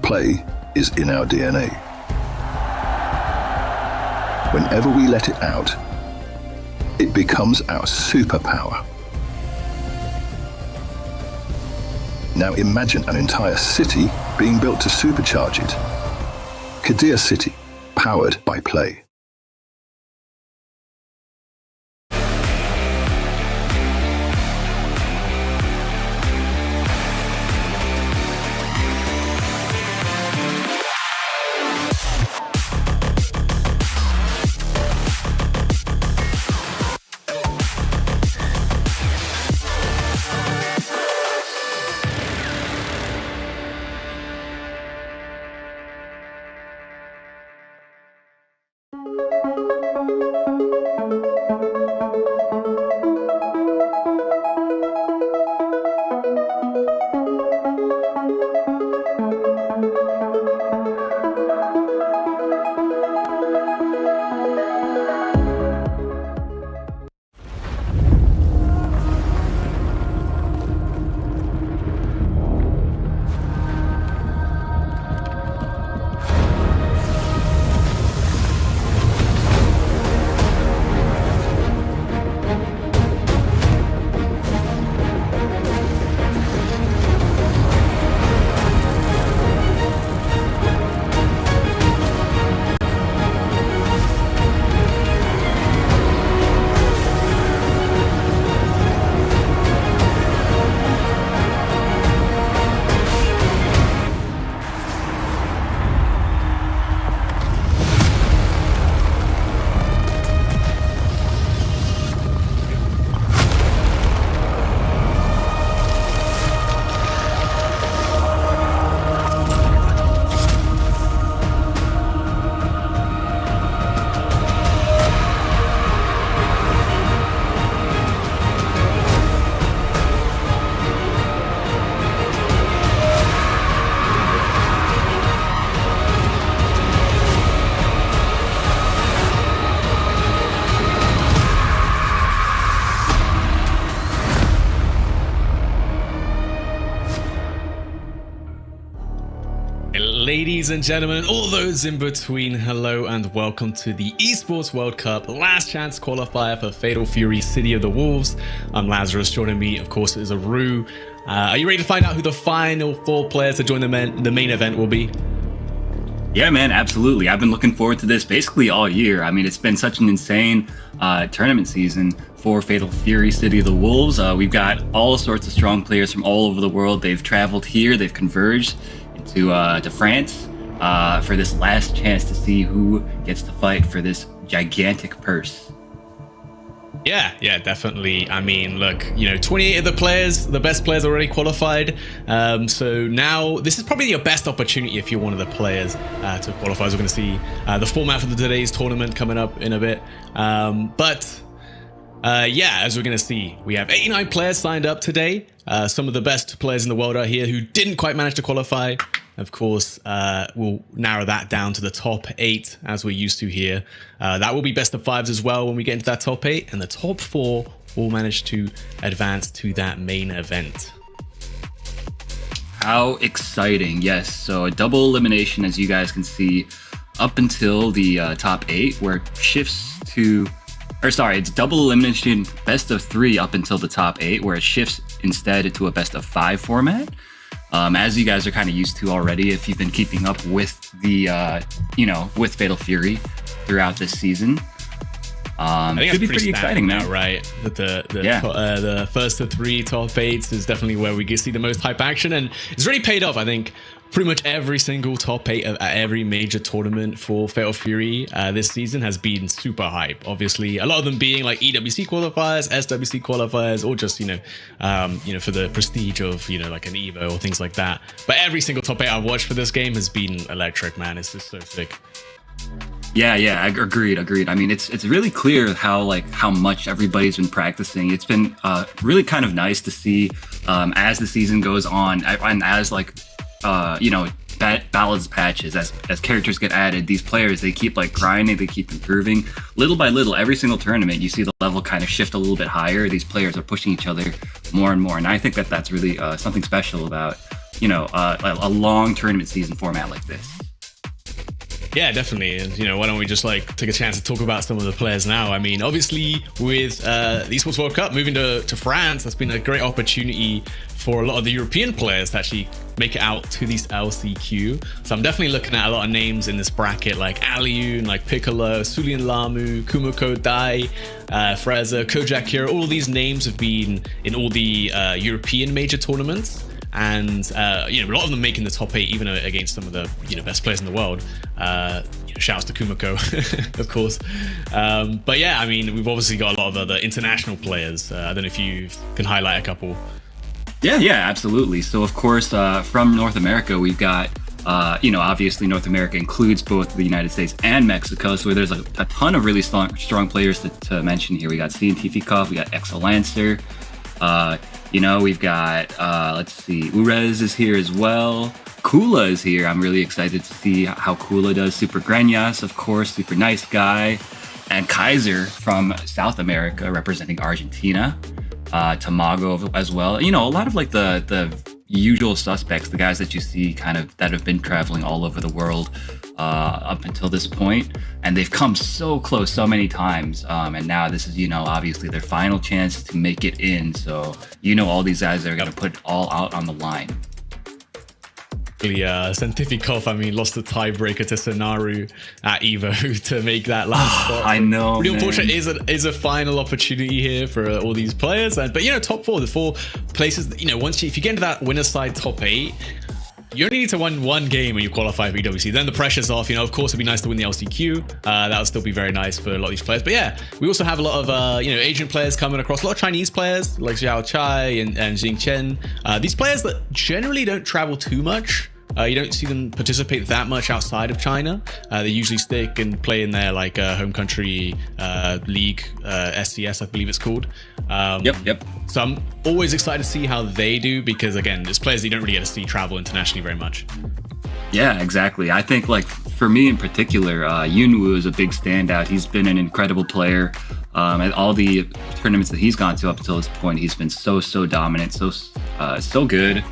Play is in our DNA. Whenever we let it out, it becomes our superpower. Now imagine an entire city being built to supercharge it. Qadir City, powered by Play. Ladies and gentlemen, all those in between, hello and welcome to the Esports World Cup last chance qualifier for Fatal Fury City of the Wolves. I'm Lazarus. Joining me, of course, is Aru. Are you ready to find out who the final 4 players to join the main event will be? Yeah, man, absolutely. I've been looking forward to this basically all year. I mean, it's been such an insane tournament season for Fatal Fury City of the Wolves. We've got all sorts of strong players from all over the world. They've traveled here. They've converged to France for this last chance to see who gets to fight for this gigantic purse. Yeah, definitely. I mean, look, 28 of the players, the best players already qualified. So now this is probably your best opportunity if you're one of the players to qualify. As we're going to see the format for today's tournament coming up in a bit. Yeah, as we're going to see, we have 89 players signed up today. Some of the best players in the world are here who didn't quite manage to qualify. Of course, we'll narrow that down to the top 8 as we're used to here. That will be best of 5s as well when we get into that top 8. And the top 4 will manage to advance to that main event. How exciting. Yes, so a double elimination, as you guys can see, up until the top 8, where it shifts to... it's double elimination, best of 3 up until the top 8, where it shifts instead to a best of 5 format. As you guys are kind of used to already, if you've been keeping up with the, with Fatal Fury throughout this season. I think should be pretty exciting now, right? That the first of 3 top 8s is definitely where we get see the most hype action, and it's really paid off. I think pretty much every single top 8 at every major tournament for Fatal Fury this season has been super hype. Obviously, a lot of them being like EWC qualifiers, SWC qualifiers, or just for the prestige of like an Evo or things like that. But every single top 8 I've watched for this game has been electric, man. It's just so sick. Yeah, agreed. I mean, it's really clear how much everybody's been practicing. It's been really kind of nice to see as the season goes on, and as ballads patches, as characters get added, these players, they keep grinding, they keep improving little by little. Every single tournament, you see the level kind of shift a little bit higher. These players are pushing each other more and more, and I think that's really something special about a long tournament season format like this. Yeah, definitely. And, why don't we just take a chance to talk about some of the players now? I mean, obviously, with the Esports World Cup moving to France, that's been a great opportunity for a lot of the European players to actually make it out to these LCQ. So I'm definitely looking at a lot of names in this bracket, like Aliun, like Piccolo, Sulian Lamu, Kumiko Dai, Freza, Kojak Kira. All of these names have been in all the European major tournaments. And a lot of them making the top 8, even against some of the best players in the world. Shouts to Kumiko, of course. But yeah, I mean, we've obviously got a lot of other international players. I don't know if you can highlight a couple. Yeah, absolutely. So of course, from North America, we've got obviously North America includes both the United States and Mexico. So there's a ton of really strong players to mention here. We got Cientificov, we got Exolancer. We've got, let's see, Urez is here as well. Kula is here. I'm really excited to see how Kula does. Super Greñas, of course, super nice guy. And Kaiser from South America representing Argentina. Tamago as well. A lot of the usual suspects, the guys that you see that have been traveling all over the world up until this point, and they've come so close so many times, and now this is obviously their final chance to make it in, so all these guys are going to put all out on the line. Cientificov, lost the tiebreaker to Sonaru at Evo to make that last spot. I know. Pretty unfortunate. Is a final opportunity here for all these players. But top 4, the 4 places. If you get into that winner's side top 8, you only need to win one game when you qualify for EWC. Then the pressure's off. Of course, it'd be nice to win the LCQ. That would still be very nice for a lot of these players. But yeah, we also have a lot of Asian players coming across. A lot of Chinese players like Xiao Chai and Jing Chen. These players that generally don't travel too much. You don't see them participate that much outside of China. They usually stick and play in their home country league, SCS, I believe it's called. Yep. So I'm always excited to see how they do because, again, there's players that you don't really get to see travel internationally very much. Yeah, exactly. I think for me in particular, Yunwoo is a big standout. He's been an incredible player. At all the tournaments that he's gone to up until this point, he's been so and so good.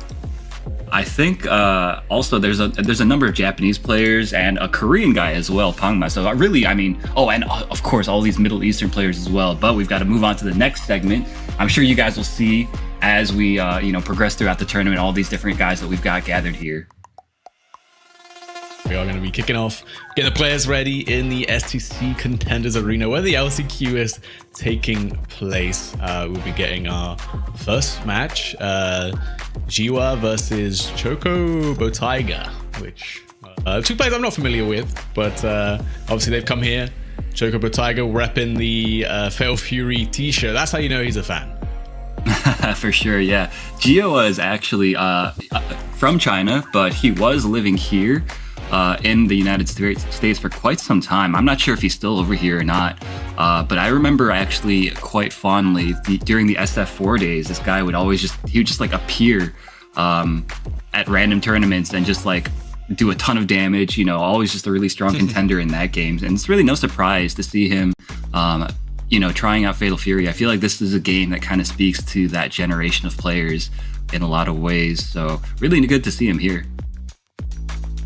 I think also there's a number of Japanese players and a Korean guy as well, Pangma. So really, and of course all these Middle Eastern players as well. But we've got to move on to the next segment. I'm sure you guys will see as we progress throughout the tournament all these different guys that we've got gathered here. We are going to be kicking off, getting the players ready in the STC Contenders Arena where the LCQ is taking place. We'll be getting our first match, Jiwa versus Choco Botaiga, which 2 players I'm not familiar with, but obviously they've come here. Choco Botaiga repping the Fatal Fury t-shirt. That's how you know he's a fan. For sure, yeah. Jiwa is actually from China, but he was living here in the United States for quite some time. I'm not sure if he's still over here or not, but I remember actually quite fondly during the SF4 days, this guy would just appear at random tournaments and just do a ton of damage, always just a really strong contender in that game. And it's really no surprise to see him trying out Fatal Fury. I feel like this is a game that kind of speaks to that generation of players in a lot of ways, so really good to see him here.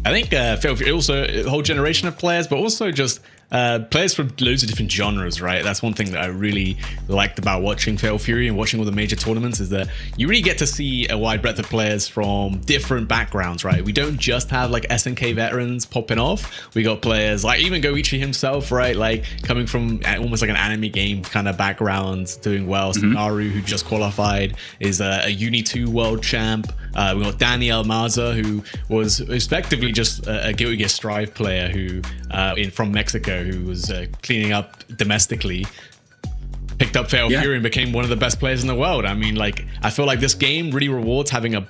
I think Fatal Fury also a whole generation of players, but also just players from loads of different genres, right? That's one thing that I really liked about watching Fatal Fury and watching all the major tournaments is that you really get to see a wide breadth of players from different backgrounds, right? We don't just have SNK veterans popping off. We got players like even Goichi himself, right? Coming from almost an anime game kind of background, doing well. Naru, who just qualified, is a Uni 2 world champ. We got Daniel Maza, who was effectively just a Guilty Gear Strive player who from Mexico, who was cleaning up domestically, picked up Fatal Fury and became one of the best players in the world. I feel like this game really rewards having a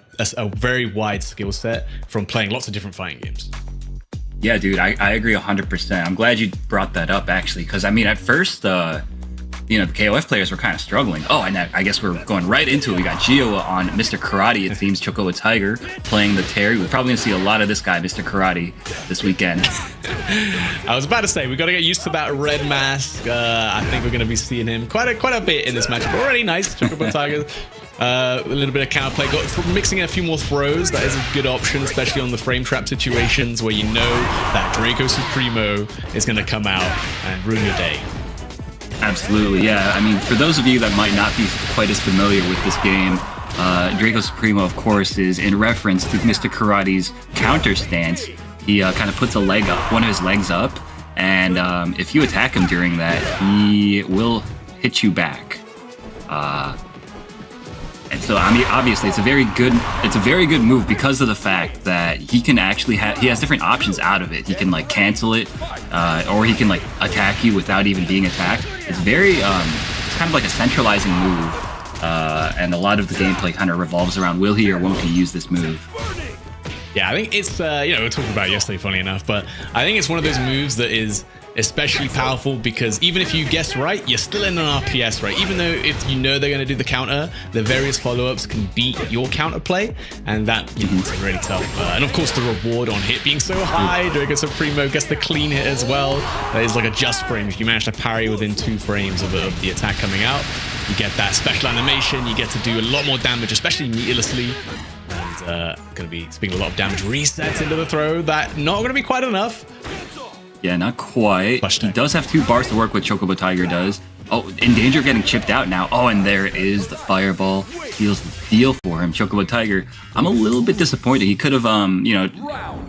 very wide skill set from playing lots of different fighting games. Yeah, dude, I agree 100%. I'm glad you brought that up, actually, because at first, the KOF players were kind of struggling. Oh, and I guess we're going right into it. We got Gio on Mr. Karate, it seems, Choco Tiger playing the Terry. We're probably going to see a lot of this guy, Mr. Karate, this weekend. I was about to say, we got to get used to that red mask. I think we're going to be seeing him quite a bit in this match. But already nice, Choco Tiger. A little bit of counterplay, mixing in a few more throws. That is a good option, especially on the frame trap situations where you know that Draco Supremo is going to come out and ruin your day. Absolutely, yeah. I mean, for those of you that might not be quite as familiar with this game, Draco Supremo, of course, is in reference to Mr. Karate's counter stance. He kind of puts one of his legs up, and if you attack him during that, he will hit you back. And so, I mean, obviously, it's a very good move because of the fact that he can actually he has different options out of it. He can like cancel it, or he can like attack you without even being attacked. It's very, it's kind of like a centralizing move, and a lot of the gameplay kind of revolves around will he or won't he use this move. Yeah, I think it's, we were talking about it yesterday, funny enough, but I think it's one of those moves that is especially powerful because even if you guess right, you're still in an RPS, right? Even though if you know they're going to do the counter, the various follow-ups can beat your counter play, and that is really tough. And of course, the reward on hit being so high, Draco Supremo gets the clean hit as well. That is like a just frame. If you manage to parry within 2 frames of the attack coming out, you get that special animation. You get to do a lot more damage, especially needlessly. And going to be speaking a lot of damage resets into the throw. That not going to be quite enough. Yeah, not quite. He does have 2 bars to work with, Chocobo Tiger does. Oh, in danger of getting chipped out now. Oh, and there is the fireball. Seals the deal for him, Chocobo Tiger. I'm a little bit disappointed. He could have,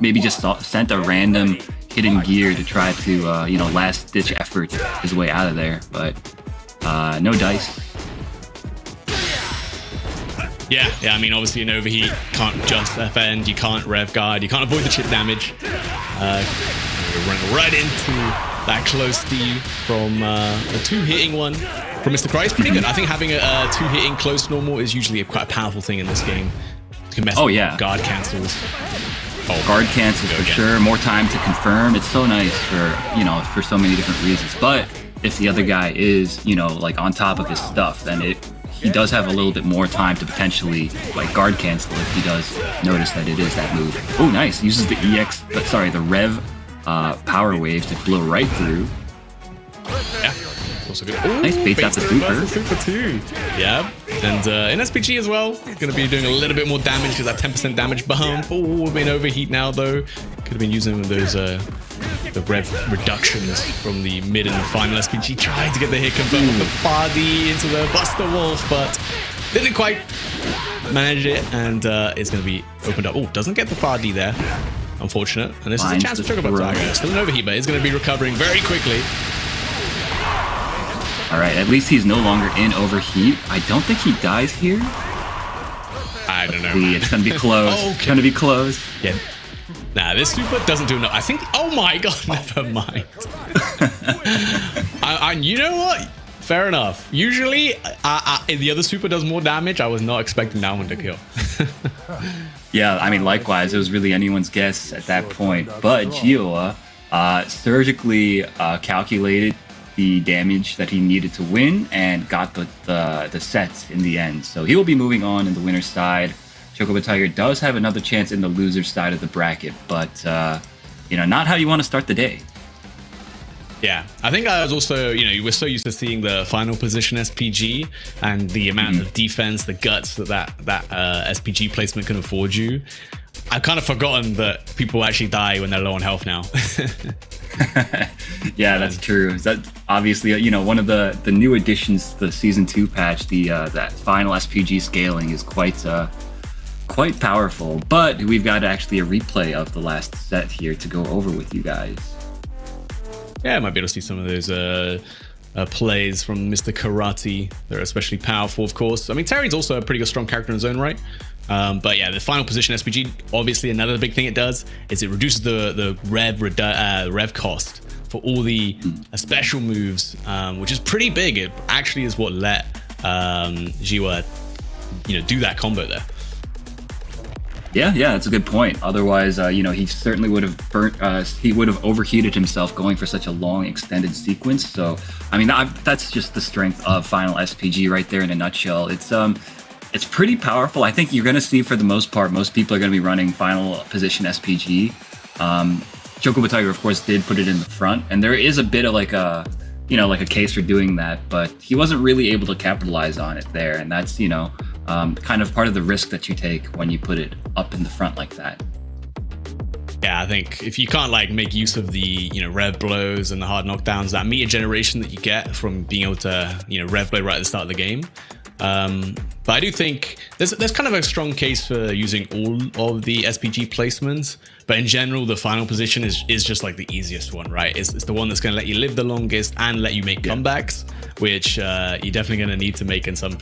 maybe just sent a random hidden gear to try to, last-ditch effort his way out of there. But no dice. Yeah, I mean, obviously an overheat can't just FN, you can't rev guard, you can't avoid the chip damage. You're running right into that close D from a 2-hitting one from Mr. Christ. Pretty good. I think having a 2-hitting close normal is usually quite a powerful thing in this game. You can mess with guard cancels. Guard cancels for sure. More time to confirm. It's so nice for so many different reasons. But if the other guy is, like on top of his stuff, then he does have a little bit more time to potentially like guard cancel if he does notice that it is that move. Oh, nice. Uses the Rev power waves to blow right through. Yeah. Also good. Ooh, nice baits out the super too. Yeah. And in SPG as well, going to be doing a little bit more damage because that 10% damage bump. Oh, we've been overheat now though. Could have been using those the rev reductions from the mid and final SPG, trying to get the hit confirmed with the body into the Buster Wolf, but didn't quite manage it, and it's going to be opened up. Oh, doesn't get the body there. Unfortunate. And this is a chance for Chocobo Tiger. Still an overheat, but he's going to be recovering very quickly. All right, at least he's no longer in overheat. I don't think he dies here. I don't know. It's going to be close. Okay. It's going to be close. Yeah. Nah, this super doesn't do enough. I think. Oh my god! Never mind. You know what? Fair enough. Usually, the other super does more damage. I was not expecting that one to kill. Yeah, I mean, likewise, it was really anyone's guess at that point. But Gioa surgically calculated the damage that he needed to win and got the sets in the end. So he will be moving on in the winner's side. Chocobo Tiger does have another chance in the loser's side of the bracket, but not how you want to start the day. Yeah, I think I was also, we're so used to seeing the final position SPG and the amount of defense, the guts that SPG placement can afford you. I've kind of forgotten that people actually die when they're low on health now. Yeah, that's true. That obviously, one of the new additions to the Season 2 patch, that final SPG scaling is quite powerful. But we've got actually a replay of the last set here to go over with you guys. Yeah, I might be able to see some of those plays from Mr. Karate. They're especially powerful, of course. I mean, Terry's also a pretty good, strong character in his own right. But yeah, the final position SPG, obviously another big thing it does is it reduces the rev cost for all the special moves, which is pretty big. It actually is what let Jiwa, do that combo there. Yeah, that's a good point. Otherwise, he certainly would have he would have overheated himself going for such a long, extended sequence. So, I mean, that's just the strength of Final SPG right there in a nutshell. It's pretty powerful. I think you're going to see, for the most part, most people are going to be running Final Position SPG. Chocobo Tiger, of course, did put it in the front, and there is a bit of like a case for doing that, but he wasn't really able to capitalize on it there, and that's kind of part of the risk that you take when you put it up in the front like that. Yeah, I think if you can't like make use of the rev blows and the hard knockdowns, that meter generation that you get from being able to rev blow right at the start of the game. But I do think there's kind of a strong case for using all of the SPG placements. But in general, the final position is just like the easiest one, right? It's the one that's going to let you live the longest and let you make comebacks, which you're definitely going to need to make in some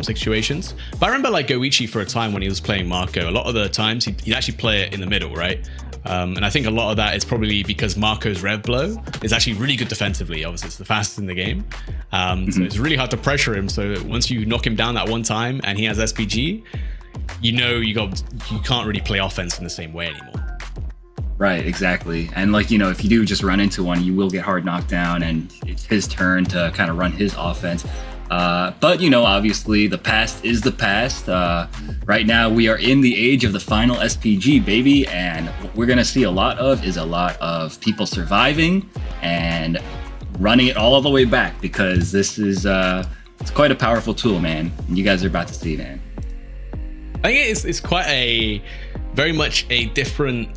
situations. But I remember like Goichi for a time when he was playing Marco, a lot of the times he'd actually play it in the middle, right? And I think a lot of that is probably because Marco's rev blow is actually really good defensively. Obviously, it's the fastest in the game. So it's really hard to pressure him. So once you knock him down that one time and he has SPG, you can't really play offense in the same way anymore. Right, exactly. And like, if you do just run into one, you will get hard knocked down and it's his turn to kind of run his offense. But obviously the past is the past. Right now we are in the age of the final SPG, baby. And what we're going to see a lot of people surviving and running it all the way back, because this is, it's quite a powerful tool, man. And you guys are about to see, man. I think it's quite very much a different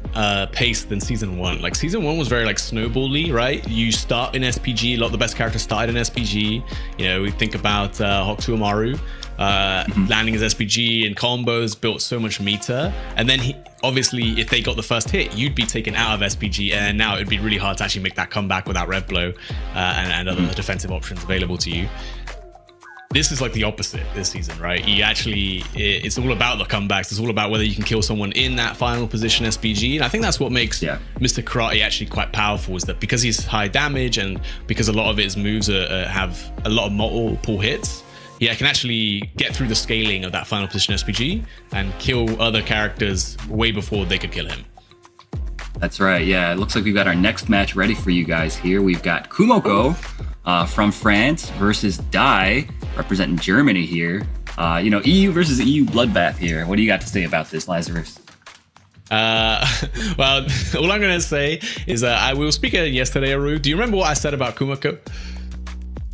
pace than season 1. Like season 1 was very like snowball-y, right? You start in SPG, a lot of the best characters started in SPG. We think about Hokuto Amaru landing his SPG and combos, built so much meter, and then obviously if they got the first hit, you'd be taken out of SPG, and now it'd be really hard to actually make that comeback without rev blow and other defensive options available to you. This is like the opposite this season, right? It's all about the comebacks. It's all about whether you can kill someone in that final position SPG. And I think that's what makes Mr. Karate actually quite powerful, is that because he's high damage and because a lot of his moves have a lot of multiple hits, he can actually get through the scaling of that final position SPG and kill other characters way before they could kill him. That's right. Yeah, it looks like we've got our next match ready for you guys here. We've got Kumoko from France versus Dai, representing Germany here. EU versus EU bloodbath here. What do you got to say about this, Lazarus? Well, all I'm going to say is we were speaking yesterday, Aru. Do you remember what I said about Kumoko?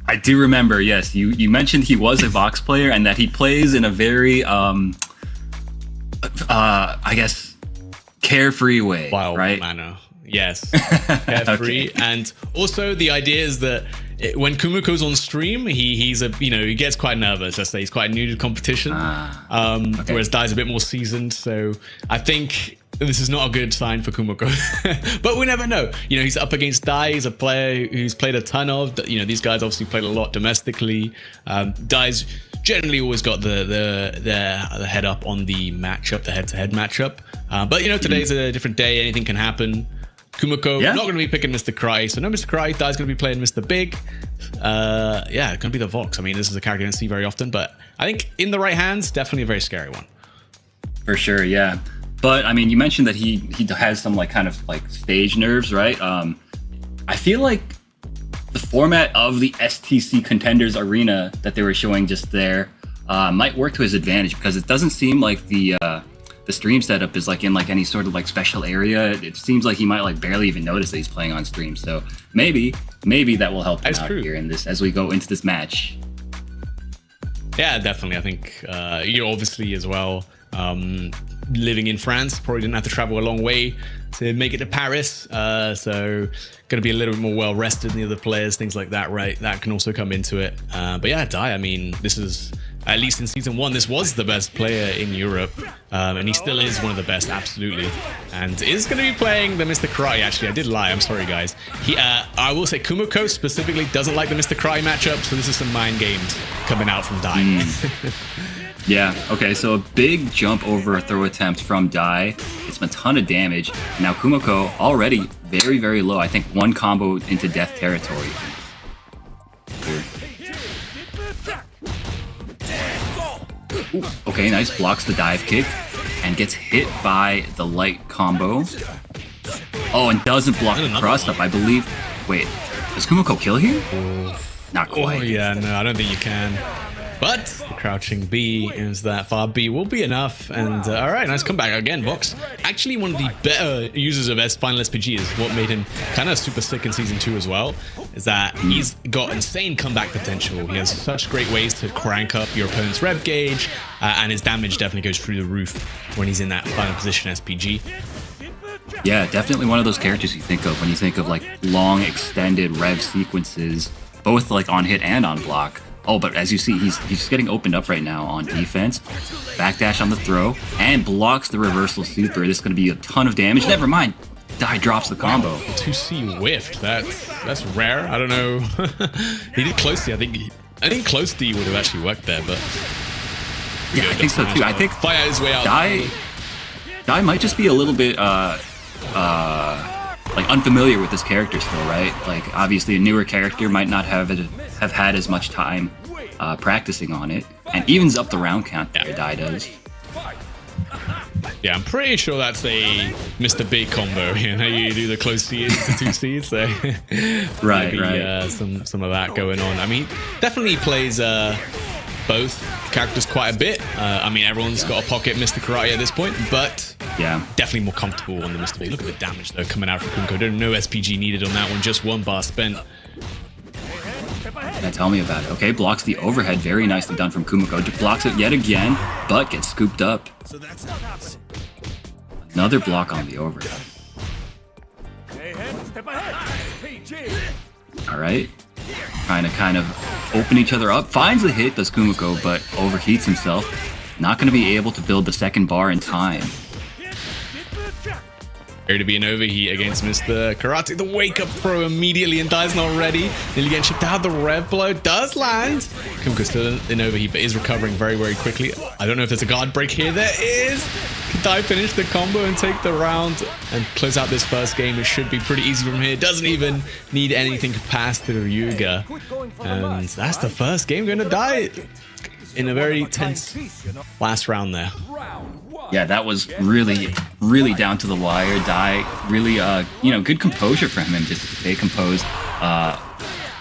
I do remember, yes. You mentioned he was a Vox player and that he plays in a very, I guess, carefree way, wild right? manner. Yes, carefree. Okay. And also the idea is that when Kumoko's on stream, he gets quite nervous. Let's say he's quite new to competition, whereas Dai's a bit more seasoned. So I think this is not a good sign for Kumoko, but we never know. He's up against Dai. He's a player who's played a ton of. These guys obviously played a lot domestically. Dai's generally always got the head up on the matchup, the head-to-head matchup. But today's a different day. Anything can happen. Kumoko not going to be picking Mr. Karate, so no Mr. Karate. Dai's going to be playing Mr. Big. It's going to be the Vox. I mean, this is a character you don't see very often, but I think in the right hands, definitely a very scary one. For sure, yeah. But I mean, you mentioned that he has some kind of stage nerves, right? I feel like the format of the STC Contenders Arena that they were showing just there might work to his advantage, because it doesn't seem like the stream setup is in any sort of special area. It seems like he might barely even notice that he's playing on stream. So maybe that will help him out here in this as we go into this match. Yeah, definitely. I think you obviously as well, living in France, probably didn't have to travel a long way to make it to Paris. So going to be a little bit more well rested than the other players, things like that, right? That can also come into it. But yeah, Dai, I mean, this is, at least in season 1, this was the best player in Europe, and he still is one of the best, absolutely. And is going to be playing the Mr. Karate. Actually, I did lie. I'm sorry, guys. I will say Kumoko specifically doesn't like the Mr. Karate matchup, so this is some mind games coming out from Dai. Yeah, okay, so a big jump over a throw attempt from Dai. It's a ton of damage. Now Kumoko already very, very low. I think 1 combo into death territory. Here. Ooh, okay, nice. Blocks the dive kick and gets hit by the light combo. Oh, and doesn't block the cross up, I believe. Wait, does Kumoko kill here? Not quite. Oh, yeah, no, I don't think you can. But the crouching B is that far B will be enough. And all right, nice comeback again. Vox, actually one of the better users of final SPG, is what made him kind of super sick in Season 2 as well, is that he's got insane comeback potential. He has such great ways to crank up your opponent's rev gauge, and his damage definitely goes through the roof when he's in that final position SPG. Yeah, definitely one of those characters you think of when you think of like long extended rev sequences, both like on hit and on block. Oh, but as you see, he's just getting opened up right now on defense. Backdash on the throw and blocks the reversal super. This is going to be a ton of damage. Never mind. Die drops the combo. Wow, 2C whiffed. That's rare. I don't know. He did close D. I think close D would have actually worked there, but yeah, I think so too. I think fire his way out. Die might just be a little bit like unfamiliar with this character still, right? Like obviously a newer character might not have had as much time practicing on it, and evens up the round count that Die does. Yeah, I'm pretty sure that's a Mr. Big combo. You know, you do the close C into 2C, so right, maybe, right. Some of that going on. I mean, definitely plays both characters quite a bit. I mean, everyone's got a pocket Mr. Karate at this point, but yeah, definitely more comfortable on the Mr. Big. Look at the damage though coming out from Kumiko. There's no SPG needed on that one, just one bar spent. Yeah, tell me about it. Okay, blocks the overhead. Very nicely done from Kumiko. Blocks it yet again, but gets scooped up. Another block on the overhead. All right. Trying to kind of open each other up. Finds the hit, does Kumiko, but overheats himself. Not going to be able to build the second bar in time. Here to be an overheat against Mr. Karate. The wake-up throw immediately, and Die's not ready. Nearly getting shipped out. The rev blow does land. Kumiko's still in overheat, but is recovering very, very quickly. I don't know if there's a guard break here. There is. Can Die finish the combo and take the round and close out this first game? It should be pretty easy from here. Doesn't even need anything to pass through Yuga. And that's the first game going to Die in a very tense last round there. Yeah, that was really, really down to the wire. Die, really, good composure from him just to stay composed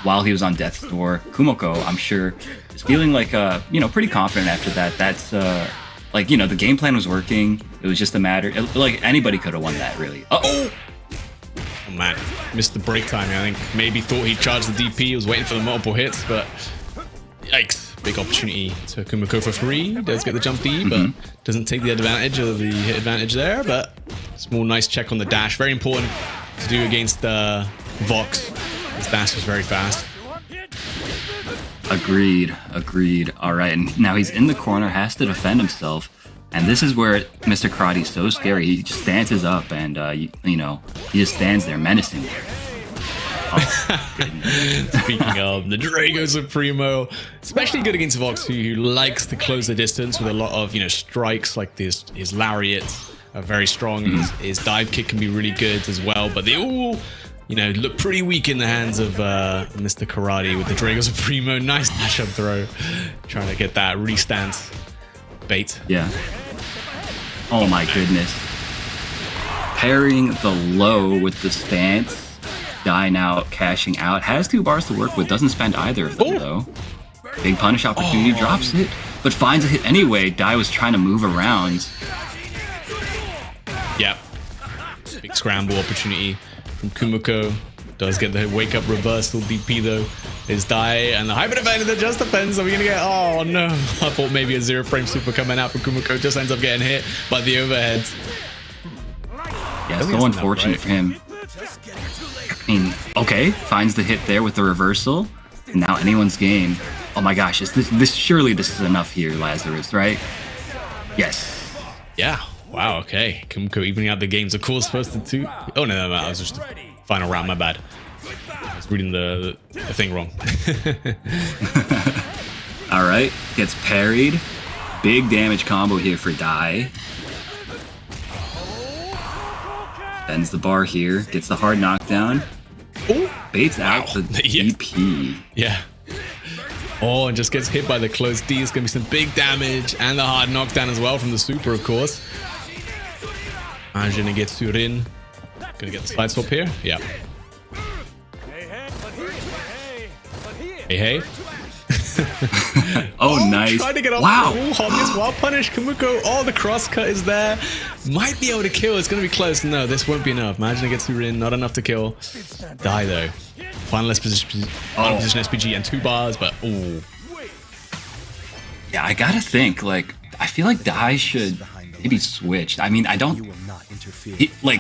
while he was on death's door. Kumiko, I'm sure, is feeling like, pretty confident after that. That's, the game plan was working. It was just a matter, like, anybody could have won that, really. Uh-oh! Oh, man. Missed the break timing. I think maybe thought he charged the DP. He was waiting for the multiple hits, but yikes. Big opportunity to Kumiko for free. Does get the jump D, but doesn't take the advantage of the hit advantage there. But small, nice check on the dash. Very important to do against Vox. His dash is very fast. Agreed. All right, and now he's in the corner, has to defend himself. And this is where Mr. Karate is so scary. He just stances up and, he just stands there menacing. Speaking of, the Drago Supremo, especially good against Vox, who likes to close the distance with a lot of, strikes like this. His lariats are very strong. His dive kick can be really good as well, but they all, look pretty weak in the hands of Mr. Karate with the Drago Supremo. Nice dash up throw, trying to get that restance bait. Yeah. Oh my goodness. Parrying the low with the stance. Die now cashing out. Has 2 bars to work with. Doesn't spend either of them, though. Big punish opportunity. Drops it, but finds a hit anyway. Die was trying to move around. Yep. Big scramble opportunity from Kumiko. Does get the wake-up reversal DP, though. Is Die, and the hyper defender that just defends. Are we going to get... Oh, no. I thought maybe a 0-frame super coming out from Kumiko. Just ends up getting hit by the overhead. Yeah, so unfortunate for him. Okay, finds the hit there with the reversal. And now anyone's game. Oh my gosh, surely this is enough here, Lazarus, right? Yes. Yeah. Wow, okay. Kumiko evening out the games. Of course, first and 2. Oh, no, that was just the final round. My bad. I was reading the thing wrong. All right, gets parried. Big damage combo here for Die. Bends the bar here, gets the hard knockdown. Ooh. Baits out the DP. Yeah. Oh, and just gets hit by the close D. It's going to be some big damage and the hard knockdown as well from the super, of course. Anjin gets Surin. Going to get the side swap here. Yeah. Hey, hey. Oh, nice. Trying to get off. Wow. Hobbies while punished. Kumiko. Oh, the cross cut is there. Might be able to kill. It's going to be close. No, this won't be enough. Imagine it gets through in. Not enough to kill. Die, though. Final position SPG and 2 bars, but oh. Yeah, I gotta think. Like, I feel like Dai should maybe switch. I mean, I don't.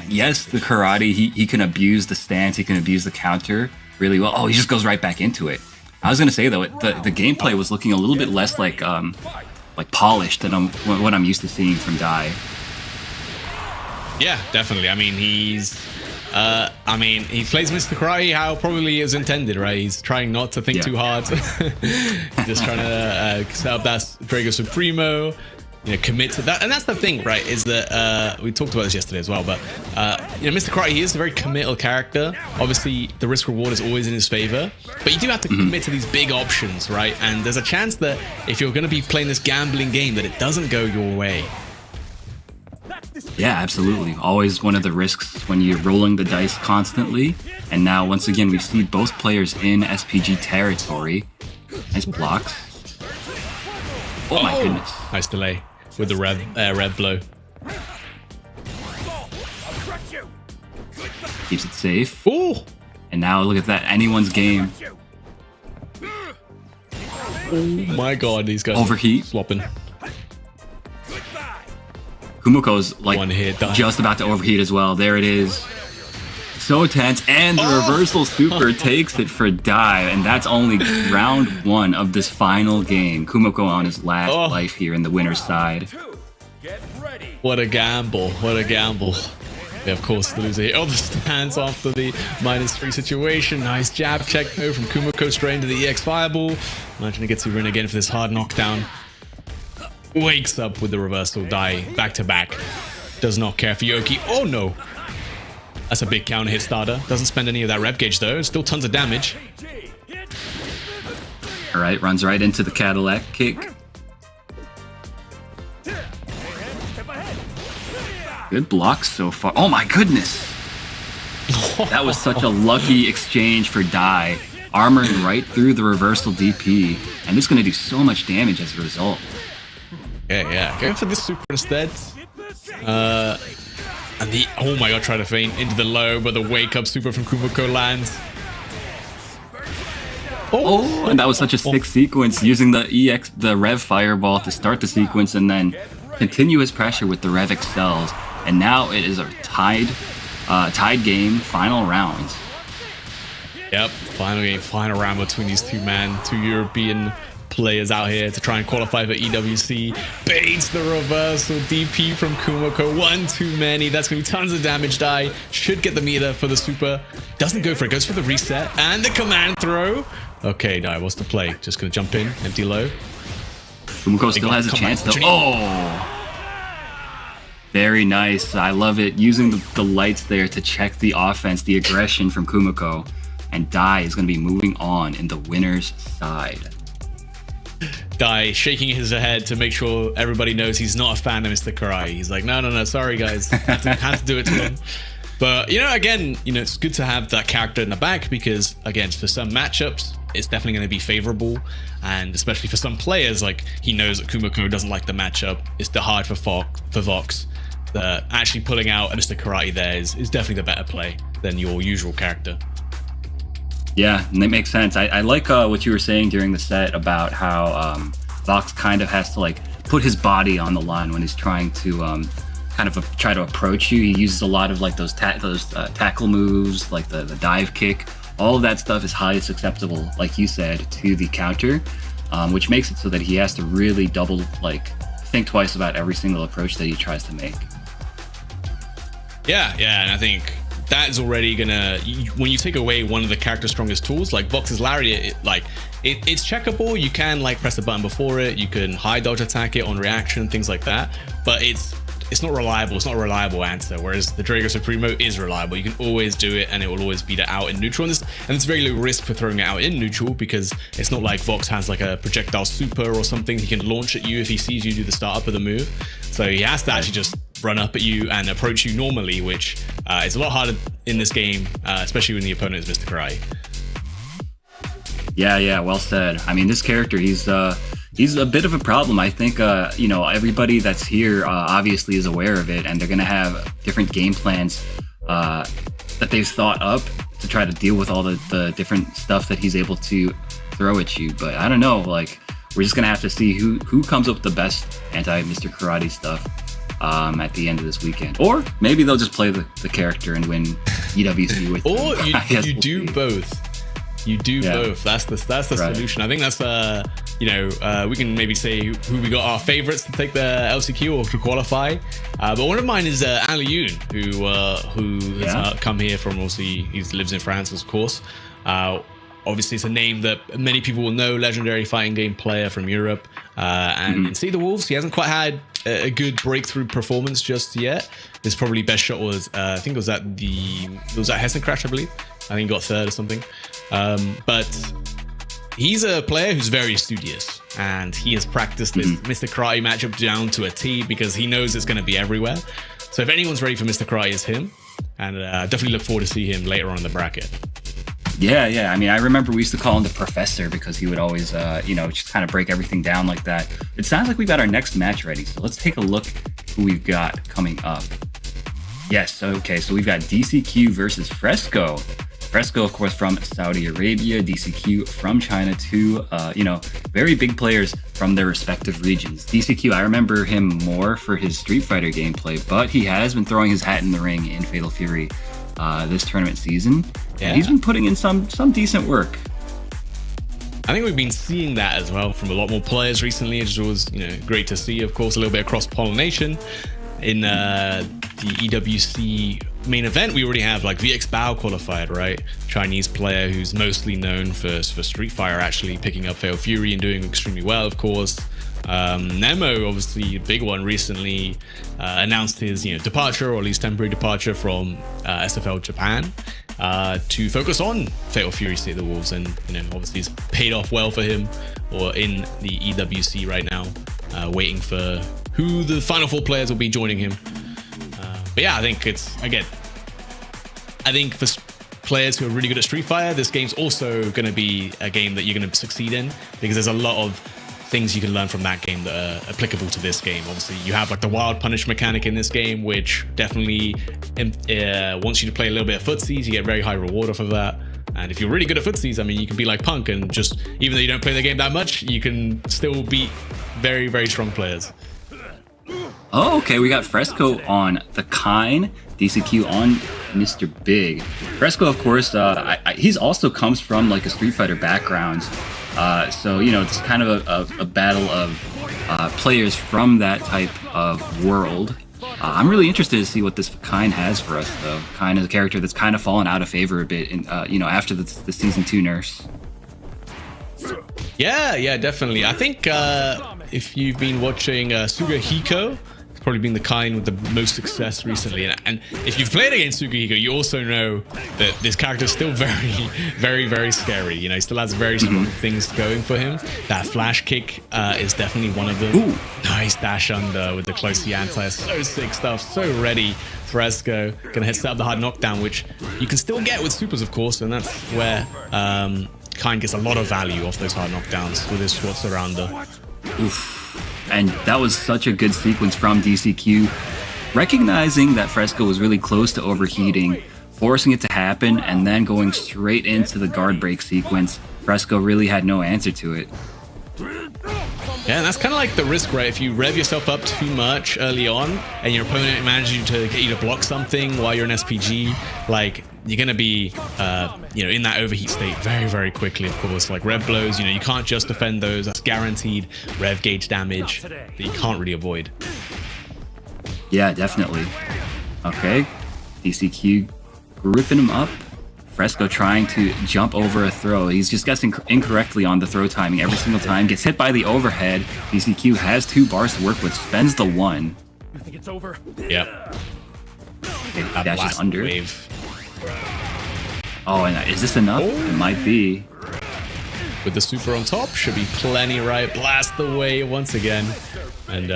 Yes, the karate. He can abuse the stance. He can abuse the counter really well. Oh, he just goes right back into it. I was gonna say though, the gameplay was looking a little bit less like polished than what I'm used to seeing from Dai. Yeah, definitely. I mean, he plays Mr. Karate how probably is intended, right? He's trying not to think too hard. Just trying to set up that Drago Supremo, commit to that. And that's the thing, right? Is that we talked about this yesterday as well, but Mr. Karate, he is a very committal character. Obviously, the risk reward is always in his favor, but you do have to commit to these big options, right? And there's a chance that if you're going to be playing this gambling game, that it doesn't go your way. Yeah, absolutely. Always one of the risks when you're rolling the dice constantly. And now, once again, we see both players in SPG territory. Nice blocks. Oh my goodness. Nice delay with the red blow. Keeps it safe. Oh! And now look at that. Anyone's game. Oh my god, these guys overheat. Flopping. Kumoko's like just about to overheat as well. There it is. So tense, and the reversal super takes it for Dai, and that's only round 1 of this final game. Kumoko on his last life here in the winner's side. What a gamble! What a gamble! Yeah, of course, the loser here. Oh, the stance after the -3 situation. Nice jab check though from Kumoko straight into the EX Fireball. Imagine he gets to win again for this hard knockdown. Wakes up with the reversal. Dai back to back. Does not care for Yoki. Oh no! That's a big counter hit starter. Doesn't spend any of that rep gauge though. Still tons of damage. Alright, runs right into the Cadillac kick. Good blocks so far. Oh my goodness! That was such a lucky exchange for Dai. Armoring right through the reversal DP. And this is going to do so much damage as a result. Yeah. Going for this super instead. And the, oh my god, try to feint into the low, but the wake up super from Kumoko lands. Oh, and that was such a sick sequence, using the Rev Fireball to start the sequence and then continuous pressure with the Rev Excels. And now it is a tied game, final round. Yep, final game, final round between these two European players out here to try and qualify for EWC. Baits the reversal DP from Kumoko. One too many. That's going to be tons of damage. Dai should get the meter for the super. Doesn't go for it. Goes for the reset and the command throw. Okay, Dai, what's the play? Just going to jump in. Empty low. Kumoko still has a chance though. Oh! Very nice. I love it. Using the lights there to check the offense, the aggression from Kumoko. And Dai is going to be moving on in the winner's side. Dai shaking his head to make sure everybody knows he's not a fan of Mr. Karai. He's like, no, sorry guys, had to do it to him. But again, it's good to have that character in the back because again, for some matchups, it's definitely going to be favorable, and especially for some players, like he knows that Kumoko doesn't like the matchup. It's hard for Vox. Actually pulling out Mr. Karate there is definitely the better play than your usual character. Yeah, and that makes sense. I like what you were saying during the set about how Vox kind of has to like put his body on the line when he's trying to try to approach you. He uses a lot of like those tackle moves, like the dive kick. All of that stuff is highly susceptible, like you said, to the counter, which makes it so that he has to really think twice about every single approach that he tries to make. Yeah, and I think that is already gonna, when you take away one of the character's strongest tools, like Vox's Lariat, it's checkable. You can press the button before it. You can high dodge attack it on reaction, things like that. But it's not reliable. It's not a reliable answer. Whereas the Drago Supremo is reliable. You can always do it, and it will always beat it out in neutral. And it's very low risk for throwing it out in neutral because it's not like Vox has like a projectile super or something he can launch at you if he sees you do the startup of the move. So he has to actually just run up at you and approach you normally, which is a lot harder in this game, especially when the opponent is Mr. Karai. Yeah, well said. I mean, this character, he's a bit of a problem. I think, you know, everybody that's here obviously is aware of it, and they're going to have different game plans that they've thought up to try to deal with all the different stuff that he's able to throw at you. But I don't know, like, we're just going to have to see who comes up with the best anti-Mr. Karate stuff at the end of this weekend. Or maybe they'll just play the character and win EWC with Or them. you do both. You do both. That's the solution. I think that's you know, we can maybe say who we got our favorites to take the LCQ or to qualify. But one of mine is Ali Yoon, who has come here from, obviously he lives in France, of course. Obviously, it's a name that many people will know, legendary fighting game player from Europe. And in See the Wolves, he hasn't quite had a good breakthrough performance just yet. His probably best shot was, I think it was at Hessen Crash, I believe. I think he got third or something. But he's a player who's very studious, and he has practiced this Mr. Karate matchup down to a T because he knows it's going to be everywhere. So if anyone's ready for Mr. Karate, it's him. And definitely look forward to see him later on in the bracket. Yeah. I mean, I remember we used to call him the Professor because he would always, you know, just kind of break everything down like that. It sounds like we've got our next match ready. So let's take a look who we've got coming up. Yes, okay, so we've got DCQ versus Fresco. Fresco, of course, from Saudi Arabia, DCQ from China, two, you know, very big players from their respective regions. DCQ, I remember him more for his Street Fighter gameplay, but he has been throwing his hat in the ring in Fatal Fury this tournament season. Yeah. And he's been putting in some decent work. I think we've been seeing that as well from a lot more players recently. It was, you know, great to see, of course, a little bit of cross-pollination. In the EWC main event, we already have like VX Bao qualified, right? Chinese player who's mostly known for Street Fighter, actually picking up Fatal Fury and doing extremely well, of course. Nemo, obviously a big one, recently announced his, you know, departure, or at least temporary departure from SFL Japan to focus on Fatal Fury State of the Wolves, and, you know, obviously it's paid off well for him, or in the EWC right now, waiting for who the final four players will be joining him. But yeah, I think for players who are really good at Street Fighter, this game's also going to be a game that you're going to succeed in, because there's a lot of things you can learn from that game that are applicable to this game. Obviously, you have like the wild punish mechanic in this game, which definitely wants you to play a little bit of footsies. You get very high reward off of that. And if you're really good at footsies, I mean, you can be like Punk and just, even though you don't play the game that much, you can still beat very, very strong players. Oh, okay, we got Fresco on the Kine, DCQ on Mr. Big. Fresco, of course, he's also comes from like a Street Fighter background. So, you know, it's kind of a battle of players from that type of world. I'm really interested to see what this Kine has for us, though. Kine is a character that's kind of fallen out of favor a bit, in, you know, after the Season 2 nerfs. Yeah, definitely. I think if you've been watching Sugahiko, it's probably been the Kine with the most success recently. And if you've played against Sugahiko, you also know that this character is still very, very, very scary. You know, he still has very strong things going for him. That flash kick is definitely one of them. Ooh. Nice dash under with the close to anti. So sick stuff. So ready. Fresco gonna hit set up the hard knockdown, which you can still get with supers, of course, and that's where Kine gets a lot of value off those hard knockdowns with his short surrounder. Oof. And that was such a good sequence from DCQ. Recognizing that Fresco was really close to overheating, forcing it to happen, and then going straight into the guard break sequence. Fresco really had no answer to it. Yeah, and that's kind of like the risk, right? If you rev yourself up too much early on and your opponent manages to get you to block something while you're an SPG, like, you're going to be, you know, in that overheat state very, very quickly, of course. Like, rev blows, you know, you can't just defend those. That's guaranteed rev gauge damage that you can't really avoid. Yeah, definitely. Okay, DCQ gripping him up. Fresco trying to jump over a throw. He's just guessing incorrectly on the throw timing every single time. Gets hit by the overhead. DCQ has 2 bars to work with. Spends the 1. You think it's over? Yep. Okay, dashes under. Wave. Oh, and is this enough? Oh. It might be. With the super on top, should be plenty, right? Blast away once again. And,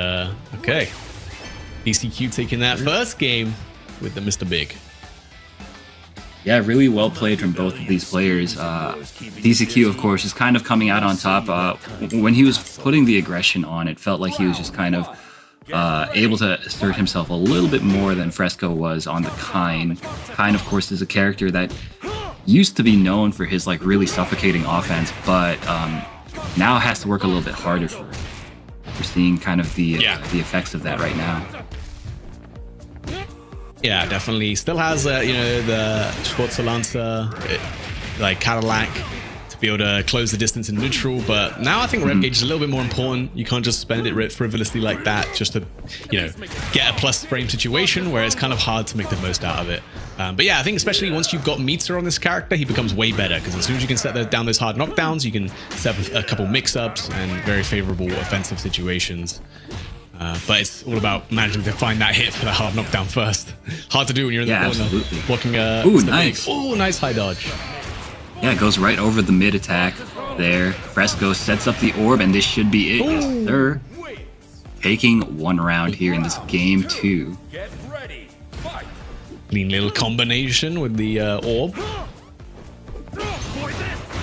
okay. DCQ taking that first game with the Mr. Big. Yeah, really well played from both of these players. DCQ, of course, is kind of coming out on top. When he was putting the aggression on, it felt like he was just kind of able to assert himself a little bit more than Fresco was on the Kine. Kine, of course, is a character that used to be known for his like really suffocating offense, but now has to work a little bit harder for it. We're seeing kind of the effects of that right now. Yeah, definitely. Still has, you know, the Schwarzer Lancer, like Cadillac, to be able to close the distance in neutral. But now I think rev gauge is a little bit more important. You can't just spend it frivolously like that just to, you know, get a plus frame situation where it's kind of hard to make the most out of it. But yeah, I think especially once you've got Meter on this character, he becomes way better because as soon as you can set down those hard knockdowns, you can set up a couple mix-ups and very favorable offensive situations. But it's all about managing to find that hit for the hard knockdown first. Hard to do when you're in the corner. Absolutely. Blocking Ooh, nice. Oh, nice high dodge. Yeah, it goes right over the mid attack there. Fresco sets up the orb, and this should be it. Yes, sir. Taking one round here in this game 2. Clean little combination with the orb.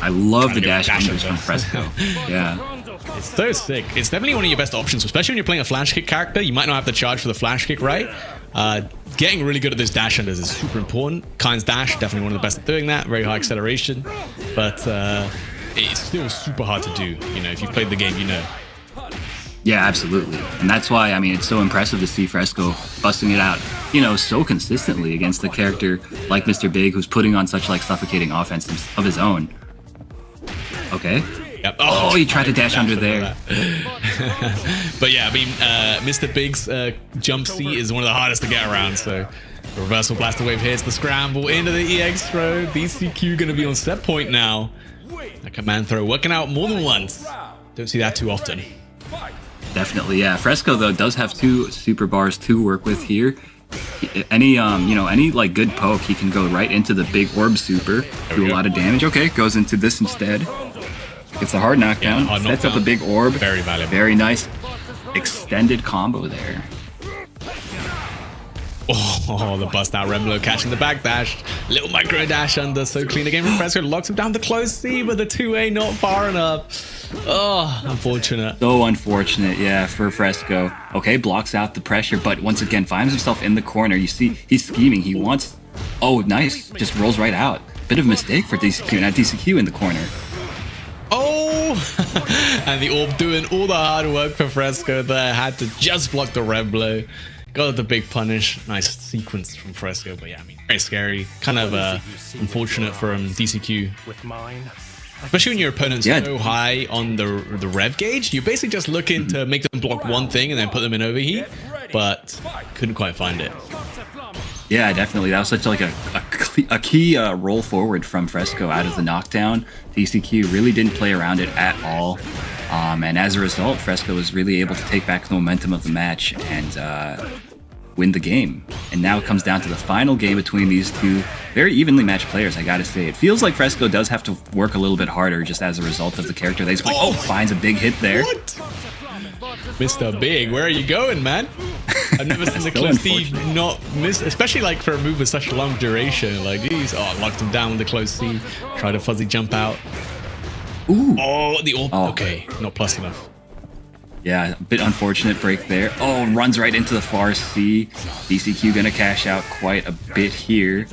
I love the dash unders from Fresco. Yeah. It's so sick. It's definitely one of your best options, especially when you're playing a flash kick character. You might not have the charge for the flash kick, right? Getting really good at those dash unders is super important. Kine's dash, definitely one of the best at doing that. Very high acceleration, but it's still super hard to do. You know, if you've played the game, you know. Yeah, absolutely. And that's why, I mean, it's so impressive to see Fresco busting it out, you know, so consistently against a character like Mr. Big, who's putting on such like suffocating offense of his own. Okay. Yep. Oh, he tried to dash under there. But yeah, I mean, Mr. Big's jump seat is one of the hardest to get around. So reversal blaster wave hits the scramble into the EX throw. DCQ going to be on set point now. A command throw working out more than once. Don't see that too often. Definitely, yeah. Fresco though does have 2 super bars to work with here. Any you know, any like good poke, he can go right into the big orb super, do a lot of damage. Okay, goes into this instead. Gets a hard knockdown, sets up a big orb. Very valuable. Very nice extended combo there. Oh, the bust out Remblo catching the back dash. Little micro dash under, so clean again from Fresco. Locks him down the close C, but the 2A not far enough. Oh, unfortunate. So unfortunate, yeah, for Fresco. Okay, blocks out the pressure, but once again finds himself in the corner. You see, he's scheming. He wants... Oh, nice. Just rolls right out. Bit of a mistake for DCQ. Now DCQ in the corner. Oh, and the orb doing all the hard work for Fresco there. Had to just block the Remblo. Got the big punish. Nice sequence from Fresco, but yeah, I mean, very scary. Kind of unfortunate from DCQ. Especially when your opponent's so high on the rev gauge, you're basically just looking to make them block one thing and then put them in overheat, but couldn't quite find it. Yeah, definitely. That was such like a key roll forward from Fresco out of the knockdown. DCQ really didn't play around it at all. And as a result, Fresco was really able to take back the momentum of the match and win the game. And now it comes down to the final game between these 2 very evenly matched players, I gotta say. It feels like Fresco does have to work a little bit harder just as a result of the character that he's playing. Oh, finds a big hit there. What? Mr. Big, where are you going, man? I've never seen the close C not miss, especially like for a move with such a long duration. Like, geez, locked him down with the close C. Tried a fuzzy jump out. Ooh. Oh, the orb. Okay, not plus enough. Yeah, a bit unfortunate break there. Oh, runs right into the far C. DCQ gonna cash out quite a bit here.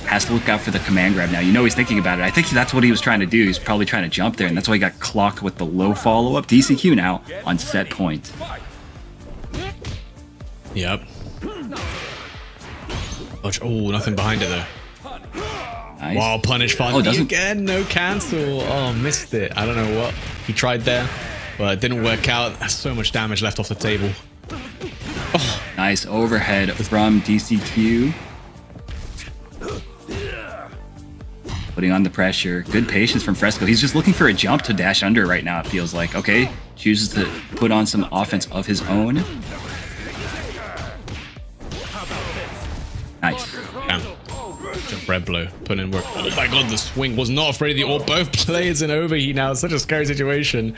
Has to look out for the command grab now. You know he's thinking about it. I think that's what he was trying to do. He's probably trying to jump there, and that's why he got clocked with the low follow-up. DCQ now on set point. Yep. Oh, nothing behind it though. Nice. Wow, punish Fonzie again. No cancel. Oh, missed it. I don't know what he tried there, but it didn't work out. So much damage left off the table. Oh. Nice overhead from DCQ. Putting on the pressure. Good patience from Fresco. He's just looking for a jump to dash under right now, it feels like. Okay, chooses to put on some offense of his own. Nice. Damn. Red blow, putting in work. Oh my god, the swing was not afraid of the orb. Both players in overheat now. It's such a scary situation.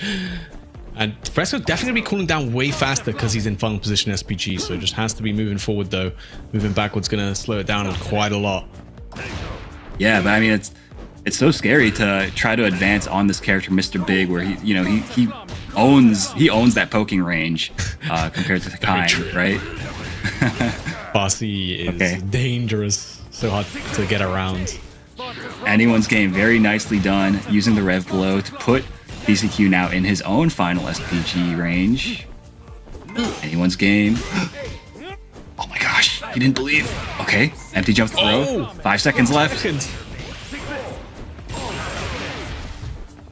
And Fresco definitely be cooling down way faster because he's in final position SPG, so just has to be moving forward though. Moving backwards gonna slow it down quite a lot. Yeah, but I mean, it's so scary to try to advance on this character, Mr. Big, where he owns that poking range compared to the Kind, right? Farsi is dangerous, so hard to get around. Anyone's game, very nicely done, using the rev blow to put DCQ now in his own final SPG range. Anyone's game. Oh my gosh, he didn't believe. Okay, empty jump throw. 5 seconds left.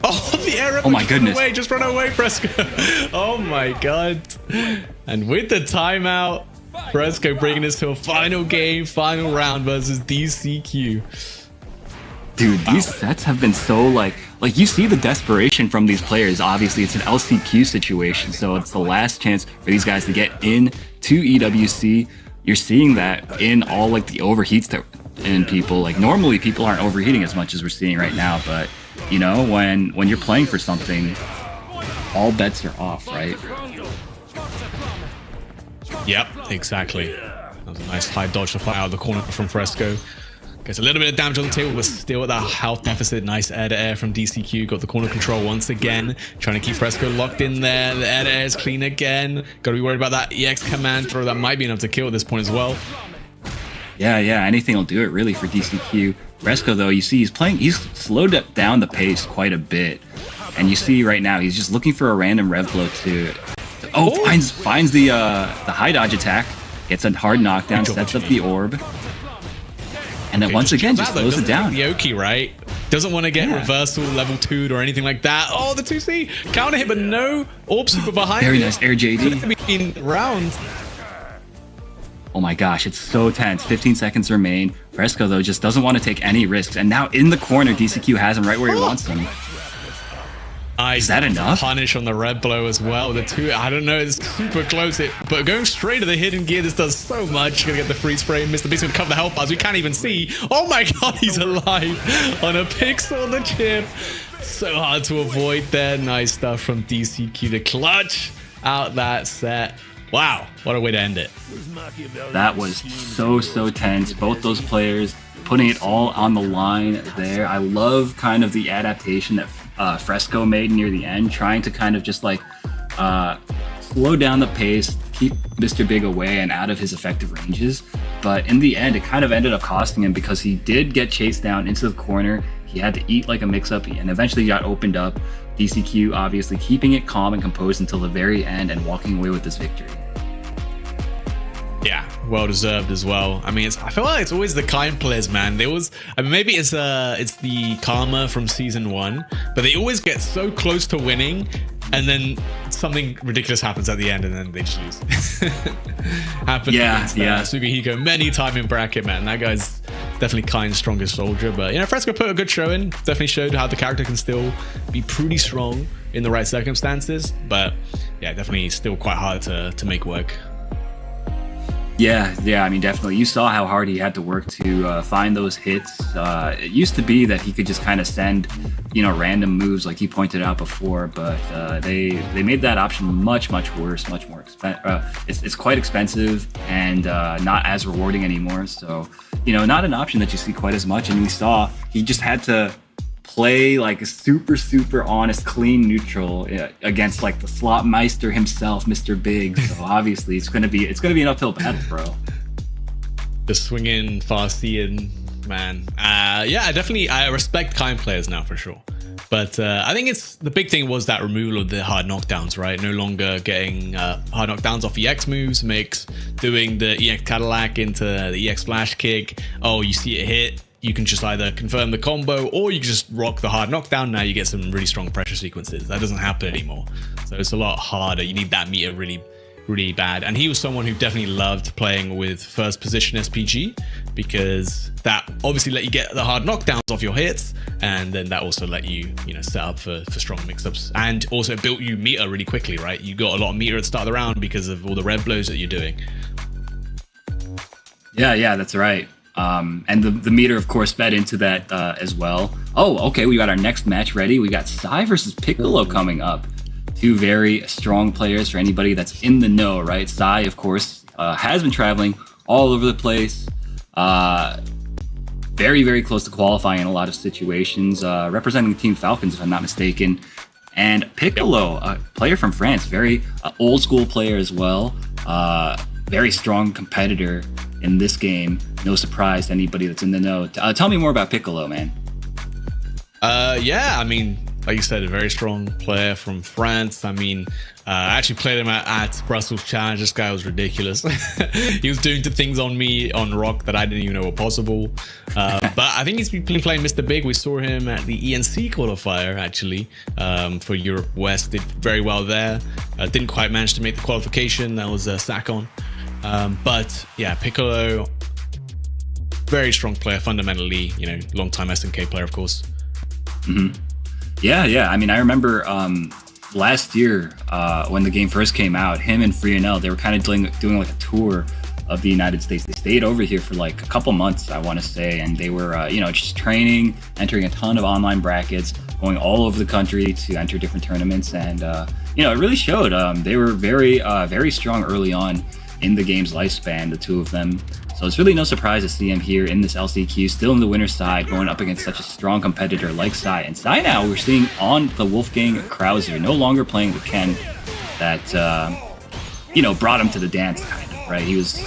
Oh, the error. Oh my goodness. Just run away, Fresco. Oh my god. And with the timeout, Fresco bringing us to a final game, final round versus DCQ. Dude, these sets have been so like you see the desperation from these players. Obviously, it's an LCQ situation, so it's the last chance for these guys to get in to EWC. You're seeing that in all like the overheats that in people. Like normally people aren't overheating as much as we're seeing right now, but you know, when you're playing for something, all bets are off, right? Yep, exactly. That was a nice high dodge to fly out of the corner from Fresco. Gets a little bit of damage on the table, but still at that health deficit. Nice air-to-air from DCQ. Got the corner control once again. Trying to keep Fresco locked in there. The air-to-air is clean again. Got to be worried about that EX command throw. That might be enough to kill at this point as well. Yeah, anything will do it really for DCQ. Fresco, though, you see he's slowed down the pace quite a bit. And you see right now, he's just looking for a random rev blow to finds the high dodge attack. Gets a hard knockdown, sets up the orb. And then once again, just slows it down. Yoki, right? Doesn't want to get reversal level 2'd or anything like that. Oh, the 2C counter hit, but no orb super behind. Very nice air JD. Could have been round. Oh my gosh, it's so tense. 15 seconds remain. Fresco, though, just doesn't want to take any risks. And now in the corner, DCQ has him right where he wants him. Is that enough? Punish on the red blow as well. The two, I don't know, it's super close. But going straight to the hidden gear, this does so much. Gonna get the freeze frame. Mr. Beast gonna cover the health bars. We can't even see. Oh my god, he's alive on a pixel on the chip. So hard to avoid there. Nice stuff from DCQ to clutch out that set. Wow, what a way to end it. That was so tense. Both those players putting it all on the line there. I love kind of the adaptation that Fresco made near the end, trying to kind of just like slow down the pace, keep Mr. Big away and out of his effective ranges. But in the end, it kind of ended up costing him because he did get chased down into the corner. He had to eat like a mix-up and eventually got opened up. DCQ obviously keeping it calm and composed until the very end and walking away with this victory. Yeah, well deserved as well. I mean, I feel like it's always the Kind players, man. Maybe it's the karma from season 1, but they always get so close to winning, and then something ridiculous happens at the end, and then they just lose. Happened against Sugihiko many times in bracket, man. That guy's definitely Kind's strongest soldier, but Fresco put a good show in. Definitely showed how the character can still be pretty strong in the right circumstances, but yeah, definitely still quite hard to make work. Yeah, I mean, definitely. You saw how hard he had to work to find those hits. It used to be that he could just kind of send, random moves like you pointed out before, but they made that option much worse, much more expensive. It's quite expensive and not as rewarding anymore. So, not an option that you see quite as much. And we saw he just had to play like a super honest, clean neutral against like the slot meister himself, Mr. Big. So obviously it's gonna be an uphill battle, bro. The swinging Farsian man. I respect Kind players now for sure. But I think the big thing was that removal of the hard knockdowns, right? No longer getting hard knockdowns off EX moves makes doing the EX Cadillac into the EX flash kick. Oh, you see it hit. You can just either confirm the combo or you can just rock the hard knockdown. Now you get some really strong pressure sequences. That doesn't happen anymore. So it's a lot harder. You need that meter really bad. And he was someone who definitely loved playing with first position SPG because that obviously let you get the hard knockdowns off your hits. And then that also let you, set up for strong mix-ups. And also built you meter really quickly, right? You got a lot of meter at the start of the round because of all the red blows that you're doing. Yeah, that's right. And the meter, of course, fed into that as well. Oh, okay, we got our next match ready. We got Sai versus Piccolo coming up. Two very strong players for anybody that's in the know, right? Sai, of course, has been traveling all over the place. very, very close to qualifying in a lot of situations, representing Team Falcons, if I'm not mistaken. And Piccolo, a player from France, very old school player as well, very strong competitor in this game. No surprise to anybody that's in the know. Tell me more about Piccolo, man. Yeah, I mean, like you said, a very strong player from France. I mean, I actually played him at Brussels Challenge. This guy was ridiculous. He was doing the things on me on Rock that I didn't even know were possible. But I think he's been playing Mr. Big. We saw him at the ENC qualifier, actually, for Europe West. Did very well there. Didn't quite manage to make the qualification. That was Sakon. But yeah, Piccolo, very strong player, fundamentally, you know, long-time SNK player, of course. Mm-hmm. Yeah. I mean, I remember last year when the game first came out, him and Frionel, they were kind of doing like a tour of the United States. They stayed over here for like a couple months, I want to say, and they were, you know, just training, entering a ton of online brackets, going all over the country to enter different tournaments, and you know, it really showed. They were very strong early on in the game's lifespan, the two of them. So it's really no surprise to see him here in this LCQ, still in the winner's side, going up against such a strong competitor like Sai. And Sai now we're seeing on the Wolfgang Krauser, no longer playing with Ken, that, you know, brought him to the dance, kind of, right? He was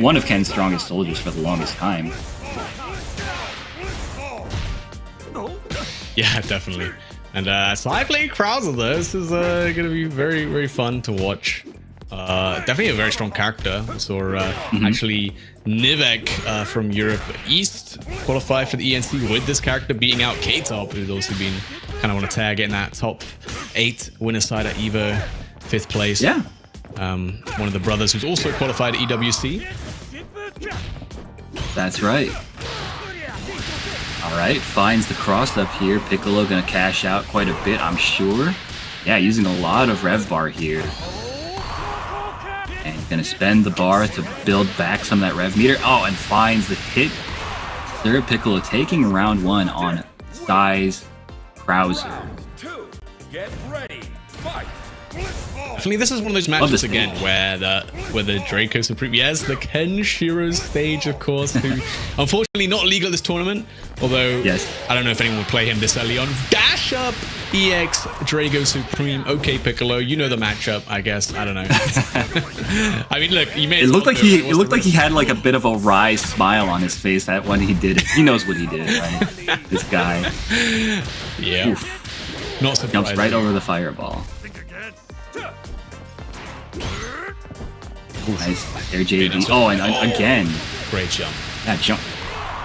one of Ken's strongest soldiers for the longest time. Yeah, definitely. And Sai playing Krauser, though. This is going to be very, very fun to watch. Definitely a very strong character. We saw actually Nivek from Europe East qualify for the ENC with this character, beating out K-Top, who's also been kind of on a tear, getting that top 8 winner side at EVO, 5th place. Yeah. One of the brothers who's also qualified at EWC. That's right. All right, finds the cross up here. Piccolo gonna cash out quite a bit, I'm sure. Yeah, using a lot of rev bar here. And gonna spend the bar to build back some of that rev meter. Oh, and finds the hit. Sir Piccolo taking round 1 on Sai's Krauser. Get ready, fight. Definitely, this is one of those matches again where the Draco Supreme, yes, the Kenshiro stage, of course, who unfortunately not legal at this tournament. Although, yes, I don't know if anyone would play him this early on. Dash up EX Draco Supreme. Okay, Piccolo, you know the matchup, I guess. I don't know. I mean, look, you may. It looked like he had like a bit of a wry smile on his face that when he did it. He knows what he did, right? This guy. Yeah. Oof. Not surprising. Jumps right over the fireball. Nice. There, JV. Oh, and again. Great jump. That jump.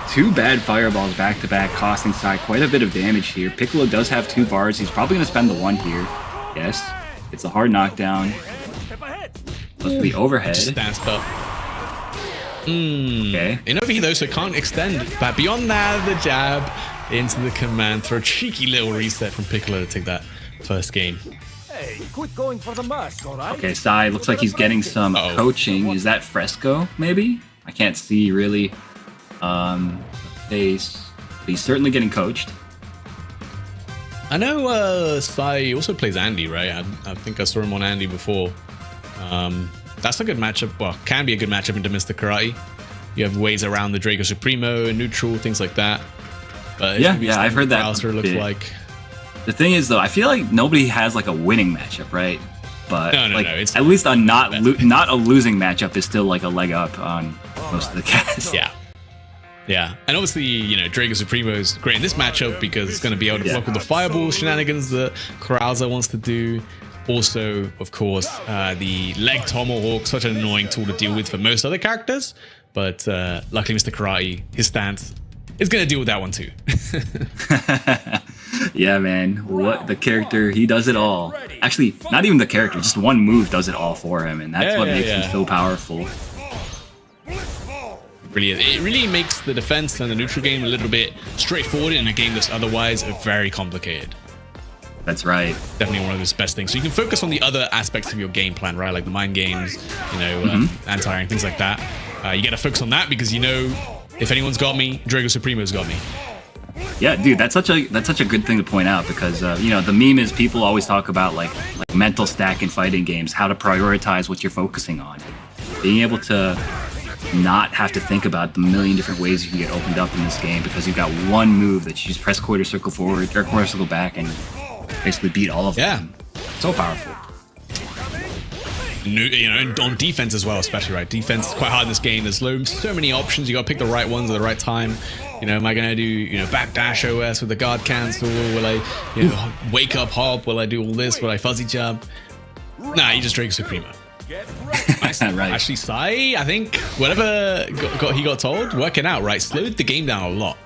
2 bad fireballs back to back, costing Sai quite a bit of damage here. Piccolo does have 2 bars. He's probably going to spend the 1 here. Yes. It's a hard knockdown. Supposed to be overhead. Just danced up. Okay. Innovi though, so can't extend. But beyond that, the jab into the command throw. Cheeky little reset from Piccolo to take that first game. Hey, quit going for the mask, all right? Okay, Sai looks like he's getting some coaching. Is that Fresco, maybe? I can't see really face. But he's certainly getting coached. I know Sai also plays Andy, right? I think I saw him on Andy before. That's a good matchup. Well, can be a good matchup into Mr. Karate. You have ways around the Draco Supremo and neutral, things like that. But yeah, I've heard that. Looks like. The thing is, though, I feel like nobody has like a winning matchup, right? But no, it's at least a not a losing matchup is still like a leg up on most of the cast. Yeah, and obviously, you know, Draco Supremo is great in this matchup because it's going to be able to block with the fireball shenanigans that Krauser wants to do. Also, of course, the leg tomahawk, such an annoying tool to deal with for most other characters. But luckily, Mr. Karate, his stance is going to deal with that one too. Yeah, man. What the character, he does it all. Actually, not even the character, just one move does it all for him, and that's what makes him so powerful. Brilliant. It really makes the defense and the neutral game a little bit straightforward in a game that's otherwise very complicated. That's right. Definitely one of those best things. So you can focus on the other aspects of your game plan, right? Like the mind games, you know, anti-airing, things like that. You got to focus on that because you know, if anyone's got me, Draco Supremo's got me. Yeah, dude, that's such a good thing to point out because you know, the meme is people always talk about like mental stack in fighting games, how to prioritize what you're focusing on. Being able to not have to think about the million different ways you can get opened up in this game, because you've got one move that you just press quarter circle forward or quarter circle back and basically beat all of them. So powerful. You know, and on defense as well, especially, right? Defense is quite hard in this game. There's so many options. You got to pick the right ones at the right time. You know, am I going to do, you know, backdash OS with the guard cancel? Will I, you know, wake up hop? Will I do all this? Will I fuzzy jump? Nah, you just drink Suprema. Right. Actually, Sai, I think whatever he got told, working out, right? Slowed the game down a lot.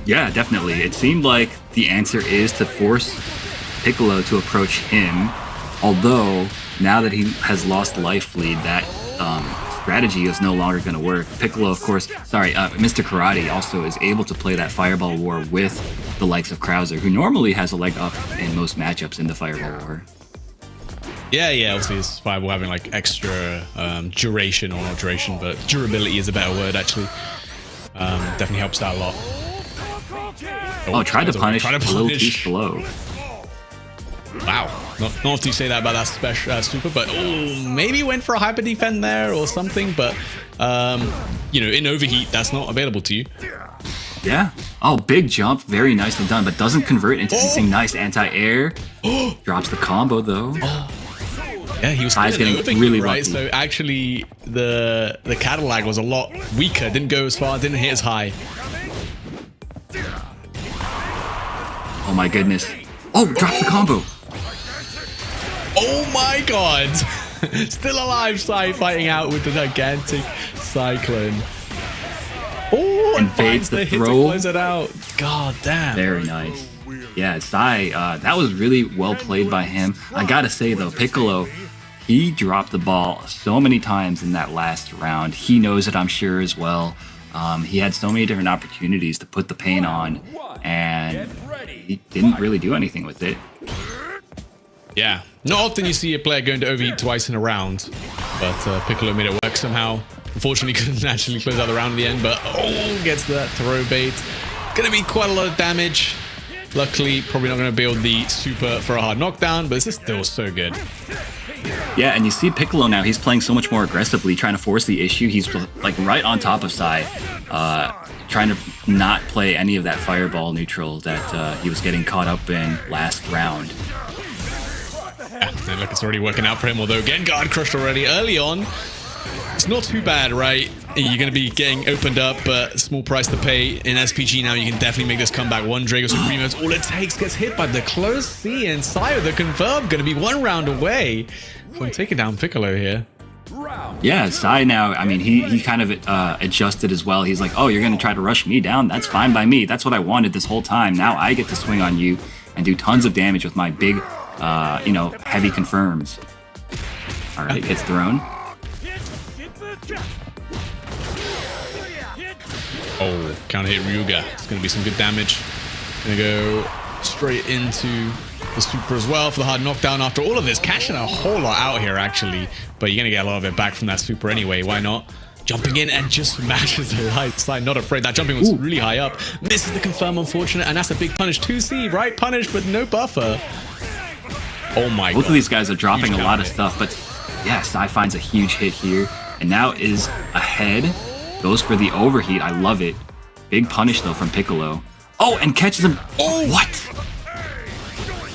Yeah, definitely. It seemed like the answer is to force Piccolo to approach him, although now that he has lost life lead, that strategy is no longer going to work. Piccolo, of course, Mr. Karate also is able to play that Fireball War with the likes of Krauser, who normally has a leg up in most matchups in the Fireball War. Yeah, obviously it's Fireball having like extra duration, or not duration, but durability is a better word, actually. Definitely helps out a lot. Tried to punish a little piece below. Wow, not if you say that about that special super, but maybe went for a hyper defend there or something, but you know, in overheat that's not available to you. Yeah. Oh, big jump, very nicely done, but doesn't convert into something nice anti-air. Drops the combo though. Yeah, he was getting overheat, really right? lucky. So actually, the Cadillac was a lot weaker. Didn't go as far. Didn't hit as high. Oh my goodness. Oh, dropped the combo. Oh my god! Still alive, Sai fighting out with the gigantic Cyclone. Oh, and finds the hit to close it out. God damn. Very nice. Yeah, Sai, that was really well played by him. I gotta say though, Piccolo, he dropped the ball so many times in that last round. He knows it, I'm sure, as well. He had so many different opportunities to put the pain on, and he didn't really do anything with it. Yeah, not often you see a player going to overheat twice in a round, but Piccolo made it work somehow. Unfortunately, couldn't actually close out the round in the end, but gets that throw bait. Gonna be quite a lot of damage. Luckily, probably not gonna build the super for a hard knockdown, but this is still so good. Yeah, and you see Piccolo now, he's playing so much more aggressively, trying to force the issue. He's like right on top of Sai, trying to not play any of that fireball neutral that he was getting caught up in last round. And look, it's already working out for him, although getting guard crushed already early on. It's not too bad, right? You're going to be getting opened up, but small price to pay. In SPG now, you can definitely make this comeback. One Drago Supremo is all it takes. Gets hit by the close C, and Sai with the confirm. Going to be one round away from taking down Piccolo here. Yeah, Sai now, I mean, he kind of adjusted as well. He's like, oh, you're going to try to rush me down? That's fine by me. That's what I wanted this whole time. Now I get to swing on you and do tons of damage with my big, you know, heavy confirms. All right, gets thrown. Oh, counter hit Ryuga. It's going to be some good damage. Going to go straight into the super as well for the hard knockdown after all of this. Cashing a whole lot out here, actually. But you're going to get a lot of it back from that super anyway. Why not? Jumping in and just smashes the right side. Not afraid. That jumping was really high up. Misses the confirm, unfortunate. And that's a big punish. 2C, right? Punish, but no buffer. Oh my god. Both of these guys are dropping a lot of stuff. But yeah, Sai finds a huge hit here. And now is ahead. Goes for the overheat. I love it. Big punish, though, from Piccolo. Oh, and catches him. Oh, what?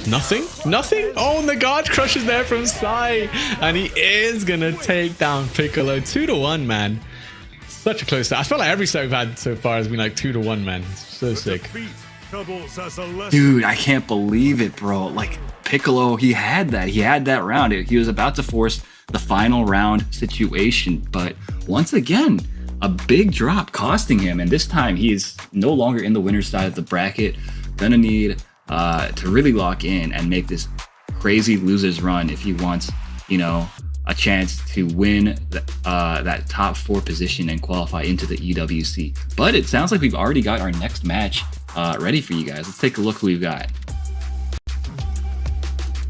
Nothing? Nothing? Oh, and the guard crushes there from Sai. And he is going to take down Piccolo. 2-1, man. Such a close set. I feel like every set we've had so far has been like 2-1, man. So sick. Dude, I can't believe it, bro. Like, Piccolo, he had that. He had that round. He was about to force the final round situation. But once again, a big drop costing him, and this time he is no longer in the winner's side of the bracket. Gonna need to really lock in and make this crazy loser's run if he wants, you know, a chance to win that top 4 position and qualify into the EWC. But it sounds like we've already got our next match ready for you guys. Let's take a look who we've got.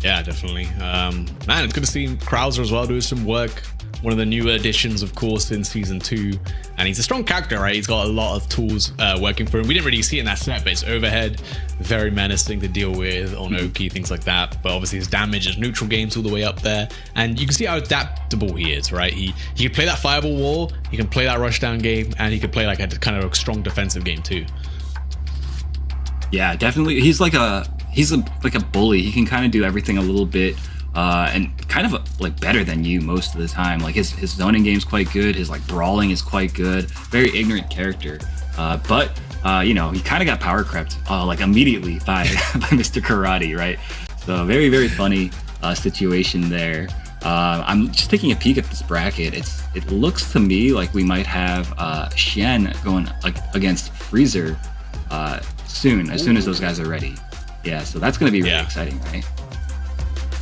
Yeah, definitely. Man, it's good to see Krauser as well doing some work. One of the newer additions, of course, in Season 2. And he's a strong character, right? He's got a lot of tools working for him. We didn't really see it in that set, but his overhead, very menacing to deal with on Oki, things like that. But obviously his damage, his neutral game's all the way up there. And you can see how adaptable he is, right? He can play that fireball wall, he can play that rushdown game, and he can play like a kind of a strong defensive game too. Yeah, definitely. He's like a bully. He can kind of do everything a little bit. And kind of like better than you most of the time. Like his zoning game's quite good. His like brawling is quite good. Very ignorant character. But you know, he kind of got power crept like immediately by Mr. Karate, right? So very, very funny situation there. I'm just taking a peek at this bracket. It looks to me like we might have Shen going like against Freezer soon, as soon as those guys are ready. Yeah, so that's going to be really exciting, right?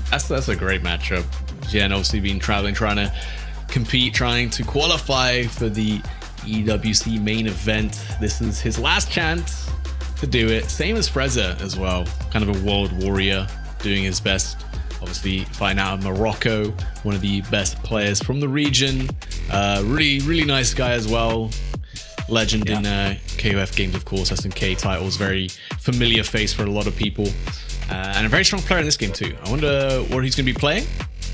That's a great matchup. Jen obviously been traveling, trying to compete, trying to qualify for the EWC main event. This is his last chance to do it. Same as Freza as well. Kind of a world warrior, doing his best. Obviously fighting out of Morocco, one of the best players from the region. Really, really nice guy as well. Legend in KOF games, of course. SNK titles, very familiar face for a lot of people. And a very strong player in this game too. I wonder what he's going to be playing.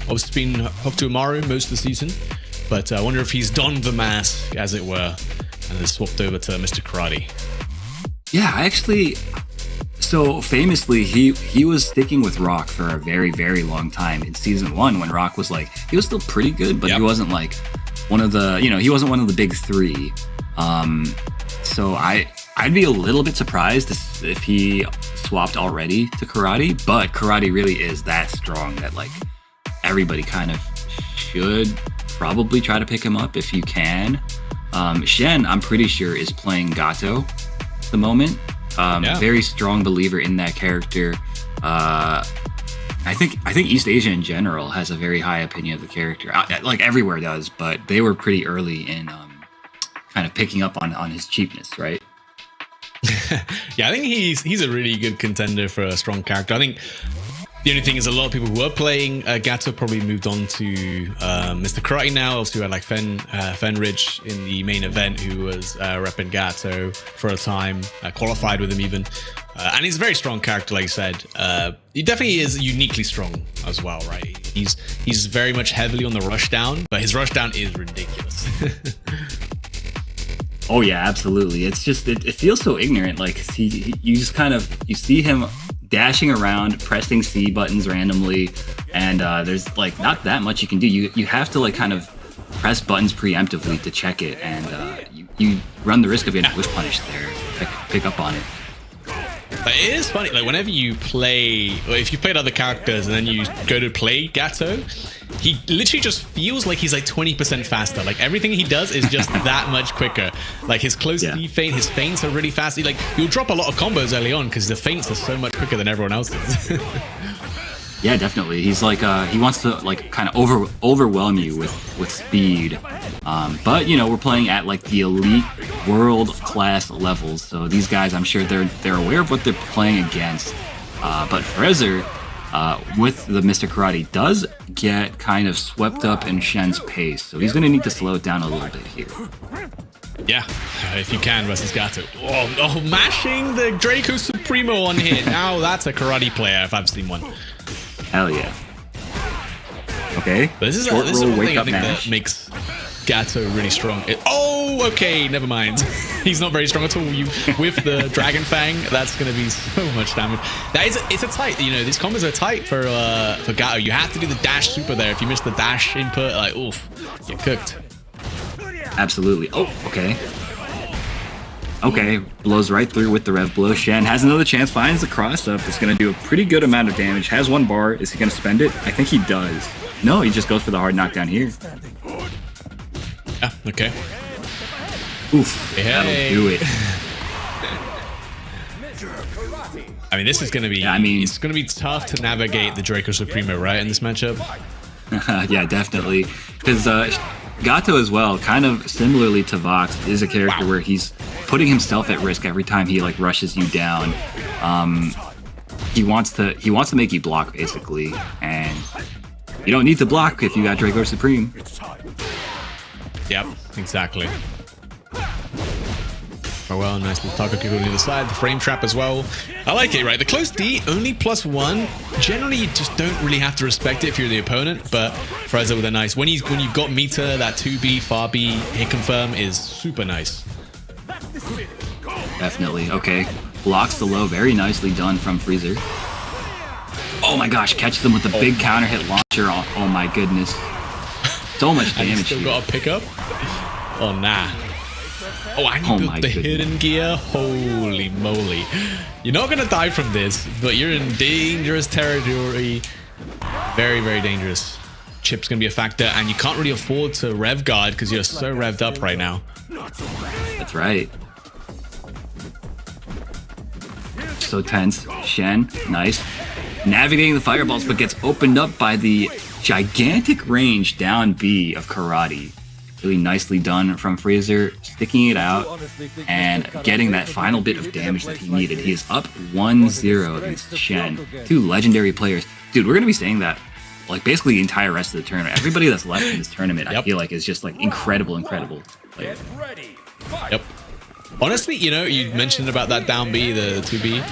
Obviously been hooked to Amaru most of the season, but I wonder if he's donned the mask, as it were, and has swapped over to Mr. Karate. Yeah, so famously, he was sticking with Rock for a very, very long time in Season 1 when Rock was like, he was still pretty good, but he wasn't like one of the, he wasn't one of the big three. So I'd be a little bit surprised if he swapped already to Karate, but Karate really is that strong that like everybody kind of should probably try to pick him up if you can. Shen, I'm pretty sure, is playing Gato at the moment. Very strong believer in that character. I think East Asia in general has a very high opinion of the character. Like everywhere does, but they were pretty early in kind of picking up on his cheapness, right? Yeah, I think he's a really good contender for a strong character. I think the only thing is a lot of people who were playing Gato probably moved on to Mr. Karate now. Also, had like Fenridge in the main event, who was repping Gato for a time, qualified with him even. And he's a very strong character, like you said. He definitely is uniquely strong as well, right? He's very much heavily on the rushdown, but his rushdown is ridiculous. Oh yeah, absolutely. It's just it feels so ignorant. Like you just kind of you see him dashing around, pressing C buttons randomly, and there's like not that much you can do. You have to like kind of press buttons preemptively to check it, and you run the risk of getting push punished there. Pick up on it. But it is funny, like whenever you play, or if you played other characters and then you go to play Gato, he literally just feels like he's like 20% faster. Like everything he does is just that much quicker. Like his close D feint, his feints are really fast. You'll drop a lot of combos early on because the feints are so much quicker than everyone else's. Yeah, definitely. He's like he wants to like kind of overwhelm you with speed. But we're playing at like the elite world class levels, so these guys, I'm sure they're aware of what they're playing against. But Frezer, with the Mr. Karate, does get kind of swept up in Shen's pace, so he's going to need to slow it down a little bit here. Yeah, if you can versus Gato. Oh, mashing the Draco Supremo on hit. Now that's a karate player if I've seen one. Hell yeah. Okay. But this is one thing I think that makes Gato really strong. Okay, never mind. He's not very strong at all. With the Dragon Fang, that's going to be so much damage. It's a tight, these combos are tight for Gato. You have to do the dash super there. If you miss the dash input, like, oof, you're cooked. Absolutely. Oh, okay. Okay, blows right through with the rev blow. Shen has another chance, finds the cross up. It's going to do a pretty good amount of damage. Has one bar. Is he going to spend it? I think he does. No, he just goes for the hard knockdown here. Yeah, okay. Oof, that'll do it. I mean, this is going to be... it's going to be tough to navigate the Draco Supremo, right, in this matchup? Yeah, definitely. Because Gato as well, kind of similarly to Vox, is a character where he's putting himself at risk every time he like rushes you down. he wants to make you block basically, and you don't need to block if you got Draco Supreme. Yep, exactly. Oh well, nice little target kick on the other side. The frame trap as well. I like it, right? The close D, only +1. Generally, you just don't really have to respect it if you're the opponent, but Frezza with a nice... When you've got meter, that 2B, far B, hit confirm is super nice. Definitely. Okay. Blocks the low. Very nicely done from Freezer. Oh my gosh, catch them with the big counter hit launcher. Oh my goodness. So much And damage still here. got a pickup? Oh, nah. Oh, and you built the hidden gear? Holy moly. You're not going to die from this, but you're in dangerous territory. Very, very dangerous. Chip's going to be a factor, and you can't really afford to rev guard because you're so revved up right now. That's right. So tense. Shen, nice. Navigating the fireballs, but gets opened up by the gigantic range down B of Karate. Really nicely done from Freezer, sticking it out and getting that final bit of damage that he needed. He is up 1-0 against Shen. Two legendary players. Dude, we're going to be saying that like basically the entire rest of the tournament. Everybody that's left in this tournament, I feel like, is just like incredible players. Yep. Honestly, you know, you mentioned about that down B, the 2B.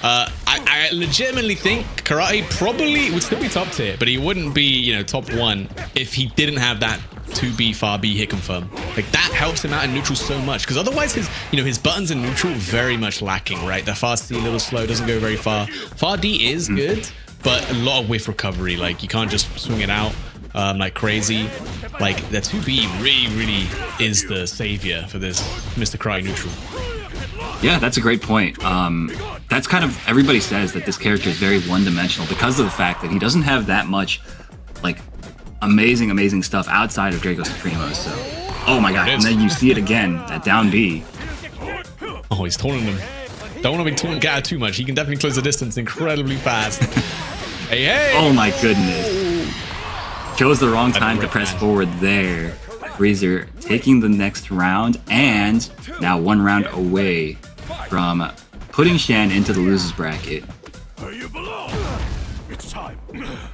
I legitimately think Karate probably would still be top tier, but he wouldn't be, you know, top 1 if he didn't have that 2B far B hit confirm. Like that helps him out in neutral so much, because otherwise his, you know, his buttons in neutral very much lacking, right? The fast C a little slow, doesn't go very far. Far D is good, but a lot of whiff recovery. Like you can't just swing it out like crazy. Like the 2B really is the savior for this Mr. Karate neutral. Yeah, that's a great point. That's kind of, everybody says that this character is very one-dimensional because of the fact that he doesn't have that much, like, amazing stuff outside of Draco Supremo. So, oh my god, and then you see it again at down B. Oh, he's taunting him. Don't want to be taunting Gao too much. He can definitely close the distance incredibly fast. Hey! Oh my goodness. Chose the wrong time to press forward there. Freezer taking the next round, and now 1 round away from putting Shen into the losers bracket.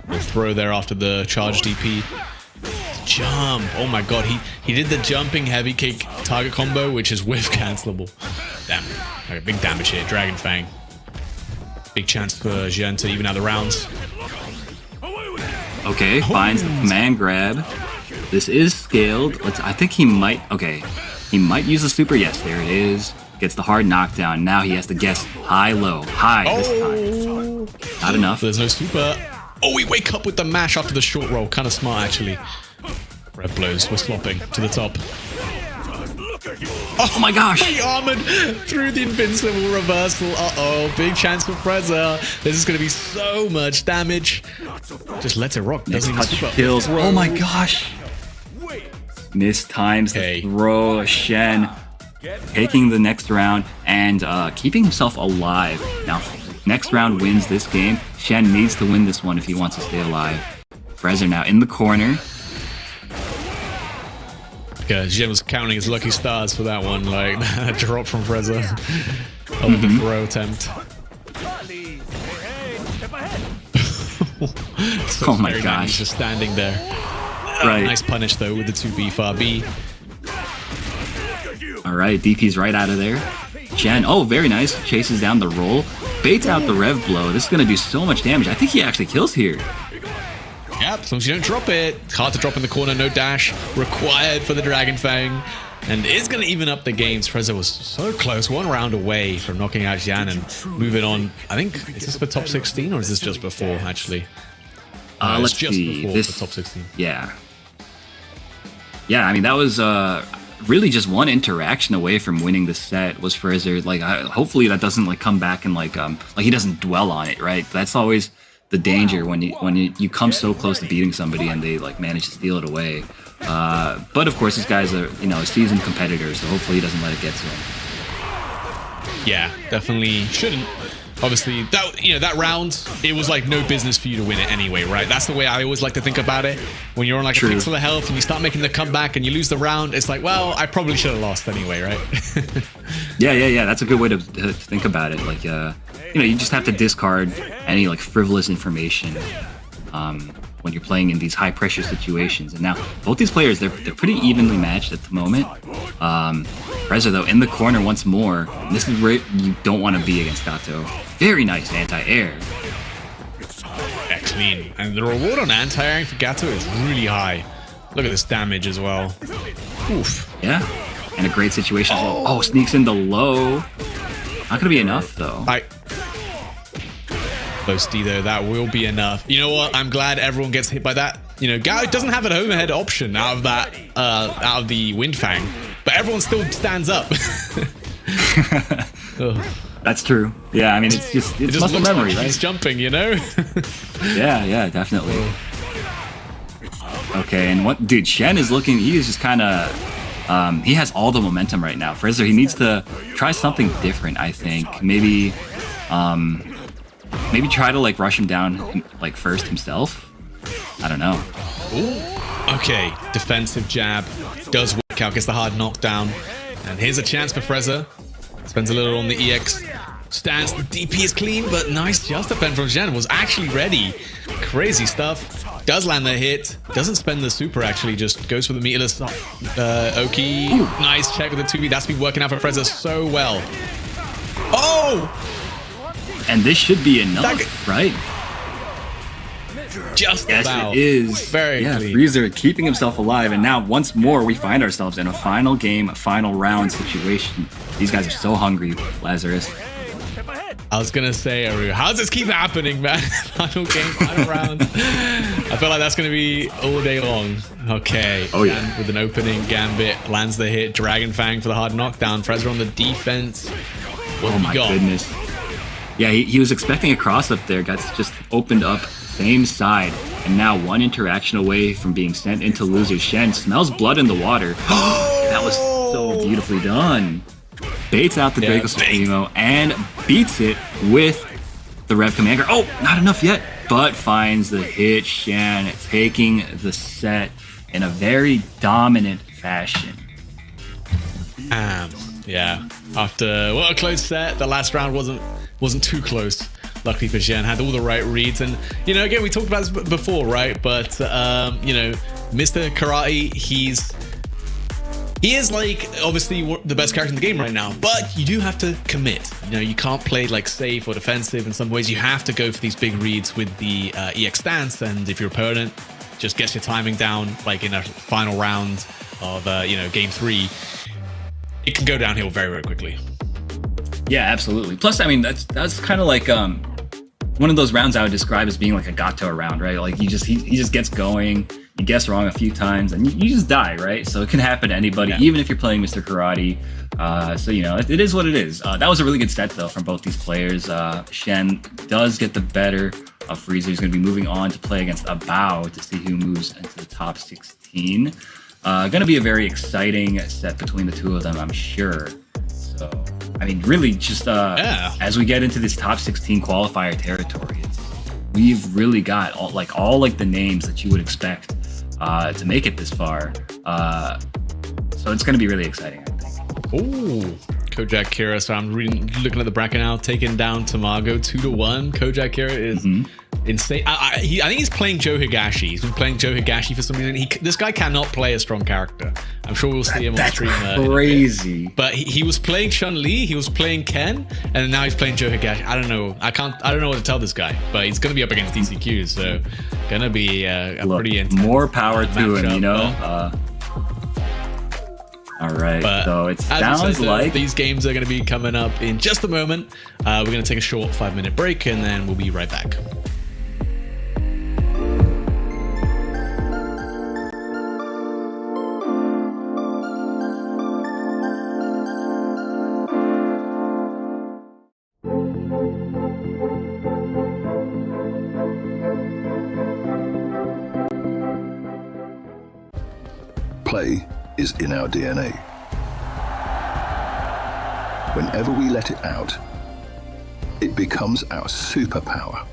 We'll throw there after the charge DP. Jump! Oh my god, he did the jumping heavy kick target combo, which is whiff cancelable. Damn. Okay, big damage here. Dragon Fang. Big chance for Zhen to even out the rounds. Okay, finds the command grab. This is scaled. I think he might. Okay, he might use a super. Yes, there it is. Gets the hard knockdown. Now he has to guess high, low, high this time. Not enough. There's no super. Oh, we wake up with the mash after the short roll. Kind of smart, actually. Red blows. We're slopping to the top. Oh my gosh! He armored through the invincible reversal. Uh-oh, big chance for Frezza. This is going to be so much damage. Just lets it rock. Doesn't even super. Kills. Oh my gosh! Mistimes the throw. Shen taking the next round and keeping himself alive. Now, next round wins this game. Shen needs to win this one if he wants to stay alive. Frezza now in the corner. Yeah, Jim was counting his lucky stars for that one, like that drop from Frezza. Of the throw attempt. So oh my gosh. He's just standing there. Right. Nice punish though with the 2B far B. Alright, DP's right out of there. Shen, oh very nice. Chases down the roll. Baits out the rev blow. This is going to do so much damage. I think he actually kills here. Yep, as long as you don't drop it. Hard to drop in the corner, no dash required for the Dragon Fang. And it's going to even up the games. Frezza was so close, 1 round away from knocking out Xian and moving on. I think, is this for top 16 or is this just before, actually? Let's just see. before This, the top 16. Yeah. Yeah, I mean, that was really just one interaction away from winning the set was Frezza. Like, hopefully that doesn't, like, come back and, like he doesn't dwell on it, right? That's always the danger when you come so close to beating somebody and they like manage to steal it away. But of course, this guy's a seasoned competitor, so hopefully he doesn't let it get to him. Yeah, definitely shouldn't. obviously that round, it was like no business for you to win it anyway, right? That's the way I always like to think about it. When you're on like a pixel of health and you start making the comeback and you lose the round, it's like, well, I probably should have lost anyway, right? Yeah. That's a good way to think about it. Like, you just have to discard any like frivolous information when you're playing in these high pressure situations. And now both these players, they're pretty evenly matched at the moment. Frezza though in the corner once more. This is where you don't want to be against Gato. Very nice anti-air. Clean. And the reward on anti-airing for Gato is really high. Look at this damage as well. Oof. Yeah. And a great situation as well. Oh, sneaks in the low. Not gonna be enough though. Close D though, that will be enough. You know what? I'm glad everyone gets hit by that. Gato doesn't have an overhead option out of that, out of the Wind Fang, but everyone still stands up. That's true. Yeah, I mean, it's muscle memory, like right? He's jumping, Yeah, definitely. Okay, and dude, Shen is looking, he is just kind of, he has all the momentum right now. Frezza, he needs to try something different, I think. Maybe try to like rush him down like first himself. I don't know. Ooh. Okay, defensive jab does work out, gets the hard knockdown. And here's a chance for Frezza. Spends a little on the EX stance. The DP is clean, but nice just defend from Jen. Was actually ready. Crazy stuff. Does land the hit. Doesn't spend the super, actually. Just goes for the meterless Oki. Nice check with the 2B. That's been working out for Frezza so well. Oh! And this should be enough, right? Just yes, about. It is. Very clean. Frieza keeping himself alive, and now once more we find ourselves in a final game, a final round situation. These guys are so hungry, Lazarus. I was gonna say, Aru, how does this keep happening, man? Final game, final round. I feel like that's gonna be all day long. Okay. Oh yeah. And with an opening gambit, lands the hit, Dragon Fang for the hard knockdown. Frezza on the defense. What oh my goodness. Yeah, he was expecting a cross up there. Got just opened up, same side, and now one interaction away from being sent into loser. Shen smells blood in the water. That was so beautifully done. Baits out the Draco Supremo and beats it with the Rev Commander. Oh, not enough yet, but finds the hit. Shen taking the set in a very dominant fashion. Yeah. After a close set, the last round wasn't too close. Luckily for Jen, had all the right reads, and again, we talked about this before, right? But Mr. Karate, he is like obviously the best character in the game right now, but you do have to commit. You can't play like safe or defensive. In some ways, you have to go for these big reads with the EX stance, and if your opponent just gets your timing down, like in a final round of game 3, it can go downhill very, very quickly. Yeah, absolutely. Plus, I mean, that's kind of like one of those rounds I would describe as being like a Gato round, right? Like he just gets going, you guess wrong a few times, and you just die, right? So it can happen to anybody, even if you're playing Mr. Karate. So it is what it is. That was a really good set though from both these players. Shen does get the better of Frieza. He's going to be moving on to play against Abao to see who moves into the top 16. Going to be a very exciting set between the two of them, I'm sure. So, I mean, really just as we get into this top 16 qualifier territory, we've really got all the names that you would expect to make it this far. So it's going to be really exciting, I think. Ooh, Kojak Kira. So I'm looking at the bracket now, taking down Tamago 2-1. Kojak Kira is insane. I think he's playing Joe Higashi. He's been playing Joe Higashi for some reason. This guy cannot play a strong character. I'm sure we'll see him on stream. Crazy. But he was playing Chun-Li, he was playing Ken, and now he's playing Joe Higashi. I don't know. I don't know what to tell this guy, but he's gonna be up against DCQ, so gonna be a pretty intense. More power to him, All right, so it sounds like these games are going to be coming up in just a moment. We're going to take a short 5-minute break, and then we'll be right back. Play is in our DNA. Whenever we let it out, it becomes our superpower.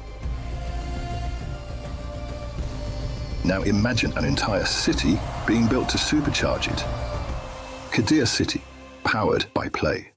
Now imagine an entire city being built to supercharge it. Qiddiya City, powered by play.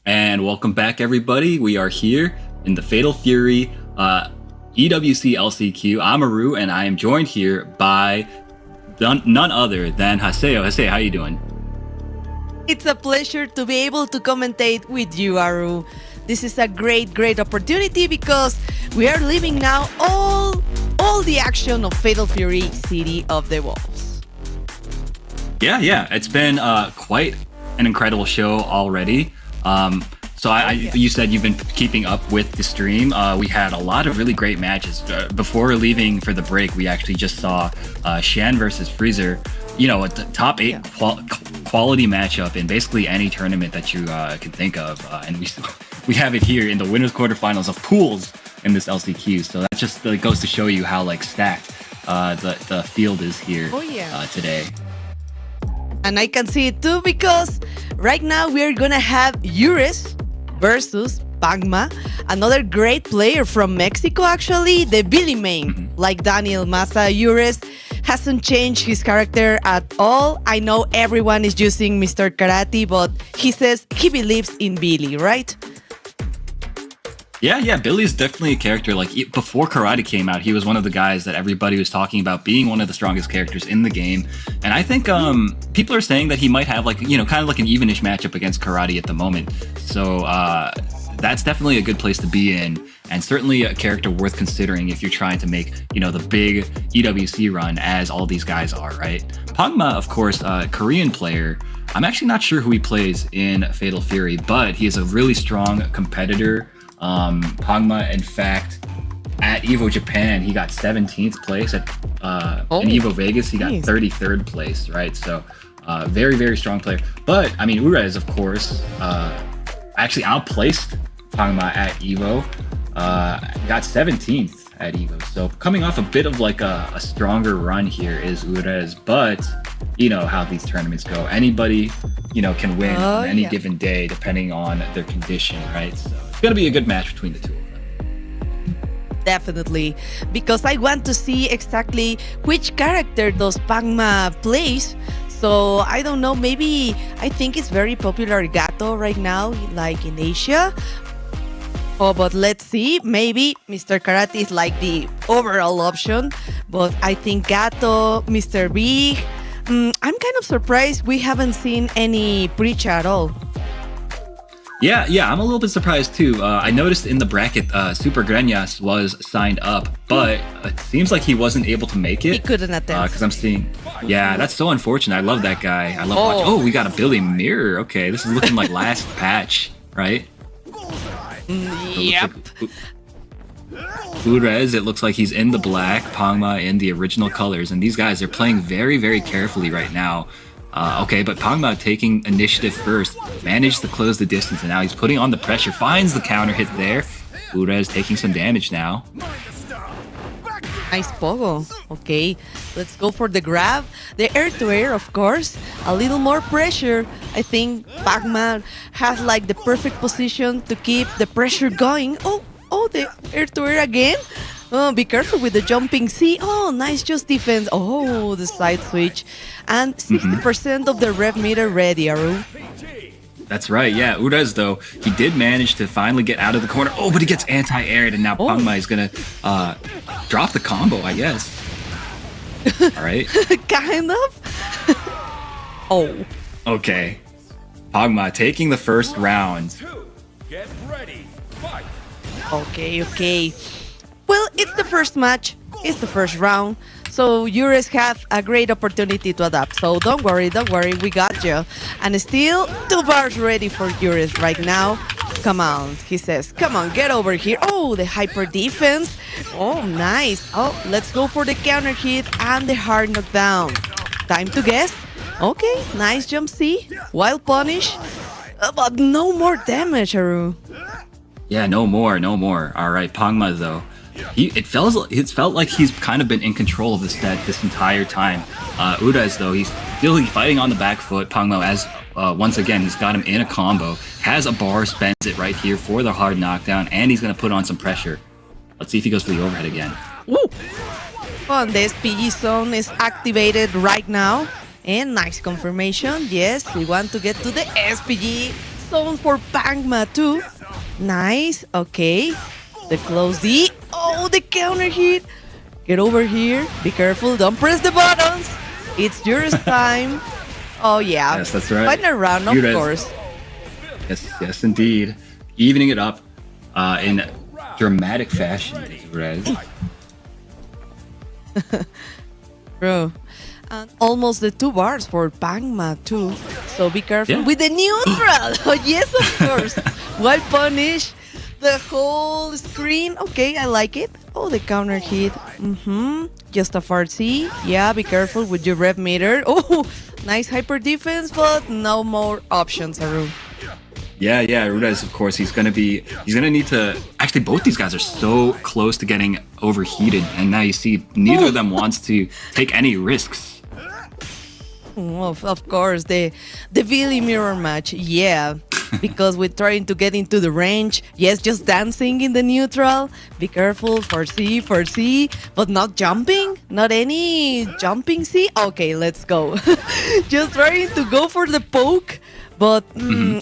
And welcome back, everybody. We are here in the Fatal Fury EWC LCQ. I'm Aru, and I am joined here by none other than Haseo. Haseo, how you doing? It's a pleasure to be able to commentate with you, Aru. This is a great opportunity because we are living now all the action of Fatal Fury City of the Wolves. Yeah. It's been quite an incredible show already. You said you've been keeping up with the stream. We had a lot of really great matches. Before leaving for the break, we actually just saw Shan versus Freezer. You know, a top 8 quality matchup in basically any tournament that you can think of. And we have it here in the winners quarterfinals of pools in this LCQ. So that just goes to show you how stacked the field is here today. And I can see it too because right now we are gonna have Ures versus Pagma, another great player from Mexico actually, the Billy main, like Daniel Massa. Ures hasn't changed his character at all. I know everyone is using Mr. Karate, but he says he believes in Billy, right? Yeah, Billy's definitely a character. Before Karate came out, he was one of the guys that everybody was talking about being one of the strongest characters in the game. And I think people are saying that he might have kind of like an evenish matchup against Karate at the moment. So that's definitely a good place to be in, and certainly a character worth considering if you're trying to make the big EWC run, as all these guys are, right? Pagma, of course, a Korean player. I'm actually not sure who he plays in Fatal Fury, but he is a really strong competitor. Pagma, in fact, at Evo Japan, he got 17th place. In Evo Vegas, he got 33rd place, right? So very strong player. But I mean, Urez, of course, actually outplaced Pagma at Evo. Got 17th at Evo. So coming off a bit of a stronger run here is Urez, but you know how these tournaments go. Anybody, can win on any given day depending on their condition, right? So it's gonna be a good match between the two of them. Definitely, because I want to see exactly which character does Pagma plays. So I don't know, maybe I think it's very popular Gato right now, like in Asia. Oh, but let's see, maybe Mr. Karate is like the overall option, but I think Gato, Mr. Big, I'm kind of surprised we haven't seen any Preacher at all. Yeah, I'm a little bit surprised too. I noticed in the bracket, Super Greñas was signed up, but it seems like he wasn't able to make it. He couldn't attend. Because I'm seeing, that's so unfortunate. I love that guy. I love watching. Oh, we got a Billy Mirror. Okay, this is looking like last patch, right? Yep. Urez, it looks like he's in the black, Pagma in the original colors, and these guys are playing very carefully right now. Okay, but Pagma taking initiative first, managed to close the distance, and now he's putting on the pressure, finds the counter hit there. Urez taking some damage now. Nice pogo. Okay, let's go for the grab. The air-to-air, of course. A little more pressure. I think Pagma has the perfect position to keep the pressure going. Oh, the air-to-air again. Oh, be careful with the jumping C. Oh, nice just defense. Oh, the side switch. And 60% of the rev meter ready, Aru. That's right, yeah. Urez, though, he did manage to finally get out of the corner. Oh, but he gets anti-aired, and now Pagma is going to drop the combo, I guess. All right. Kind of. Oh. Okay. Pagma taking the first round. Get ready. Fight. Okay. Well, it's the first match. It's the first round. So Ures have a great opportunity to adapt. So don't worry, we got you. And still 2 bars ready for Ures right now. Come on, he says. Come on, get over here. Oh, the hyper defense. Oh, nice. Oh, let's go for the counter hit and the hard knockdown. Time to guess. Okay, nice jump C. Wild punish. But no more damage, Aru. Yeah, no more. All right, Pagma, though. It felt like he's kind of been in control of the set this entire time. Urez, though, he's still fighting on the back foot. Pagma, as once again, he's got him in a combo, has a bar, spends it right here for the hard knockdown, and he's going to put on some pressure. Let's see if he goes for the overhead again. Woo! Oh, the SPG zone is activated right now. And nice confirmation. Yes, we want to get to the SPG zone for Pangma too. Nice. Okay. The close D. Oh, the counter hit. Get over here. Be careful. Don't press the buttons. It's yours time. Oh, yeah. Yes, that's right. Final round, of course. Yes, indeed. Evening it up in dramatic fashion, Rez. Bro. And almost the 2 bars for Pangma too. So be careful with the neutral. Oh, yes, of course. Well punished. The whole screen. Okay, I like it. Oh, the counter hit. Just a far C. Yeah, be careful with your rev meter. Oh, nice hyper defense, but no more options, Aru. Yeah, Rudez, of course, he's gonna need to. Actually, both these guys are so close to getting overheated, and now you see neither of them wants to take any risks. Of course, the Billy mirror match, yeah. Because we're trying to get into the range. Yes, just dancing in the neutral. Be careful for C, but not jumping. Not any jumping C. Okay, let's go. Just trying to go for the poke. But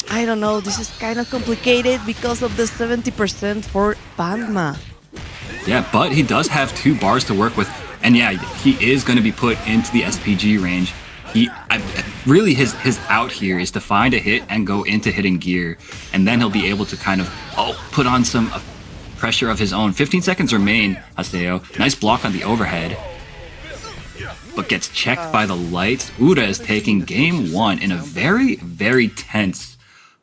I don't know, this is kind of complicated because of the 70% for Pangma. Yeah, but he does have 2 bars to work with. And yeah, he is going to be put into the SPG range. Really his out here is to find a hit and go into hitting gear, and then he'll be able to kind of put on some pressure of his own. 15 seconds remain, Haseo. Nice block on the overhead, but gets checked by the lights. Uda is taking game 1 in a very, very tense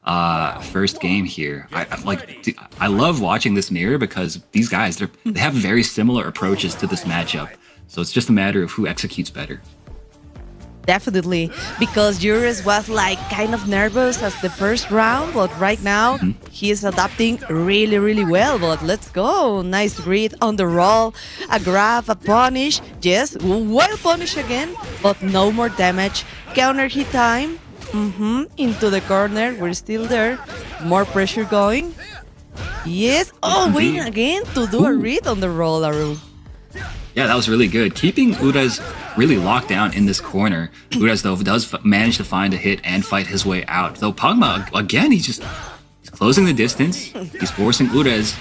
first game here. I love watching this mirror because these guys they have very similar approaches to this matchup, so it's just a matter of who executes better. Definitely, because Juris was like kind of nervous as the first round, but right now he is adapting really, really well. But let's go. Nice read on the roll, a grab, a punish. Yes, well punish again, but no more damage. Counter hit time. Into the corner. We're still there. More pressure going. Yes. Oh, wait again to do a read on the roll, Aru. Yeah, that was really good. Keeping Udaz really locked down in this corner. Udaz, though, does manage to find a hit and fight his way out. Though Pangma, again, he's closing the distance. He's forcing Udaz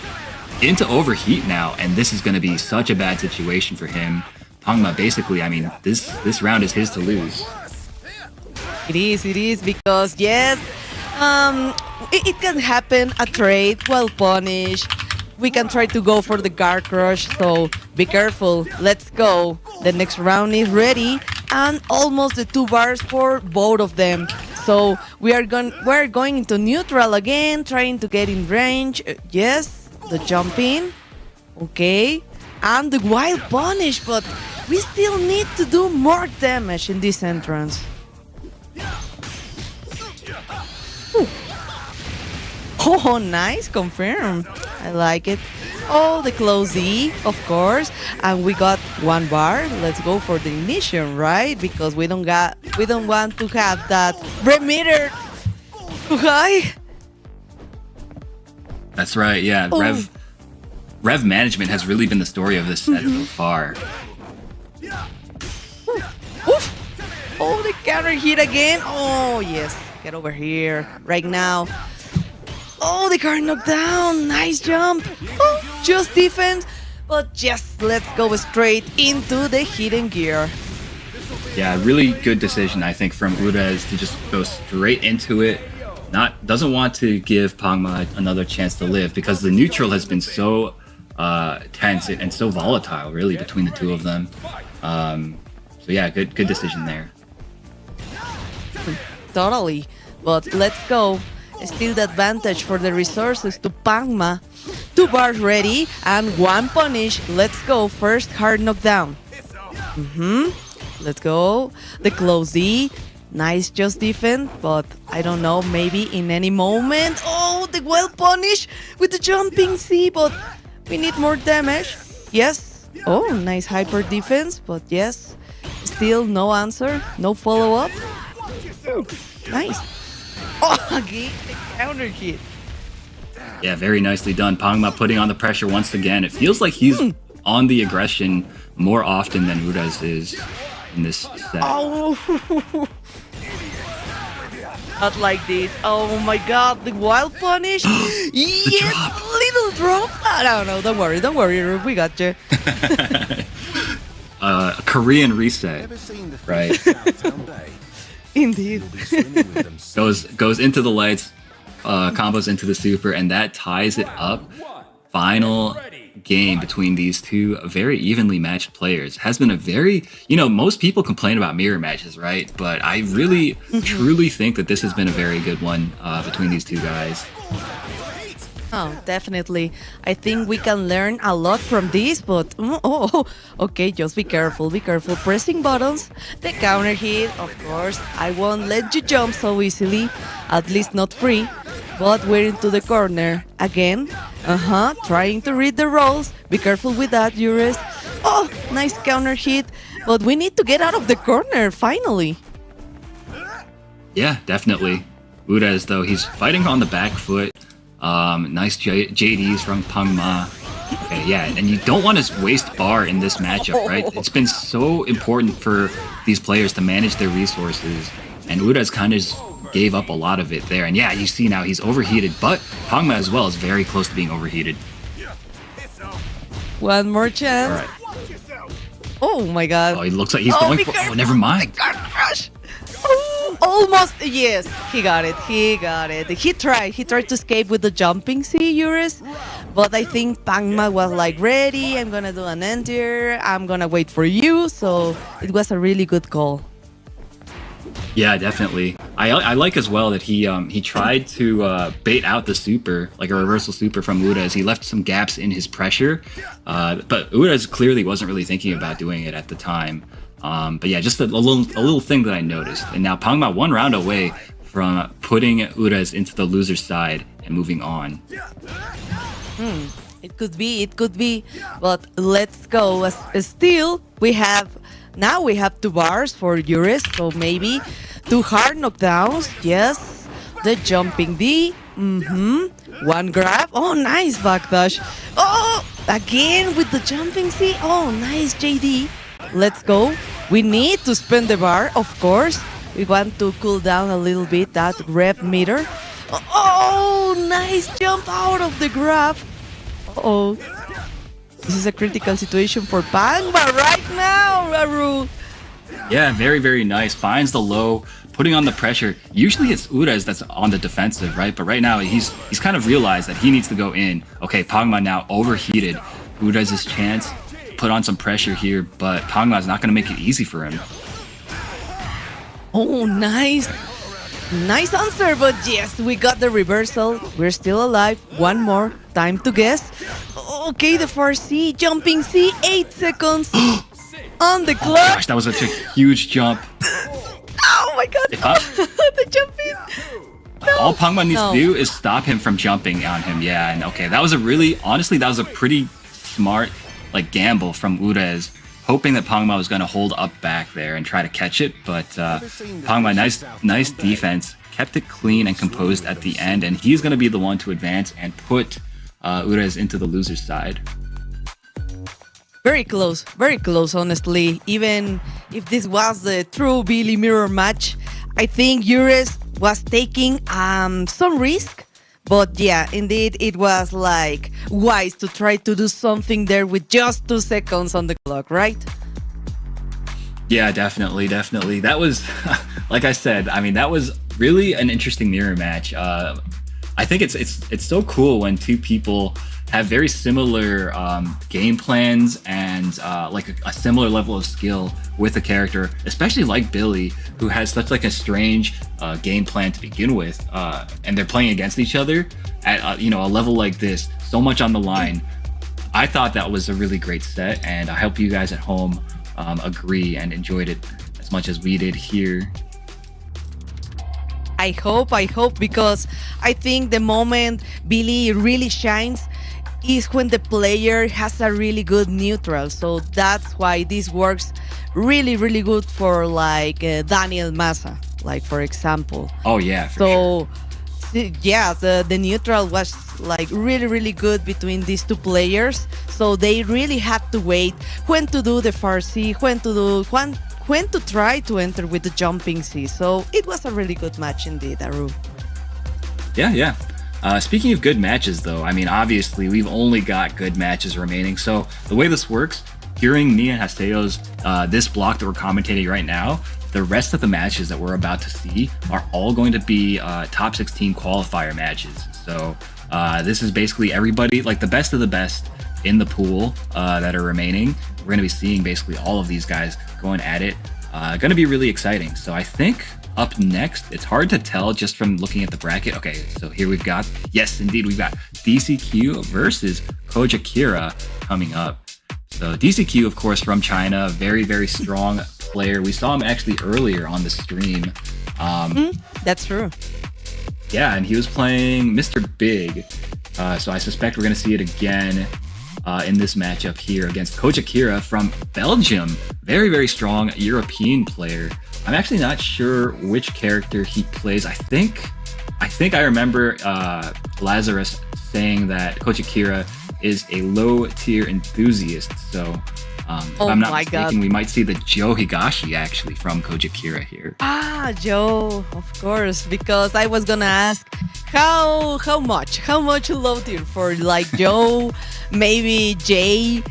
into overheat now, and this is going to be such a bad situation for him. Pangma, basically, I mean, this round is his to lose. It is, because, yes, it can happen, a trade, well punished. We can try to go for the guard crush, so be careful. Let's go. The next round is ready, and almost the 2 bars for both of them. So we're going into neutral again, trying to get in range. Yes, the jump in. Okay, and the wild punish, but we still need to do more damage in this entrance. Ooh. Oh, nice, confirmed. I like it. Oh, the close E, of course. And we got 1 bar. Let's go for the ignition, right? Because we don't want to have that remeter too high. That's right, yeah. Oh. Rev management has really been the story of this set so far. Oof. Oh, the counter hit again. Oh, yes. Get over here right now. Oh, the card knocked down. Nice jump. Oh, just defense. But just let's go straight into the hidden gear. Yeah, really good decision, I think, from Udez to just go straight into it. Doesn't want to give Pangma another chance to live, because the neutral has been so tense and so volatile, really, between the 2 of them. So yeah, good decision there. Totally. But let's go. Still the advantage for the resources to Pangma. 2 bars ready and 1 punish. Let's go. First hard knockdown. Let's go. The close D. Nice just defense, but I don't know, maybe in any moment. Oh, the well punish with the jumping C, but we need more damage. Yes. Oh, nice hyper defense, but yes. Still no answer. No follow-up. Nice. Oh, again, the counter hit. Yeah, very nicely done. Pangma putting on the pressure once again. It feels like he's on the aggression more often than Udez is in this set. Oh. Not like this. Oh my god, the wild punish. Yes, little drop. No, don't worry, we got you. Korean reset, right? Indeed. goes into the lights, combos into the super, and that ties it up. Final game between these two very evenly matched players. Has been a very, most people complain about mirror matches, right? But I really, truly think that this has been a very good one between these two guys. Oh, definitely. I think we can learn a lot from this, but okay, just be careful, Pressing buttons, the counter hit, of course. I won't let you jump so easily, at least not free. But we're into the corner again. Trying to read the rolls. Be careful with that, Juris. Oh, nice counter hit. But we need to get out of the corner, finally. Yeah, definitely. Udez, though, he's fighting on the back foot. Nice JDs from Pangma. Okay, yeah, and you don't want to waste bar in this matchup, right? It's been so important for these players to manage their resources, and Udez kind of gave up a lot of it there. And yeah, you see now he's overheated, but Pangma as well is very close to being overheated. One more chance. All right. Oh my god. Oh, he looks like he's going for... Oh, never mind. Almost, yes, he got it. He tried to escape with the jumping C, Juris, but I think Pangma was like, ready, I'm gonna do an enter, I'm gonna wait for you, so it was a really good call. Yeah, definitely. I like as well that he tried to bait out the super, like a reversal super from Udez. He left some gaps in his pressure, but Udez clearly wasn't really thinking about doing it at the time. But yeah, just a little thing that I noticed. And now Pangma one round away from putting Udez into the loser's side and moving on. It could be. But let's go. Still, we have 2 bars for Juris, so maybe 2 hard knockdowns. Yes, the jumping D. One grab. Oh, nice backdash. Oh, again with the jumping C. Oh, nice JD. Let's go. We need to spend the bar, of course. We want to cool down a little bit that rev meter. Oh, nice jump out of the grab. Oh, this is a critical situation for Pangma right now, Raru. Yeah, very, very nice. Finds the low, putting on the pressure. Usually it's Udez that's on the defensive, right? But right now he's kind of realized that he needs to go in. Okay, Pangma now overheated. Udez's chance. Put on some pressure here, but Pangma is not going to make it easy for him. Oh, nice. Nice answer, but yes, we got the reversal. We're still alive. One more. Time to guess. Okay, the 4C. Jumping C. 8 seconds. On the clock. Oh gosh, that was such a huge jump. Oh my god. The jumping. No. All Pangma needs to do is stop him from jumping on him. Yeah, and okay, that was honestly, that was a pretty smart gamble from Udez, hoping that Pangma was going to hold up back there and try to catch it, but Pangma, nice defense, kept it clean and composed at the end, and he's going to be the one to advance and put Udez into the loser's side. Very close, honestly. Even if this was the true Billy mirror match, I think Juris was taking some risk. But yeah, indeed, it was wise to try to do something there with just 2 seconds on the clock, right? Yeah, definitely. That was, like I said, I mean, that was really an interesting mirror match. I think it's so cool when two people have very similar game plans and a similar level of skill with a character, especially like Billy, who has such a strange game plan to begin with, and they're playing against each other at a level like this, so much on the line. I thought that was a really great set, and I hope you guys at home agree and enjoyed it as much as we did here. I hope, because I think the moment Billy really shines is when the player has a really good neutral. So that's why this works really, really good for Daniel Massa, for example. Oh yeah, for sure. Yeah, the neutral was really, really good between these two players. So they really had to wait when to do the Farsi, when when to try to enter with the jumping C. So it was a really good match indeed, Aru. Yeah. Speaking of good matches, though, I mean, obviously, we've only got good matches remaining. So the way this works, during me and Haseo's this block that we're commentating right now, the rest of the matches that we're about to see are all going to be top 16 qualifier matches. So this is basically everybody, like the best of the best in the pool that are remaining. We're going to be seeing basically all of these guys going at it. Going to be really exciting. So I think up next, it's hard to tell just from looking at the bracket. Okay, so here we've got, yes, indeed, we've got DCQ versus CotW coming up. So DCQ, of course, from China, very, very strong player. We saw him actually earlier on the stream. That's true. Yeah, and he was playing Mr. Big. So I suspect we're going to see it again in this matchup here against CotW from Belgium. Very, very strong European player. I'm actually not sure which character he plays. I think I remember Lazarus saying that CotW is a low-tier enthusiast. So if I'm not mistaken, we might see the Joe Higashi actually from CotW here. Ah, Joe, of course, because I was gonna ask how much low tier for like Joe, maybe Jay,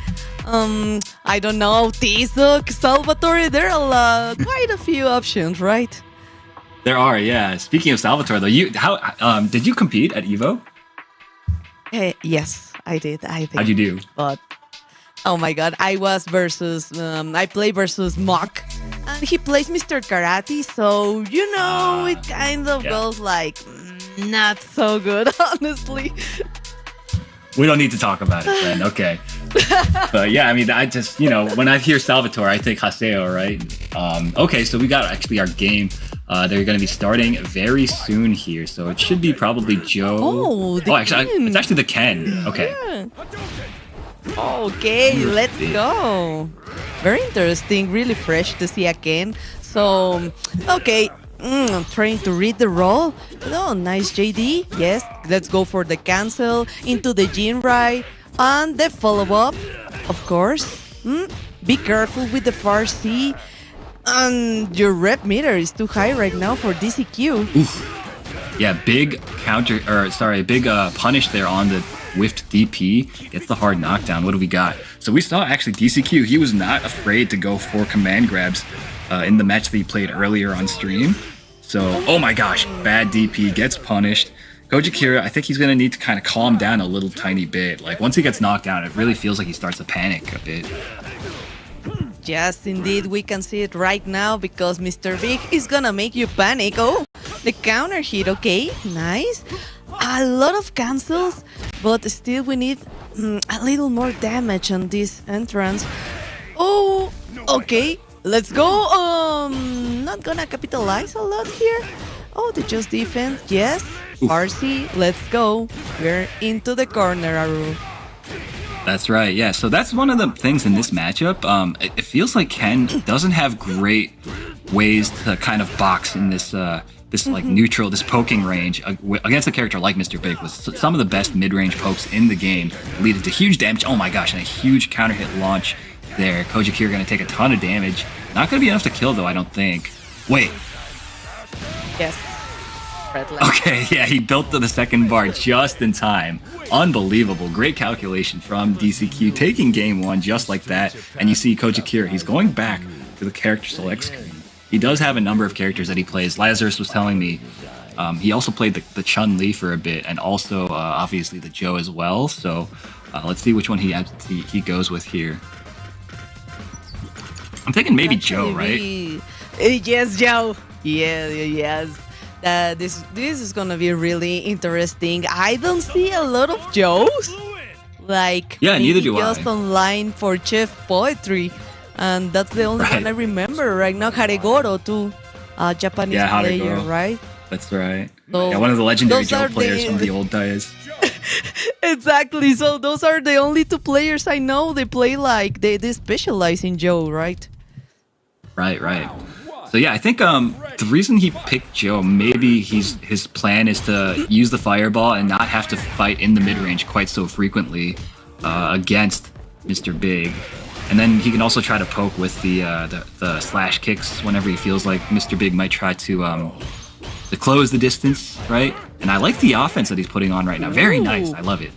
I don't know, Tizuk, Salvatore. There are quite a few options, right? There are, yeah. Speaking of Salvatore, though, did you compete at Evo? Yes, I did. How'd you do? But oh my god, I play versus Mock, and he plays Mr. Karate, so it kind of goes like not so good, honestly. We don't need to talk about it then, okay. But yeah, I mean, I just, when I hear Salvatore, I think Haseo, right? Okay, so we got actually our game. They're going to be starting very soon here, so it should be probably Joe. Actually, it's actually the Ken. Okay. Yeah. Okay, let's go. Very interesting, really fresh to see again. So, okay, I'm trying to read the roll. Oh, nice JD. Yes, let's go for the cancel into the Jinrai and the follow-up, of course. Be careful with the far C. And your rep meter is too high right now for DCQ. Oof. Yeah, big punish there on the whiffed DP. Gets the hard knockdown. What do we got? So we saw actually DCQ. He was not afraid to go for command grabs in the match that he played earlier on stream. So, oh my gosh, bad DP, gets punished. CotW, I think he's going to need to kind of calm down a little tiny bit. Like, once he gets knocked down, it really feels like he starts to panic a bit. Yes, indeed, we can see it right now because Mr. Big is gonna make you panic. Oh, the counter hit, okay, nice. A lot of cancels, but still we need a little more damage on this entrance. Oh, okay, let's go. Not gonna capitalize a lot here. Oh, the just defense, yes. RC, let's go. We're into the corner, Aru. That's right, yeah. So that's one of the things in this matchup. It feels like Ken doesn't have great ways to kind of box in this like neutral, this poking range against a character like Mr. Big. Was some of the best mid-range pokes in the game, leading to huge damage. Oh my gosh, and a huge counter hit launch there. CotW going to take a ton of damage. Not going to be enough to kill though, I don't think. Wait. Yes. Okay, yeah, he built the second bar just in time. Unbelievable. Great calculation from DCQ, taking game one just like that. And you see CotW, he's going back to the character select screen. He does have a number of characters that he plays. Lazarus was telling me he also played the Chun-Li for a bit, and also obviously the Joe as well. So let's see which one he goes with here. I'm thinking maybe Joe, right? Yes, Joe. Yes. This is gonna be really interesting. I don't see a lot of Joes. Like, yeah, neither do just I. online for Chef Poetry, and that's the only one I remember right now. Haregoro too, Japanese player, right? That's right. So yeah, one of the legendary Joe players from the old days. Exactly. So those are the only two players I know. They play like they specialize in Joe, right? Right. So yeah, I think the reason he picked Joe, maybe his plan is to use the fireball and not have to fight in the mid range quite so frequently against Mr. Big. And then he can also try to poke with the slash kicks whenever he feels like Mr. Big might try to close the distance, right? And I like the offense that he's putting on right now. Very nice. I love it.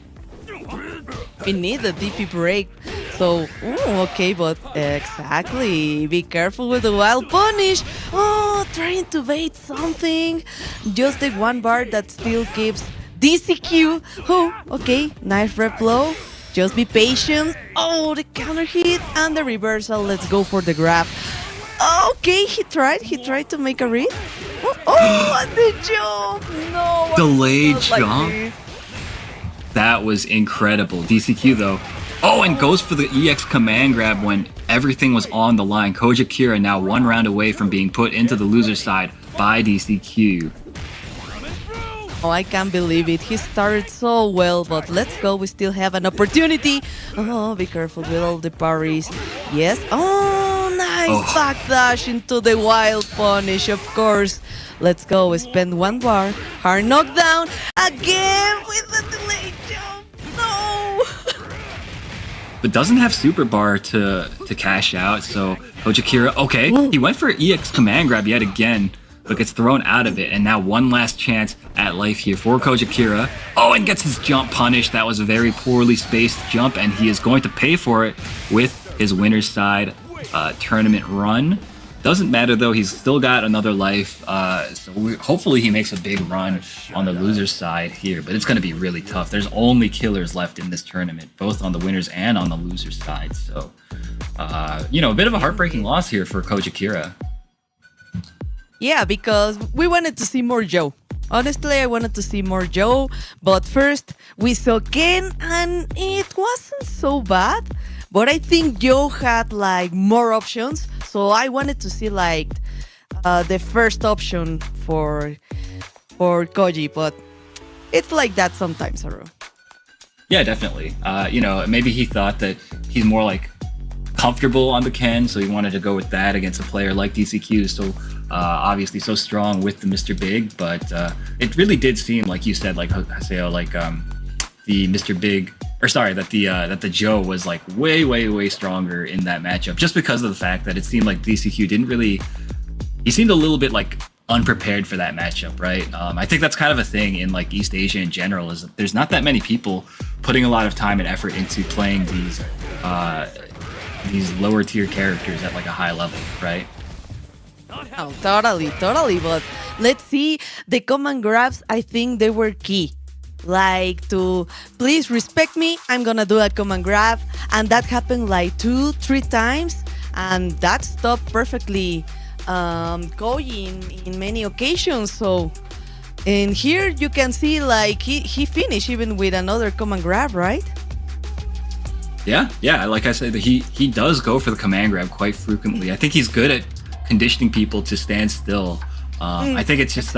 We need a DP break. So, okay, but exactly. Be careful with the wild punish. Oh, trying to bait something. Just the one bar that still keeps DCQ. Oh, okay. Nice rep low. Just be patient. Oh, the counter hit and the reversal. Let's go for the grab. Okay, he tried to make a read. Oh, and the jump. No. Delayed jump. Like that was incredible. DCQ though. Oh, and goes for the EX command grab when everything was on the line. Koja Kira now 1 round away from being put into the loser side by DCQ. Oh, I can't believe it. He started so well, but let's go. We still have an opportunity. Oh, be careful with all the parries. Yes. Oh, nice backdash into the wild punish, of course. Let's go. We spend 1 bar. Hard knockdown. Again with the delayed jump. No. But doesn't have super bar to cash out, so Koja Kira, okay, he went for EX command grab yet again, but gets thrown out of it, and now one last chance at life here for Koja Kira. Oh, and gets his jump punished. That was a very poorly spaced jump, and he is going to pay for it with his winner's side tournament run. Doesn't matter though, he's still got another life, so hopefully he makes a big run on the loser's side here, but it's going to be really tough. There's only killers left in this tournament, both on the winners and on the loser's side, so you know, a bit of a heartbreaking loss here for Koja Kira. Yeah, because we wanted to see more Joe. Honestly, I wanted to see more Joe, but first we saw Ken and it wasn't so bad. But I think Joe had like more options, so I wanted to see like the first option for Koji, but it's like that sometimes, Aru. Yeah, definitely. You know, maybe he thought that he's more like comfortable on the Ken, so he wanted to go with that against a player like DCQ, so obviously so strong with the Mr. Big, but it really did seem like you said, like Haseo, like the Mr. Big, or sorry, that the Joe was like way stronger in that matchup, just because of the fact that it seemed like DCQ didn't really, he seemed a little bit like unprepared for that matchup, right? I think that's kind of a thing in like East Asia in general, is that there's not that many people putting a lot of time and effort into playing these lower tier characters at like a high level, right? Oh, totally. But let's see, the command grabs, I think they were key. Like to please respect me, I'm gonna do a command grab, and that happened like 2-3 times, and that stopped perfectly going in many occasions. So, and here you can see like he finished even with another command grab, right? Yeah. Like I said, he does go for the command grab quite frequently. I think he's good at conditioning people to stand still. I think it's just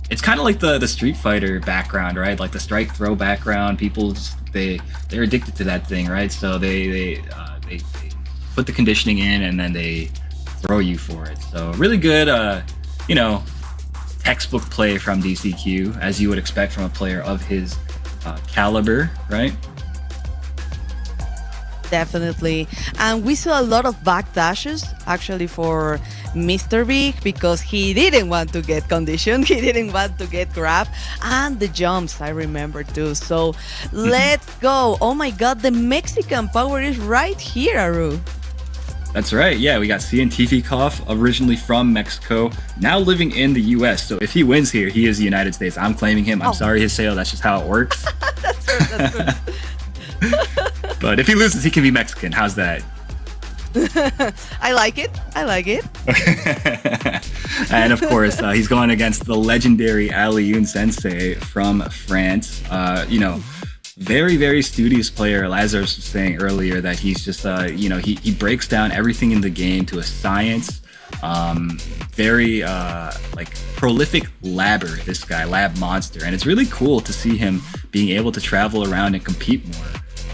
it's kind of like the Street Fighter background, right? Like the strike throw background. People just, they're addicted to that thing, right? So they put the conditioning in and then they throw you for it. So really good, you know, textbook play from DCQ, as you would expect from a player of his caliber, right? Definitely. And we saw a lot of backdashes actually for Mr. Big, because he didn't want to get conditioned, he didn't want to get grabbed, and the jumps I remember too. So let's go. Oh my god, the Mexican power is right here, Aru. That's right. Yeah, we got Tifikov, originally from Mexico, now living in the US. So if he wins here, he is the United States. I'm claiming him. I'm sorry, Haseo. That's just how it works. That's true. But if he loses, he can be Mexican. How's that? I like it. And of course, he's going against the legendary Alioune Sensei from France. You know, very studious player. Lazarus was saying earlier that he's just, you know, he breaks down everything in the game to a science. Very like prolific labber, this guy, lab monster. And it's really cool to see him being able to travel around and compete more.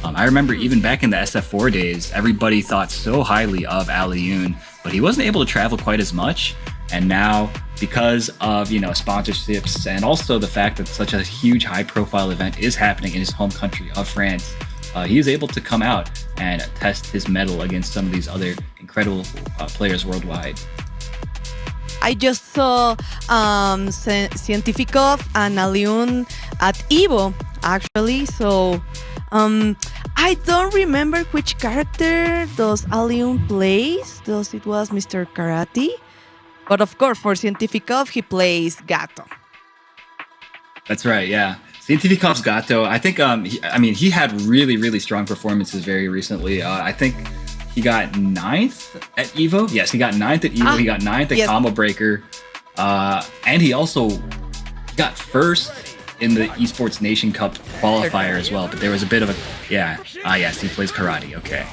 I remember even back in the SF4 days, everybody thought so highly of Alioune, but he wasn't able to travel quite as much. And now, because of, you know, sponsorships and also the fact that such a huge high-profile event is happening in his home country of France, he is able to come out and test his mettle against some of these other incredible players worldwide. I just saw Cientificov and Aliun at Evo, actually. So I don't remember which character does Aliun plays. Does it was Mr. Karate? But of course, for Cientificov, he plays Gato. That's right, yeah. Cientifikov's Gato, I think, he had really, really strong performances very recently. I think he got 9th at Evo. Yes, he got 9th at Evo. He got 9th at Combo Breaker. And he also got 1st in the Esports Nation Cup qualifier as well. But there was a bit of a... yes, he plays karate. Okay.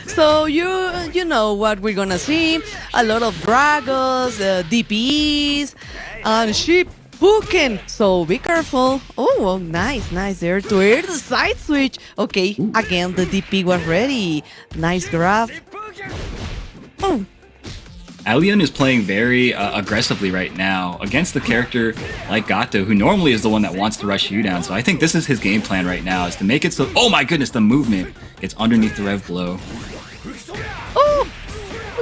So you know what we're gonna see. A lot of Dragos, DPs, and Sheep Puken. So be careful. Oh, nice there to air the side switch. Okay, again the DP was ready. Nice grab. Oh. Aliun is playing very aggressively right now against the character like Gato, who normally is the one that wants to rush you down. So I think this is his game plan right now, is to make it so... Oh my goodness, the movement gets underneath the rev blow. Oh,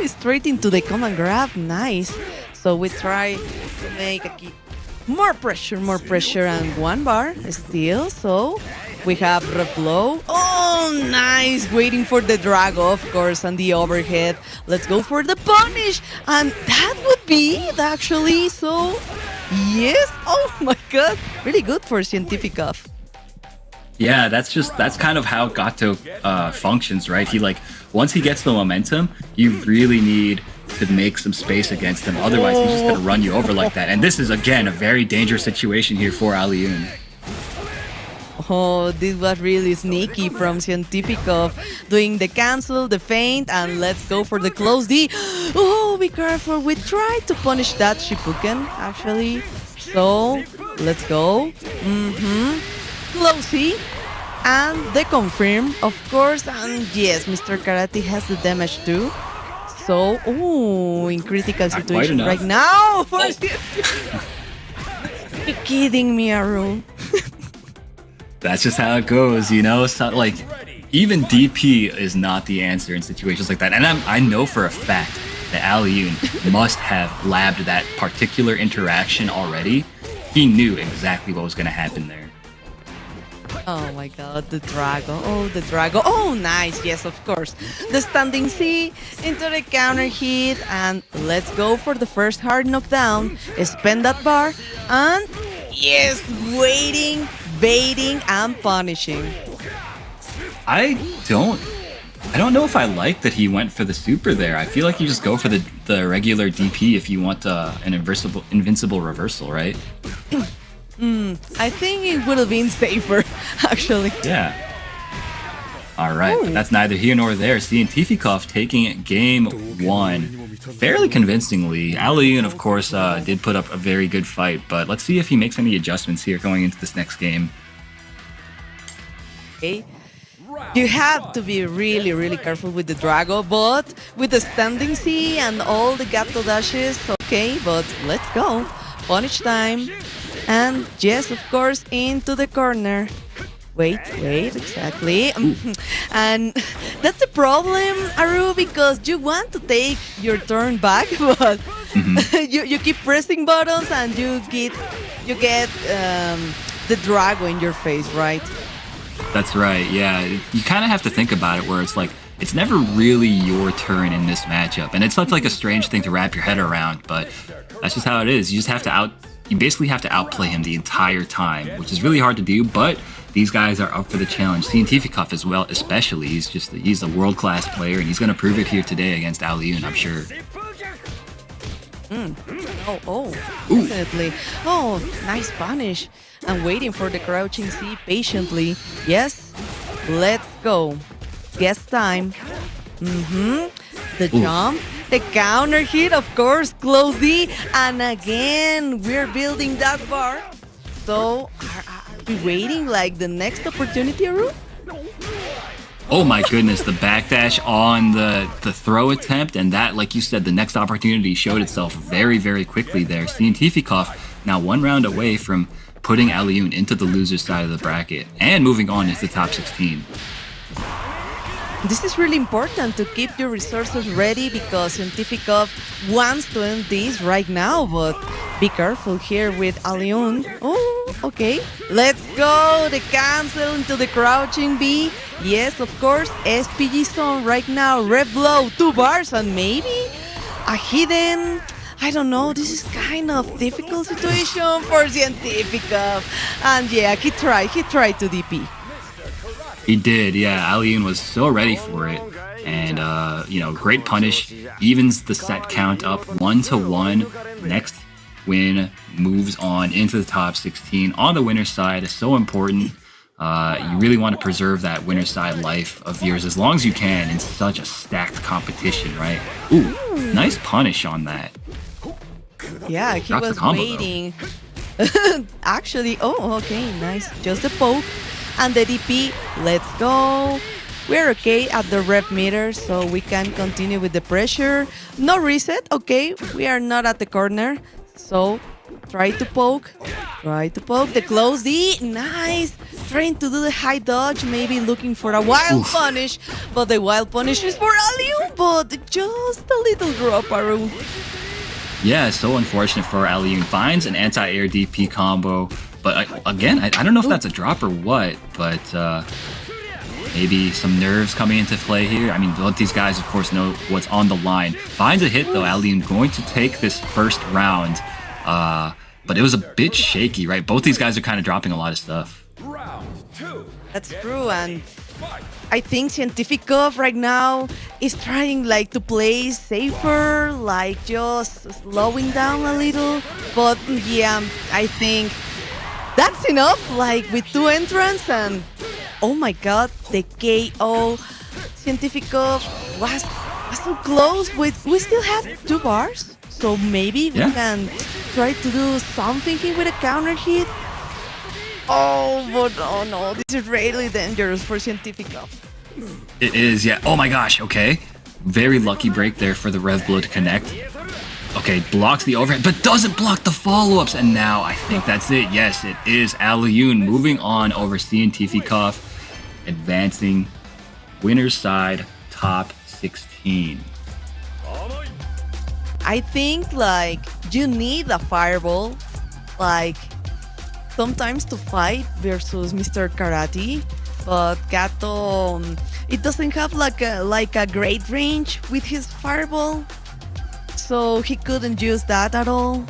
straight into the command grab. Nice. So we try to make more pressure, and 1 bar still. So we have rev blow. Oh, nice. Waiting for the Drago, of course, and the overhead. Let's go for the punish. And that would be it, actually. So, yes. Oh, my God. Really good for Cientificov. Yeah, that's kind of how Gato functions, right? He, once he gets the momentum, you really need to make some space against him. Otherwise, he's just going to run you over like that. And this is, again, a very dangerous situation here for Aliun. Oh, this was really sneaky from Cientificov, doing the cancel, the feint, and let's go for the close D. Oh, be careful. We tried to punish that Shipuken, actually. So, let's go. Close C. And the confirm, of course. And yes, Mr. Karate has the damage too. So, in critical situation right now. You're kidding me, Arun. That's just how it goes, you know? So, even DP is not the answer in situations like that. And I know for a fact that Aliun must have labbed that particular interaction already. He knew exactly what was going to happen there. Oh my God, the Drago. Oh, the Drago. Oh, nice. Yes, of course. The standing C into the counter hit. And let's go for the first hard knockdown. Spend that bar. And yes, waiting, baiting, and punishing. I don't know if I like that he went for the super there. I feel like you just go for the regular DP if you want an invincible reversal, right? I think it would have been safer, actually. Yeah. All right, but that's neither here nor there. Cientificov taking game 1 fairly convincingly. Aliun, of course, did put up a very good fight, but let's see if he makes any adjustments here going into this next game. Okay. You have to be really, really careful with the Drago, but with the standing C and all the Gato dashes, okay, but let's go. Punish time. And yes, of course, into the corner. Wait, exactly. And that's the problem, Aru, because you want to take your turn back, but you keep pressing buttons and you get the Drago in your face, right? That's right, yeah. You kind of have to think about it where it's like, it's never really your turn in this matchup. And it's such like a strange thing to wrap your head around, but that's just how it is. You just have to you basically have to outplay him the entire time, which is really hard to do, but these guys are up for the challenge. Cientificov as well, especially. He's a world-class player, and he's going to prove it here today against Aliun, I'm sure. Definitely. Oh, nice punish. I'm waiting for the crouching C patiently. Yes, let's go. Guess time. The jump, the counter hit, of course, close D, and again, we're building that bar. So, are we waiting like the next opportunity, Aru? Oh my goodness, the backdash on the throw attempt, and that, like you said, the next opportunity showed itself very, very quickly there. Cientificov now 1 round away from putting Alioun into the loser side of the bracket and moving on into the top 16. This is really important to keep your resources ready because Scientificov wants to end this right now, but be careful here with Alioun. Oh, okay. Let's go. The cancel into the crouching B. Yes, of course. SPG zone right now. Red blow, 2 bars, and maybe a hidden. I don't know. This is kind of difficult situation for Scientificov. And yeah, he tried to DP. He did, yeah. Alioun was so ready for it. And, great punish. Evens the set count up 1-1. Next win moves on into the top 16 on the winner's side. It's so important. You really want to preserve that winner's side life of yours as long as you can in such a stacked competition, right? Ooh, nice punish on that. Yeah, he Got the was combo, waiting. Actually, okay, nice. Just the poke. And the DP, let's go. We're okay at the rep meter, so we can continue with the pressure. No reset, okay. We are not at the corner, so try to poke. The close D, nice. Trying to do the high dodge, maybe looking for a wild punish. But the wild punish is for Alioun, but just a little drop arrow. Yeah, so unfortunate for Alioun. Finds an anti-air DP combo. But again, I don't know if that's a drop or what, but maybe some nerves coming into play here. I mean, both these guys, of course, know what's on the line. Finds a hit, though. Alioun going to take this first round, but it was a bit shaky, right? Both these guys are kind of dropping a lot of stuff. That's true, and I think Scientificov right now is trying to play safer, just slowing down a little. But yeah, I think that's enough, with 2 entrants, and oh my god, the KO. Scientificov was so close. We still have 2 bars, so maybe we can try to do something here with a counter hit. Oh, but oh no, this is really dangerous for Scientificov. It is, yeah. Oh my gosh, okay. Very lucky break there for the Rev Blow to connect. Okay, blocks the overhead, but doesn't block the follow-ups. And now I think that's it. Yes, it is Alioun moving on over Scientificov, advancing winner's side, top 16. I think, you need a fireball, sometimes to fight versus Mr. Karate, but Gato, it doesn't have a great range with his fireball. So he couldn't use that at all.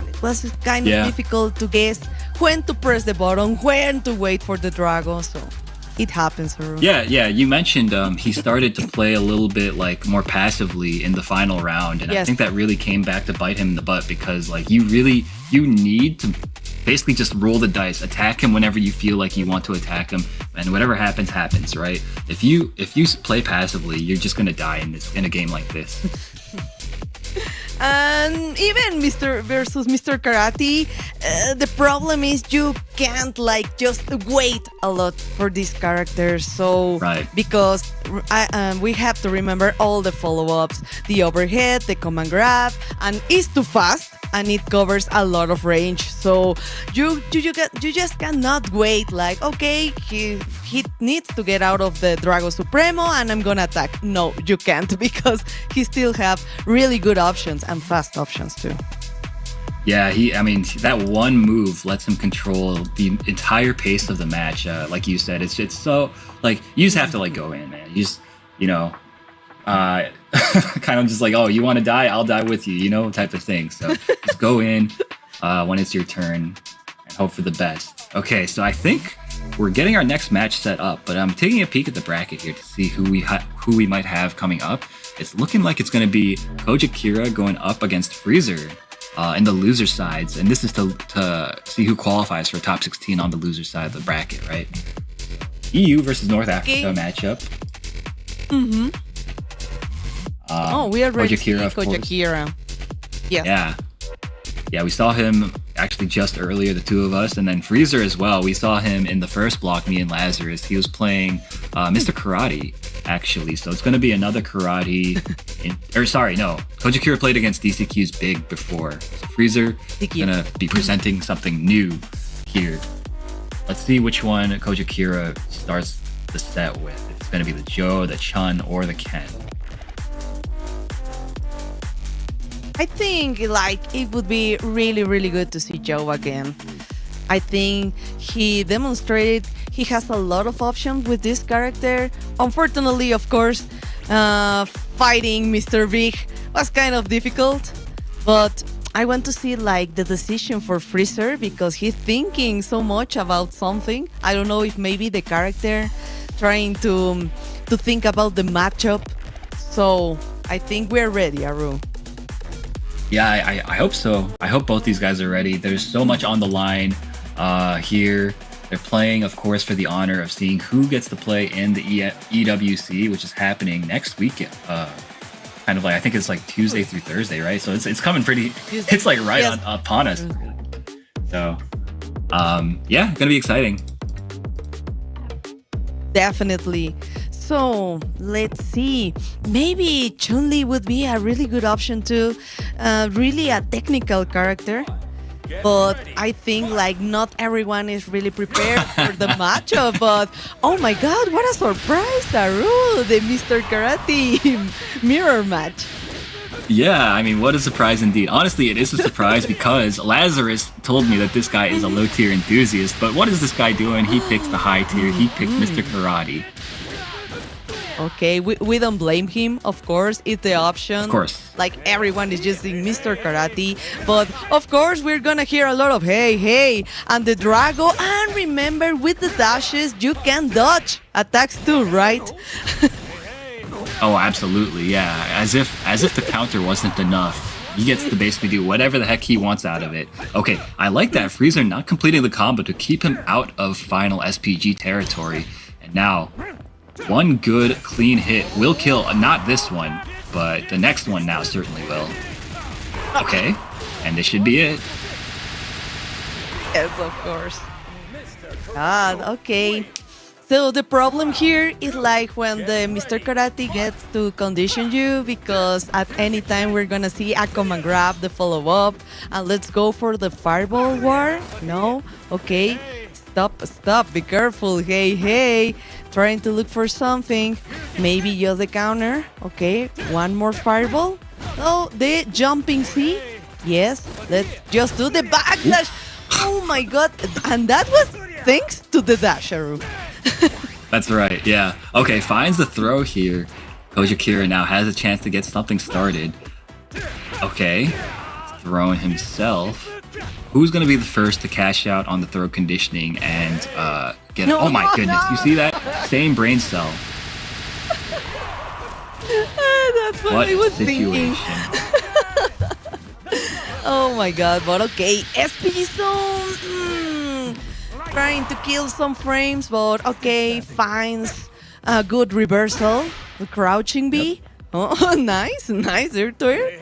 It was kind of difficult to guess when to press the button, when to wait for the dragon. So it happens, Arun. Yeah. You mentioned he started to play a little bit more passively in the final round, and I think that really came back to bite him in the butt because you need to basically just roll the dice, attack him whenever you feel like you want to attack him, and whatever happens, right? If you play passively, you're just gonna die in a game like this. And even Mr. versus Mr. Karate, the problem is you can't just wait a lot for these characters. So because we have to remember all the follow-ups, the overhead, the command grab, and it's too fast and it covers a lot of range. So you just cannot wait okay, he needs to get out of the Drago Supremo and I'm gonna attack. No, you can't because he still have really good options and fast options too. Yeah, that one move lets him control the entire pace of the match. Like you said, it's so you just have to go in, man. You just kind of just oh, you want to die, I'll die with you, type of thing. So just go in when it's your turn and hope for the best. Okay, so I think we're getting our next match set up, but I'm taking a peek at the bracket here to see who we might have coming up. It's looking like it's going to be Kojakira going up against Freezer in the loser sides, and this is to see who qualifies for top 16 on the loser side of the bracket, right? EU versus North Africa matchup. Mm-hmm. We already see Kojakira, Kojakira. Yes. Yeah, we saw him actually just earlier, the two of us, and then Freezer as well. We saw him in the first block, me and Lazarus. He was playing Mr. Karate, actually. So it's going to be another Karate. Kojakira played against DCQ's Big before. So Freezer going to be presenting something new here. Let's see which one Coach Akira starts the set with. If it's going to be the Joe, the Chun, or the Ken. I think like it would be really, really good to see Joe again. I think he demonstrated he has a lot of options with this character. Unfortunately, of course, fighting Mr. Big was kind of difficult, but I want to see like the decision for Freezer because he's thinking so much about something. I don't know if maybe the character trying to think about the matchup. So I think we're ready, Aru. Yeah, I hope so. I hope both these guys are ready. There's so much on the line here. They're playing, of course, for the honor of seeing who gets to play in the EWC, which is happening next week. Kind of like, I think it's like Tuesday through Thursday, right? So it's coming pretty, it's like right upon us. So, yeah, gonna be exciting. Definitely. So let's see. Maybe Chun-Li would be a really good option too. Really a technical character. But I think like not everyone is really prepared for the matchup. But oh my god, what a surprise, Aru! The Mr. Karate mirror match. Yeah, I mean, what a surprise indeed. Honestly, it is a surprise because Lazarus told me that this guy is a low tier enthusiast. But what is this guy doing? He picked the high tier. He picked Mr. Karate. Okay, we don't blame him, of course, it's the option. Of course. Like everyone is using Mr. Karate, but of course we're gonna hear a lot of hey, hey, and the Drago, and remember with the dashes you can dodge attacks too, right? Oh, absolutely, yeah. As if the counter wasn't enough. He gets to basically do whatever the heck he wants out of it. Okay, I like that Freezer not completing the combo to keep him out of final SPG territory. And now, one good, clean hit will kill, not this one, but the next one now certainly will. Okay, and this should be it. Yes, of course. God, okay. So the problem here is like when the Mr. Karate gets to condition you because at any time we're gonna see a come and grab the follow-up and let's go for the fireball war. No? Okay. Stop, be careful. Hey, hey. Trying to look for something. Maybe just the counter. Okay, one more fireball. Oh, the jumping C. Yes, let's just do the backdash. Oh my god. And that was thanks to the dasharu. That's right, yeah. Okay, finds the throw here. Coach Akira now has a chance to get something started. Okay, throwing himself. Who's going to be the first to cash out on the throw conditioning and get it? Oh my goodness, you see that? Same brain cell. That's what I was thinking. Oh my god, but okay. SPG zone. Trying to kill some frames, but okay, finds a good reversal. The crouching B. Oh, nice, there to it.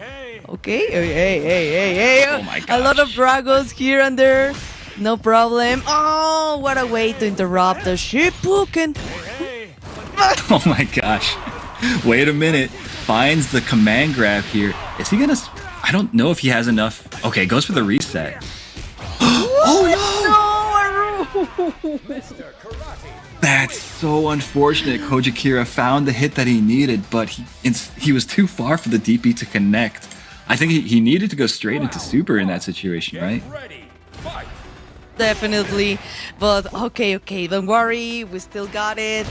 Okay, hey. Oh my gosh. A lot of Dragos here and there. No problem. Oh, what a way to interrupt the Shippuden. Oh my gosh. Wait a minute. Finds the command grab here. Is he gonna... I don't know if he has enough. Okay, goes for the reset. Oh no! That's so unfortunate. Coach Akira found the hit that he needed, but he was too far for the DP to connect. I think he needed to go straight into super in that situation, right? Definitely, but okay, don't worry, we still got it.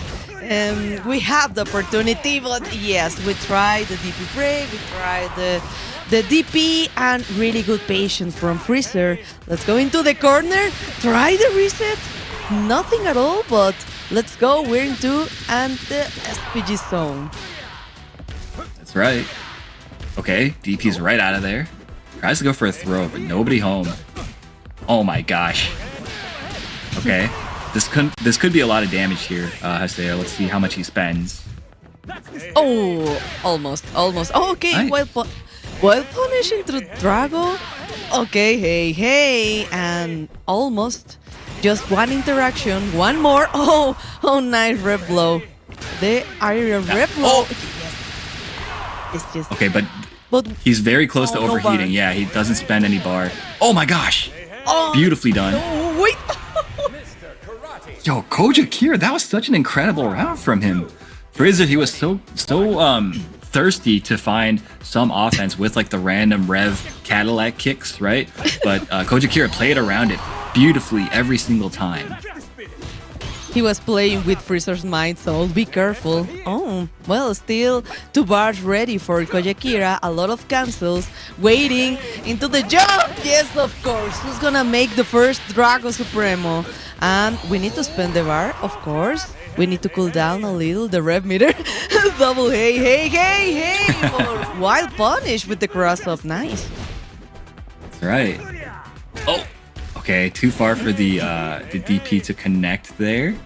We have the opportunity, but yes, we tried the DP break, we tried the DP, and really good patience from Freezer. Let's go into the corner, try the reset, nothing at all, but let's go, we're into and the SPG zone. That's right. Okay, DP's right out of there. Tries to go for a throw, but nobody home. Oh my gosh. Okay, this could be a lot of damage here, Haseo. Let's see how much he spends. Oh, almost. Oh, okay, Nice. well punished into Drago. Okay, hey, and almost. Just one interaction, one more. Oh, nice rep blow. The iron rep blow. Yes. It's just... Okay, but he's very close to overheating. Yeah, he doesn't spend any bar. Oh my gosh. Oh, Beautifully done. no, wait. Yo, Koja Kira, that was such an incredible round from him. Freezer, he was so thirsty to find some offense with like the random rev Cadillac kicks, right? But Koja Kira played around it beautifully every single time. He was playing with Freezer's mind, so be careful. Oh, well, still 2 bars ready for Kojakira. A lot of cancels waiting into the jump. Yes, of course. Who's gonna make the first Drago Supremo? And we need to spend the bar, of course. We need to cool down a little the rev meter. Double hey. Wild punish with the cross-up. Nice. That's right. Oh, okay. Too far for the DP to connect there.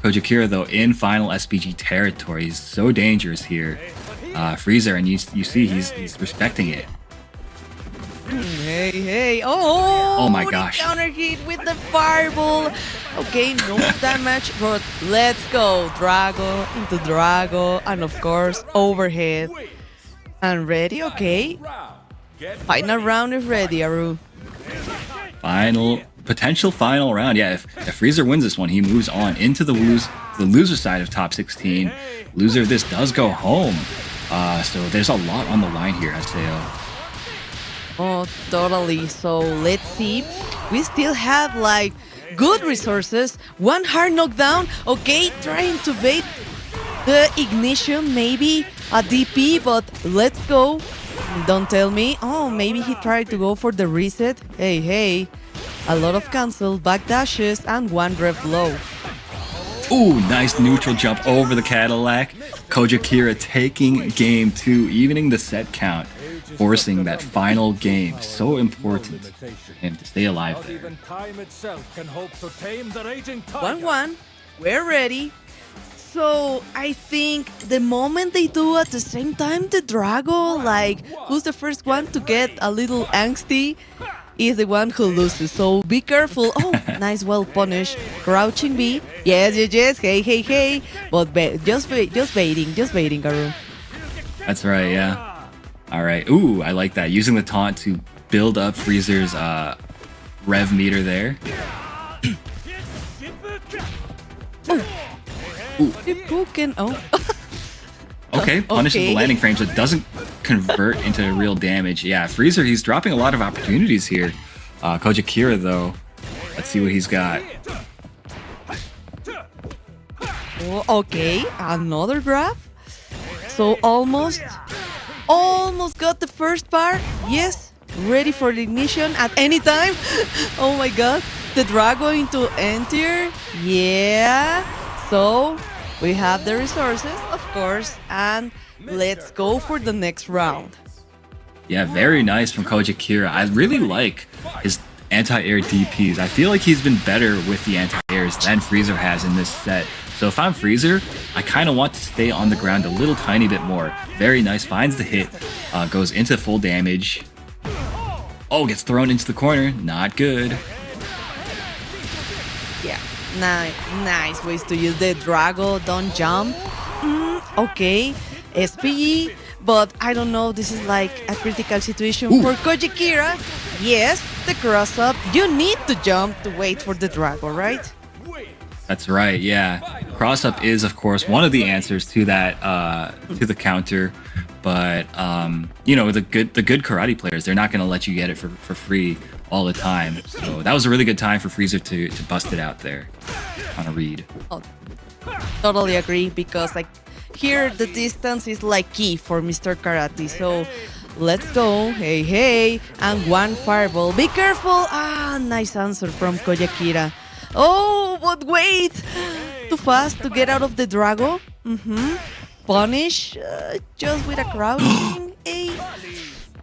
Koja Kira, though, in final SPG territory. He's so dangerous here. Freezer, and you see he's respecting it. Hey. Oh my gosh. Counter hit with the fireball. Okay, no damage, but let's go. Drago into Drago, and of course, overhead. And ready, okay. Final round is ready, Aru. Potential final round. Yeah, if Freezer wins this one, he moves on into the loser side of top 16. Loser of this does go home. So there's a lot on the line here, Haseo. Oh, totally. So let's see. We still have like good resources. 1 hard knockdown. Okay, trying to bait the ignition, maybe a DP, but let's go. Don't tell me. Oh, maybe he tried to go for the reset. Hey. A lot of cancel, backdashes, and 1 rev low. Ooh, nice neutral jump over the Cadillac. Koja Kira taking game 2, evening the set count, forcing that final game. So important for him to stay alive there. 1-1. We're ready. So I think the moment they do at the same time the Drago, like who's the first one to get a little angsty, is the one who loses. So be careful. Oh, nice, well punished. Crouching B. Yes. Hey. But just baiting, Garu. That's right, yeah. All right. Ooh, I like that. Using the taunt to build up Freezer's rev meter there. Okay, punishes the landing frames. It doesn't convert into real damage. Yeah, Freezer, he's dropping a lot of opportunities here. Koja Kira, though, let's see what he's got. Okay, another grab. So almost got the first bar. Yes, ready for the ignition at any time. Oh my god, the Drago into enter. Yeah, so we have the resources, of course, and let's go for the next round. Yeah, very nice from Koja Kira. I really like his anti-air DPs. I feel like he's been better with the anti-airs than Freezer has in this set. So if I'm Freezer, I kind of want to stay on the ground a little tiny bit more. Very nice, finds the hit, goes into full damage. Oh, gets thrown into the corner. Not good. Yeah, nice ways to use the Drago. Don't jump. Okay, SPG, but I don't know. This is like a critical situation for Koja Kira. Yes, the cross up. You need to jump to wait for the Drago, right? That's right. Yeah, cross up is of course one of the answers to that to the counter, but you know, the good karate players, they're not going to let you get it for free all the time. So that was a really good time for Freezer to bust it out there on a read. Oh, totally agree, because like here the distance is like key for Mr. Karate. So let's go. Hey, and 1 fireball. Be careful. Nice answer from Koja Kira. Oh, but wait! Too fast to get out of the Drago. Punish just with a crouching.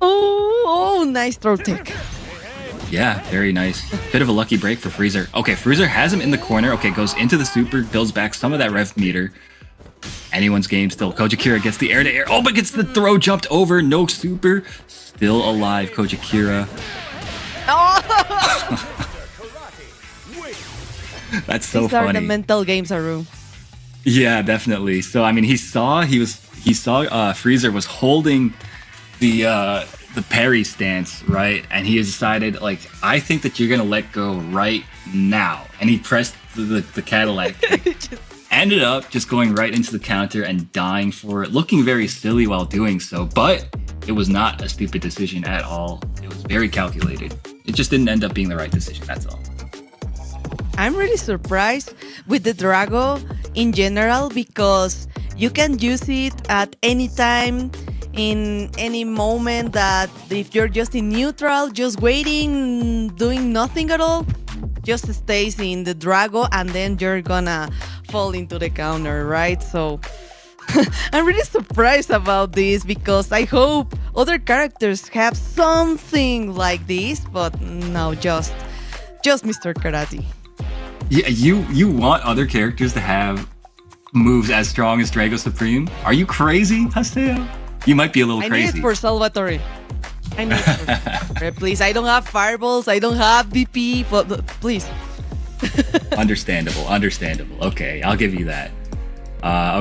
Oh, nice throw tech. Yeah, very nice. Bit of a lucky break for Freezer. Okay, Freezer has him in the corner. Okay, goes into the super, builds back some of that rev meter. Anyone's game still. Koja Kira gets the air to air. Oh, but gets the throw jumped over. No super. Still alive, Koja Kira. Oh! That's so These funny. are the mental games, Aru. Yeah, definitely. So I mean, he saw Freezer was holding the the parry stance, right? And he has decided, like, I think that you're gonna let go right now. And he pressed the Cadillac kick. Ended up just going right into the counter and dying for it, looking very silly while doing so. But it was not a stupid decision at all. It was very calculated. It just didn't end up being the right decision, that's all. I'm really surprised with the Drago in general because you can use it at any time, in any moment, that if you're just in neutral, just waiting, doing nothing at all, just stays in the Drago and then you're gonna fall into the counter, right? So I'm really surprised about this because I hope other characters have something like this, but no, just Mr. Karate. Yeah, you want other characters to have moves as strong as Drago Supreme? Are you crazy, Haseo? You might be a little I crazy. need it for Salvatore. I need it for Salvatore, please. I don't have fireballs. I don't have DP, but please. Understandable. Okay, I'll give you that.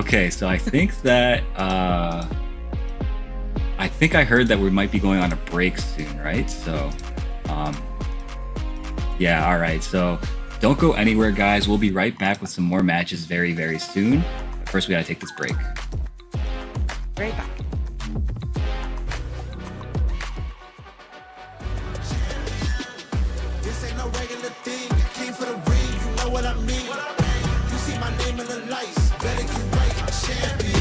Okay, so I think that I think I heard that we might be going on a break soon, right? So, yeah, all right. So don't go anywhere, guys. We'll be right back with some more matches very, very soon. But first, we gotta take this break. Right back. This ain't no regular thing. I came for the ring, you know what I mean. You see my name in the lights, better get right, I'm champion.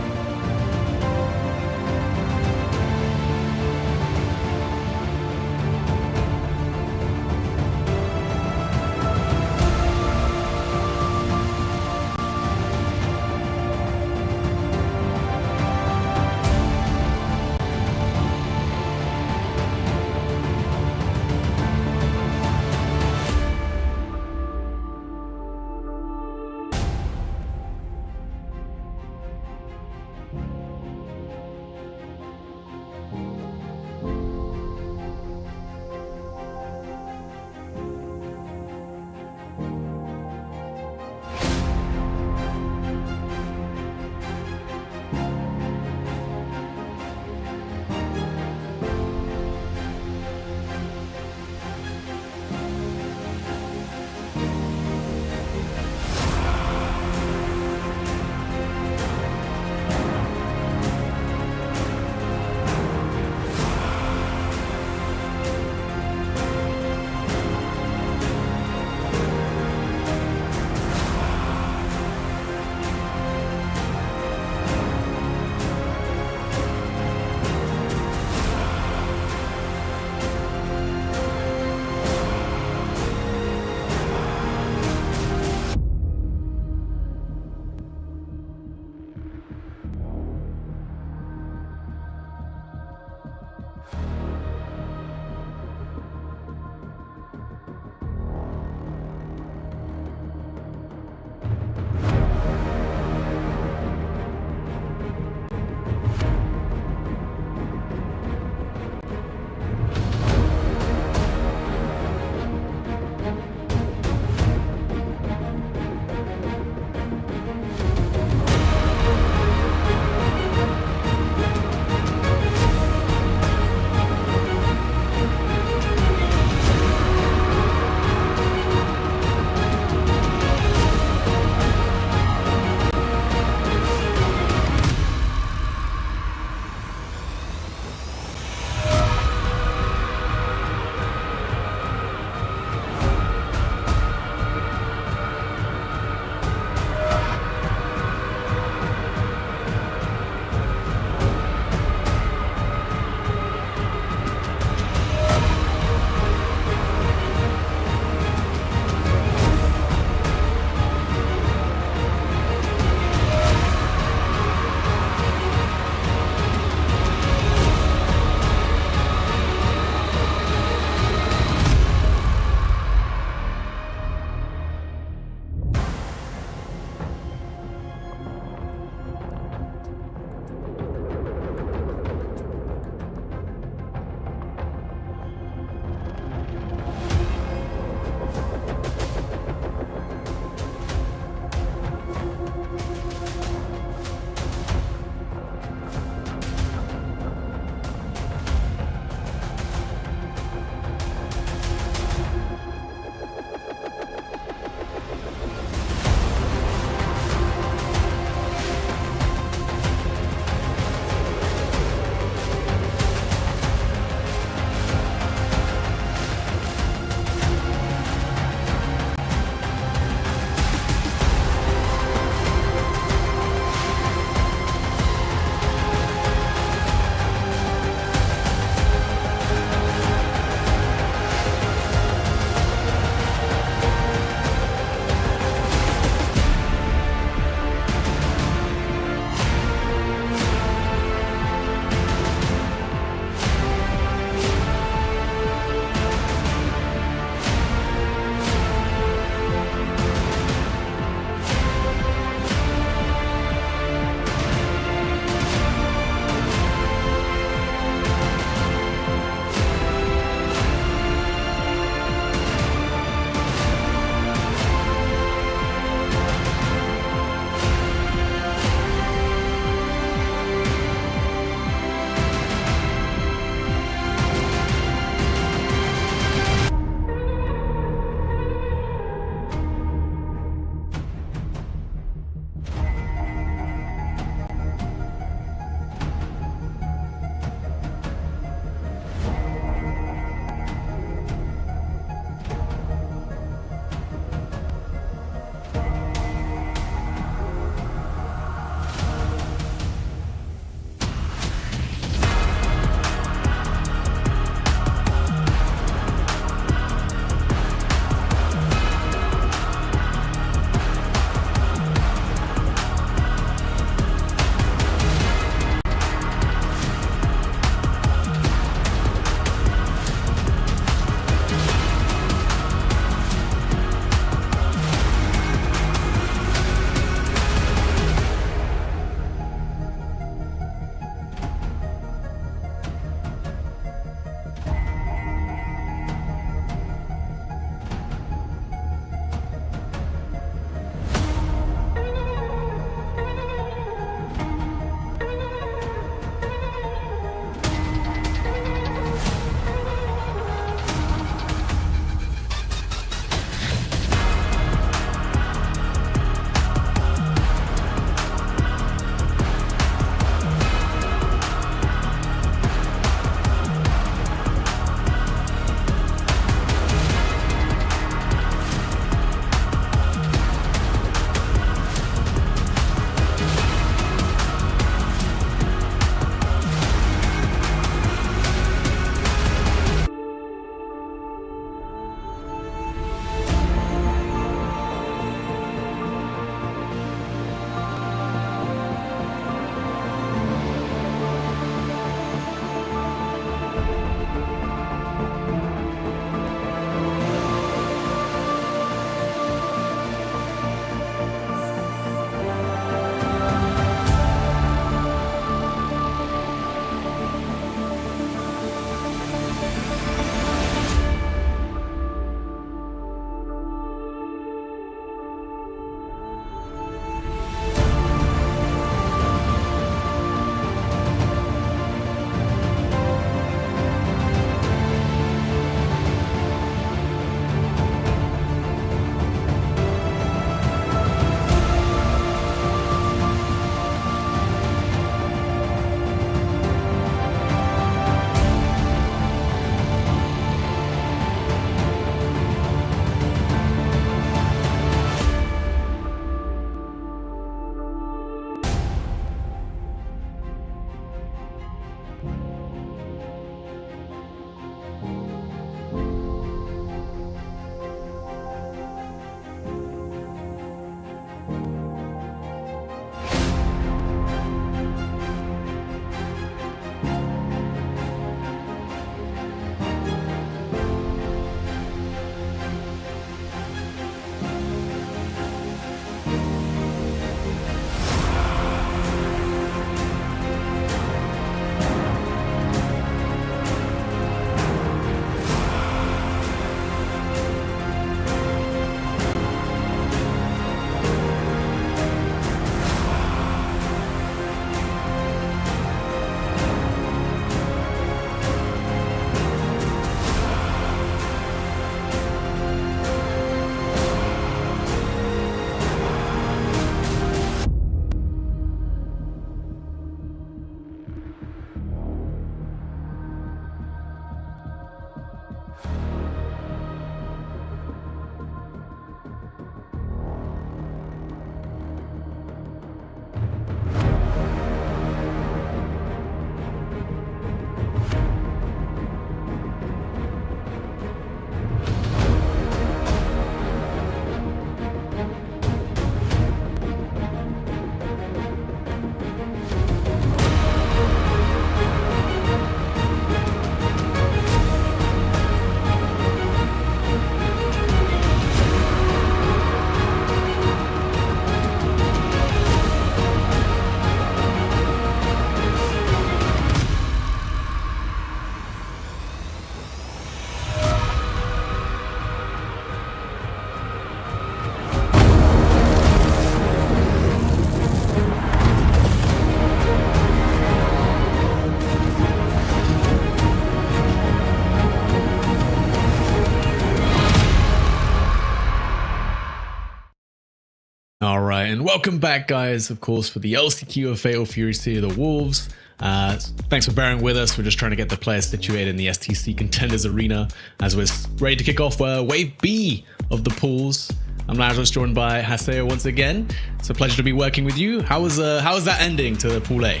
right, and welcome back, guys, of course, for the LCQ of Fatal Fury City of the Wolves. Thanks for bearing with us. We're just trying to get the players situated in the STC Contenders Arena as we're ready to kick off Wave B of the pools. I'm Lazarus, joined by Haseo once again. It's a pleasure to be working with you. How was that ending to Pool A?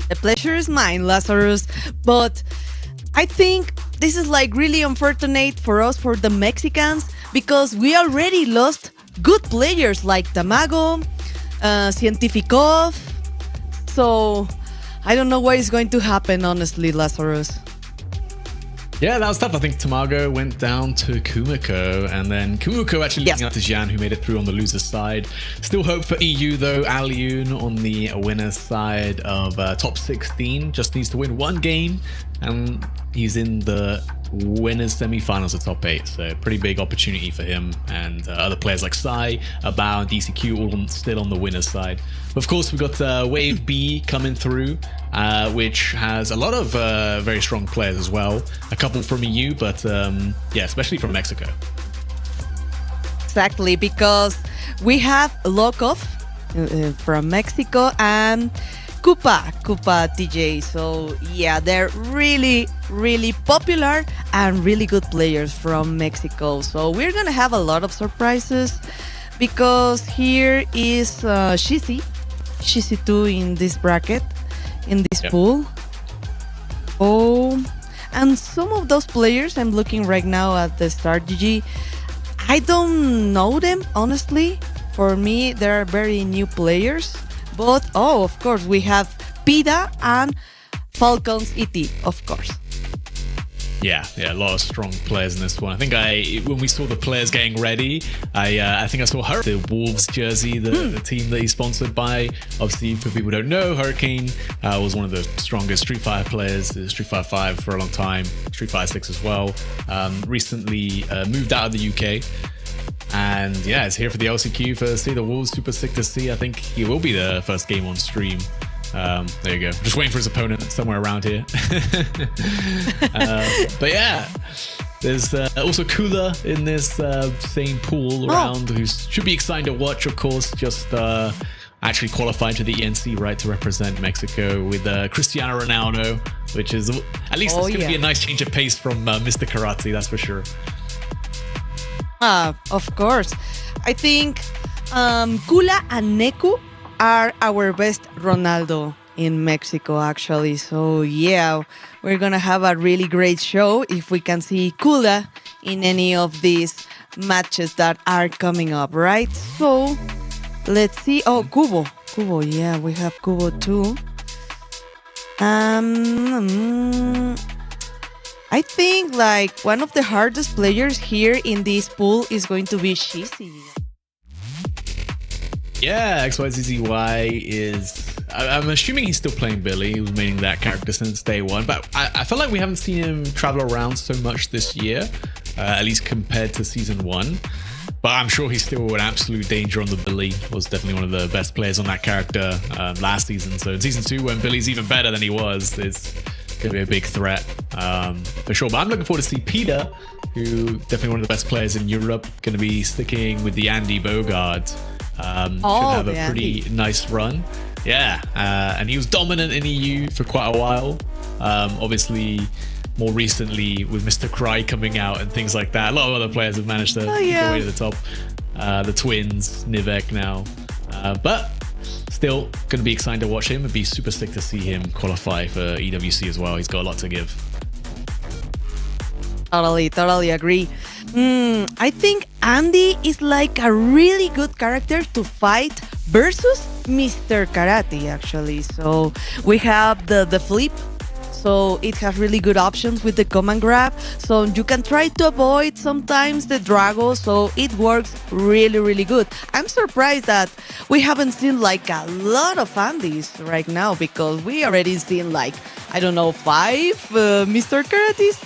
The pleasure is mine, Lazarus. But I think this is like really unfortunate for us, for the Mexicans, because we already lost good players like Tamago, Cientifikov. So I don't know what is going to happen, honestly, Lazarus. Yeah, that was tough. I think Tamago went down to Kumiko, and then Kumiko actually losing out to Jan, who made it through on the loser's side. Still hope for EU, though. Alioun on the winner's side of top 16. Just needs to win one game, and he's in the winners semi-finals of top 8. So pretty big opportunity for him and other players like Sai, Abao, and DCQ all still on the winner's side. But of course, we've got Wave B coming through, which has a lot of very strong players as well. A couple from EU, but yeah, especially from Mexico. Exactly, because we have Lokov from Mexico and Kupa TJ. So yeah, they're really popular and really good players from Mexico. So we're gonna have a lot of surprises, because here is Shizi 2 in this bracket, in this pool. Oh, and some of those players, I'm looking right now at the strategy, I don't know them, honestly. For me, they're very new players. But, oh, of course, we have Pida and Falcons ET, of course. Yeah, a lot of strong players in this one. I think when we saw the players getting ready, I think I saw the Wolves jersey, the team that he's sponsored by. Obviously, for people who don't know, Hurricane was one of the strongest Street Fighter players, Street Fighter 5 for a long time, Street Fighter 6 as well. Recently moved out of the UK. And yeah, it's here for the LCQ for See the Wolves. Super sick to see. I think he will be the first game on stream. There you go. Just waiting for his opponent somewhere around here. But yeah, there's also Kula in this same pool around, who should be exciting to watch, of course. Just actually qualified to the ENC, right, to represent Mexico with Cristiano Ronaldo, which is at least it's going to be a nice change of pace from Mr. Karate, that's for sure. Of course. I think Kula and Neku are our best Ronaldo in Mexico, actually. So yeah, we're gonna have a really great show if we can see Kula in any of these matches that are coming up, right? So let's see. Oh, Kubo, yeah, we have Kubo too. I think like one of the hardest players here in this pool is going to be Shizi. Yeah, XYZZY is... I'm assuming he's still playing Billy. He was maining that character since day one. But I feel like we haven't seen him travel around so much this year, at least compared to Season 1. But I'm sure he's still an absolute danger on the Billy. Was definitely one of the best players on that character last season. So in Season 2, when Billy's even better than he was, it's going to be a big threat for sure. But I'm looking forward to see Pida, who definitely one of the best players in Europe, going to be sticking with the Andy Bogard. Should have a pretty nice run. Yeah, and he was dominant in EU for quite a while. Obviously, more recently with Mr. Cry coming out and things like that, a lot of other players have managed to make their way to the top. The twins, Nivek now. But still going to be exciting to watch him. It'd be super sick to see him qualify for EWC as well. He's got a lot to give. Totally agree. I think Andy is like a really good character to fight versus Mr. Karate, actually. So we have the flip. So it has really good options with the command grab. So you can try to avoid sometimes the Drago. So it works really good. I'm surprised that we haven't seen like a lot of Andys right now, because we already seen like, I don't know, 5 Mr. Karates.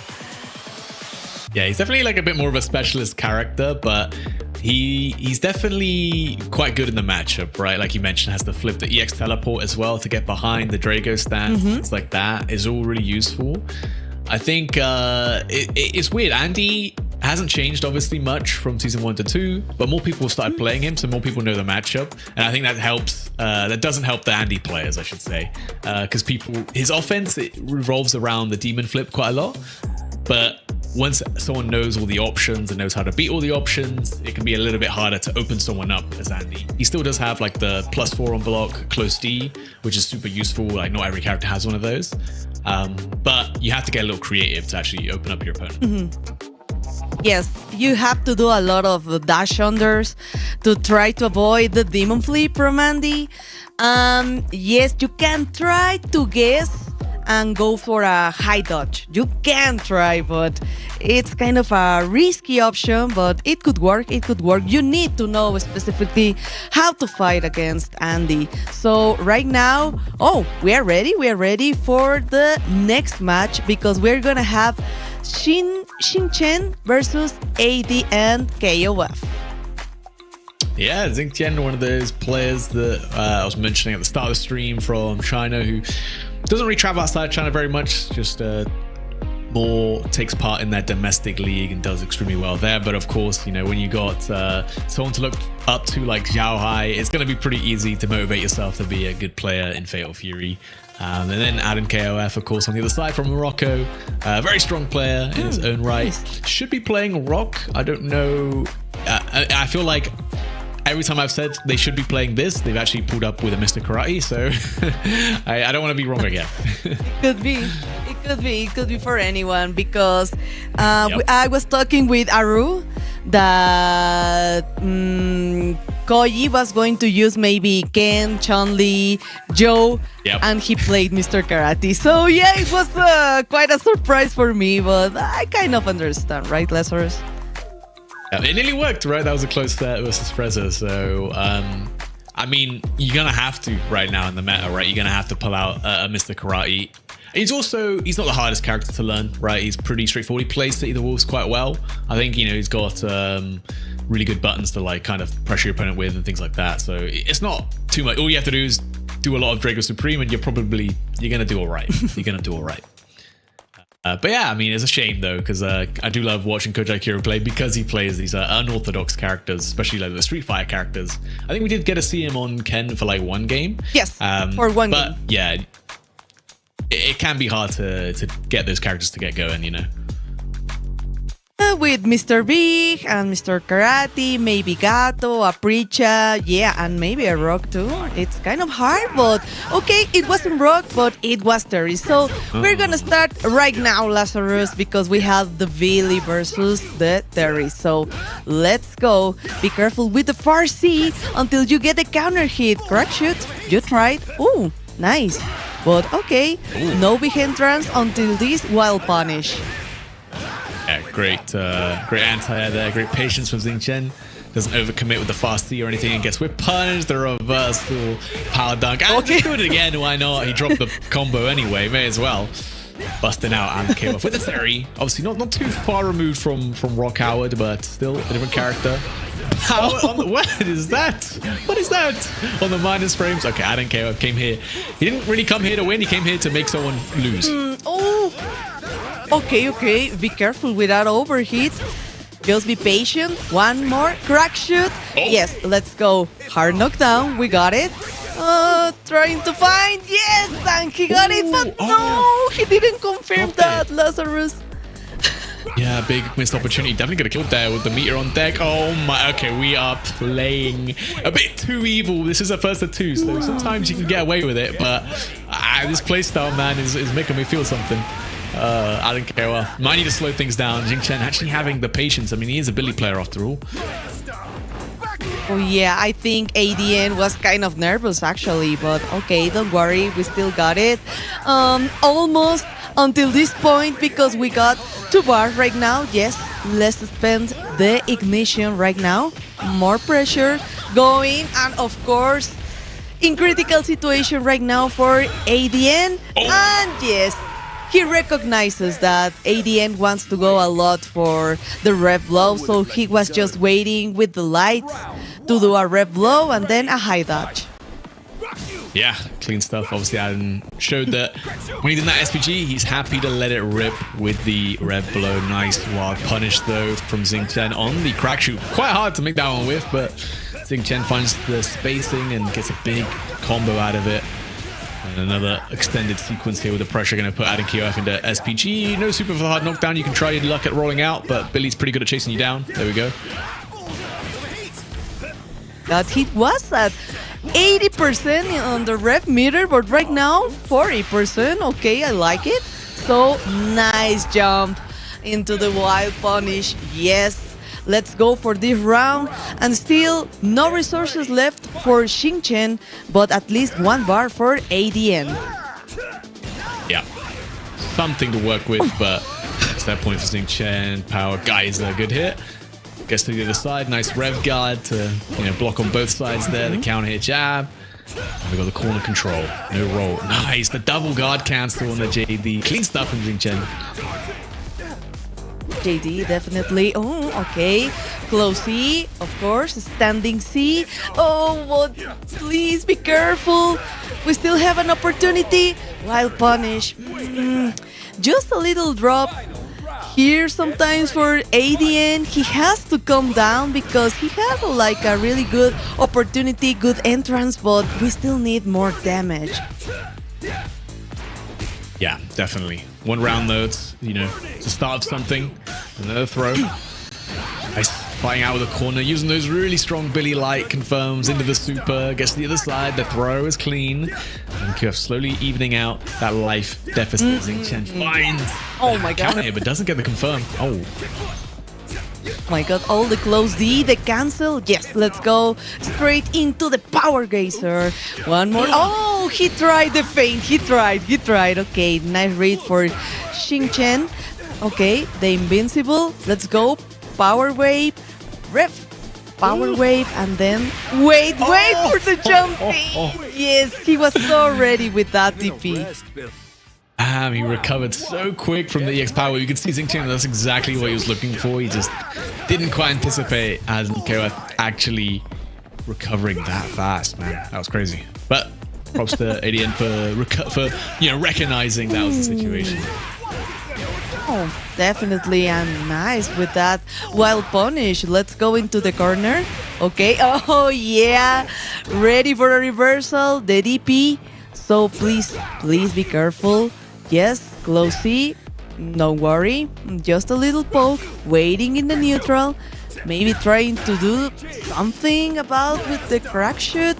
Yeah, he's definitely like a bit more of a specialist character, but he's definitely quite good in the matchup, right? Like you mentioned, has the flip, the EX teleport as well to get behind the Drago stance, things like that is all really useful. I think it's weird. Andy hasn't changed obviously much from season 1 to 2, but more people started playing him, so more people know the matchup, and I think that helps. That doesn't help the Andy players, I should say, because his offense, it revolves around the demon flip quite a lot, but once someone knows all the options and knows how to beat all the options, it can be a little bit harder to open someone up as Andy. He still does have like the +4 on block, close D, which is super useful. Like not every character has one of those, but you have to get a little creative to actually open up your opponent. Yes, you have to do a lot of dash unders to try to avoid the demon flip from Andy. Yes, you can try to guess and go for a high dodge. You can try, but it's kind of a risky option, but it could work. It could work. You need to know specifically how to fight against Andy. So right now, we are ready. We are ready for the next match because we're gonna have Xingchen versus AD and KOF. Yeah, Xingchen, one of those players that I was mentioning at the start of the stream from China, who doesn't really travel outside China very much, just more takes part in their domestic league and does extremely well there. But of course, you know, when you got someone to look up to like Xiao Hai, it's going to be pretty easy to motivate yourself to be a good player in Fatal Fury. And then Aden KOF, of course, on the other side from Morocco. Very strong player in his own right. Should be playing Rock. I don't know. I feel like every time I've said they should be playing this, they've actually pulled up with a Mr. Karate. So I don't want to be wrong again. It could be for anyone because I was talking with Aru that Koji was going to use maybe Ken, Chun-Li, Joe, and he played Mr. Karate. So yeah, it was quite a surprise for me, but I kind of understand, right, Lazarus? Yeah, it nearly worked, right? That was a close set versus Freza. So, I mean, you're going to have to right now in the meta, right? You're going to have to pull out a Mr. Karate. He's not the hardest character to learn, right? He's pretty straightforward. He plays City of the Wolves quite well. I think, you know, he's got really good buttons to like kind of pressure your opponent with and things like that. So it's not too much. All you have to do is do a lot of Drago Supreme and you're going to do all right. You're going to do all right. But yeah, I mean, it's a shame though, because I do love watching Kojai Kiro play because he plays these unorthodox characters, especially like the Street Fighter characters. I think we did get to see him on Ken for like one game. Yes, for one game. But yeah, it can be hard to get those characters to get going, you know. With Mr. Big and Mr. Karate, maybe Gato, a Preacher, and maybe a Rock too. It's kind of hard, but okay, it wasn't Rock, but it was Terry. So we're gonna start right now, Lazarus, because we have the Billy versus the Terry. So let's go. Be careful with the far C until you get a counter hit. Crack shoot. You tried. Ooh, nice. But okay, no big entrance until this wild punish. Yeah, great anti-air there, great patience from Xingchen. Doesn't overcommit with the fast C or anything and gets whip punished, the reversal, power dunk. And just do it again, why not? He dropped the combo anyway, may as well. Busting out and came off with the Terry. Obviously not too far removed from Rock Howard, but still a different character. What is that? What is that? On the minus frames. Okay, I didn't care. I came here. He didn't really come here to win. He came here to make someone lose. Okay. Be careful with that overheat. Just be patient. One more crack shoot. Yes, let's go. Hard knockdown. We got it. Trying to find. Yes, and he got it. But no, he didn't confirm that, Lazarus. Yeah, big missed opportunity. Definitely gonna kill there with the meter on deck. Oh my, okay, we are playing a bit too evil. This is a first of two, so sometimes you can get away with it, but this playstyle, man, is making me feel something. I don't care. Well, might need to slow things down. Xingchen actually having the patience. I mean, he is a Billy player after all. Oh yeah, I think ADN was kind of nervous actually, but okay, don't worry, we still got it. Almost until this point because we got 2 bars right now. Yes, let's spend the ignition right now. More pressure going, and of course, in critical situation right now for ADN. And yes, he recognizes that ADN wants to go a lot for the rev blow, so he was just waiting with the lights to do a rev blow and then a high dodge. Yeah, clean stuff. Obviously, Adam showed that when he did that SPG, he's happy to let it rip with the red blow. Nice wild punish, though, from Xingqian on the crack shoot. Quite hard to make that one whiff, but Xingqian finds the spacing and gets a big combo out of it. And another extended sequence here with the pressure going to put Adam KOF into SPG. No super for the hard knockdown. You can try your luck at rolling out, but Billy's pretty good at chasing you down. There we go. That hit was at 80% on the rev meter, but right now 40%. Okay, I like it. So nice jump into the wild punish. Yes. Let's go for this round, and still no resources left for Xingqian, but at least 1 bar for ADN. Yeah, something to work with, but it's that point for Xingqian. Power Geyser, good hit. Gets to the other side, nice rev guard to block on both sides there. The counter hit jab. And we got the corner control, no roll. Nice, the double guard cancel on the JD. Clean stuff from Xingqian. JD definitely. Oh, okay. Close C, of course. Standing C. Oh, but please be careful. We still have an opportunity. Wild punish. Just a little drop here sometimes for ADN. He has to come down because he has like a really good opportunity, good entrance, but we still need more damage. Yeah, definitely. 1 round though, it's, to start something. Another throw. Nice fighting out with the corner, using those really strong Billy Light confirms into the super, gets to the other side, the throw is clean. And KF slowly evening out that life deficit. Xingqian finds my god. counter, but doesn't get the confirm. Oh my god, all the close D, the cancel. Yes, let's go straight into the power geyser. One more. Oh, he tried the feint. He tried. Okay, nice read for Xingqian. Okay, the invincible. Let's go. Power wave. Ref. Power wave. And then wait for the jumping. Yes, he was so ready with that DP. He recovered so quick from the EX power. You can see Xingqian, that's exactly what he was looking for. He just didn't quite anticipate as KOF actually recovering that fast, man. That was crazy. But props to ADN for recognizing that was the situation. Oh, definitely, and nice with that wild punish. Let's go into the corner. Okay. Oh yeah, ready for a reversal. The DP. So please be careful. Yes, close C. Don't worry. Just a little poke. Waiting in the neutral. Maybe trying to do something about with the crack shoot.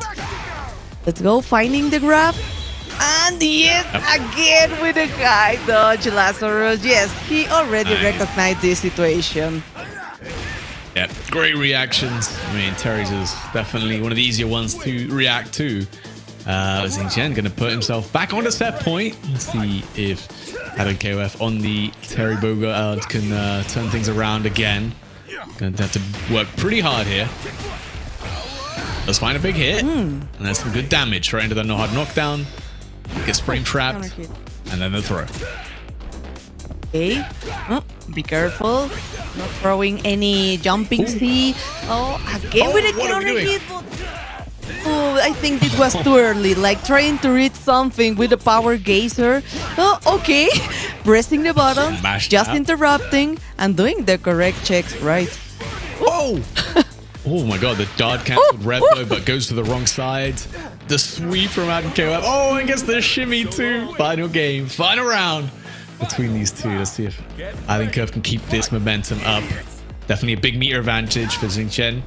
Let's go. Finding the grab. And yes, again with a high dodge, Lazarus. Yes, he already recognized this situation. Yeah, great reactions. I mean, Terry's is definitely one of the easier ones to react to. Xingqian going to put himself back on the set point. Let's see if Adam KOF on the Terry Bogard can turn things around again. Going to have to work pretty hard here. Let's find a big hit. And that's some good damage right into the no-hard knockdown. Gets frame trapped. And then the throw. Okay. Oh, be careful. Not throwing any jumping C. Oh, again with a counter hit. Oh, I think it was too early, like trying to read something with a power geyser. Oh, okay. Pressing the button, just interrupting, and doing the correct checks right. Oh! Oh my god, the dart cancelled red blow, but goes to the wrong side. The sweep from Adam KOF. Oh, and gets the shimmy too. Final game, final round between these two. Let's see if Adam KOF can keep this momentum up. Definitely a big meter advantage for Xingqian.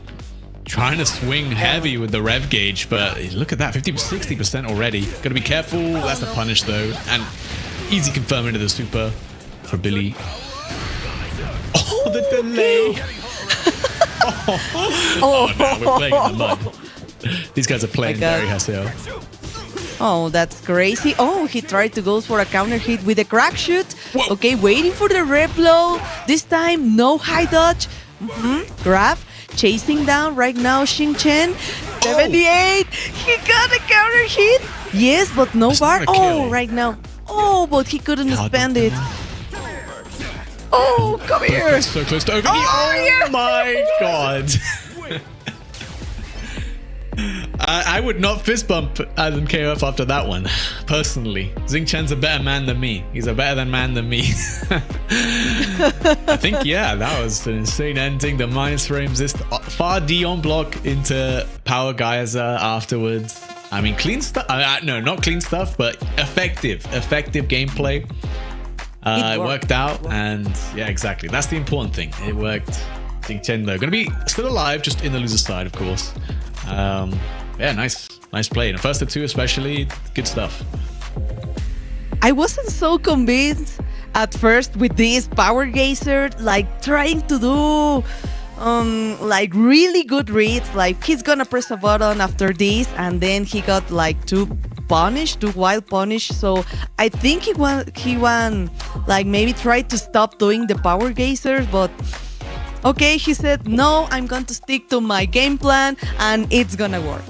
Trying to swing heavy with the rev gauge, but look at that, 50-60% already. Gotta be careful. That's a punish though, and easy confirm into the super for Billy. Oh, the delay. Oh no, we're playing in the mud. These guys are playing very hustle. Oh, that's crazy. Oh, he tried to go for a counter hit with a crack shoot. Whoa. Okay, waiting for the rev blow. This time, no high dodge. Grab. Chasing down right now Xingqian. 78. He got a counter hit. Yes, but no bar. Oh, right now. Oh, but he couldn't spend it. Oh, come here. So close to over. Oh yeah. My god. I would not fist bump Adam KOF after that one, personally. Xing Chen's a better man than me. He's a better than man than me. I think, yeah, that was an insane ending. The minus frames, this far D on block into Power Geyser afterwards. I mean, clean stuff. No, not clean stuff, but effective gameplay. It worked out, and yeah, exactly. That's the important thing. It worked. Xing Chen, though, going to be still alive, just in the loser side, of course. Yeah, nice play. And the first of two, especially, good stuff. I wasn't so convinced at first with this Power Geyser, like trying to do like really good reads, like he's gonna press a button after this, and then he got like too wild punish. So I think he won like maybe tried to stop doing the Power Geysers, but okay, he said no, I'm going to stick to my game plan and it's gonna work.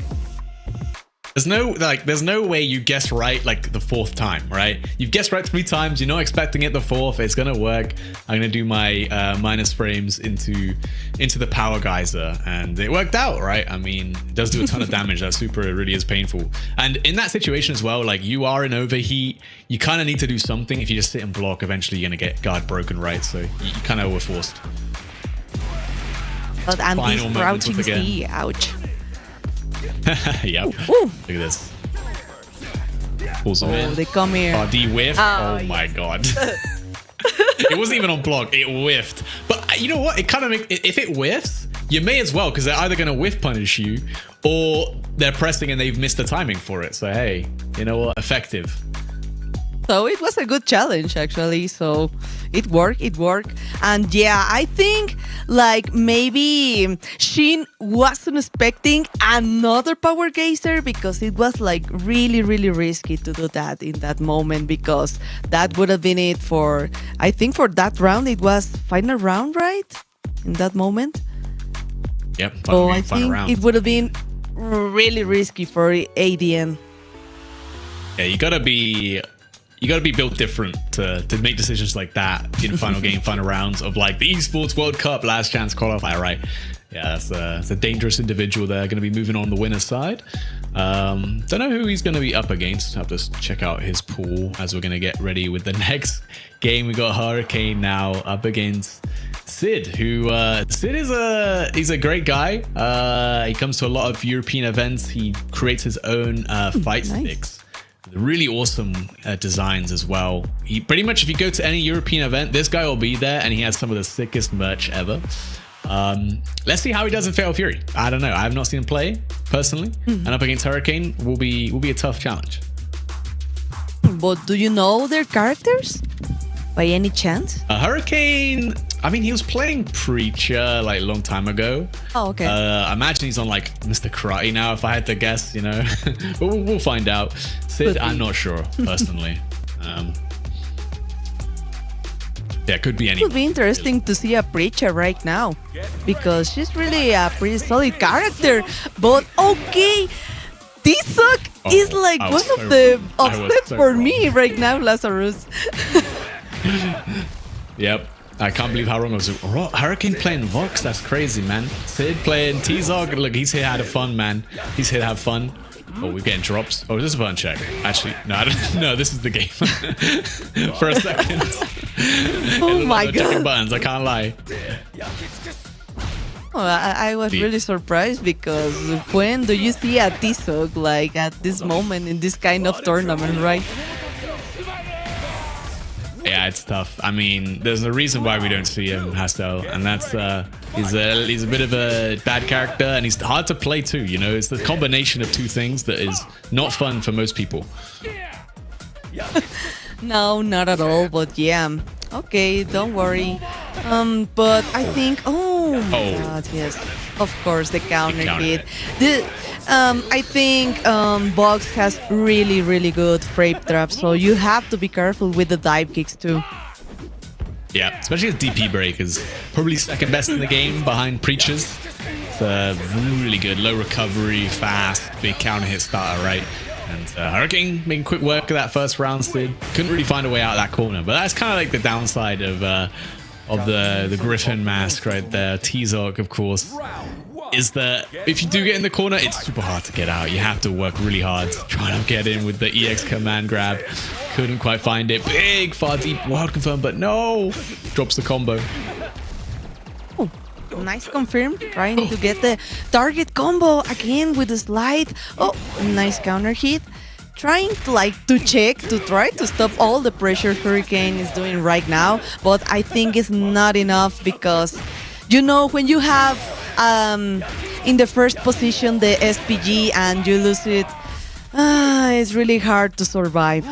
There's no way you guess right like the fourth time, right? You've guessed right 3 times, you're not expecting it the fourth, it's gonna work. I'm gonna do my minus frames into the Power Geyser, and it worked out, right? I mean, it does do a ton of damage. That super really is painful. And in that situation as well, like you are in overheat, you kind of need to do something. If you just sit and block, eventually you're gonna get guard broken, right? So you kind of were forced. But and this crouching C, ouch. Yep. Ooh. Look at this. Pulls him in. They come here. D whiff. Oh my god. It wasn't even on block. It whiffed. But you know what? It kind of if it whiffs, you may as well, because they're either going to whiff punish you or they're pressing and they've missed the timing for it. So hey, you know what? Effective. So it was a good challenge, actually. So it worked. And yeah, I think like maybe Shin wasn't expecting another Power Geyser, because it was like really, really risky to do that in that moment, because that would have been it for, I think for that round, it was final round, right? In that moment. Yep. So I think it would have been really risky for ADN. Yeah, you gotta be built different to make decisions like that in final game, final rounds of like the Esports World Cup last chance qualifier, right? Yeah, that's a dangerous individual there. Going to be moving on the winner's side. Don't know who he's going to be up against. Have to check out his pool as we're going to get ready with the next game. We got Hurricane now up against Sid, who Sid is he's a great guy. He comes to a lot of European events. He creates his own fight sticks. Really awesome designs as well. He pretty much, if you go to any European event, this guy will be there, and he has some of the sickest merch ever. Let's see how he does in Fatal Fury. I don't know. I have not seen him play personally, and up against Hurricane will be a tough challenge. But do you know their characters by any chance? Hurricane, I mean, he was playing Preacher like a long time ago. Oh, okay. I imagine he's on like Mr. Karate now, if I had to guess, you know. But we'll find out. Sid, I'm not sure personally. Yeah, could be anyone. It would be interesting to see a Preacher right now, because she's really a pretty solid character. But okay, T-Suck is like one of the offsets for me right now, Lazarus. Yep. I can't believe how wrong I was. Hurricane playing Vox, that's crazy, man. Sid playing T-Zog, look, he's here to have fun, man. He's here to have fun. Oh, we're getting drops. Oh, this is a button check. Actually, no, I don't, no, this is the game. For a second. Oh my god. Checking buttons, I can't lie. Oh, I was really surprised, because when do you see a T-Zog like at this moment in this kind of tournament, right? Yeah, it's tough. I mean, there's a reason why we don't see him, Hastel, and that's he's a bit of a bad character, and he's hard to play too. You know, it's the combination of two things that is not fun for most people. No, not at all. But yeah, okay, don't worry. But I think, oh my god, yes, of course, the counter hit. I think Box has really, really good frame trap, so you have to be careful with the dive kicks too. Yeah, especially his DP break is probably second best in the game behind Preachers. It's really good, low recovery, fast, big counter hit starter, right? And Hurricane making quick work of that first round. Sid couldn't really find a way out of that corner, but that's kind of like the downside of the Griffin mask right there. T-Zog, of course. is that if you do get in the corner, it's super hard to get out. You have to work really hard to try to get in with the EX command grab. Couldn't quite find it. Big, far deep, wild confirm, but no! Drops the combo. Oh, nice confirm. Trying to get the target combo again with the slide. Oh, nice counter hit. Trying to try to stop all the pressure Hurricane is doing right now, but I think it's not enough because, you know, when you have in the first position the SPG and you lose it, it's really hard to survive.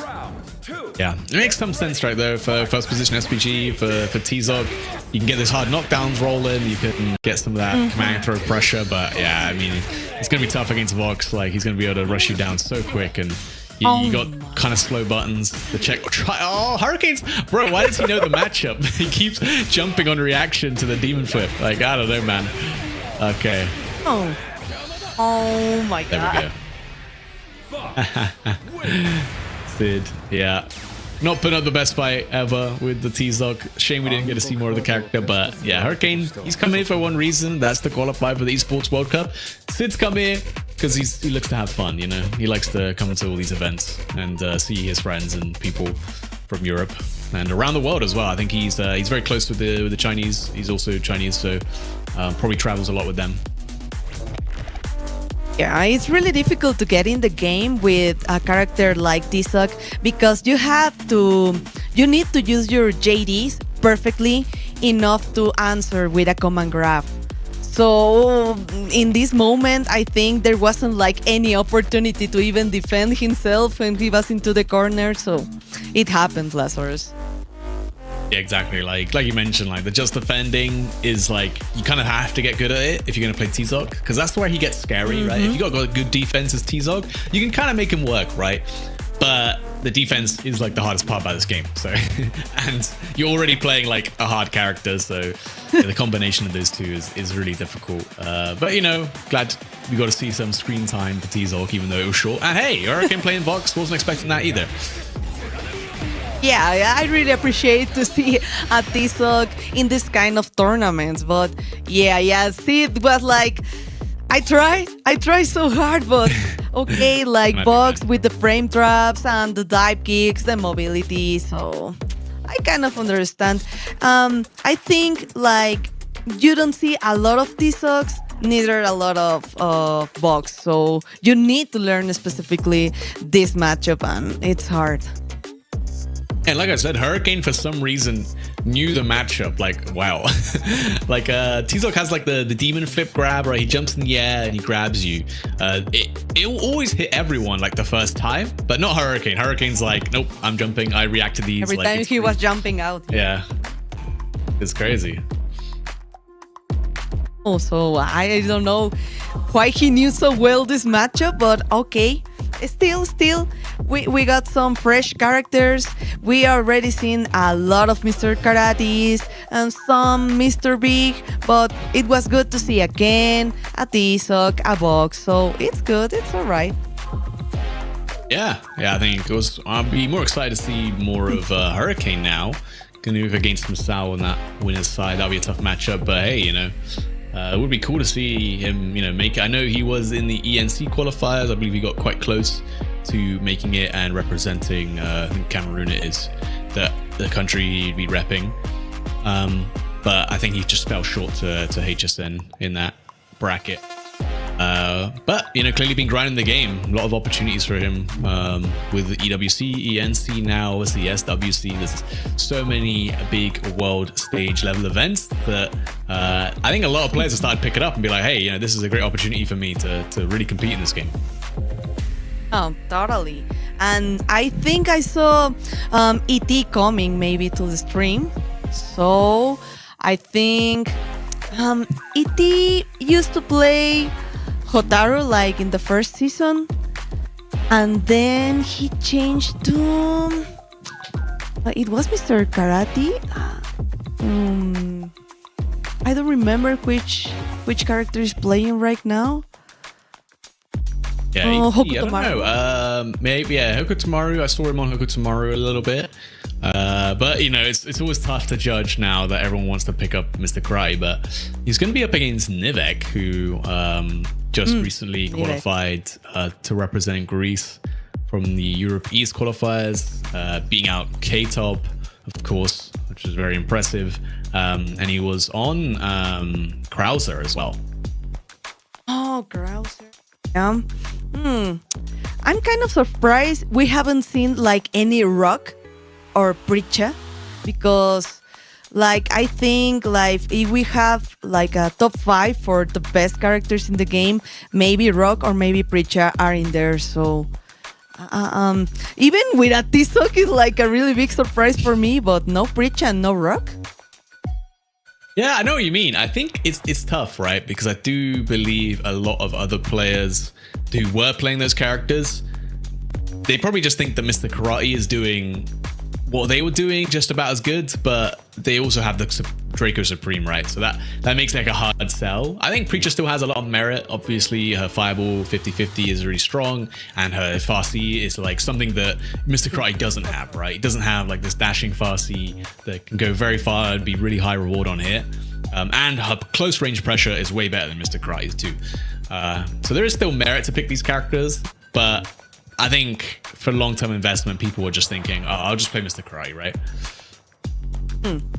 Yeah, it makes some sense right there for first position SPG, for T-Zog. You can get those hard knockdowns rolling, you can get some of that command throw pressure, but yeah, I mean, it's going to be tough against Vox. Like, he's going to be able to rush you down so quick, and you got kind of slow buttons to check. Oh, Hurricanes! Bro, why does he know the matchup? He keeps jumping on reaction to the demon flip. Like, I don't know, man. Okay. Oh my god. There we go. Sid, yeah. Not putting up the best fight ever with the T-Zog. Shame we didn't get to see more of the character, but yeah, Hurricane, he's come here for one reason. That's to qualify for the Esports World Cup. Sid's come here because he looks to have fun, you know? He likes to come to all these events and see his friends and people from Europe and around the world as well. I think he's very close with the Chinese. He's also Chinese, so probably travels a lot with them. Yeah, it's really difficult to get in the game with a character like T-Zog because you need to use your JDs perfectly enough to answer with a command grab. So in this moment, I think there wasn't like any opportunity to even defend himself when he was into the corner. So it happened, Lazarus. Yeah, exactly. Like you mentioned, like the just defending is like you kind of have to get good at it if you're going to play T-Zog, because that's where he gets scary, right? If you got good defense as T-Zog, you can kind of make him work, right? But the defense is like the hardest part about this game. So, and you're already playing like a hard character, so yeah, the combination of those two is really difficult. But you know, glad we got to see some screen time for T-Zog, even though it was short. And hey, Hurricane playing Vox, wasn't expecting that either. Yeah, I really appreciate to see a T-Zog in this kind of tournaments. But yeah, see, it was like, I tried so hard, but okay, like Vox with the frame traps and the dive kicks, the mobility, so I kind of understand. I think like you don't see a lot of T-Zogs, neither a lot of Vox, so you need to learn specifically this matchup, and it's hard. And like I said, Hurricane for some reason knew the matchup. Like, wow. Like T-Zog has like the demon flip grab, right? He jumps in the air and he grabs you. It will always hit everyone like the first time, but not Hurricane. Hurricane's like, nope, I'm jumping. I react to these. Every like, time he was jumping out. Yeah. It's crazy. So I don't know why he knew so well this matchup, but okay. Still, we got some fresh characters. We already seen a lot of Mr. Karates and some Mr. Big, but it was good to see again a T-Zog, a Vox, so it's good, it's alright. Yeah, I think I'll be more excited to see more of Hurricane now. Gonna move against Masao on that winner's side. That'll be a tough matchup, but hey, you know, it would be cool to see him, you know, make it. I know he was in the ENC qualifiers. I believe he got quite close to making it and representing, I think Cameroon it is, the country he'd be repping. But I think he just fell short to HSN in that bracket. But, you know, clearly been grinding the game. A lot of opportunities for him with the EWC, ENC now, as the SWC. There's so many big world stage level events that I think a lot of players have started picking up and be like, hey, you know, this is a great opportunity for me to really compete in this game. Oh, totally. And I think I saw ET coming maybe to the stream. So I think ET used to play Hotaru like in the first season, and then he changed to it was Mr. Karate. I don't remember which character is playing right now. Yeah, I don't know. Maybe Hokutomaru. I saw him on Hokutomaru a little bit, But you know, it's always tough to judge now that everyone wants to pick up Mr. Karate. But he's going to be up against Nivek, who just recently qualified to represent Greece from the Europe East qualifiers, beating out K-Top, of course, which was very impressive. And he was on Krauser as well. Oh, Krauser. Yeah. I'm kind of surprised we haven't seen like any Rock or Preacher, because like I think like if we have like a top 5 for the best characters in the game, maybe Rock or maybe Preacher are in there. So even with a T-Sock is like a really big surprise for me, but no Preacher and no Rock. Yeah, I know what you mean. I think it's tough, right? Because I do believe a lot of other players who were playing those characters, they probably just think that Mr. Karate is doing what they were doing just about as good, but they also have the Draco Supreme, right? So that makes like a hard sell. I think Preacher still has a lot of merit. Obviously, her Fireball 50-50 is really strong, and her Farsi is like something that Mr. Karate doesn't have, right? He doesn't have like this dashing Farsi that can go very far and be really high reward on hit. And her close range pressure is way better than Mr. Karati's too. So there is still merit to pick these characters, but I think for long-term investment, people were just thinking, oh, I'll just play Mr. Karate, right?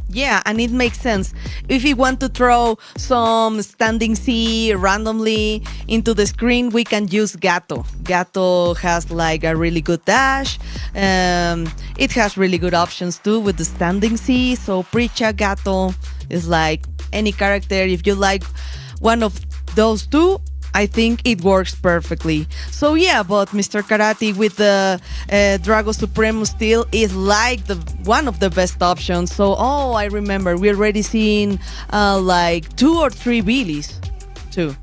Yeah, and it makes sense. If you want to throw some standing C randomly into the screen, we can use Gato. Gato has like a really good dash. It has really good options too with the standing C. So Preacher, Gato is like any character. If you like one of those two, I think it works perfectly. So yeah, but Mr. Karate with the Drago Supremo still is like one of the best options. So I remember we're already seeing like 2 or 3 Billys too.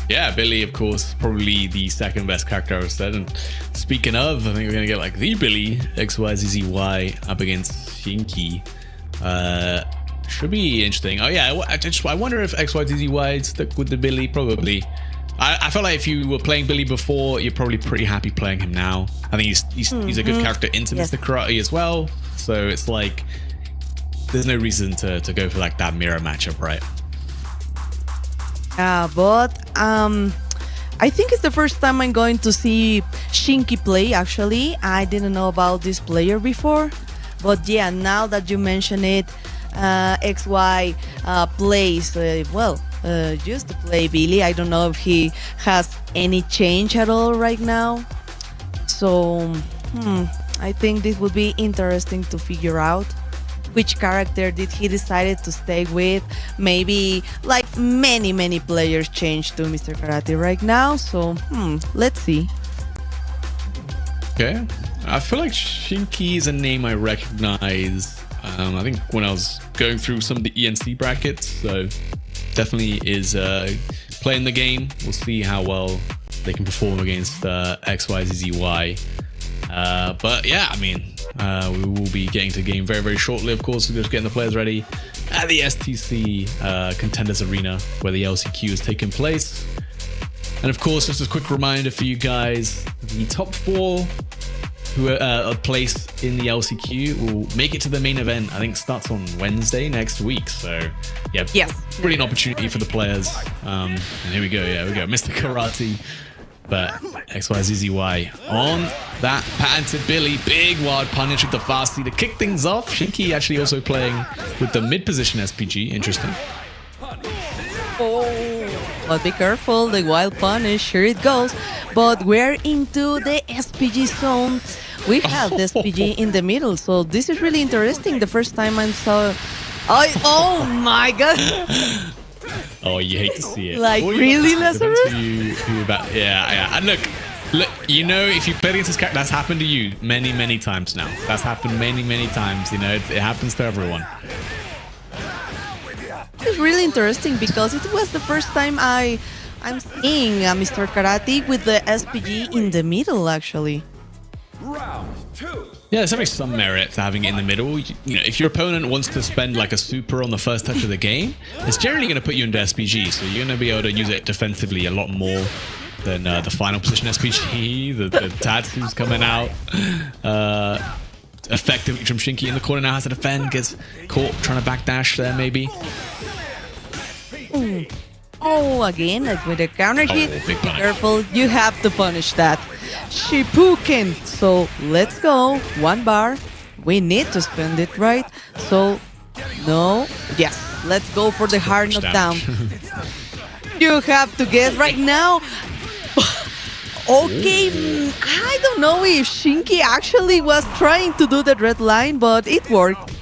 Yeah, Billy, of course, probably the second best character I've said. And speaking of, I think we're gonna get like the Billy XYZZY up against Shinky. Should be interesting. Oh yeah, I wonder if XYZZY stuck with the Billy. Probably. I felt like if you were playing Billy before, you're probably pretty happy playing him now. I think he's a good character into Mr. Karate as well. So it's like there's no reason to go for like that mirror matchup, right? Yeah, but I think it's the first time I'm going to see Shinky play. Actually, I didn't know about this player before, but yeah, now that you mention it. XY plays used to play Billy. I don't know if he has any change at all right now. So I think this would be interesting to figure out which character did he decided to stay with. Maybe like many players change to Mr. Karate right now. So let's see. Okay, I feel like Shinky is a name I recognize. I think when I was going through some of the ENC brackets, so definitely is playing the game. We'll see how well they can perform against XYZZY. But yeah, I mean, we will be getting to the game very, very shortly. Of course, we're just getting the players ready at the STC Contenders Arena, where the LCQ is taking place. And of course, just a quick reminder for you guys, the top 4 who are placed in the LCQ will make it to the main event. I think starts on Wednesday next week. So yeah, brilliant opportunity for the players. And here we go. Yeah, we go. Mr. Karate, but XYZZY on that patented Billy. Big wild punish with the Fasty to kick things off. Shinky actually also playing with the mid position SPG. Interesting. But be careful, the wild punish, here it goes. But we're into the SPG zone. We have the SPG in the middle, so this is really interesting. The first time I saw... Oh my god! Oh, you hate to see it. Like, really, Lazarus? Yeah. And look, you know, if you play against this character, that's happened to you many times now. That's happened many times, you know, it happens to everyone. It's really interesting because it was the first time I'm seeing Mr. Karate with the SPG in the middle, actually. Round 2. Yeah, there's definitely some merit to having it in the middle. You know, if your opponent wants to spend like a super on the first touch of the game, it's generally going to put you into SPG, so you're going to be able to use it defensively a lot more than the final position SPG, the Tatsu's coming out. effectively from Shinky in the corner now, has to defend, gets caught trying to backdash there maybe. Oh, again, like with a counter hit. big Be punish. careful, you have to punish that. Shipuken. So let's go. 1 bar. We need to spend it, right? So, no. Yes, let's go for the hard knockdown. You have to guess right now. Okay, I don't know if Shinky actually was trying to do the red line, but it worked.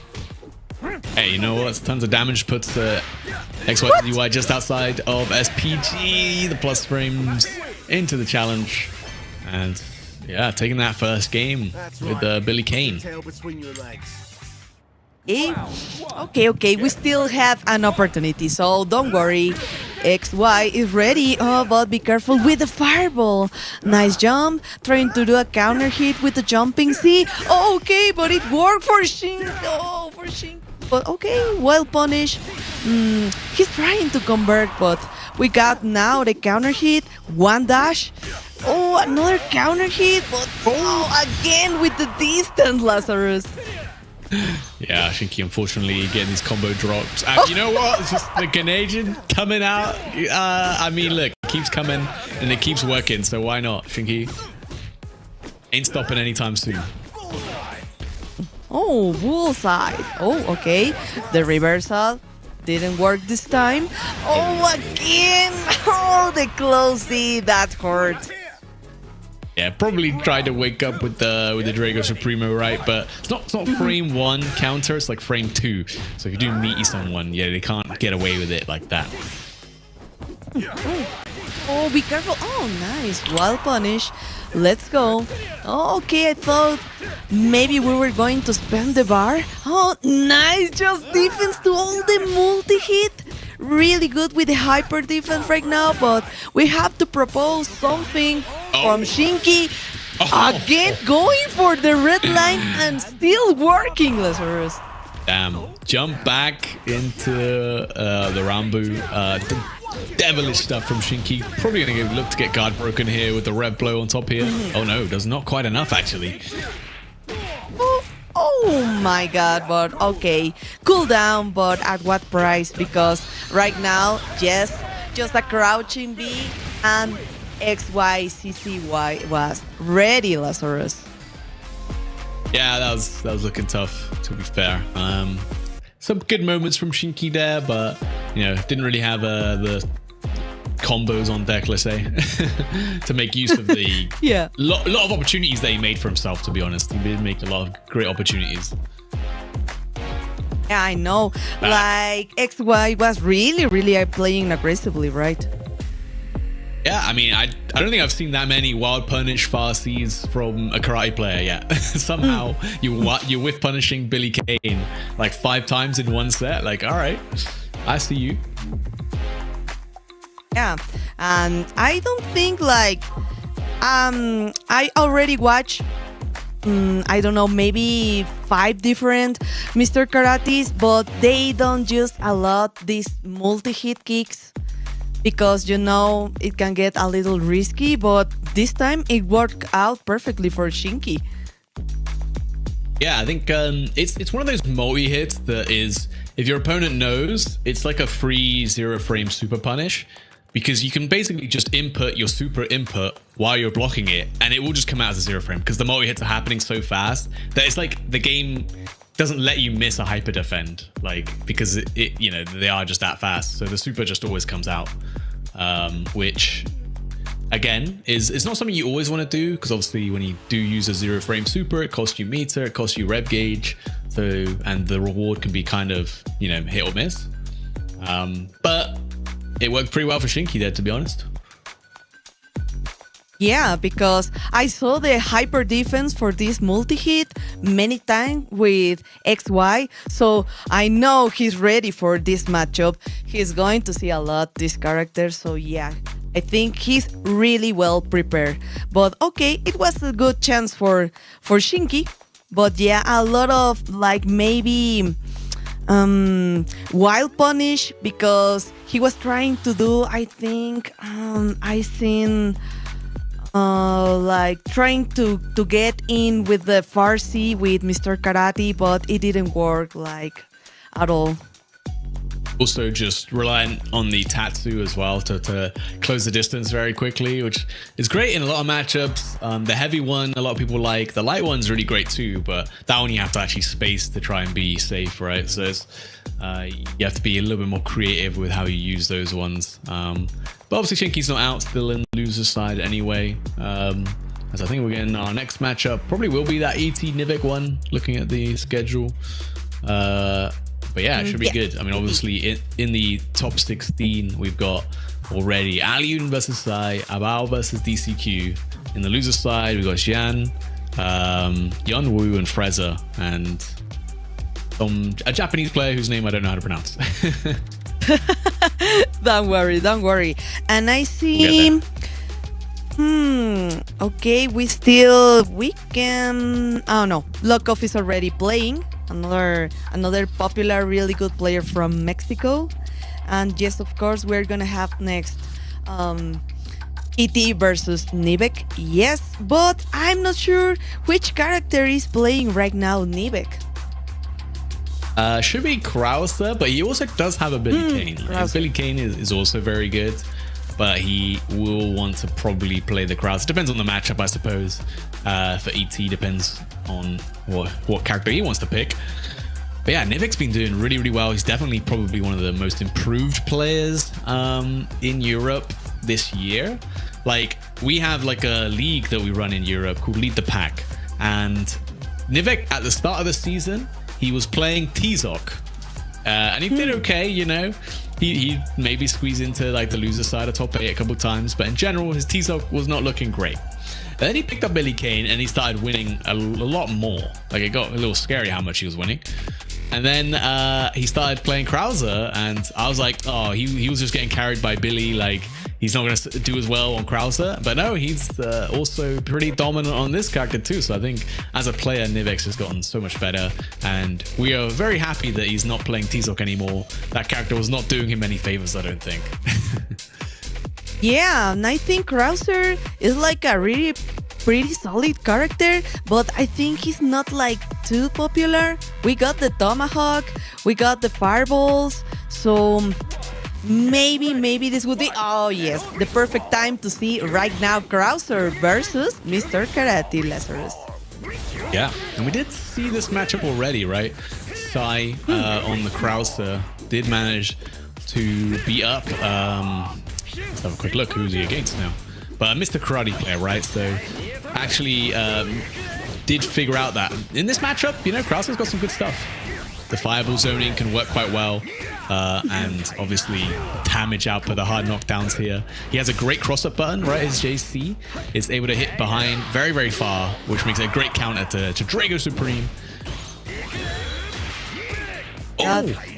Hey, you know what? Tons of damage puts XYZY just outside of SPG. The plus frames into the challenge. And yeah, taking that first game with Billy Kane. Okay, we still have an opportunity, so don't worry. XY is ready. Oh, but be careful with the fireball. Nice jump, trying to do a counter hit with the jumping C. Okay, but it worked for Shin. Oh, for Shin. But okay, well punished. He's trying to convert, but we got now the counter hit. 1 dash. Oh, another counter hit, but again with the distance, Lazarus. Yeah, Shinky unfortunately getting these combo drops. You know what? It's just the Canadian coming out. I mean, look, it keeps coming and it keeps working, so why not? Shinky ain't stopping anytime soon. Oh, bullseye. Oh, okay. The reversal didn't work this time. Oh, again. Oh, the close D. That hurt. Yeah, probably tried to wake up with the Drago Supremo, right? But it's not frame 1 counter, it's like frame 2. So if you do meaty someone, yeah, they can't get away with it like that. Oh, be careful. Oh, nice. Well punished. Let's go. Oh, okay, I thought maybe we were going to spam the bar. Oh, nice. Just defense to all the multi-hit. Really good with the hyper defense right now, but we have to propose something from Shinky. Again, going for the red line and still working, Lazarus. Damn. Jump back into the Rambu. Devilish stuff from Shinky. Probably going to look to get guard broken here with the red blow on top here. Oh no, does not quite enough actually. Oh my god, but okay. Cool down, but at what price? Because right now, yes, just a crouching B and XYCCY was ready, Lazarus. Yeah, that was looking tough, to be fair. Some good moments from Shinky there, but you know, didn't really have the combos on deck, let's say, to make use of the lot of opportunities that he made for himself, to be honest. He did make a lot of great opportunities. Yeah, I know. Like, XY was really playing aggressively, right? Yeah, I mean, I don't think I've seen that many wild punish Farsees from a karate player yet. Somehow you're whiff punishing Billy Kane like 5 times in one set. Like, all right, I see you. Yeah, and I don't think like I already watched I don't know, maybe 5 different Mr. Karates, but they don't use a lot these multi-hit kicks because, you know, it can get a little risky, but this time it worked out perfectly for Shinky. Yeah, I think it's one of those multi-hits that is, if your opponent knows, it's like a free 0 frame super punish, because you can basically just input your super input while you're blocking it, and it will just come out as a 0 frame, because the multi-hits are happening so fast that it's like the game doesn't let you miss a hyper defend, like, because it you know, they are just that fast. So the super just always comes out, which again it's not something you always want to do, because obviously when you do use a 0 frame super, it costs you meter, it costs you rev gauge, so, and the reward can be kind of, you know, hit or miss, but it worked pretty well for Shinky there, to be honest. Yeah, because I saw the hyper defense for this multi-hit many times with XY, so I know he's ready for this matchup. He's going to see a lot this character, so yeah, I think he's really well prepared. But okay, it was a good chance for Shinky, but yeah, a lot of like maybe wild punish, because he was trying to do, I think I seen like trying to get in with the Farsi with Mr. Karate, but it didn't work like at all. Also just reliant on the Tatsu as well to close the distance very quickly, which is great in a lot of matchups. The heavy one a lot of people like. The light one's really great too, but that one you have to actually space to try and be safe, right? So it's, you have to be a little bit more creative with how you use those ones. But obviously Shinky's not out, still in the loser's side anyway. As I think we're getting our next matchup probably will be that ET Nivik one, looking at the schedule. But yeah, it should be good. I mean, obviously, in the top 16, we've got already Aliyun versus Sai, Abao versus DCQ. In the loser side, we've got Xian, Yeonwoo, and Freza, and a Japanese player whose name I don't know how to pronounce. Don't worry. And I see... Okay, we can... Oh no, Lokov is already playing. Another popular, really good player from Mexico. And yes, of course, we're gonna have next ET versus Nivek. Yes, but I'm not sure which character is playing right now Nivek. Should be Krauser, but he also does have a Billy Kane. Billy Kane is also very good, but he will want to probably play the Krauser. Depends on the matchup, I suppose. For ET, depends on what character he wants to pick. But yeah, Nivek's been doing really, really well. He's definitely probably one of the most improved players in Europe this year. Like, we have like a league that we run in Europe called Lead the Pack. And Nivek, at the start of the season, he was playing T-Zoc. And he did okay, you know. He maybe squeezed into like the loser side of top 8 a couple of times. But in general, his T-Zoc was not looking great. Then he picked up Billy Kane and he started winning a lot more. Like, it got a little scary how much he was winning. And then he started playing Krauser, and I was like, oh, he was just getting carried by Billy. Like, he's not going to do as well on Krauser. But no, he's also pretty dominant on this character too. So I think as a player, Nivek's has gotten so much better. And we are very happy that he's not playing T-Zoc anymore. That character was not doing him any favors, I don't think. Yeah, and I think Krauser is like a really pretty solid character, but I think he's not like too popular. We got the Tomahawk, we got the Fireballs, so maybe this would be, oh yes, the perfect time to see right now Krauser versus Mr. Karate Lazarus. Yeah, and we did see this matchup already, right? Sai on the Krauser did manage to beat up, let's have a quick look who's he against now. But Mr. Karate player, right? So actually did figure out that in this matchup, you know, Krauser's got some good stuff. The fireball zoning can work quite well. And obviously damage output, the hard knockdowns here. He has a great cross-up button, right? His JC is able to hit behind very, very far, which makes it a great counter to Drago Supreme.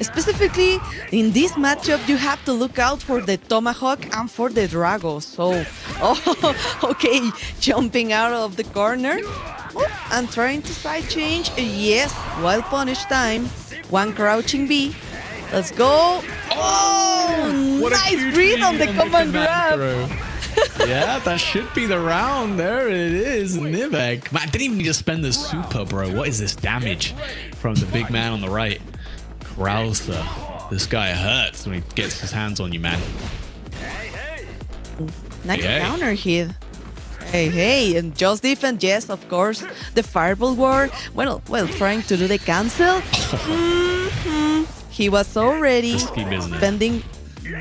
Specifically in this matchup, you have to look out for the Tomahawk and for the Drago. So, okay, jumping out of the corner and trying to side change. Yes, wild punish time. One crouching B. Let's go. Oh, nice read on the command grab. Yeah, that should be the round. There it is, Nivek. Man, didn't even need to spend the super, bro. What is this damage from the big man on the right? Krauser. This guy hurts when he gets his hands on you, man. Nice counter hit. Hey, and just defense, yes, of course. The fireball war. Well, trying to do the cancel. He was already spending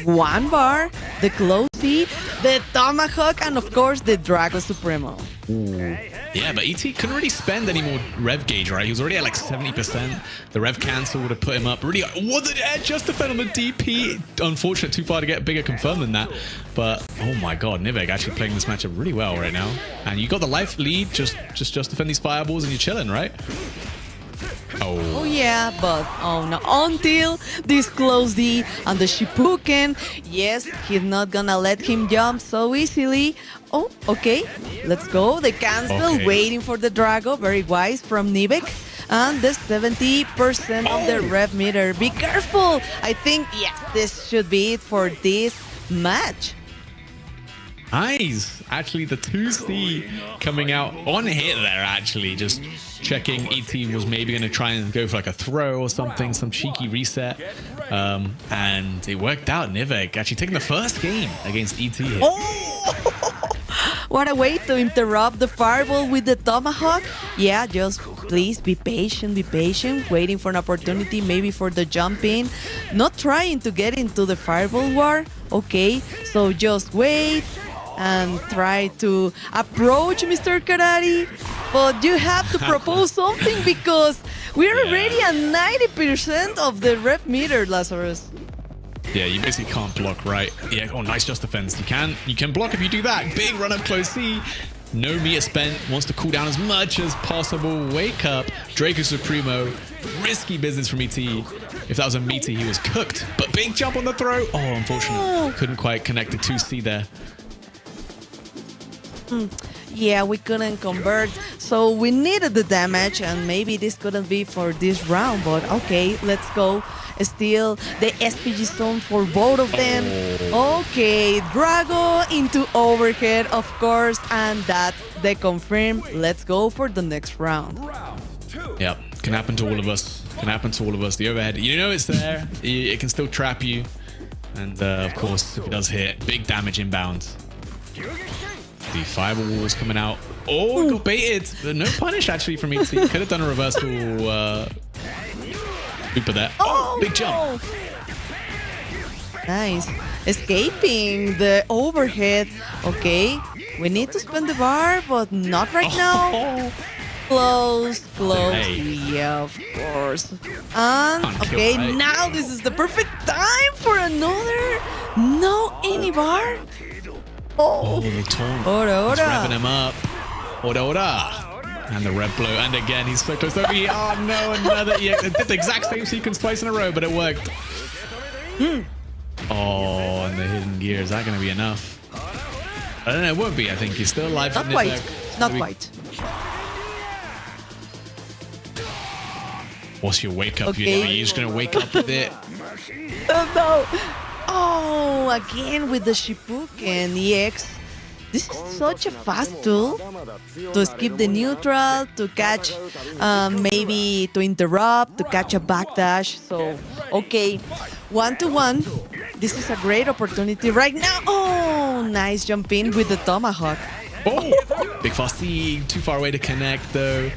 one bar, the close C, the Tomahawk, and of course the Drago Supremo. Ooh. Yeah, but ET couldn't really spend any more rev gauge, right? He was already at like 70%. The rev cancel would have put him up. Really, what did Ed just defend on the DP? Unfortunate, too far to get a bigger confirm than that. But oh my god, Nivek actually playing this matchup really well right now. And you got the life lead, just defend these fireballs and you're chilling, right? Oh yeah, but oh no, until this close D and the Shipuken. Yes, he's not gonna let him jump so easily. Oh, okay, let's go. The cancel, waiting for the Drago. Very wise from Nivek. And the 70% of the rev meter. Be careful. I think, yes, this should be it for this match. Nice. Actually, the 2C coming out on hit there, actually. Just checking ET was maybe going to try and go for like a throw or something, some cheeky reset. And it worked out. Nivek actually taking the first game against ET here. Oh! What a way to interrupt the fireball with the tomahawk. Yeah, just please be patient, waiting for an opportunity, maybe for the jump in. Not trying to get into the fireball war. Okay, so just wait and try to approach Mr. Karate. But you have to propose something because we're already at 90% of the rep meter, Lazarus. Yeah, you basically can't block, right? Yeah, oh, nice just defense. You can block if you do that. Big run up close C. No meter spent. Wants to cool down as much as possible. Wake up. Draco Supremo. Risky business from ET. If that was a meter, he was cooked. But big jump on the throw. Oh, unfortunately. Couldn't quite connect the 2C there. Yeah, we couldn't convert, so we needed the damage, and maybe this couldn't be for this round, but okay, let's go. Still the SPG zone for both of them. Okay, Drago into overhead, of course, and that's the confirm. Let's go for the next round. Yep, can happen to all of us. Can happen to all of us. The overhead, you know it's there. It can still trap you, and of course, if it does hit, big damage inbound. The fireball was coming out. Oh, got baited. No punish actually from ET. Could have done a reversal looper there. Oh, big jump. Nice. Escaping the overhead. Okay, we need to spend the bar, but not right now. Close. Hey. Yeah, of course. And okay, now this is the perfect time for another. No any bar. Oh, the taunt. Ora. He's revving him up. Ora. And the red blow. And again, he's so close over here. Oh, no, another. Yeah, it did the exact same sequence twice in a row, but it worked. Oh, and the hidden gear. Is that going to be enough? I don't know. It won't be, I think. He's still alive. Not quite. Not quite. What's your wake up? Okay. You're just going to wake up with it. Oh, no. Oh, again with the Shippuden EX. This is such a fast tool to skip the neutral, to catch, maybe to interrupt, to catch a backdash. So, okay, 1-to-1. This is a great opportunity right now. Oh, nice jump in with the tomahawk. Oh, big fasty. Too far away to connect, though.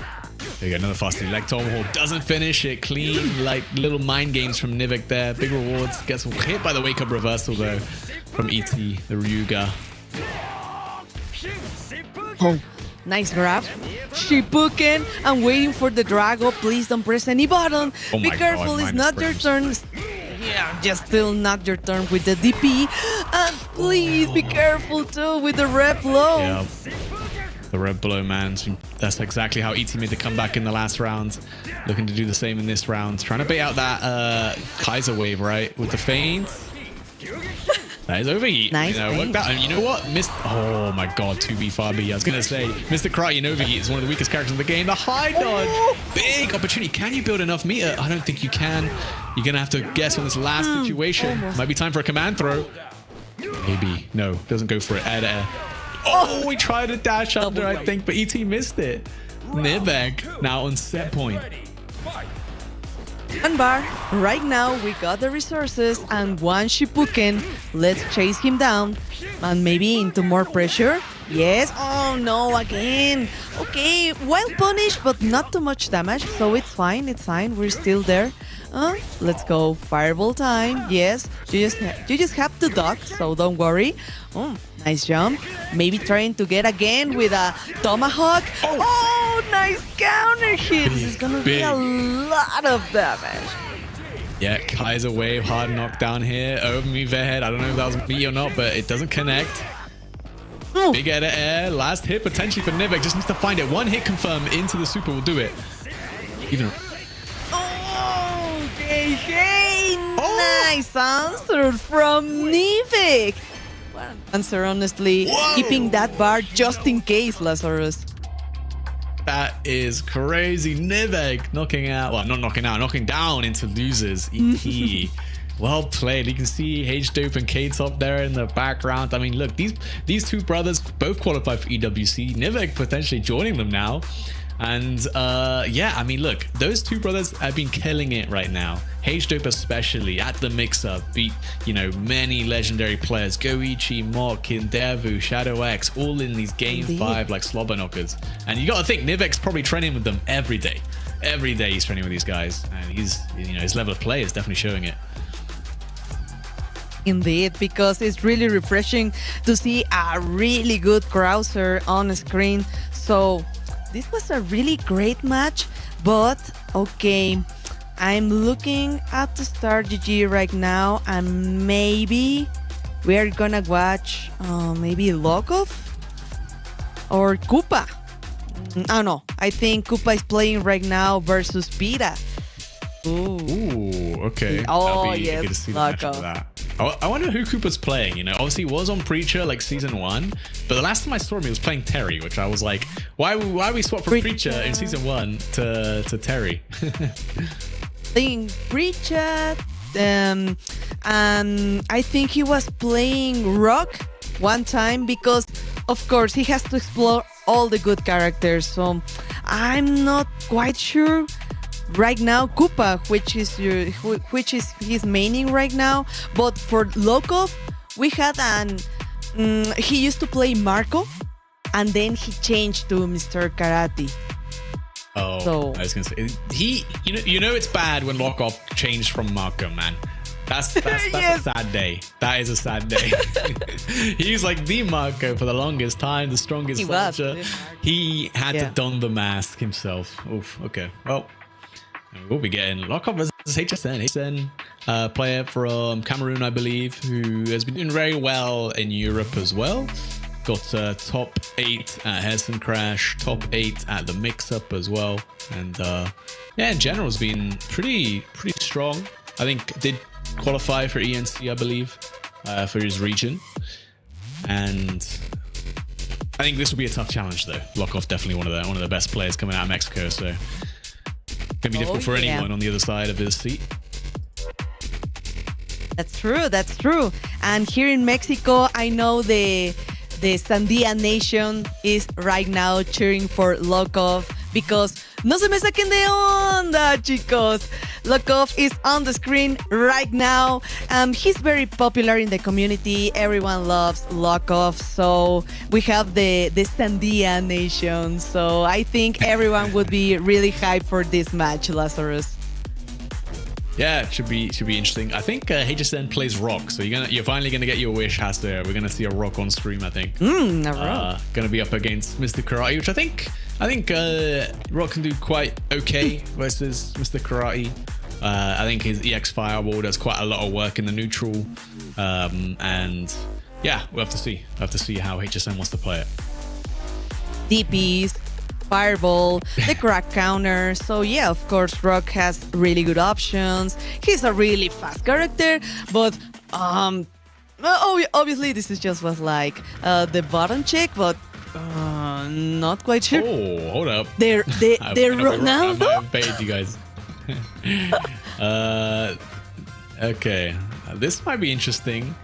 There you go, another fasty. Leg tomahawk doesn't finish it clean. Like little mind games from Nivek there. Big rewards. Gets hit by the wake up reversal though from ET, the Ryuga. Oh, nice grab. Shippuden. I'm waiting for the Drago. Please don't press any button. Oh Be my careful, God, it's not your turn. Yeah, just still not your turn with the DP. And please be careful too with the red blow. Yeah. The red blow, man. That's exactly how ET made the comeback in the last round. Looking to do the same in this round. Trying to bait out that Kaiser wave, right? With the feint. That is overheat. Nice. Worked out. And you know what? Oh my God, 2B5B. I was going to say, Mr. Karate in overheat is one of the weakest characters in the game. The high dodge. Big opportunity. Can you build enough meter? I don't think you can. You're going to have to guess on this last situation. Almost. Might be time for a command throw. Maybe. No, doesn't go for it. Air to air. Oh, we tried to dash under, I think, but ET missed it. Nivek now on set point. And bar, right now we got the resources and one Shippuden. Let's chase him down and maybe into more pressure. Yes. Oh no, again. Okay, well punished, but not too much damage, so it's fine. It's fine. We're still there. Let's go. Fireball time. Yes, you just have to duck, so don't worry. Nice jump. Maybe trying to get again with a tomahawk. Oh, nice counter hit. This is gonna be a lot of damage. Yeah, Kaiser wave, hard knockdown here. Over me head. I don't know if that was me or not, but it doesn't connect. Big air to air. Last hit potentially for Nivek. Just needs to find it. One hit confirm into the super will do it. Even. Okay, nice answer from Nivek. Well, answer, honestly. Whoa. Keeping that bar just in case, Lazarus. That is crazy. Nivek knocking out, well, not knocking out, knocking down into losers. ET Well played. You can see H-Dope and K-Top there in the background. I mean, look, these two brothers both qualify for EWC. Nivek potentially joining them now. And yeah, I mean, look, those two brothers have been killing it right now. H-Dope especially at the mix-up beat, you know, many legendary players. Goichi, Mock, Kindevu, Shadow X, all in these Game 5 like slobber knockers. And you got to think, Nivek's probably training with them every day. Every day he's training with these guys. And he's, you know, his level of play is definitely showing it. Indeed, because it's really refreshing to see a really good Krauser on screen. So this was a really great match, but okay, I'm looking at the Star GG right now, and maybe we're gonna watch maybe Lokov or Koopa. Oh no, I think Koopa is playing right now versus Pita. Ooh, okay. Oh, good yes, to see the match of that. I wonder who Koopa's playing, you know. Obviously, he was on Preacher like season 1, but the last time I saw him, he was playing Terry, which I was like, why we swap from Preacher in season 1 to Terry? Playing Preacher, and I think he was playing Rock one time because, of course, he has to explore all the good characters. So I'm not quite sure. Right now, Koopa, which is his maining right now, but for Lokov, we had he used to play Marco, and then he changed to Mr. Karate. Oh, so, I was gonna say you know it's bad when Lokov changed from Marco, man. That's yes. A sad day. That is a sad day. He's like the Marco for the longest time, the strongest soldier. He had to don the mask himself. Oof. Okay. Well. We'll be getting Lokov versus HSN. Player from Cameroon, I believe, who has been doing very well in Europe as well. Got top 8 at Hessen Crash, top 8 at the mix-up as well. And yeah, in general, has been pretty strong. I think did qualify for ENC, I believe, for his region. And I think this will be a tough challenge, though. Lokov definitely one of the best players coming out of Mexico, so gonna be difficult for anyone on the other side of his seat. That's true. And here in Mexico, I know the Sandia Nation is right now cheering for Lokov because no se me saquen de onda, chicos. Lokov is on the screen right now. He's very popular in the community. Everyone loves Lokov. So we have the Sandia Nation. So I think everyone would be really hyped for this match, Lazarus. Yeah, it should be interesting. I think HSN plays Rock, so you're finally gonna get your wish, Hasta. We're gonna see a Rock on stream, I think. A Rock. Gonna be up against Mr. Karate, which I think Rock can do quite okay versus Mr. Karate. I think his EX Fireball does quite a lot of work in the neutral, and yeah, we'll have to see. How HSN wants to play it. DPs, Fireball, the crack counter. So yeah, of course, Rock has really good options. He's a really fast character, but obviously this is just was like the button check, but not quite sure. Oh, hold up. They're Ronaldo. I paid you guys. Okay, this might be interesting.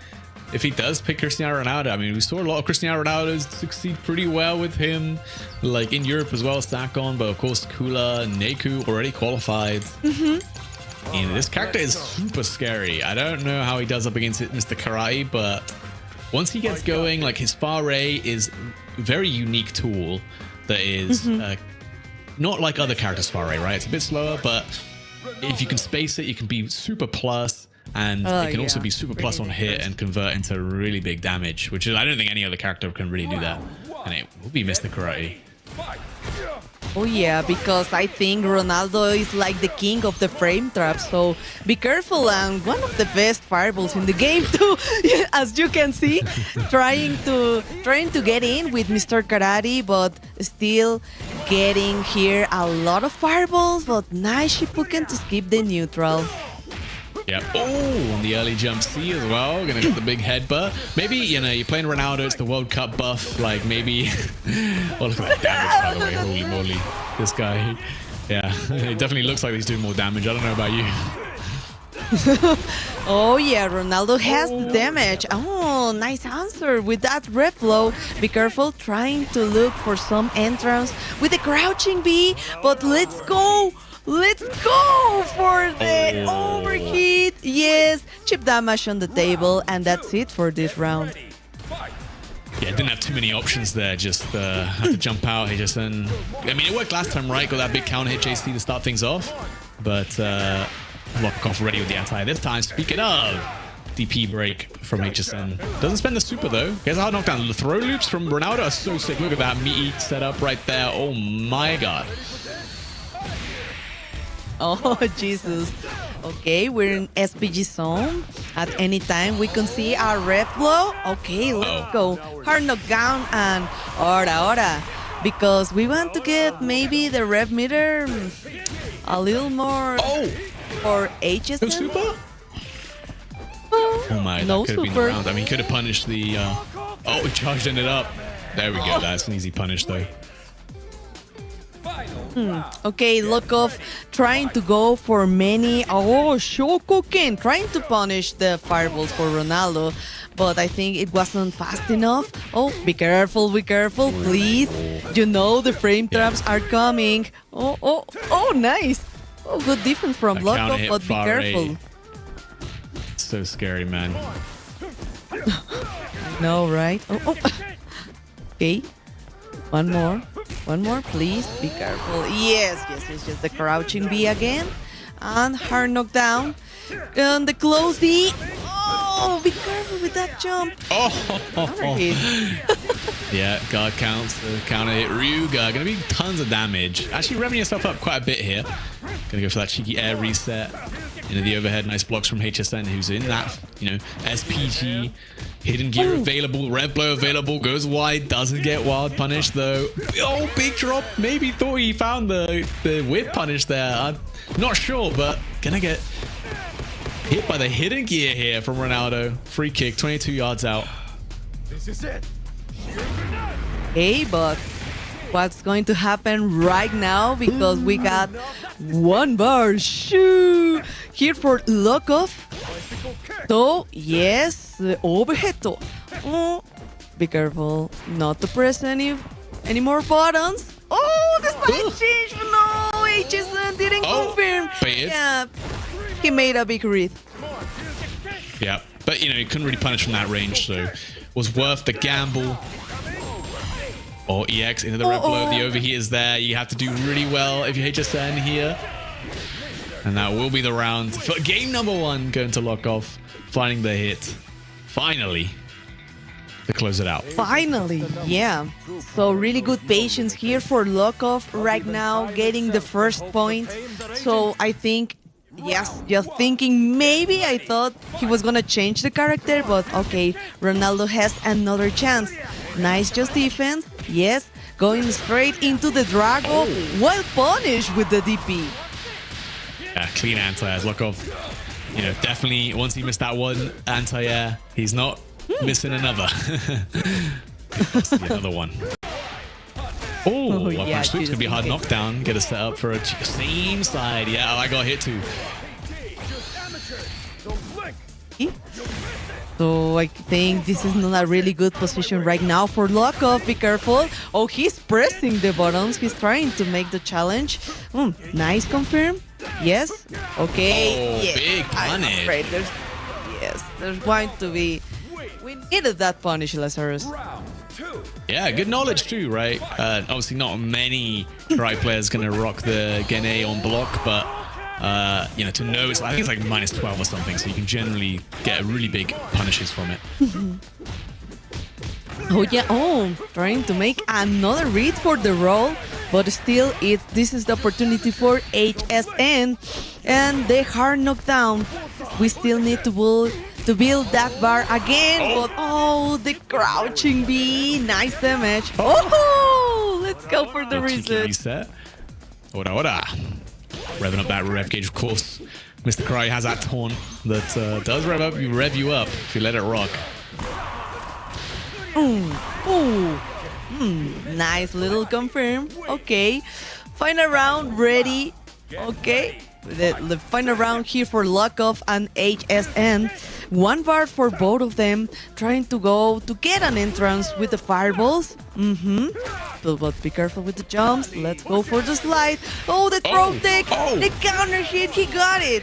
If he does pick Cristiano Ronaldo, I mean, we saw a lot of Cristiano Ronaldos succeed pretty well with him, like in Europe as well, Stakon, but of course Kula and Neku already qualified. And this character is super scary. I don't know how he does up against Mr. Karate, but once he gets going, like his far ray is a very unique tool that is not like other characters' far ray, right? It's a bit slower, but if you can space it, you can be super plus. And it can also be super plus on hit and convert into really big damage, which is, I don't think any other character can really do that. And it will be Mr. Karate. Oh yeah, because I think Ronaldo is like the king of the frame trap, so be careful. And one of the best fireballs in the game too, as you can see, trying to get in with Mr. Karate, but still getting here a lot of fireballs, but nice Shipuken to skip the neutral. Yeah. Oh, on the early jump C as well. Gonna get the big headbutt. Maybe, you know, you're playing Ronaldo, it's the World Cup buff. Like, maybe... Oh, look at that damage, by the way. Holy moly. This guy. Yeah. It definitely looks like he's doing more damage. I don't know about you. Oh yeah, Ronaldo has the damage. Oh, nice answer with that red flow. Be careful trying to look for some entrance with the crouching B, but let's go. Let's go for the overheat. Yes, chip damage on the table, and that's it for this round. Yeah, didn't have too many options there. Just had to jump out. He just I mean, it worked last time, right? Got that big counter hit JC to start things off, but lock off ready with the anti this time. Speaking of DP break from HSN, doesn't spend the super though. Gets a hard knockdown. The throw loops from Ronaldo are so sick. Look at that meaty setup right there. Oh my god. Oh, Jesus. Okay, we're in SPG zone. At any time, we can see our red flow. Okay, let's go. Hard knockdown and ora. Because we want to get maybe the rev meter a little more for HSN. No super? Oh my, no that could have been the super. round. I mean, he could have punished the... oh, he charged it up. There we go. That's an easy punish though. Okay, Lokov trying to go for many. Oh, Shokoken trying to punish the fireballs for Ronaldo, but I think it wasn't fast enough. Oh, be careful, please. You know the frame traps are coming. Oh, nice. Oh, good defense from Lokov, but be careful. So scary, man. I know, right? Oh. Okay. One more, please. Be careful. Yes. The crouching B again. And hard knockdown. And the close D. Oh, be careful with that jump. Yeah, guard counts. The counter hit. Ryuga. Gonna be tons of damage. Actually, revving yourself up quite a bit here. Gonna go for that cheeky air reset. Into the overhead. Nice blocks from HSN, who's in that, SPG. Hidden gear available. Red blow available. Goes wide. Doesn't get wild punish, though. Oh, big drop. Maybe thought he found the whip punish there. I'm not sure, but gonna get hit by the hidden gear here from Ronaldo. Free kick. 22 yards out. This is it. Hey, but what's going to happen right now? Because we got one bar. Shoo! Here for Lokov. So, yes, the overhead. Oh, be careful not to press any more buttons. Oh, the side change. No, HSN didn't confirm. Yeah, he made a big read. Yeah, but he couldn't really punish from that range, so was worth the gamble. Or EX into the red blow. The overheat is there. You have to do really well if you're HSN here. And that will be the round for game number 1, going to lock off, finding the hit. Finally, to close it out. Finally, yeah. So really good patience here for Lokov right now, getting the first point. So I think, yes, just thinking maybe I thought he was gonna change the character, but okay, Ronaldo has another chance. Nice just defense, yes, going straight into the Drago, well punished with the DP. Yeah, clean anti-airs. Lokov, definitely once he missed that one anti-air, he's not missing another. Another one. Oh, yeah, it's going to be a hard knockdown. Get a set up for a same side. Yeah, I got hit too. So I think this is not a really good position right now for Lokov. Be careful. Oh, he's pressing the buttons. He's trying to make the challenge. Nice confirm. Yes. Okay. Oh, yes. big punish. I'm afraid there's going to be... We needed that punish, Lazarus. Yeah, good knowledge too, right? Obviously not many Karai players going to rock the Gene on block, but to know I think it's like minus 12 or something, so you can generally get really big punishes from it. Oh yeah, trying to make another read for the roll, but still this is the opportunity for HSN and the hard knockdown. We still need to build that bar again, but the crouching B, nice damage. Let's go for the reset. Ora. Revving up that rev gauge, of course. Mr. Cry has that taunt that does rev you up if you let it rock. Nice little confirm. Okay, final round ready. Okay, The final round here for Lockoff and HSN. 1 bar for both of them, trying to go to get an entrance with the fireballs. But be careful with the jumps. Let's go for the slide. Oh, the throw take. The counter hit. He got it.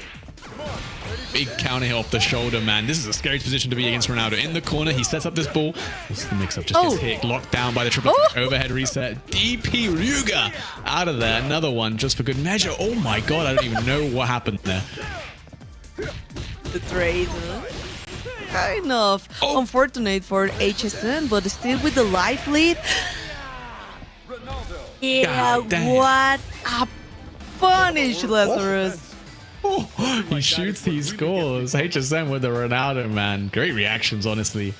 Big counter hit off the shoulder, man. This is a scary position to be against Ronaldo. In the corner, he sets up this ball. This is the mix-up. Just gets hit. Locked down by the triple overhead reset. DP Ryuga out of there. Another one just for good measure. Oh my god, I don't even know what happened there. The trade. Kind of unfortunate for HSN, but still with the life lead. Yeah, what a punish, Lazarus. He shoots, he scores. HSN with the Ronaldo, man. Great reactions, honestly,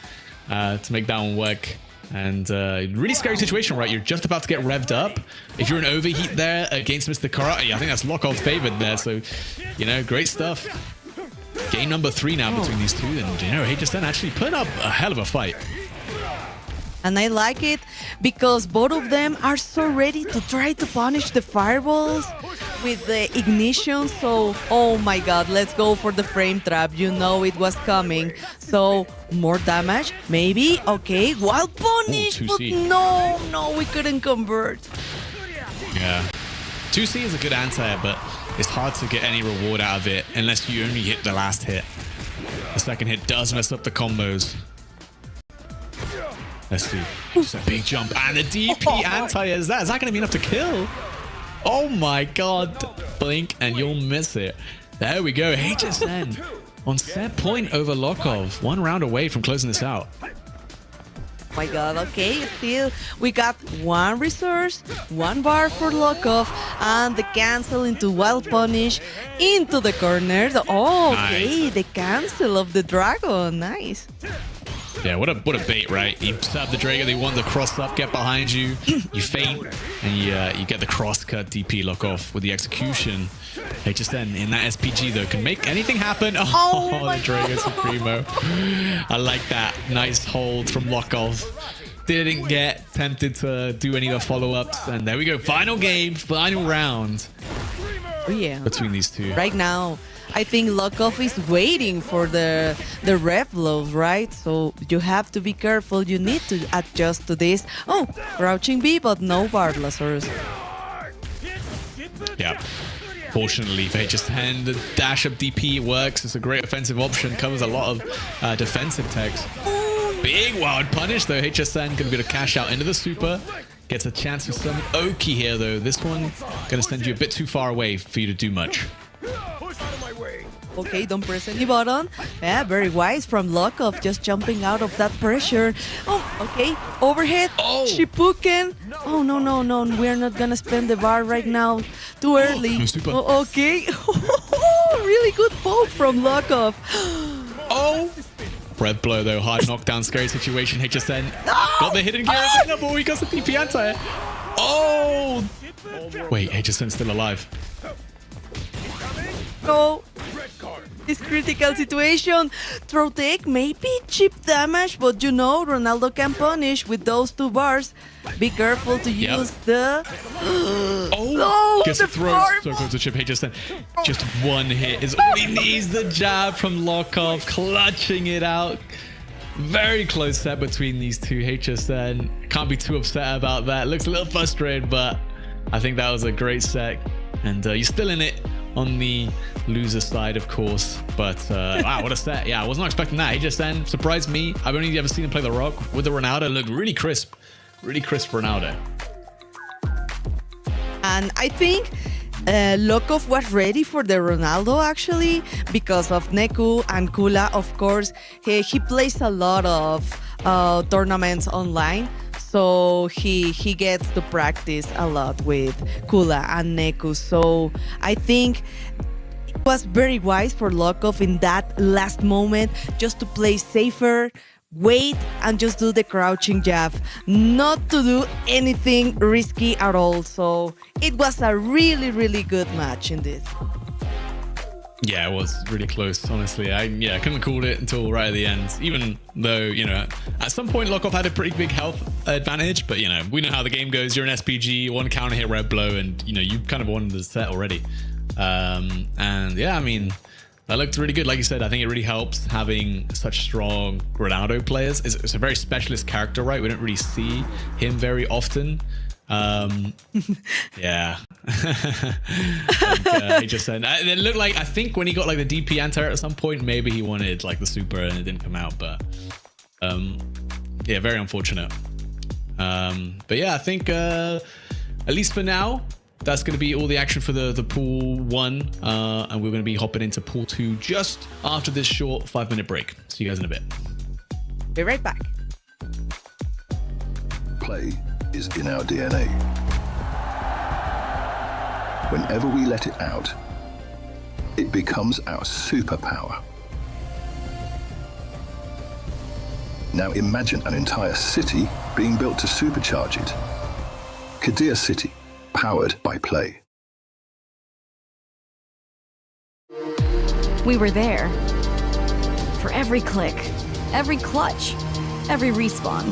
to make that one work. And really scary situation, right? You're just about to get revved up. If you're an overheat there against Mr. Karate, I think that's Lockoff favored there. So, you know, great stuff. Game number 3 now between these two. And, you know, HSN actually putting up a hell of a fight. And I like it because both of them are so ready to try to punish the fireballs with the ignition. So, oh my god, let's go for the frame trap. You know it was coming. So, more damage, maybe. Okay, wild punish, but no, we couldn't convert. Yeah. 2C is a good anti, but it's hard to get any reward out of it unless you only hit the last hit. The second hit does mess up the combos. Let's see. It's a big jump. And the DP anti is that going to be enough to kill? Oh my god. Blink and you'll miss it. There we go. HSN on set point over Lockoff. 1 round away from closing this out. Oh my god, okay, still we got 1 resource, 1 bar for Lockoff, and the cancel into wild punish into the corner. Oh, okay, the cancel of the dragon, nice. Yeah, what a bait, right? You stab the Drago, they want the cross up, get behind you, you feint, and you get the cross cut DP Lockoff with the execution. HSN in that SPG though can make anything happen. Oh the Drago Supremo. I like that. Nice hold from Lockoff. Didn't get tempted to do any of the follow-ups, and there we go. Final game, final round. Oh, yeah. Between these two. Right now, I think Lockoff is waiting for the rev blows, right? So you have to be careful. You need to adjust to this. Oh, crouching B, but no bar, Lazarus. Yeah. Fortunately for HSN, the dash up DP works. It's a great offensive option. Covers a lot of defensive techs. Big wild punish though. HSN going to be able to cash out into the super. Gets a chance for some Oki here though. This one going to send you a bit too far away for you to do much. Okay, don't press any button. Yeah, very wise from Lockoff, just jumping out of that pressure. Oh, okay, overhead. Oh, Shipuken. Oh, no, we're not gonna spend the bar right now. Too early. No super. Oh, okay. Really good poke from Lockoff. Oh. Breath blow though, hard knockdown, scary situation. HSN got the hidden gear. Oh, he got the DP anti. Oh. Wait, HSN's still alive. No. This critical situation. Throw take, maybe cheap damage, but you know Ronaldo can punish with those 2 bars. Be careful to use the... Gets a throw. So close to chip. HSN. Just 1 hit is all he needs. The jab from Lockoff, clutching it out. Very close set between these two. HSN can't be too upset about that. Looks a little frustrated, but I think that was a great set. And you're still in it on the loser side, of course. But wow, what a set. Yeah, I was not expecting that. HSN surprised me. I've only ever seen him play the Rock with the Ronaldo. Looked really crisp. Really crisp Ronaldo. And I think Lockoff was ready for the Ronaldo actually because of Neku and Kula, of course. He plays a lot of tournaments online. So he gets to practice a lot with Kula and Neku. So I think it was very wise for Lockoff in that last moment just to play safer, wait, and just do the crouching jab. Not to do anything risky at all. So it was a really, really good match indeed. Yeah, it was really close, honestly. I couldn't call it until right at the end, even though, you know, at some point Lockoff had a pretty big health advantage, but, you know, we know how the game goes. You're an SPG, 1 counter hit red blow, and, you know, you kind of won the set already. And yeah, I mean, that looked really good. Like you said, I think it really helps having such strong Ronaldo players. It's a very specialist character, right? We don't really see him very often. Yeah. He just said it looked like, I think when he got like the DP anti at some point, maybe he wanted like the super and it didn't come out, but yeah, very unfortunate. But yeah, I think at least for now, that's going to be all the action for the pool 1, and we're going to be hopping into pool 2 just after this short 5-minute break. See you guys in a bit. Be right back. Play is in our DNA. Whenever we let it out, it becomes our superpower. Now imagine an entire city being built to supercharge it. Qiddiya City, powered by Play. We were there. For every click, every clutch, every respawn.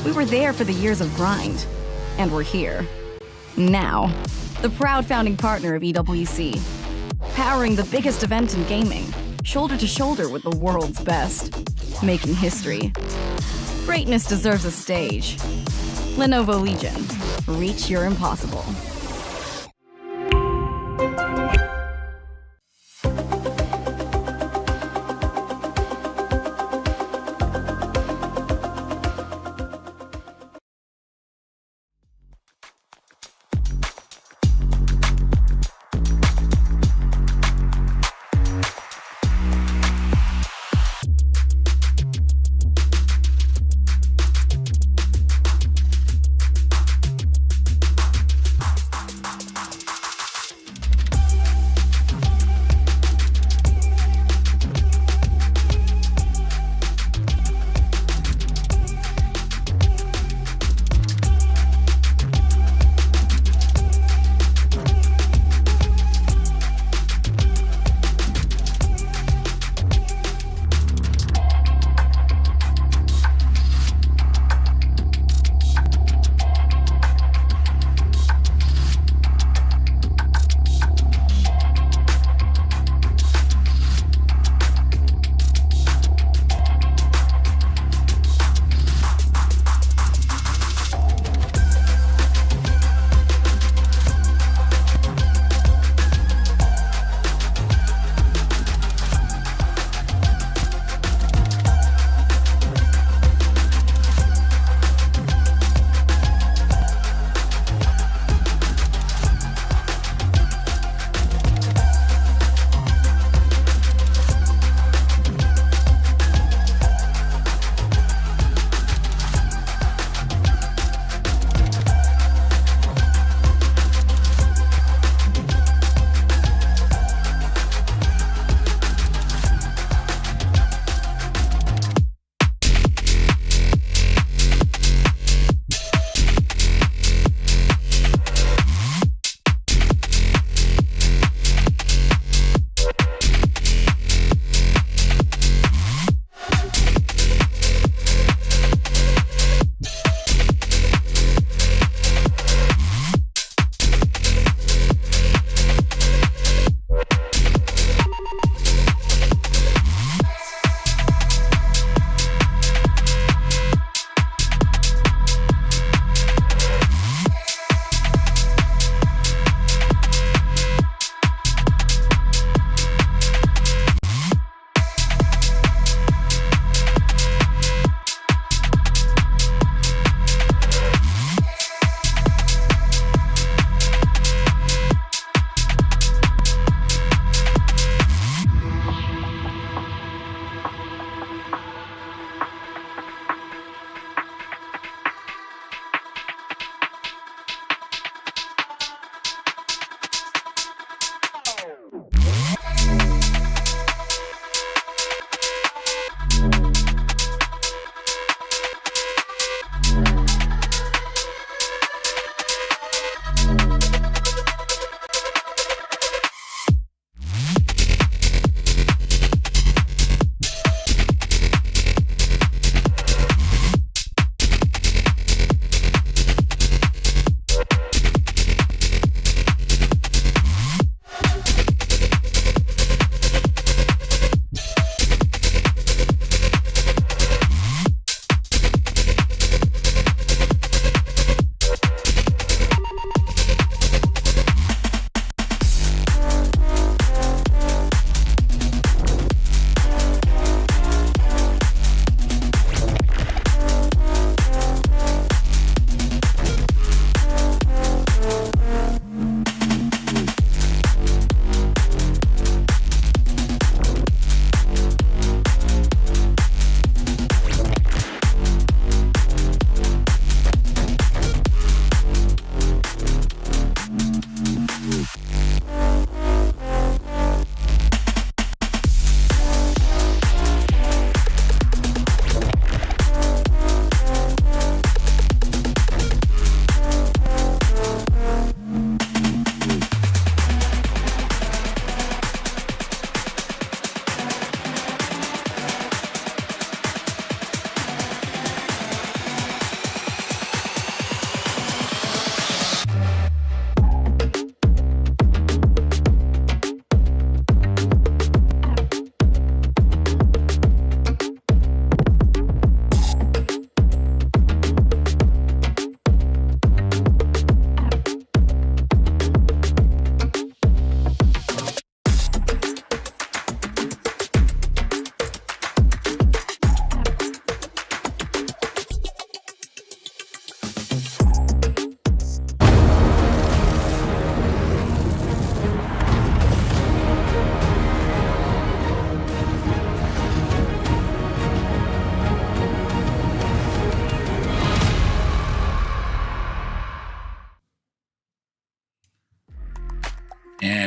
We were there for the years of grind. And we're here. Now. The proud founding partner of EWC. Powering the biggest event in gaming. Shoulder to shoulder with the world's best. Making history. Greatness deserves a stage. Lenovo Legion. Reach your impossible.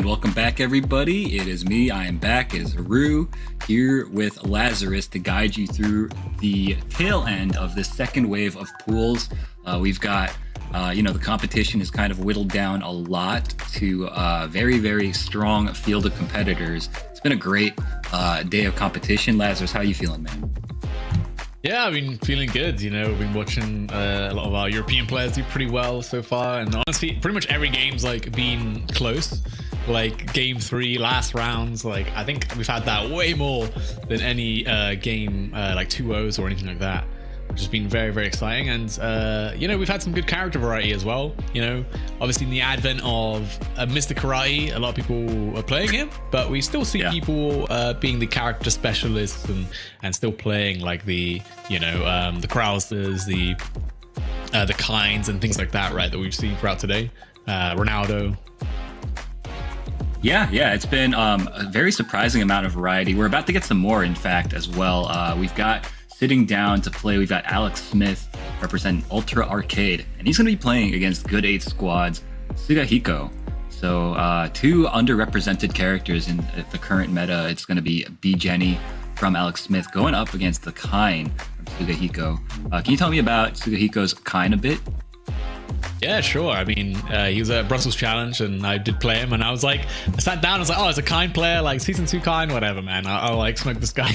welcome back, everybody. It is me. I am back as Rue, here with Lazarus to guide you through the tail end of the second wave of pools. We've got, the competition is kind of whittled down a lot to a very, very strong field of competitors. It's been a great day of competition. Lazarus, how are you feeling, man? Yeah, I've been feeling good. We've been watching a lot of our European players do pretty well so far. And honestly, pretty much every game's been close. Game 3, last rounds, I think we've had that way more than any game 2-0s or anything like that, which has been very, very exciting. And we've had some good character variety as well. Obviously in the advent of Mr. Karate, a lot of people are playing him, but we still see people being the character specialists and still playing the Krausers, the Kinds and things like that, right, that we've seen throughout today. Ronaldo. Yeah, it's been a very surprising amount of variety. We're about to get some more, in fact, as well. We've got sitting down to play, we've got Alex Smith representing Ultra Arcade, and he's going to be playing against Good 8 Squad's Sugahiko. So two underrepresented characters in the current meta. It's going to be B Jenny from Alex Smith going up against the Kine from Sugahiko. Can you tell me about Sugahiko's Kine a bit? Yeah, sure. I mean, he was at Brussels Challenge and I did play him and I sat down and was like, oh, it's a Kind player, season 2 Kind, whatever, man. I'll smoke this guy.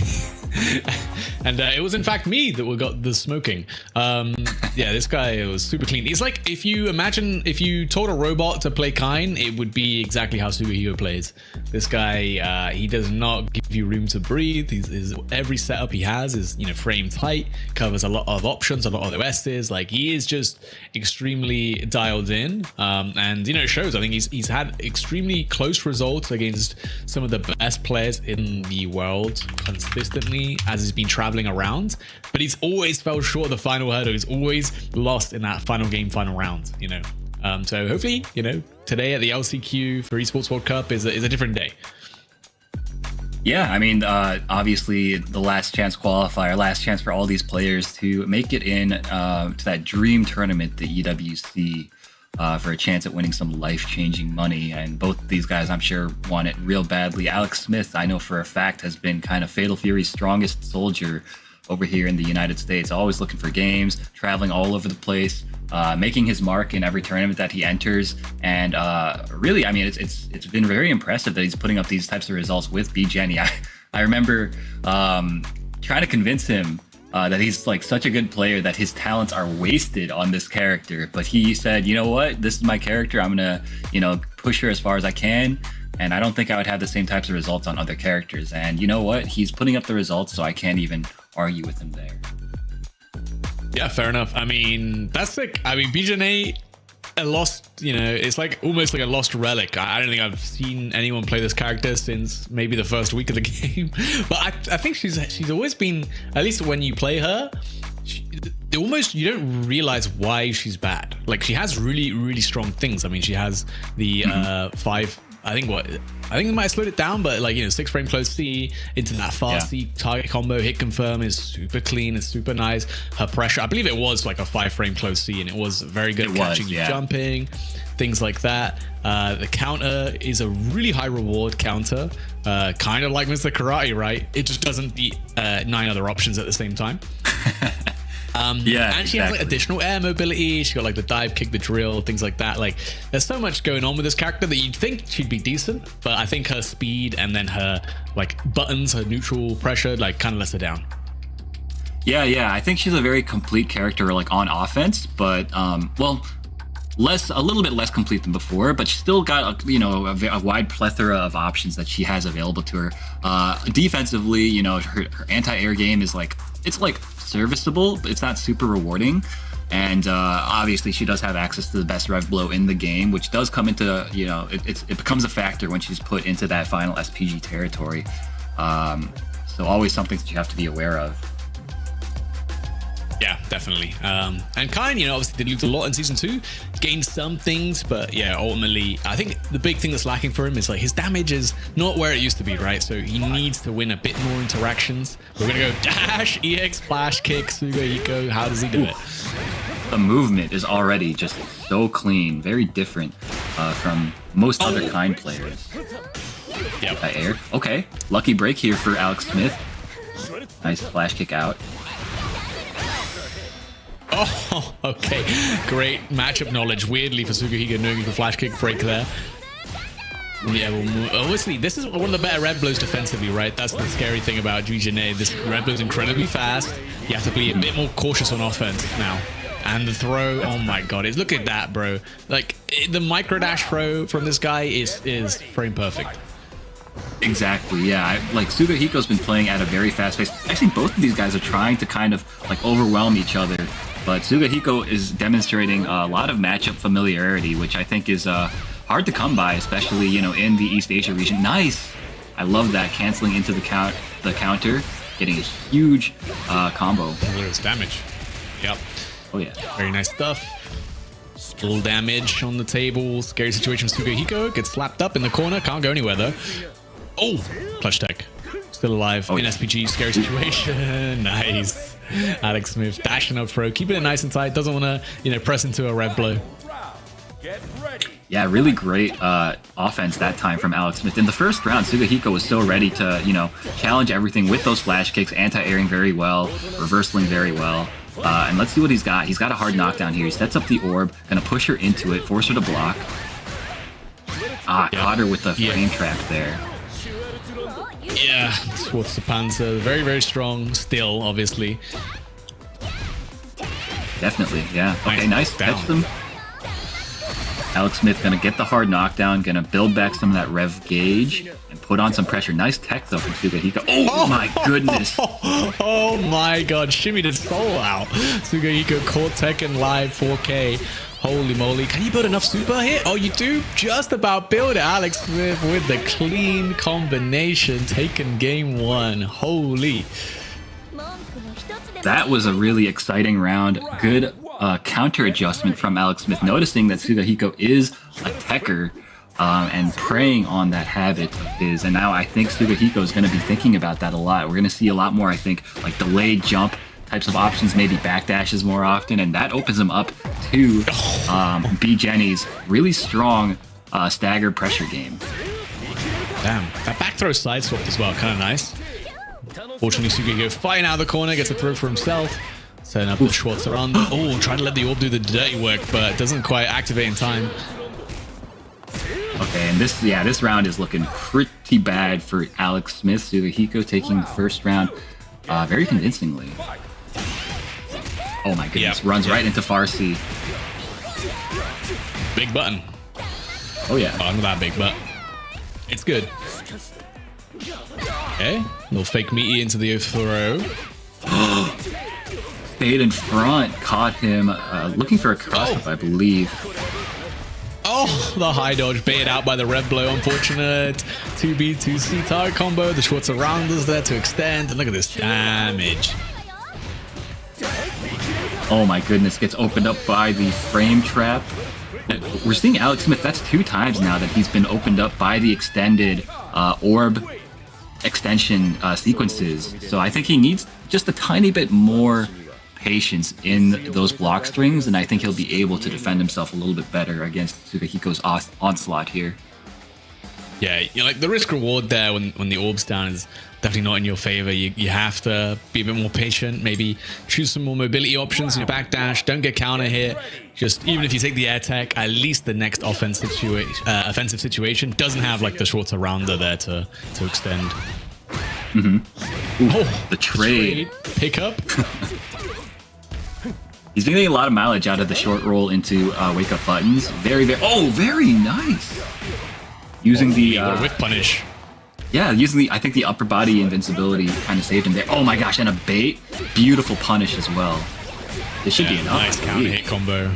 And it was in fact me that got the smoking. This guy was super clean. It's if you told a robot to play Kind, it would be exactly how Sugahiko plays. This guy, he does not give you room to breathe. Every setup he has is, frame tight, covers a lot of options, a lot of OSs. He is just extremely dialed in, and it shows. I think he's had extremely close results against some of the best players in the world consistently as he's been traveling around, but he's always fell short of the final hurdle. He's always lost in that final round, so hopefully, today at the LCQ for Esports World Cup is a different day. Yeah, I mean, obviously the last chance qualifier, last chance for all these players to make it in to that dream tournament, the EWC, for a chance at winning some life-changing money. And both of these guys, I'm sure, want it real badly. Alex Smith, I know for a fact, has been kind of Fatal Fury's strongest soldier over here in the United States, always looking for games, traveling all over the place, making his mark in every tournament that he enters. And really, I mean, it's been very impressive that he's putting up these types of results with B Jenny. I remember trying to convince him that he's such a good player that his talents are wasted on this character. But he said, you know what, this is my character. I'm going to, push her as far as I can. And I don't think I would have the same types of results on other characters. And you know what? He's putting up the results, so I can't even argue with him there. Yeah, fair enough. I mean, that's sick. I mean, BJNA, a lost, it's almost like a lost relic. I don't think I've seen anyone play this character since maybe the first week of the game. But I think she's always been, at least when you play her, you don't realize why she's bad. She has really, really strong things. I mean, she has the 5. I think it might have slowed it down, but 6 frame close C into that fast C target combo hit confirm is super clean. It's super nice. Her pressure, I believe it was a 5 frame close C, and it was very good at catching you jumping, things like that. The counter is a really high reward counter, kind of like Mr. Karate, right? It just doesn't beat 9 other options at the same time. And she has additional air mobility. She got the dive kick, the drill, things like that. There's so much going on with this character that you'd think she'd be decent, but I think her speed and then her buttons, her neutral pressure kind of lets her down. Yeah, I think she's a very complete character on offense, but a little bit less complete than before, but she's still got a wide plethora of options that she has available to her. Defensively, her anti-air game is it's serviceable, but it's not super rewarding. And obviously she does have access to the best rev blow in the game, which does come into, it becomes a factor when she's put into that final SPG territory. So always something that you have to be aware of. Yeah, definitely. And Kine, obviously did lose a lot in season 2, gained some things, but yeah, ultimately, I think the big thing that's lacking for him is his damage is not where it used to be, right? So he needs to win a bit more interactions. We're gonna go dash, EX, flash, kick, Sugahiko. How does he do it? The movement is already just so clean, very different from most other kind players. Yep. Air. Okay, lucky break here for Alex Smith. Nice flash kick out. Oh, okay. Great matchup knowledge. Weirdly for Sugahiga knowing the flash kick break there. Yeah, well, obviously, this is one of the better red blows defensively, right? That's the scary thing about Jujiane. This red blow is incredibly fast. You have to be a bit more cautious on offense now. And the throw, oh my god, look at that, bro. Like, the micro dash throw from this guy is frame perfect. Exactly, yeah. Like, Sugahiko's been playing at a very fast pace. Actually, both of these guys are trying to kind of, like, overwhelm each other. But Sugahiko is demonstrating a lot of matchup familiarity, which I think is hard to come by, especially, you know, in the East Asia region. Nice! I love that, canceling into the counter, getting a huge combo. There's damage. Yep. Oh, yeah. Very nice stuff. Little damage on the table. Scary situation for Sugahiko. Gets slapped up in the corner. Can't go anywhere, though. Oh! Clutch tech. Still alive in SPG. Scary situation. Nice. Alex Smith dashing up throw. Keeping it nice and tight. Doesn't want to, you know, press into a red blow. Yeah, really great offense that time from Alex Smith. In the first round, Sugahiko was so ready to, you know, challenge everything with those flash kicks, anti-airing very well, reversaling very well. And let's see what he's got. He's got a hard knockdown here. He sets up the orb, gonna push her into it, force her to block. Caught her with the frame trap there. Yeah, towards the Panzer. Very, very strong still, obviously. Definitely, yeah. Okay, nice. Catch them. Alex Smith gonna get the hard knockdown, gonna build back some of that rev gauge, and put on some pressure. Nice tech though from Sugahiko. Oh my goodness! Oh my god, shimmied his soul out. Sugahiko caught Tekken live 4K. Holy moly. Can you build enough super here? Oh, you do? Just about build it. Alex Smith with the clean combination. Taken game 1. Holy. That was a really exciting round. Good counter adjustment from Alex Smith, noticing that Sugahiko is a techer and preying on that habit of his. And now I think Sugahiko is going to be thinking about that a lot. We're going to see a lot more, I think, like delayed jump types of options, maybe backdashes more often, and that opens him up to B. Jenny's really strong stagger pressure game. Damn, that back throw side swapped as well, kind of nice. Fortunately, Sugahiko fighting out of the corner, gets a throw for himself. Setting up the Schwartz around. Oh, trying to let the orb do the dirty work, but it doesn't quite activate in time. Okay, and this round is looking pretty bad for Alex Smith. Sugahiko taking the first round very convincingly. Oh my goodness, runs right into Farsi. Big button. Oh yeah. Oh, not that big, but it's good. Okay, little fake meaty into the throw. Stayed in front, caught him looking for a cross-up, I believe. Oh, the high dodge baited out by the red blow. Unfortunate 2B, 2C target combo. The Schwartz around us there to extend. And look at this damage. Oh my goodness, gets opened up by the frame trap. We're seeing Alex Smith, that's 2 times now that he's been opened up by the extended orb extension sequences. So I think he needs just a tiny bit more patience in those block strings, and I think he'll be able to defend himself a little bit better against Sugahiko's onslaught here. Yeah, you know, like the risk reward there when the orb's down is definitely not in your favor. You have to be a bit more patient, maybe choose some more mobility options in your backdash. Don't get counter hit. Just even if you take the air tech, at least the next offensive situation doesn't have like the shorter rounder there to extend. Ooh, the trade pickup. He's been getting a lot of mileage out of the short roll into wake up buttons. Very nice. Using the whip punish. Yeah, using the I think the upper body invincibility kind of saved him there. Oh my gosh, and a bait, beautiful punish as well. This should be enough. Nice counter hit combo.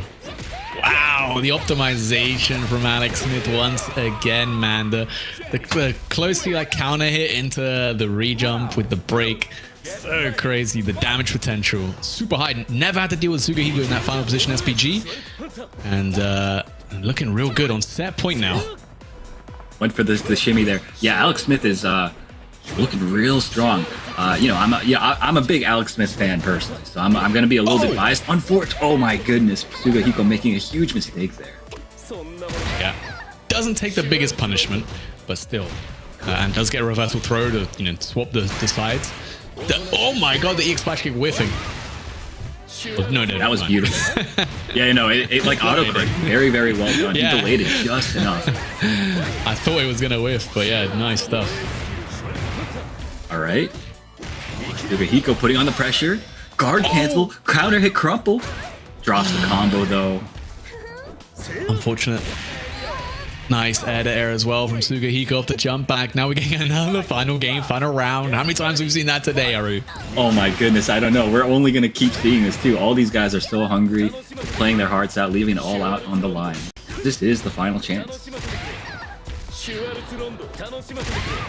Wow, the optimization from Alex Smith once again, man. The closely like counter hit into the rejump with the break. So crazy. The damage potential super high. Never had to deal with Sugahiko in that final position SPG. And looking real good on set point now. Went for the shimmy there. Yeah, Alex Smith is looking real strong. You know, I'm a big Alex Smith fan personally, so I'm gonna be a little bit biased. Unfortunately, oh my goodness, Sugahiko making a huge mistake there. Yeah. doesn't take the biggest punishment, but still. And does get a reversal throw to, swap the sides. Oh my god, the EX splash kick whiffing. Oh, no, that was beautiful. Yeah, it like auto-clicked. Very, very well done. Yeah. He delayed it just enough. I thought it was going to whiff, but yeah, nice stuff. All right. Hiko putting on the pressure. Guard cancel. Counter hit crumple. Drops the combo, though. Unfortunate. Nice air to air as well from Sugahiko off the jump back. Now we're getting another final game, final round. How many times have we seen that today, Aru? Oh my goodness, I don't know. We're only going to keep seeing this too. All these guys are so hungry, playing their hearts out, leaving it all out on the line. This is the final chance.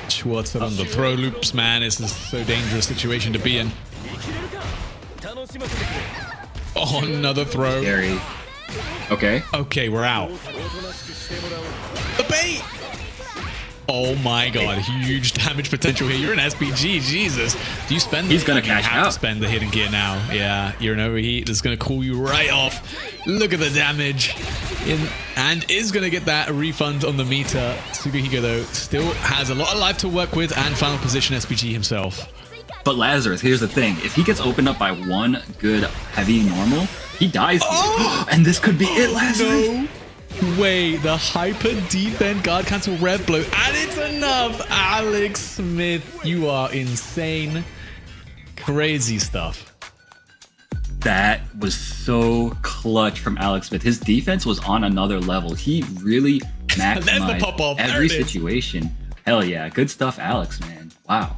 Schwarzer on the throw loops, man. This is so dangerous situation to be in. Oh, another throw. Scary. Okay. Okay, we're out. The bait! Oh my god, huge damage potential here. You're an SPG, Jesus. Do you spend He's gonna you cash have out. to spend the hidden gear now. Yeah, you're an overheat. That's gonna cool you right off. Look at the damage. And is gonna get that refund on the meter. Sugahiko, though, still has a lot of life to work with and final position SPG himself. But Lazarus, here's the thing. If he gets opened up by one good heavy normal, he dies. Oh! And this could be it, Lazarus. No way. The hyper defend guard cancel red blow. And it's enough. Alex Smith, you are insane. Crazy stuff. That was so clutch from Alex Smith. His defense was on another level. He really maximized pop-off. every situation. Hell yeah. Good stuff, Alex, man. Wow.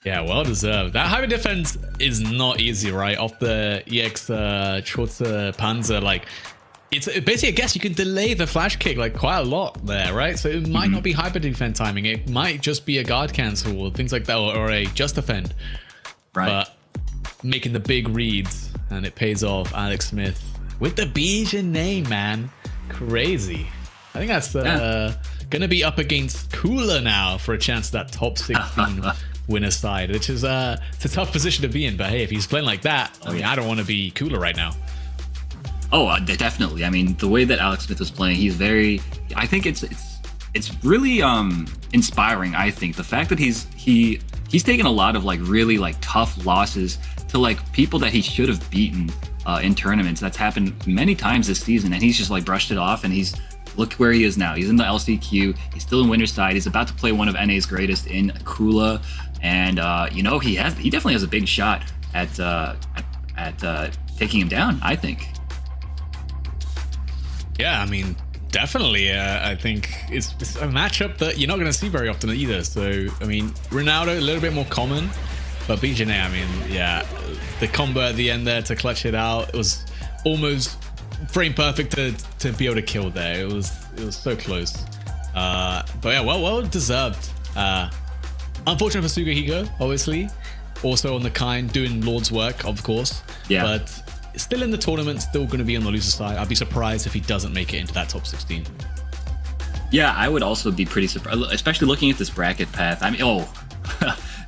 Yeah, well deserved. That hyper defense is not easy, right? Off the EX Schwarzer Panzer, like, it's basically, I guess you can delay the flash kick like quite a lot there, right? So it might not be hyper defense timing. It might just be a guard cancel or things like that, or a just defend. Right. But making the big reads, and it pays off. Alex Smith with the Bijan name, man. Crazy. I think that's gonna be up against Cooler now for a chance at that top 16 winner side, which is it's a tough position to be in. But hey, if he's playing like that, I mean, I don't want to be Cooler right now. Oh, definitely. I mean, the way that Alex Smith was playing, he's very. I think it's really inspiring. I think the fact that he's taken a lot of like really like tough losses to like people that he should have beaten in tournaments. That's happened many times this season, and he's just like brushed it off. And look where he is now. He's in the LCQ. He's still in winner's side. He's about to play one of NA's greatest in Kula, and he definitely has a big shot at taking him down, I think. Yeah, I mean, definitely. I think it's a matchup that you're not going to see very often either. So, I mean, Ronaldo, a little bit more common, but BJNA, I mean, yeah, the combo at the end there to clutch it out, it was almost frame perfect to be able to kill there. It was so close. But yeah, well deserved. Unfortunate for Sugahiko, obviously. Also on the kind, doing Lord's work, of course. Yeah. But still in the tournament, still going to be on the loser side. I'd be surprised if he doesn't make it into that top 16. Yeah, I would also be pretty surprised, especially looking at this bracket path. I mean,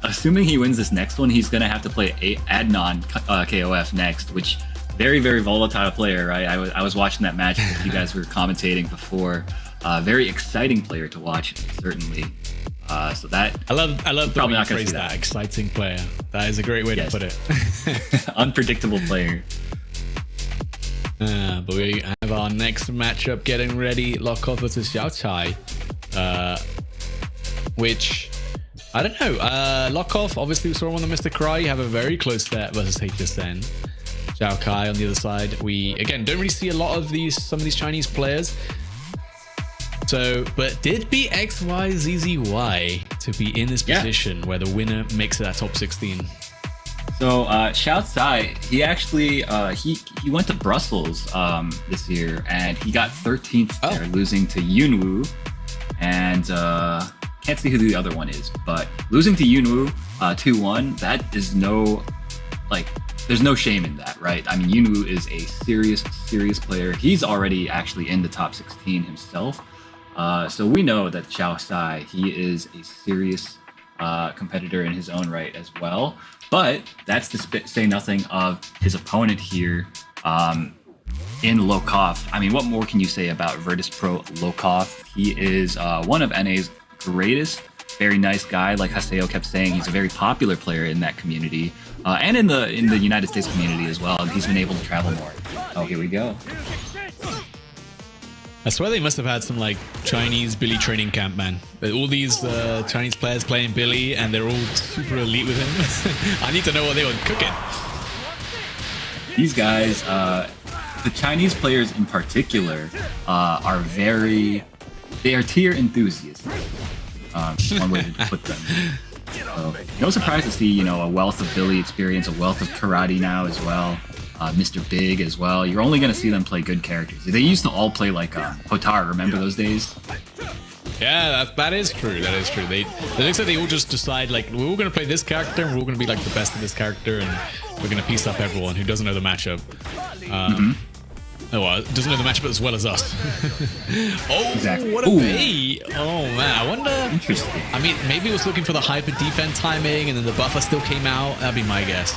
assuming he wins this next one, he's going to have to play Adnan KOF next, which very, very volatile player, right? I was watching that match that you guys were commentating before. Very exciting player to watch, certainly. So that I love probably the not going to phrase see that. Exciting player. That is a great way to put it. Unpredictable player. But we have our next matchup getting ready. Lockoff versus Xiao Chai. Which, I don't know. Lockoff, obviously, we saw him on the Mr. Cry. You have a very close set versus HSN. Xiao Kai on the other side. We, again, don't really see a lot of some of these Chinese players. So, but did beat XYZZY to be in this position where the winner makes it at top 16. So Xiao Tsai, he actually he went to Brussels this year, and he got 13th there, losing to Yunwoo, and can't see who the other one is, but losing to Yunwoo 2-1, that is there's no shame in that, right? I mean, Yunwoo is a serious player. He's already actually in the top 16 himself, so we know that Xiao Tsai, he is a serious competitor in his own right as well. But that's to say nothing of his opponent here. in Lokov. I mean, what more can you say about Virtus Pro Lokov? He is one of NA's greatest. Very nice guy. Like Haseo kept saying, he's a very popular player in that community, and in the United States community as well. And he's been able to travel more. Oh, here we go. I swear they must have had some like Chinese Billy training camp, man. All these Chinese players playing Billy, and they're all super elite with him. I need to know what they were cooking. These guys, the Chinese players in particular, are they are tier enthusiasts. One way to put them. So, no surprise to see, a wealth of Billy experience, a wealth of karate now as well. Mr. Big as well. You're only going to see them play good characters. They used to all play like Hotar, remember those days? Yeah, that is true. That is true. It looks like they all just decide like, we're all going to play this character and we're all going to be like the best of this character, and we're going to piece up everyone who doesn't know the matchup. Oh, well, doesn't know the matchup as well as us. Oh, exactly. What a bait. Oh, man. I wonder. Interesting. I mean, maybe it was looking for the hyper defense timing and then the buffer still came out. That'd be my guess.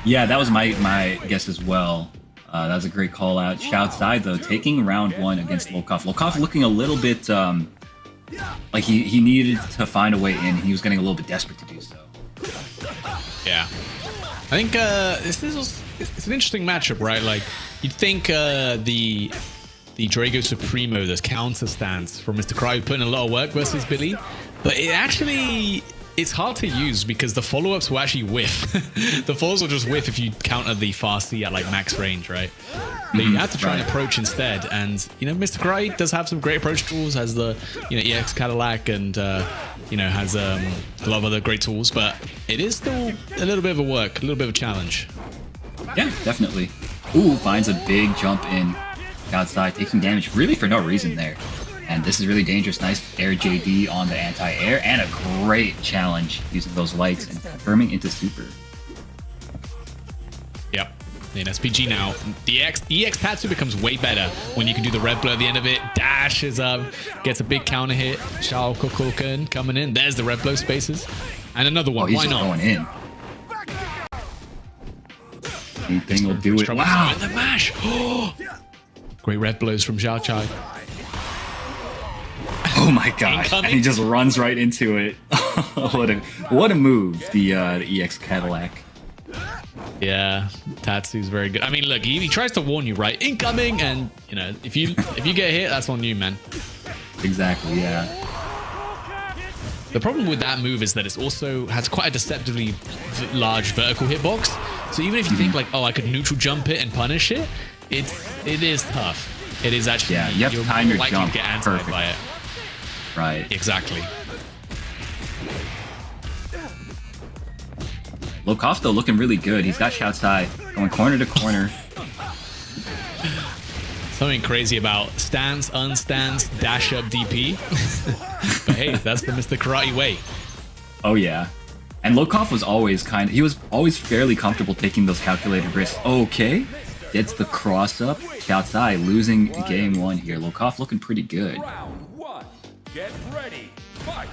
Yeah, that was my guess as well. That was a great call out. Shoutside, though, taking round 1 against Lokov. Lokov looking a little bit like he needed to find a way in. He was getting a little bit desperate to do so. Yeah. I think it's an interesting matchup, right? Like, you'd think the Drago Supremo, this counter stance from Mr. Cry, put in a lot of work versus Billy, but it's hard to use because the follow-ups will actually whiff. The follows will just whiff if you counter the fast C at like max range, right? But you have to try and approach instead. And Mr. Cry does have some great approach tools, has the EX Cadillac, and has a lot of other great tools. But it is still a little bit of a work, a little bit of a challenge. Yeah, definitely. Ooh, finds a big jump in outside, taking damage really for no reason there. And this is really dangerous. Nice air JD on the anti-air, and a great challenge using those lights and confirming into super. Yep. In SPG now, the EX Tatsu becomes way better when you can do the red blow at the end of it. Dashes up, gets a big counter hit. Shao Kokoken coming in. There's the red blow spaces. And another one. He's Why just not? going in. Anything will do it. Wow. And the mash. Great red blows from Xiao Chai. Oh my gosh. And he just runs right into it. what a move, the EX Cadillac. Yeah, Tatsu's very good. I mean, look, he tries to warn you, right? Incoming, and if you get hit, that's on you, man. Exactly, yeah. The problem with that move is that it also has quite a deceptively large vertical hitbox. So even if you think like, oh, I could neutral jump it and punish it, it is tough. It is actually, yeah, you have to time your jump to get anti by it. Right. Exactly. Lokov, though, looking really good. He's got outside, going corner to corner. Something crazy about stance, unstance, dash up DP. But hey, that's the Mr. Karate way. Oh, yeah. And Lokov was always he was always fairly comfortable taking those calculated risks. Okay. Gets the cross up. Outside, losing game 1 here. Lokov looking pretty good. Round 1. Get ready. Fight.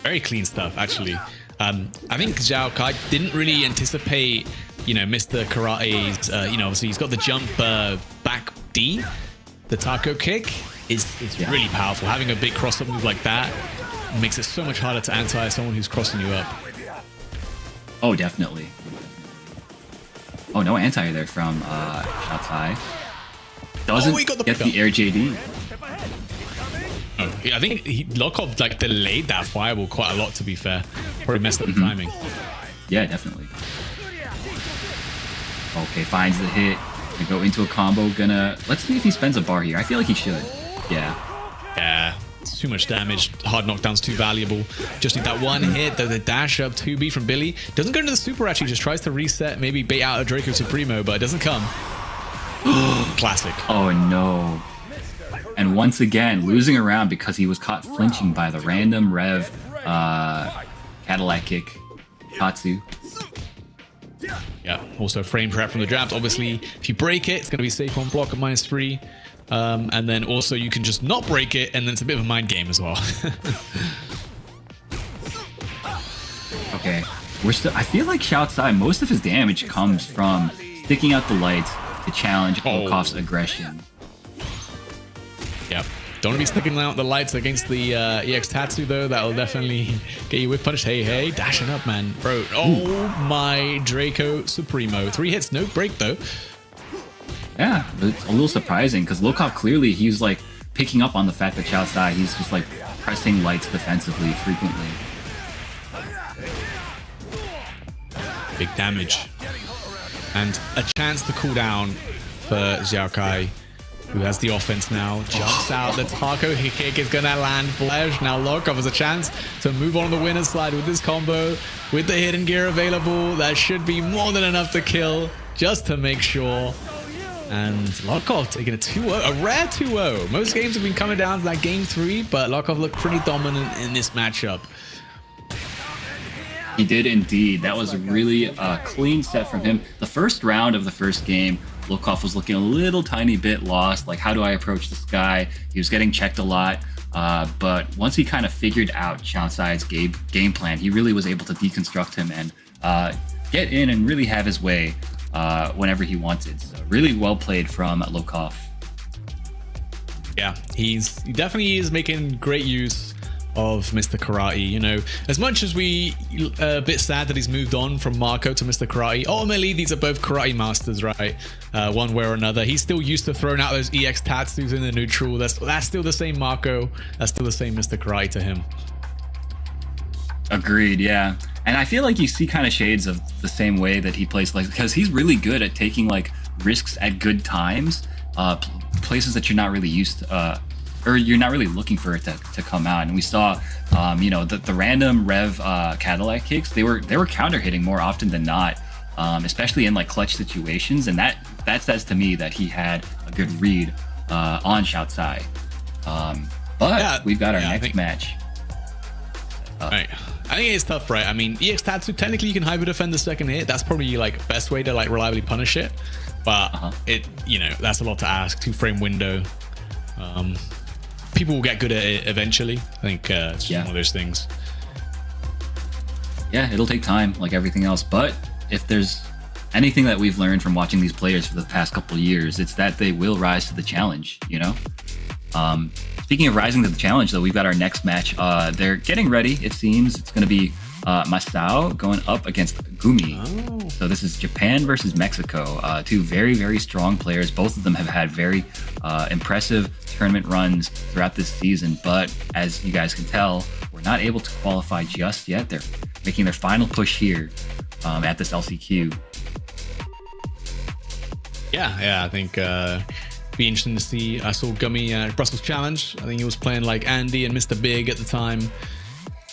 Very clean stuff, actually. I think Zhao Kai didn't really anticipate, Mr. Karate's, obviously he's got the jump back D. The taco kick is really powerful. Having a big cross-up move like that makes it so much harder to anti someone who's crossing you up. Oh, definitely. Oh, no anti there from Shatai. Doesn't get the air JD. I think Lokov delayed that fireball quite a lot, to be fair. Probably messed up the timing. Yeah, definitely. Okay, finds the hit. Gonna go into a combo. Let's see if he spends a bar here. I feel like he should. Yeah. Yeah. It's too much damage. Hard knockdown's too valuable. Just need that one hit. The dash up 2B from Billy. Doesn't go into the super, actually. Just tries to reset. Maybe bait out a Draco Supremo, but it doesn't come. Classic. Oh, no. And once again, losing a round because he was caught flinching by the random Rev Cadillac kick. Katsu. Yeah, also frame trap from the jabs. Obviously, if you break it, it's going to be safe on block at -3. And then also you can just not break it, and then it's a bit of a mind game as well. Okay, I feel like Xiao Tsai, most of his damage comes from sticking out the lights, to challenge Volkov's aggression. Yep. Don't want to be sticking out the lights against the EX Tatsu, though. That'll definitely get you whiff punish. Hey, dashing up, man. Bro, oh my Draco Supremo. 3 hits, no break, though. Yeah, it's a little surprising because Volkov clearly, he's like picking up on the fact that Xiao Sai, he's just like pressing lights defensively frequently. Big damage. And a chance to cool down for Xiao Kai, who has the offense now. Jumps out. The taco kick is going to land flesh. Now Lokov has a chance to move on the winner's slide with this combo. With the hidden gear available, that should be more than enough to kill, just to make sure. And Lokov taking a 2-0, a rare 2-0. Most games have been coming down to that game 3, but Lokov looked pretty dominant in this matchup. He did indeed. That was a really clean set from him. The first round of the first game, Volkov was looking a little tiny bit lost. Like, how do I approach this guy? He was getting checked a lot. But once he kind of figured out Xiao Sai's game plan, he really was able to deconstruct him and get in and really have his way whenever he wanted. So really well played from Volkov. Yeah, he definitely is making great use of Mr. Karate. You know, as much as we a bit sad that he's moved on from Marco to Mr. Karate, ultimately these are both karate masters, right? One way or another. He's still used to throwing out those EX Tatsus in the neutral. That's still the same Marco. That's still the same Mr. Karate to him. Agreed, yeah. And I feel like you see kind of shades of the same way that he plays, like, because he's really good at taking like risks at good times, places that you're not really used to, or you're not really looking for it to come out. And we saw, you know, the random Rev Cadillac kicks, they were counter hitting more often than not, especially in like clutch situations. And that says to me that he had a good read on Xiao Sai. But yeah, we've got our next match. Right. I think it's tough, right? I mean, EX Tatsu, technically you can hyper defend the second hit. That's probably like best way to like reliably punish it. But it, you know, that's a lot to ask. 2-frame window. People will get good at it eventually. I think it's just one of those things. Yeah, it'll take time like everything else. But if there's anything that we've learned from watching these players for the past couple of years, it's that they will rise to the challenge, you know? Speaking of rising to the challenge, though, we've got our next match. They're getting ready, it seems. It's going to be Masao going up against Gumi. So this is Japan versus Mexico. Two very, very strong players. Both of them have had very impressive tournament runs throughout this season. But as you guys can tell, we're not able to qualify just yet. They're making their final push here at this LCQ. Yeah, I think be interesting to see. I saw Gummy at Brussels Challenge. I think he was playing like Andy and Mr. Big at the time.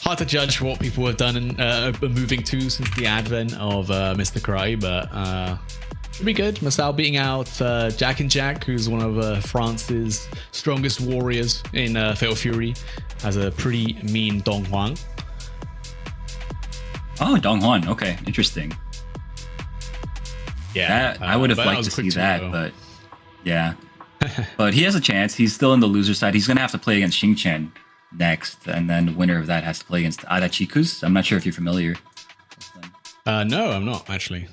Hard to judge what people have done and moving to since the advent of Mr. Karate, but should be good. Masao beating out Jack and Jack, who's one of France's strongest warriors in Fatal Fury, has a pretty mean Dong Huang. Oh, Dong Huang. Okay, interesting. Yeah, I would have liked to see that, but yeah. But he has a chance. He's still in the loser side. He's going to have to play against Xingchen next, and then the winner of that has to play against Arachikus. I'm not sure if you're familiar with them. No, I'm not, actually.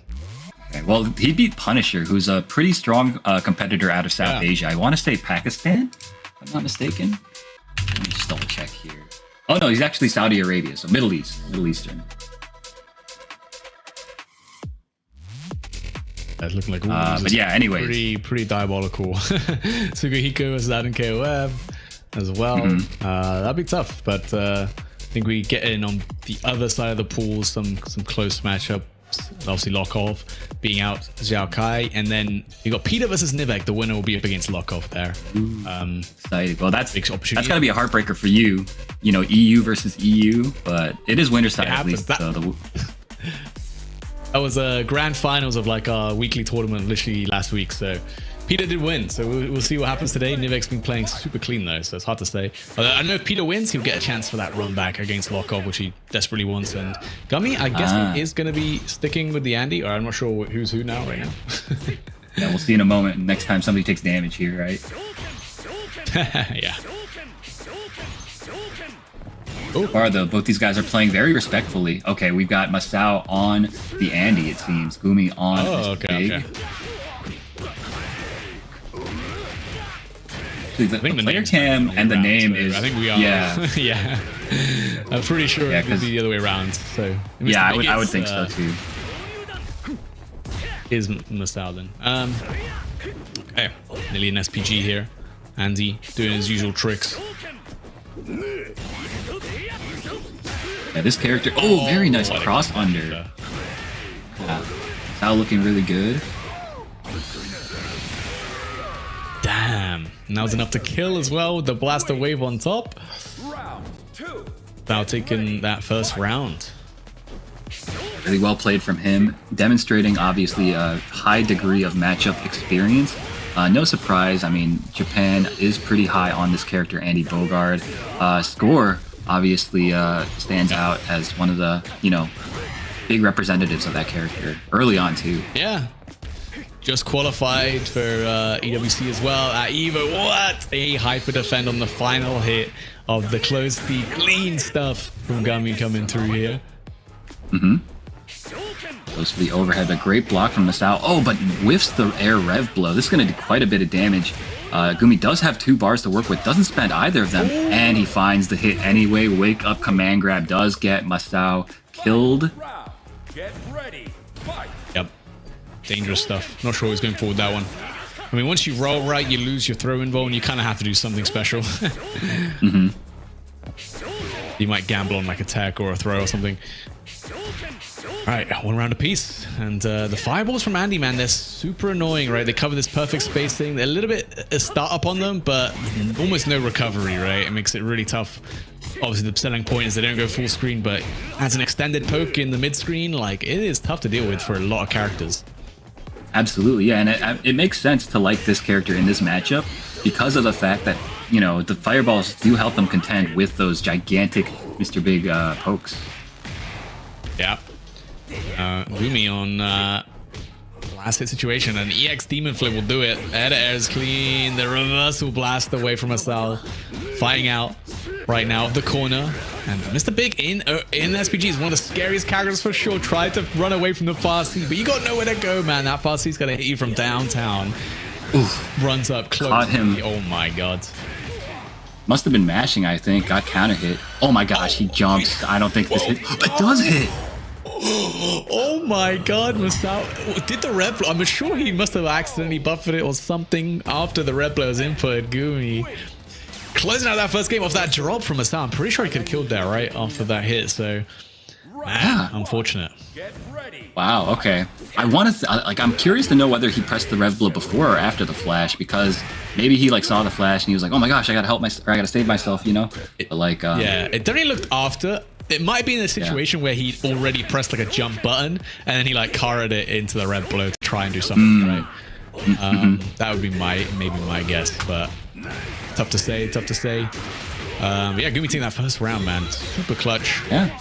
Okay, well, he beat Punisher, who's a pretty strong competitor out of South Asia. I want to say Pakistan, if I'm not mistaken. Let me just double check here. Oh, no, he's actually Saudi Arabia, so Middle Eastern. Looking like but yeah, anyways, pretty diabolical. Sugihiko versus Adam KOF as well. That'd be tough, but I think we get in on the other side of the pool, some close matchups. Obviously, Lokov being out Xiao Kai, and then you got Peter versus Nivek. The winner will be up against Lokov there. Exciting. Well, that's gotta be a heartbreaker for you. You know, EU versus EU, but it is winter side at least. That was a grand finals of like our weekly tournament literally last week. So Peter did win. So we'll see what happens today. Nivek's been playing super clean though, so it's hard to say. I know if Peter wins, he'll get a chance for that run back against Lokov, which he desperately wants. And Gummy, I guess he is going to be sticking with the Andy, or I'm not sure who's who now right now. Yeah, we'll see in a moment. Next time somebody takes damage here, right? Yeah. So far, though, both these guys are playing very respectfully. Okay, we've got Masao on the Andy, it seems. Gumi on Big. The player cam and the name is. I think we are. Yeah. Yeah. I'm pretty sure it could be the other way around. So yeah, I would think so too. Is Masao then? Okay, nearly an SPG here. Andy doing his usual tricks. Yeah, this character. Oh, very nice cross under. Yeah. Now looking really good. Damn. And that was enough to kill as well with the blaster wave on top. Round 2. Now taking that first round. Really well played from him, demonstrating obviously a high degree of matchup experience. No surprise, I mean, Japan is pretty high on this character, Andy Bogard. Score obviously stands out as one of the, big representatives of that character early on too. Yeah. Just qualified for EWC as well at EVO. What a hyper defend on the final hit of the close feed. Clean stuff from Gumi coming through here. Goes for the overhead, but great block from Masao. Oh, but whiffs the air rev blow. This is going to do quite a bit of damage. Gumi does have 2 bars to work with, doesn't spend either of them, and he finds the hit anyway. Wake up command grab does get Masao killed. Round. Get ready. Fight. Yep. Dangerous stuff. Not sure who's going for with that one. I mean, once you roll right, you lose your throw involved, and you kind of have to do something special. You might gamble on like a tech or a throw or something. Alright, 1 round apiece. And the fireballs from Andy, man, they're super annoying, right? They cover this perfect spacing. They're a little bit a start up on them, but almost no recovery, right? It makes it really tough. Obviously, the selling point is they don't go full screen, but as an extended poke in the mid screen, like, it is tough to deal with for a lot of characters. Absolutely, yeah, and it makes sense to like this character in this matchup because of the fact that, the fireballs do help them contend with those gigantic Mr. Big pokes. Yeah. Gumi on last hit situation, and EX Demon Flip will do it. Air to air is clean. The reversal blast away from Asal. Fighting out right now of the corner. And Mr. Big in SPG is one of the scariest characters for sure. Tried to run away from the fast C, but you got nowhere to go, man. That fast C's gonna hit you from downtown. Oof. Runs up close. Caught him. Oh my god. Must have been mashing, I think. Got counter hit. Oh my gosh, he jumps. I don't think this hit. It does hit. Oh my god, Masao. Did the red blow? I'm sure he must have accidentally buffered it or something after the red blow was input. Gumi closing out that first game off that drop from Masao. I'm pretty sure he could have killed that right after that hit. So, man, unfortunate. Get ready. Wow, okay. I want to, I'm curious to know whether he pressed the rev blow before or after the flash, because maybe he saw the flash and he was like, oh my gosh, I gotta help I gotta save myself, But yeah, it definitely looked after. It might be in a situation where he already pressed like a jump button and then he carried it into the red blow to try and do something, right? That would be maybe my guess, but tough to say. Yeah, Gumi taking that first round, man. Super clutch. Yeah.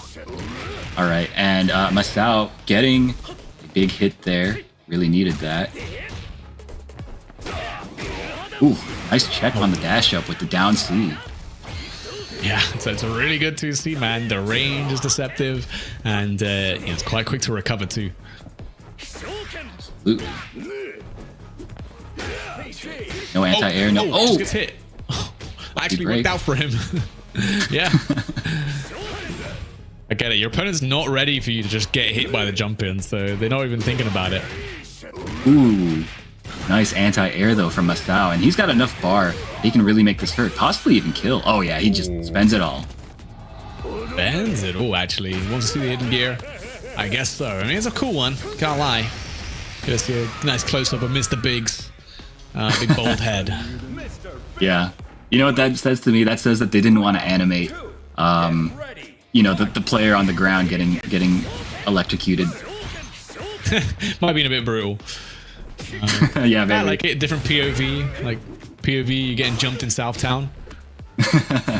All right, and Masao getting a big hit there. Really needed that. Ooh, nice check on the dash up with the down C. Yeah, so it's a really good 2C, man. The range is deceptive, and it's quite quick to recover too. Ooh. No anti-air, no. Just gets hit. Actually worked out for him. Yeah. I get it. Your opponent's not ready for you to just get hit by the jump in, so they're not even thinking about it. Ooh. Nice anti-air though from Masao, and he's got enough bar. He can really make this hurt, possibly even kill. Oh yeah, he just spends it all. Spends it? Oh, actually, he wants to see the hidden gear. I guess so. I mean, it's a cool one. Can't lie. Just a nice close-up of Mr. Big's big bald head. Yeah. You know what that says to me? That says that they didn't want to animate, the player on the ground getting electrocuted. Might be a bit brutal. Yeah, maybe. I like it. Different POV. Like POV, you getting jumped in Southtown.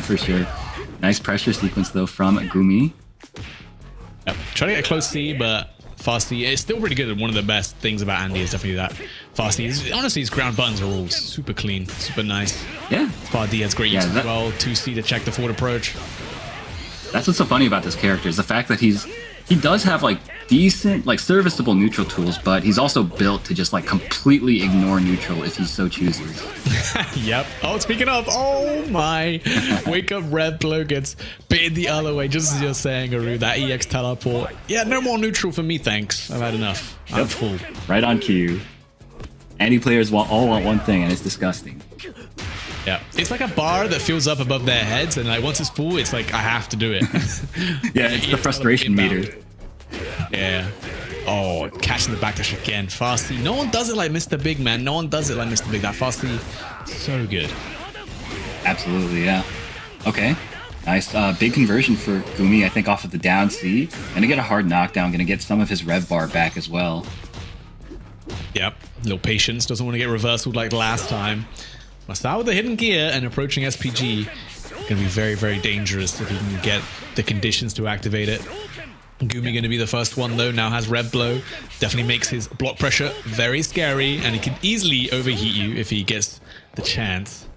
For sure. Nice pressure sequence though from Gumi. Yep. Trying to get a close C, but fast C. It's still pretty good. One of the best things about Andy is definitely that fast C. Honestly, his ground buttons are all super clean, super nice. Yeah. Far D has great use as well. 2C to check the forward approach. That's what's so funny about this character is the fact that he's he does have like decent, like serviceable neutral tools, but he's also built to just like completely ignore neutral if he so chooses. Yep. Oh, speaking of, oh my. Wake up, Red Blow gets bitten the other way, just as you're saying, Aru. That EX teleport. Yeah, no more neutral for me, thanks. I've had enough. I'm full. Right on cue. Any players all want one thing, and it's disgusting. Yeah, it's like a bar that fills up above their heads, and like once it's full, it's like I have to do it. Yeah, it's the frustration meter. Yeah. Oh, catching the backdash again. Fasty. No one does it like Mr. Big, man. No one does it like Mr. Big. That Fasty, so good. Absolutely, yeah. Okay. Nice. Big conversion for Gumi, I think, off of the down C. Gonna get a hard knockdown. Gonna get some of his rev bar back as well. Yep. Little patience. Doesn't want to get reversaled like last time. Masao with the hidden gear and approaching SPG. Gonna be very, very dangerous if he can get the conditions to activate it. Gumi going to be the first one though, now has Red Blow. Definitely makes his block pressure very scary, and he can easily overheat you if he gets the chance.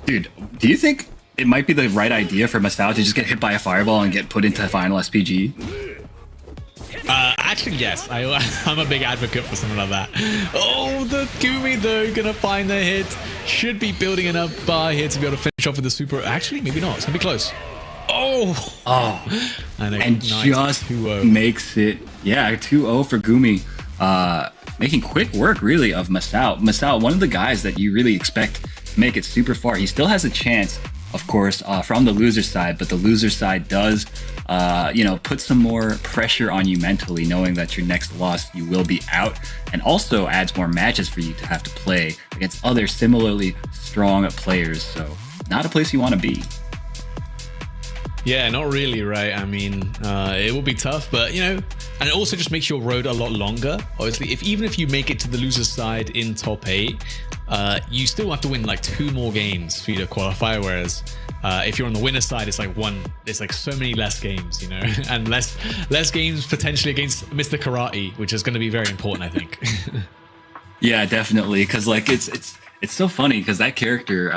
Dude, do you think it might be the right idea for Masao to just get hit by a fireball and get put into final SPG? Actually, yes. I'm a big advocate for something like that. Oh, the Gumi though, gonna find the hit. Should be building enough bar here to be able to finish off with the super. Actually, maybe not. It's gonna be close. Oh, and just 2-0. Makes it, yeah, 2-0 for Gumi. Making quick work, really, of Masao. Masao, one of the guys that you really expect to make it super far. He still has a chance, of course, from the loser side, but the loser side does, put some more pressure on you mentally, knowing that your next loss, you will be out, and also adds more matches for you to have to play against other similarly strong players. So, not a place you want to be. Yeah, not really, right? I mean, it will be tough, but and it also just makes your road a lot longer. Obviously, even if you make it to the loser side in top 8, you still have to win like 2 more games for you to qualify. Whereas if you're on the winner side, it's like so many less games, and less games potentially against Mr. Karate, which is going to be very important, I think. Yeah, definitely, because like it's so funny because that character.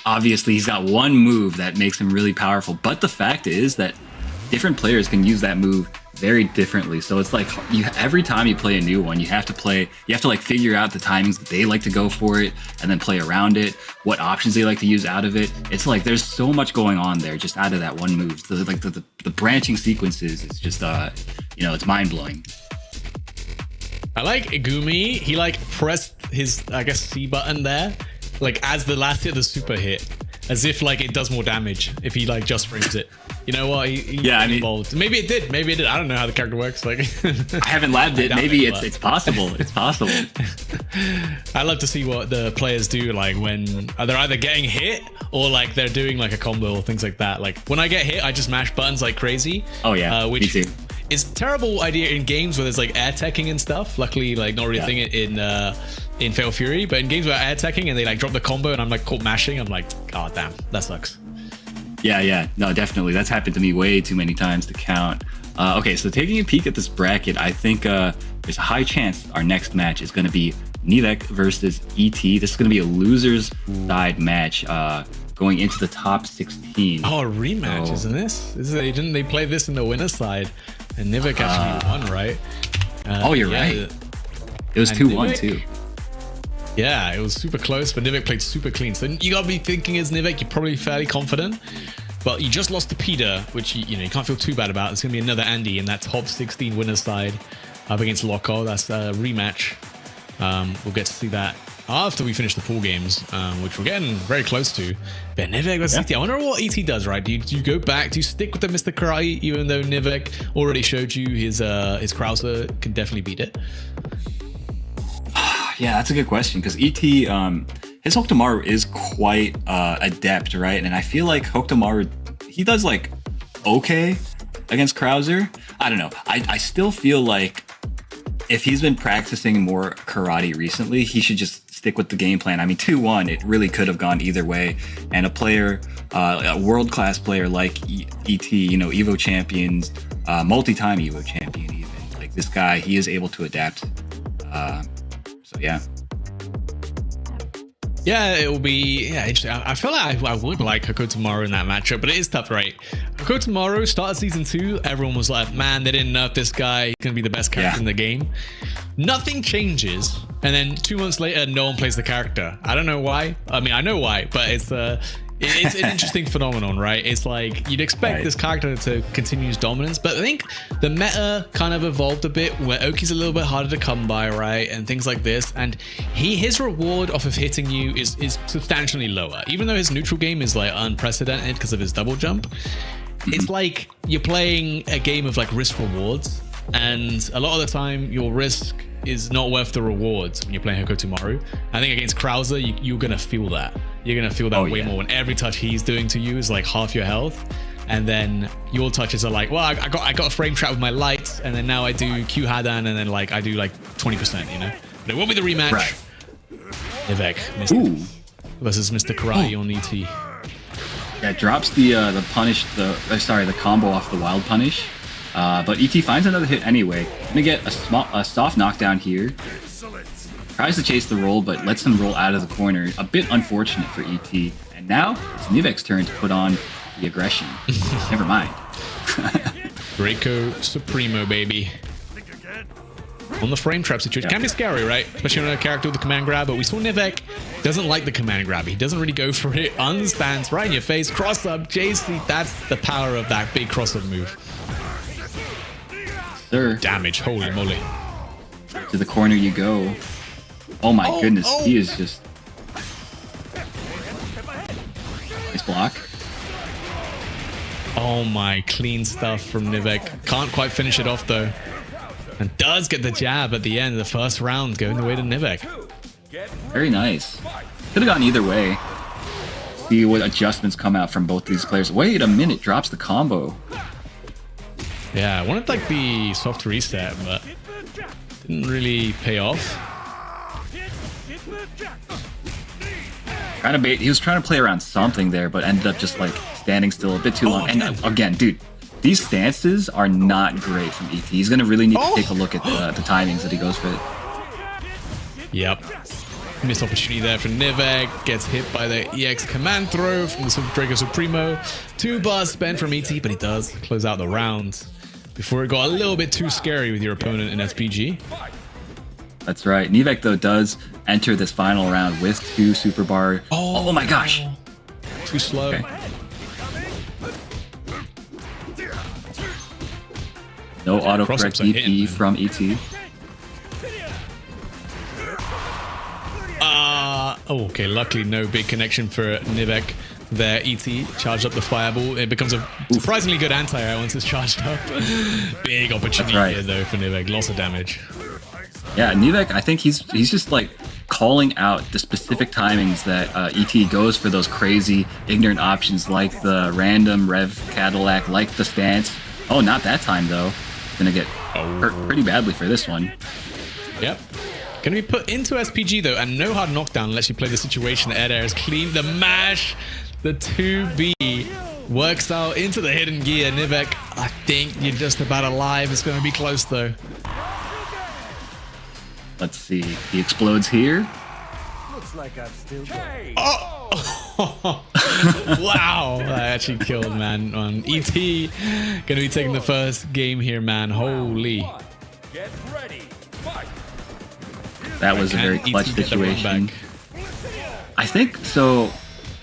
Obviously, he's got one move that makes him really powerful, but the fact is that different players can use that move very differently. So it's like every time you play a new one, you have to like figure out the timings that they like to go for it, and then play around it, what options they like to use out of it. It's like there's so much going on there just out of that one move. The branching sequences is just it's mind blowing. I like Igumi. He like pressed his C button there. Like as the last hit, the super hit, as if like it does more damage if he like just frames it. You know what? Involved. Maybe it did. I don't know how the character works. Like I haven't labbed it. Maybe it's possible. It's possible. I love to see what the players do, like when they're either getting hit or like they're doing like a combo or things like that. Like when I get hit, I just mash buttons like crazy. Oh yeah, which me too. Is a terrible idea in games where there's like air teching and stuff. Luckily, like not really a thing in Fatal Fury, but in games where air teching and they like drop the combo and I'm like caught mashing, I'm like, oh damn, that sucks. Yeah, no, definitely. That's happened to me way too many times to count. Okay, so taking a peek at this bracket, I think there's a high chance our next match is going to be Nivek versus ET. This is going to be a loser's side match going into the top 16. Oh, a rematch, isn't this? Didn't they play this in the winner's side? And Nivek actually won, right? You're right. It was 2-1 too. Yeah, it was super close, but Nivek played super clean. So you gotta be thinking as Nivek, you're probably fairly confident. But you just lost to Peter, which you can't feel too bad about. It's gonna be another Andy in that top 16 winner's side up against Loco. That's a rematch. We'll get to see that after we finish the pool games, which we're getting very close to. But Nivek versus ET. I wonder what ET does, right? Do you go back? Do you stick with the Mr. Karate, even though Nivek already showed you his Krauser can definitely beat it? Yeah, that's a good question, because ET, his Hokutomaru is quite adept, right? And I feel like Hokutomaru, he does like okay against Krauser. I don't know. I still feel like if he's been practicing more karate recently, he should just stick with the game plan. I mean, 2-1, it really could have gone either way. And a player, a world-class player like ET, Evo champions, multi-time Evo champion even. Like this guy, he is able to adapt. So yeah. Yeah, it will be interesting. I feel like I would like Tomorrow in that matchup, but it is tough, right? Tomorrow started season 2. Everyone was like, man, they didn't nerf this guy. He's going to be the best character in the game. Nothing changes. And then 2 months later, no one plays the character. I don't know why. I mean, I know why, but it's an interesting phenomenon, right? It's like you'd expect this character to continue his dominance, but I think the meta kind of evolved a bit where Oki's a little bit harder to come by, right? And things like this. And his reward off of hitting you is substantially lower, even though his neutral game is like unprecedented because of his double jump. It's like you're playing a game of like risk rewards, and a lot of the time your risk is not worth the rewards when you're playing Tomorrow. I think against Krauser, you're gonna feel that. You're gonna feel that way more when every touch he's doing to you is like half your health, and then your touches are like, well, I got a frame trap with my lights, and then now I do Q Hadan, and then like I do like 20%, you know. But it won't be the rematch. Right. Nivek versus Mr. Karate on ET. Yeah, it drops the combo off the wild punish. But ET finds another hit anyway. Gonna get a soft knockdown here. Tries to chase the roll, but lets him roll out of the corner. A bit unfortunate for ET. And now it's Nivek's turn to put on the aggression. Never mind. Draco Supremo, baby. On the frame trap situation. Can be scary, right? Especially on a character with the command grab, but we saw Nivek doesn't like the command grab. He doesn't really go for it. Unstands right in your face. Cross up. JC, that's the power of that big cross up move. Sir. Damage, holy moly. To the corner you go. Oh my goodness, he is just... Nice block. Oh my, clean stuff from Nivek. Can't quite finish it off though. And does get the jab at the end of the first round, going the way to Nivek. Very nice. Could have gone either way. See what adjustments come out from both these players. Wait a minute, drops the combo. Yeah, I wanted like the soft reset, but didn't really pay off. He was trying to play around something there, but ended up just like standing still a bit too long. And again, dude, these stances are not great from ET. He's gonna really need to take a look at the timings that he goes for it. Yep. Missed opportunity there for Nivek. Gets hit by the EX command throw from the Draco Supremo. 2 bars spent from ET, but he does close out the round before it got a little bit too scary with your opponent in SPG. That's right. Nivek, though, does enter this final round with 2 super bar. Oh my gosh. Too slow. Okay. No autocorrect DP from ET. Okay, luckily no big connection for Nivek there. ET charged up the fireball. It becomes a surprisingly good anti-air once it's charged up. Big opportunity here though for Nivek. Lots of damage. Yeah, Nivek, I think he's just like calling out the specific timings that ET goes for those crazy ignorant options like the random rev Cadillac, like the stance. Oh, not that time though. Gonna get hurt pretty badly for this one. Yep. Gonna be put into SPG though, and no hard knockdown lets you play the situation. Ed Air is clean. The mash, the 2B works out into the hidden gear. Nivek, I think you're just about alive. It's gonna be close though. Let's see. He explodes here. Looks like I'm still going. Wow, that actually killed, man. On ET, gonna be taking the first game here, man. Holy. Get ready. Fight. That was a very clutch situation. I think so.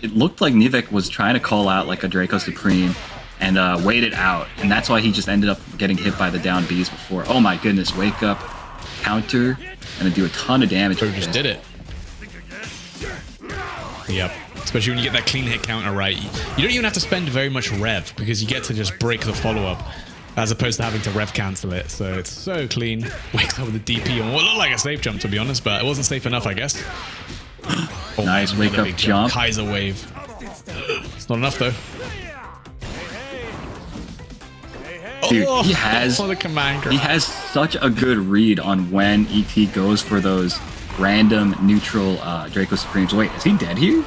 It looked like Nivek was trying to call out like a Draco Supreme and wait it out, and that's why he just ended up getting hit by the down Bs before. Oh my goodness! Wake up, counter, and do a ton of damage. So just did it. Yep. Especially when you get that clean hit counter right. You don't even have to spend very much rev because you get to just break the follow-up as opposed to having to rev cancel it. So it's so clean. Wakes up with a DP on what looked like a safe jump, to be honest, but it wasn't safe enough, I guess. Nice wake up jump. Kaiser wave. It's not enough though. Dude, he has such a good read on when ET goes for those random neutral Draco Supremes. Wait, is he dead here?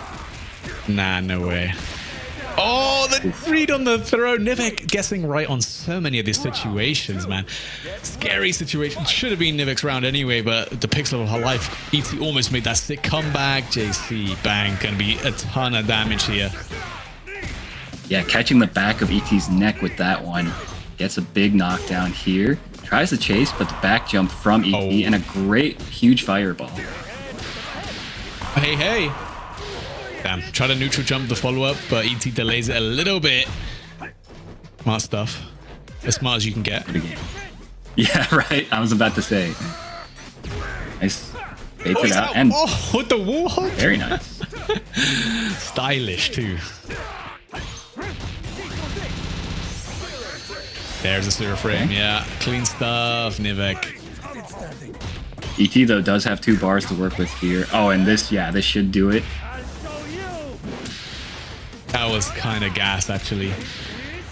Nah, no way. Oh, the read on the throw. Nivek guessing right on so many of these situations, man. Scary situation. Should have been Nivek's round anyway, but the pixel of her life. ET almost made that sick comeback. JC, bang. Gonna be a ton of damage here. Yeah, catching the back of ET's neck with that one. Gets a big knockdown here. Tries to chase, but the back jump from ET and a great, huge fireball. Hey, hey. Damn, try to neutral jump the follow-up, but ET delays it a little bit. Smart stuff. As smart as you can get. Yeah, right. I was about to say. Nice. Baits it out. And with the wall hug. very nice. Stylish, too. There's a silver frame. Yeah, clean stuff, Nivek. ET, though, does have 2 bars to work with here. Oh, and this, yeah, this should do it. That was kind of gas, actually.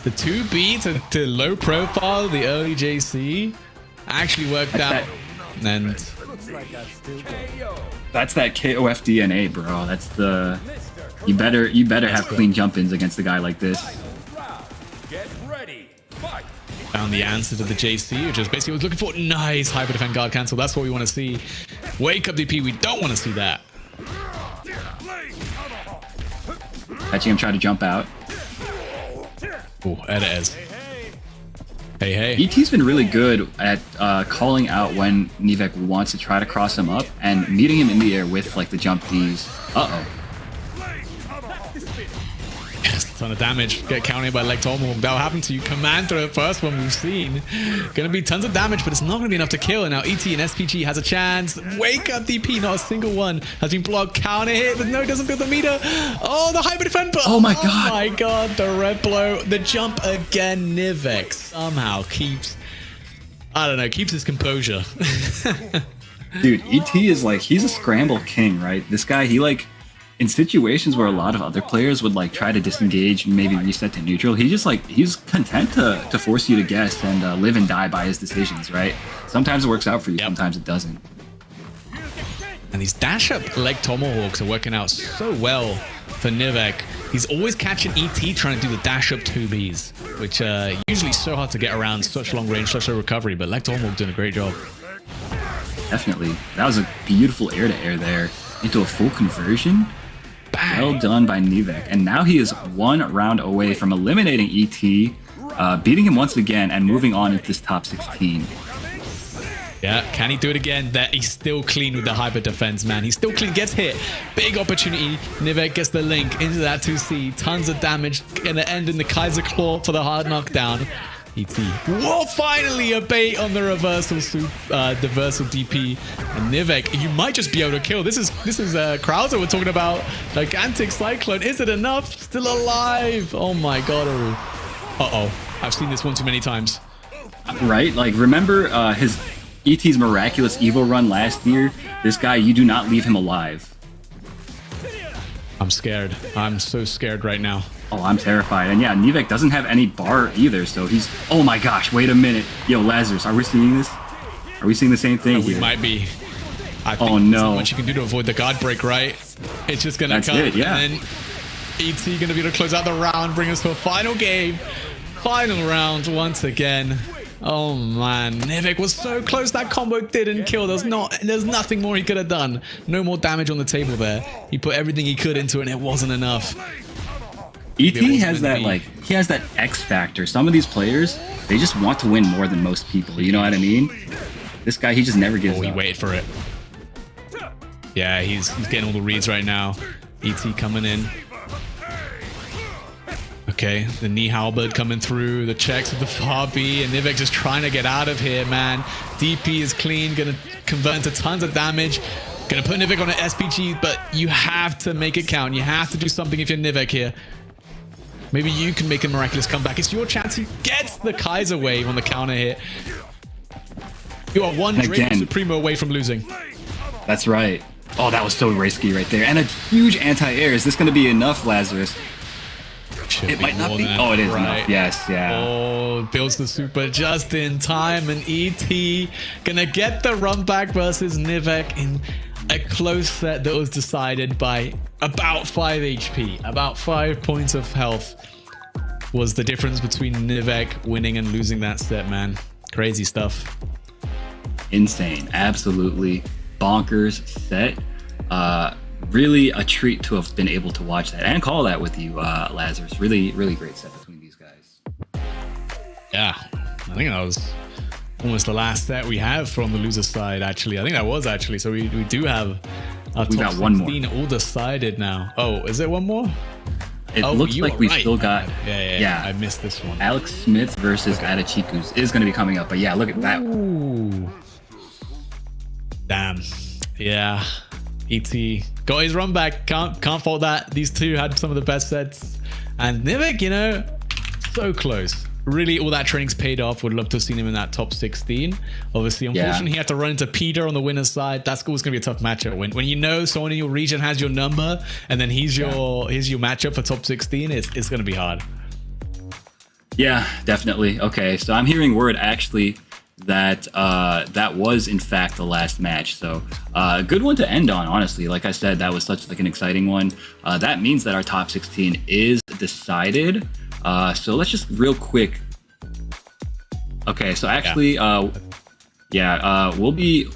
The 2B to low profile, the early JC, actually worked out. And that's that KOF DNA, bro. That's the... You better have clean jump-ins against a guy like this. Get ready. Fight. found the answer to the JC, which is basically what I was looking for. Nice hyper defend guard cancel. That's what we want to see. Wake up DP. We don't want to see that. Catching him try to jump out. Oh, it is. Hey, hey. ET's been really good at calling out when Nivek wants to try to cross him up and meeting him in the air with like the jump Ds. Uh-oh. Yes, a ton of damage. Get counted by leg tomahawk. That'll happen to you. Command throw, first one we've seen. Gonna be tons of damage, but it's not gonna be enough to kill. And now ET and SPG has a chance. Wake up DP, not a single one has been blocked. Counter hit, but no, it doesn't build the meter. Oh, the hyper defend, but oh my god. Oh my god, the red blow. The jump again. Nivek somehow keeps, I don't know, keeps his composure. Dude, ET is like, he's a scramble king, right? This guy, he like, in situations where a lot of other players would like try to disengage and maybe reset to neutral, he just like, he's content to force you to guess and live and die by his decisions, right? Sometimes it works out for you, sometimes it doesn't. And these dash up leg tomahawks are working out so well for Nivek. He's always catching ET trying to do the dash up 2Bs, which usually so hard to get around such long range, such low recovery, but leg tomahawk doing a great job. Definitely. That was a beautiful air to air there into a full conversion. Bang. Well done by Nivek. And now he is one round away from eliminating ET, beating him once again and moving on into this top 16. Yeah, can he do it again? That he's still clean with the hyper defense, man. He's still clean, gets hit. Big opportunity. Nivek gets the link into that 2C. Tons of damage. Gonna end in the Kaiser Claw for the hard knockdown. ET. Whoa, finally a bait on the reversal DP. And Nivek, you might just be able to kill. This is Krauser we're talking about. Gigantic Cyclone. Is it enough? Still alive. Oh my god. Uh-oh. I've seen this one too many times. Right? Like, remember his ET's miraculous evil run last year? This guy, you do not leave him alive. I'm scared. I'm so scared right now. Oh, I'm terrified. And yeah, Nivek doesn't have any bar either, so he's... Oh my gosh, wait a minute. Yo, Lazarus, are we seeing this? Are we seeing the same thing here? We might be. I think oh no. There's not much you can do to avoid the guard break, right? It's just gonna come. It, yeah. And then ET gonna be able to close out the round, bring us to a final game. Final round once again. Oh man, Nivek was so close. That combo didn't kill. There's nothing more he could have done. No more damage on the table there. He put everything he could into it and it wasn't enough. ET has that he has that X factor. Some of these players, they just want to win more than most people. You know what I mean? This guy, he just never gives up. He waited for it. Yeah, he's getting all the reads right now. ET coming in. Okay, the knee halberd coming through, the checks with the far B, and Nivek just trying to get out of here, man. DP is clean, gonna convert into tons of damage. Gonna put Nivek on an SPG, but you have to make it count. You have to do something if you're Nivek here. Maybe you can make a miraculous comeback. It's your chance. He gets the Kaiser wave on the counter hit. You are one Drake Supremo away from losing. That's right. Oh, that was so risky right there. And a huge anti-air. Is this going to be enough, Lazarus? It might not be. Oh, it is enough. Yes, yeah. Oh, builds the super just in time. And ET gonna get the run back versus Nivek in a close set that was decided by about 5 HP, about 5 points of health was the difference between Nivek winning and losing that set, man. Crazy stuff. Insane. Absolutely bonkers set. Really a treat to have been able to watch that and call that with you, Lazarus. Really, really great set between these guys. Yeah, I think that was almost the last set we have from the loser side, actually. I think that was actually. So we do have our top got one more. 16 all decided now. Oh, is it one more? It looks like we still got... Yeah, I missed this one. Alex Smith versus Adachikus is going to be coming up. But yeah, look at that. Ooh. Damn. Yeah. ET got his run back. Can't fault that. These two had some of the best sets. And Nivek, you know, so close. Really, all that training's paid off. Would love to have seen him in that top 16. Obviously, unfortunately, he had to run into Peter on the winner's side. That's always going to be a tough matchup. When you know someone in your region has your number, and then he's your matchup for top 16, it's going to be hard. Yeah, definitely. Okay, so I'm hearing word actually that that was in fact the last match. So a good one to end on, honestly. Like I said, that was such like an exciting one. That means that our top 16 is decided. So let's just real quick. Okay, so actually, we'll be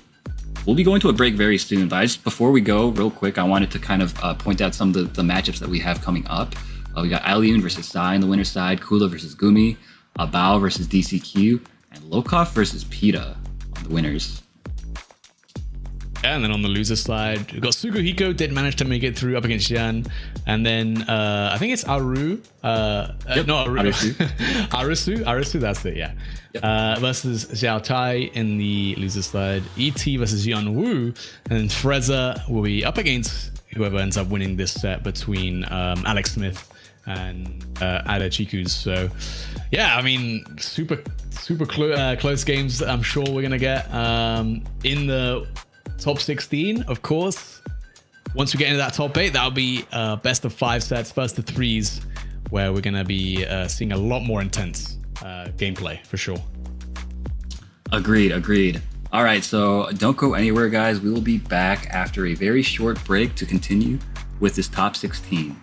going to a break very soon. But before we go, real quick, I wanted to kind of point out some of the matchups that we have coming up. We got Aliun versus Sai on the winner's side, Kula versus Gumi, Bao versus DCQ, and Lokov versus Pita on the winners. Yeah, and then on the loser side, we've got Suguhiko did manage to make it through up against Jan. And then I think it's Aru. Not Aru. Arisu, that's it, yeah. Yep. Versus Xiao Tai in the loser side. ET versus Yan Wu. And then Freza will be up against whoever ends up winning this set between Alex Smith and Adachikus. So, yeah, I mean, super close games I'm sure we're going to get in the top 16, of course. Once we get into that top 8, that'll be best of 5 sets, first of 3s, where we're going to be seeing a lot more intense gameplay for sure. Agreed. All right, so don't go anywhere, guys. We will be back after a very short break to continue with this top 16.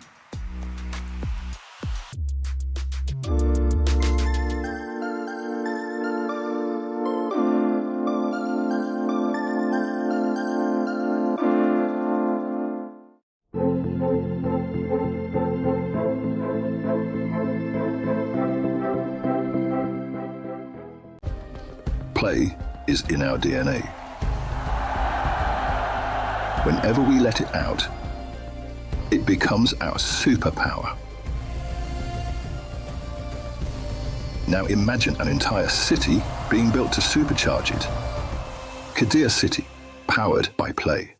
Play is in our DNA. Whenever we let it out, it becomes our superpower. Now imagine an entire city being built to supercharge it. Kadir City, powered by play.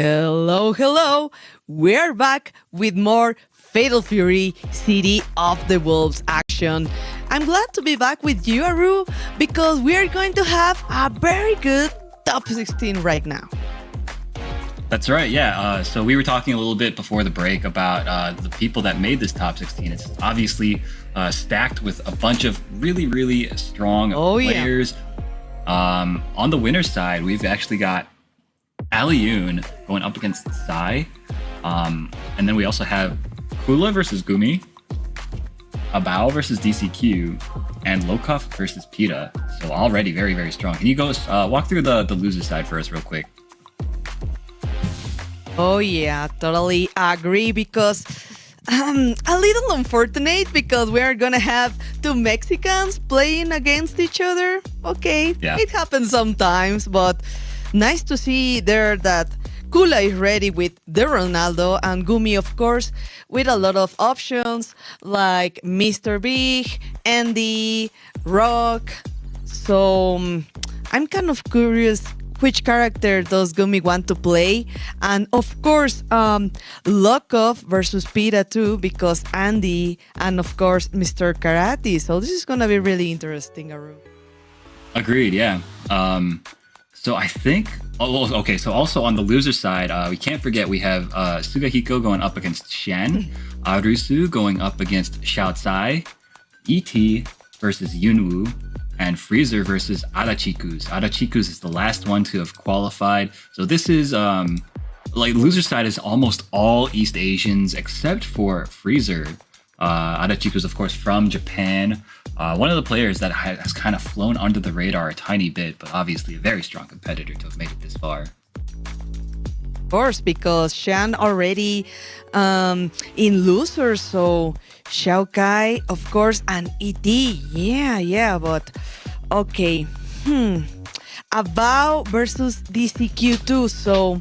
Hello, hello. We're back with more Fatal Fury City of the Wolves action. I'm glad to be back with you, Aru, because we are going to have a very good top 16 right now. That's right, yeah. So we were talking a little bit before the break about the people that made this top 16. It's obviously stacked with a bunch of really, really strong players. On the winner's side, we've actually got Alioun going up against Sai. And then we also have Kula versus Gumi, Abao versus DCQ, and Lokov versus Pita. So already very, very strong. Can you go walk through the loser side for us real quick? Oh yeah, totally agree, because a little unfortunate because we are gonna have two Mexicans playing against each other. Okay, It happens sometimes, but nice to see there that Kula is ready with the Ronaldo, and Gumi, of course, with a lot of options like Mr. Big, Andy, Rock. So I'm kind of curious which character does Gumi want to play, and of course Lokov versus Pita too, because Andy and of course Mr. Karate. So this is gonna be really interesting, Aru. Agreed, yeah. So I think okay, so also on the loser side, we can't forget we have Sugahiko going up against Shen, Arusu going up against Xiao Tsai, ET versus Yunwu, and Freezer versus Arachikus. Arachikus is the last one to have qualified. So this is loser side is almost all East Asians except for Freezer. Arachikus, of course, from Japan. One of the players that has kind of flown under the radar a tiny bit, but obviously a very strong competitor to have made it this far. Of course, because Shan already in losers, so Xiao Kai, of course, and ED. Yeah, but okay. Abao versus DCQ2. So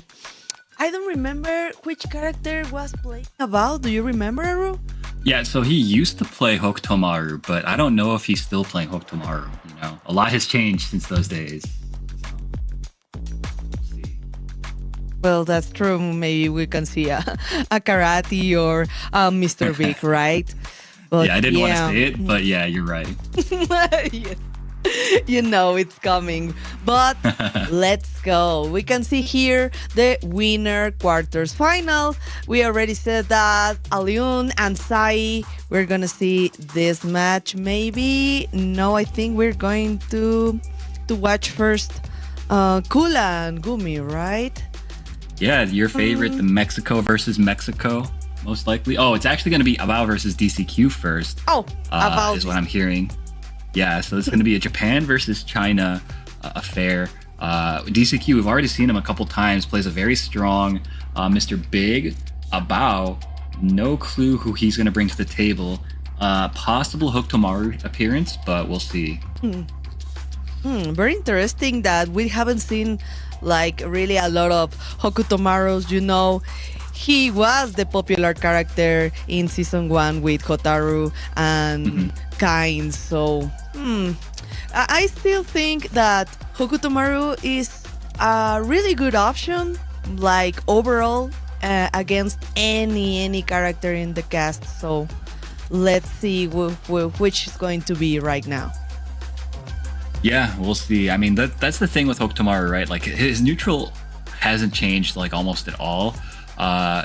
I don't remember which character was playing Abao. Do you remember, Aru? Yeah, so he used to play Hokutomaru, but I don't know if he's still playing Hokutomaru. You know, a lot has changed since those days. Well, that's true. Maybe we can see a Karate or Mr. Big, right? But yeah, I didn't want to say it, but yeah, you're right. Yes. You know it's coming. But let's go. We can see here the winner quarters final. We already said that Alioun and Sai, we're going to see this match. Maybe, no, I think we're going to watch first Kula and Gumi, right? Yeah, your favorite, the Mexico versus Mexico, most likely. Oh, it's actually going to be Abao versus DCQ first. Oh, Abao is what I'm hearing. Yeah, so it's going to be a Japan versus China affair. DCQ, we've already seen him a couple times, plays a very strong Mr. Big. Abao, no clue who he's going to bring to the table. Possible Hokutomaru appearance, but we'll see. Very interesting that we haven't seen like really a lot of Hokutomarus. You know, he was the popular character in season 1 with Hotaru and Kain. So I still think that Hokutomaru is a really good option, like overall against any character in the cast. So let's see which is going to be right now. Yeah, we'll see. I mean, that's the thing with Hokutomaru, right? Like, his neutral hasn't changed, like, almost at all.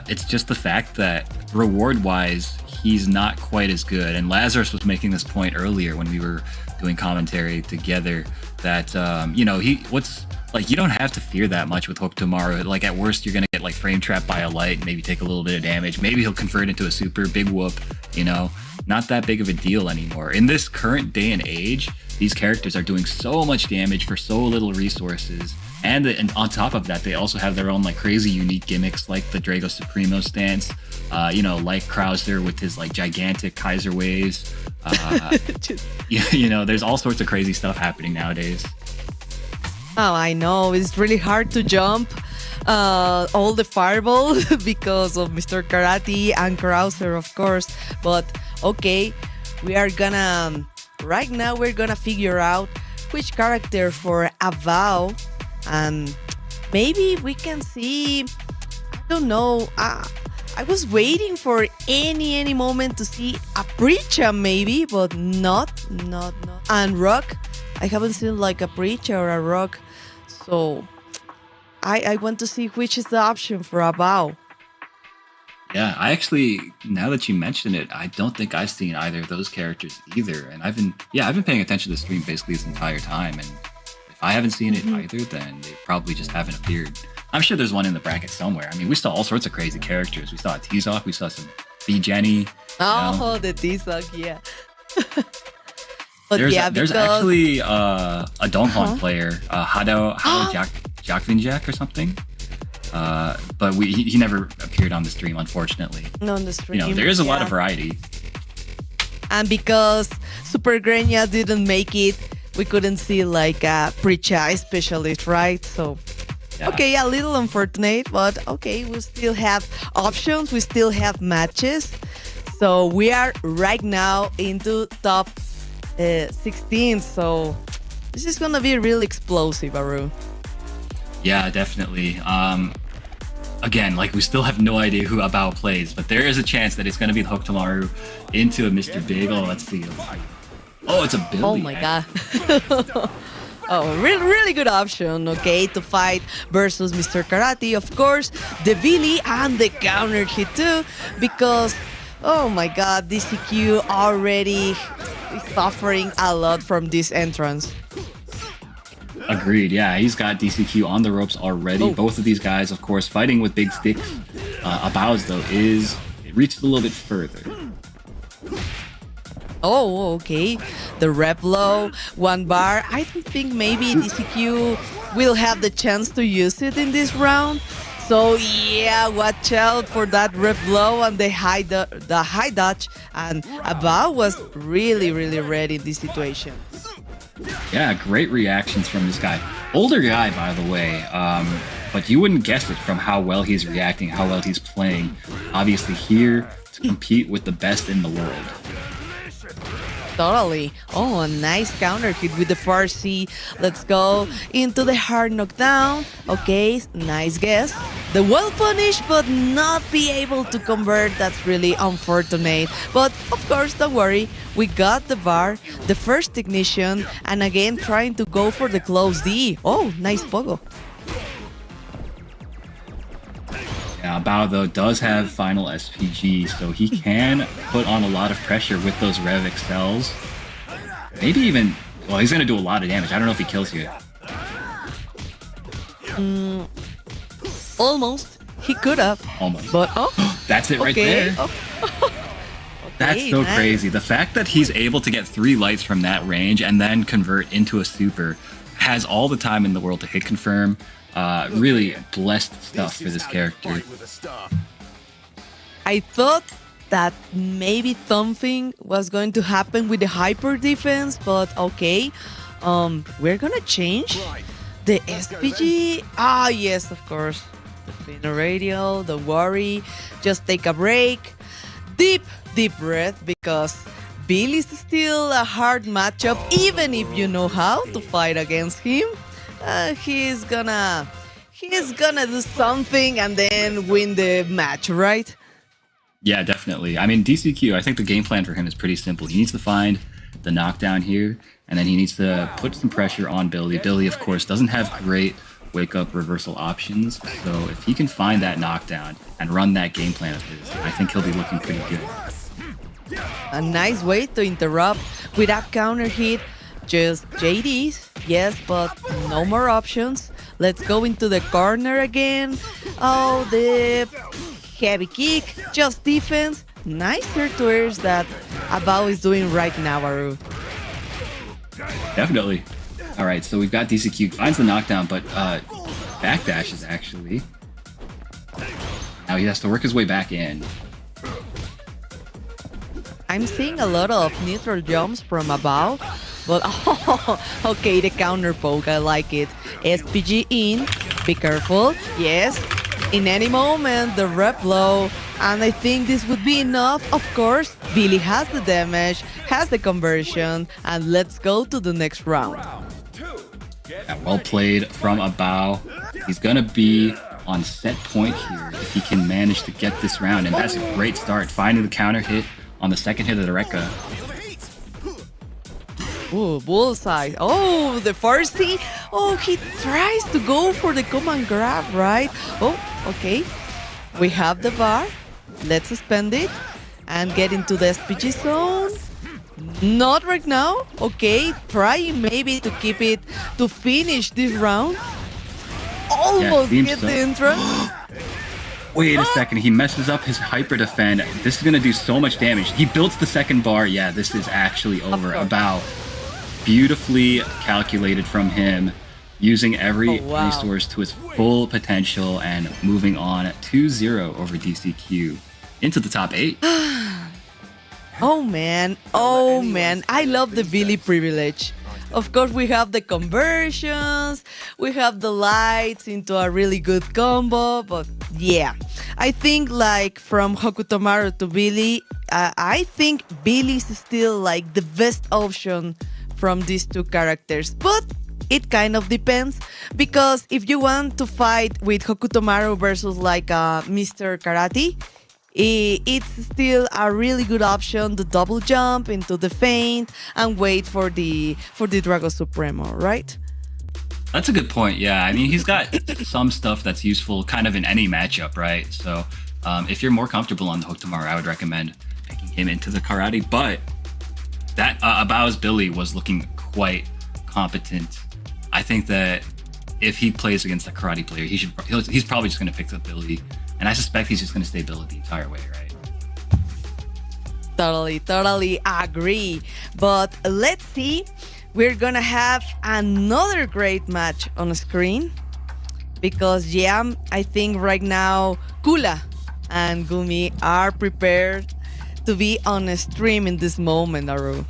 It's just the fact that reward-wise, he's not quite as good. And Lazarus was making this point earlier when we were doing commentary together that, you don't have to fear that much with Hokutomaru. Like, at worst, you're going to get, like, frame trapped by a light and maybe take a little bit of damage. Maybe he'll convert into a super big whoop, you know? Not that big of a deal anymore. In this current day and age, these characters are doing so much damage for so little resources. And on top of that, they also have their own like crazy unique gimmicks like the Drago Supremo stance, like Krauser with his like gigantic Kaiser waves. There's all sorts of crazy stuff happening nowadays. Oh, I know. It's really hard to jump all the fireball because of Mr. Karate and Krauser, of course. But okay, right now we're gonna figure out which character for Abao, and maybe we can see don't know. I was waiting for any moment to see a preacher maybe, but not. And rock, I haven't seen like a preacher or a rock, so I want to see which is the option for a bow. Yeah, I actually, now that you mention it, I don't think I've seen either of those characters either. And I've been paying attention to the stream basically this entire time. And if I haven't seen it either, then they probably just haven't appeared. I'm sure there's one in the bracket somewhere. I mean, we saw all sorts of crazy characters. We saw a T-Zoc, we saw some B Jenny. Oh, the T-Zoc, yeah. But there's actually a Donghwan player, Hado Jack or something. But he never appeared on the stream, unfortunately. No, on the stream. There is a lot of variety. And because Super Grenya didn't make it, we couldn't see like a pre-chai specialist, right? So, okay, a little unfortunate, but okay, we still have options. We still have matches. So we are right now into top 16. So this is gonna be really explosive, Aru. Yeah, definitely. Again, like we still have no idea who Abao plays, but there is a chance that it's going to be Hokutomaru into a Mr. Big. Oh, let's see. Oh, it's a Billy. Oh my god. Oh, really good option, okay, to fight versus Mr. Karate. Of course, the Billy and the counter hit too, because, oh my god, DCQ already is suffering a lot from this entrance. Agreed. Yeah, he's got DCQ on the ropes already. Both of these guys, of course, fighting with big sticks. Abao's, though, it reaches a little bit further. Oh, okay. The rep low, 1 bar. I don't think maybe DCQ will have the chance to use it in this round. So yeah, watch out for that rep low and the high dodge. And Abao was really ready in this situation. Yeah, great reactions from this guy. Older guy, by the way, but you wouldn't guess it from how well he's reacting, how well he's playing. Obviously here to compete with the best in the world. Totally. Oh, a nice counter hit with the far C. Let's go into the hard knockdown. Okay, nice guess. The well punished, but not be able to convert. That's really unfortunate. But of course, don't worry. We got the bar, the first ignition, and again trying to go for the close D. Oh, nice pogo. Yeah, Bao, though, does have final SPG, so he can put on a lot of pressure with those Rev Excels. Maybe even... Well, he's going to do a lot of damage. I don't know if he kills you. Almost. He could have. Almost. But, That's it right there. That's so crazy. The fact that he's able to get 3 lights from that range and then convert into a super, has all the time in the world to hit confirm. Really blessed stuff for this character. I thought that maybe something was going to happen with the hyper defense, but okay. We're gonna change the SPG. Ah, yes, of course. The Fino Radio, don't worry. Just take a break. Deep breath, because Bill is still a hard matchup, even if you know how to fight against him. He's gonna do something and then win the match, right? Yeah, definitely. I mean, DCQ, I think the game plan for him is pretty simple. He needs to find the knockdown here, and then he needs to put some pressure on Billy. Billy, of course, doesn't have great wake-up reversal options, so if he can find that knockdown and run that game plan of his, I think he'll be looking pretty good. A nice way to interrupt with a counter hit. Just JDs, yes, but no more options. Let's go into the corner again. Oh, the heavy kick, just defense. Nice third that Abao is doing right now, Aru. Definitely. All right, so we've got DCQ, finds the knockdown, but backdashes actually. Now he has to work his way back in. I'm seeing a lot of neutral jumps from Abao. But, okay, the counter poke, I like it. SPG in, be careful, yes. In any moment, the rep low, and I think this would be enough. Of course, Billy has the damage, has the conversion, and let's go to the next round. Yeah, well played from Abao. He's gonna be on set point here if he can manage to get this round. And that's a great start, finding the counter hit on the second hit of the Rekka. Oh, bullseye. Oh, the first thing. Oh, he tries to go for the command grab, right? Oh, okay. We have the bar. Let's suspend it and get into the SPG zone. Not right now. Okay, trying maybe to keep it to finish this round. Almost get the intro. Wait a second, he messes up his hyper defend. This is gonna do so much damage. He builds the second bar. Yeah, this is actually over. About beautifully calculated from him, using every resource to its full potential and moving on 2-0 over DCQ into the top 8. Oh man, I love the Billy privilege. Of course, we have the conversions, we have the lights into a really good combo, but yeah, I think like from Hokutomaru to Billy, I think Billy's still like the best option from these two characters, but it kind of depends, because if you want to fight with Hokutomaru versus like Mr. Karate, it's still a really good option to double jump into the feint and wait for the Drago Supremo, right? That's a good point. Yeah, I mean, he's got some stuff that's useful kind of in any matchup, right? So if you're more comfortable on the Hokutomaru, I would recommend picking him into the Karate. But that Abao's Billy was looking quite competent. I think that if he plays against a Karate player, he's probably just going to pick the Billy. And I suspect he's just going to stay Billy the entire way, right? Totally agree. But let's see. We're going to have another great match on screen. Because, yeah, I think right now Kula and Gumi are prepared to be on a stream in this moment, Aru.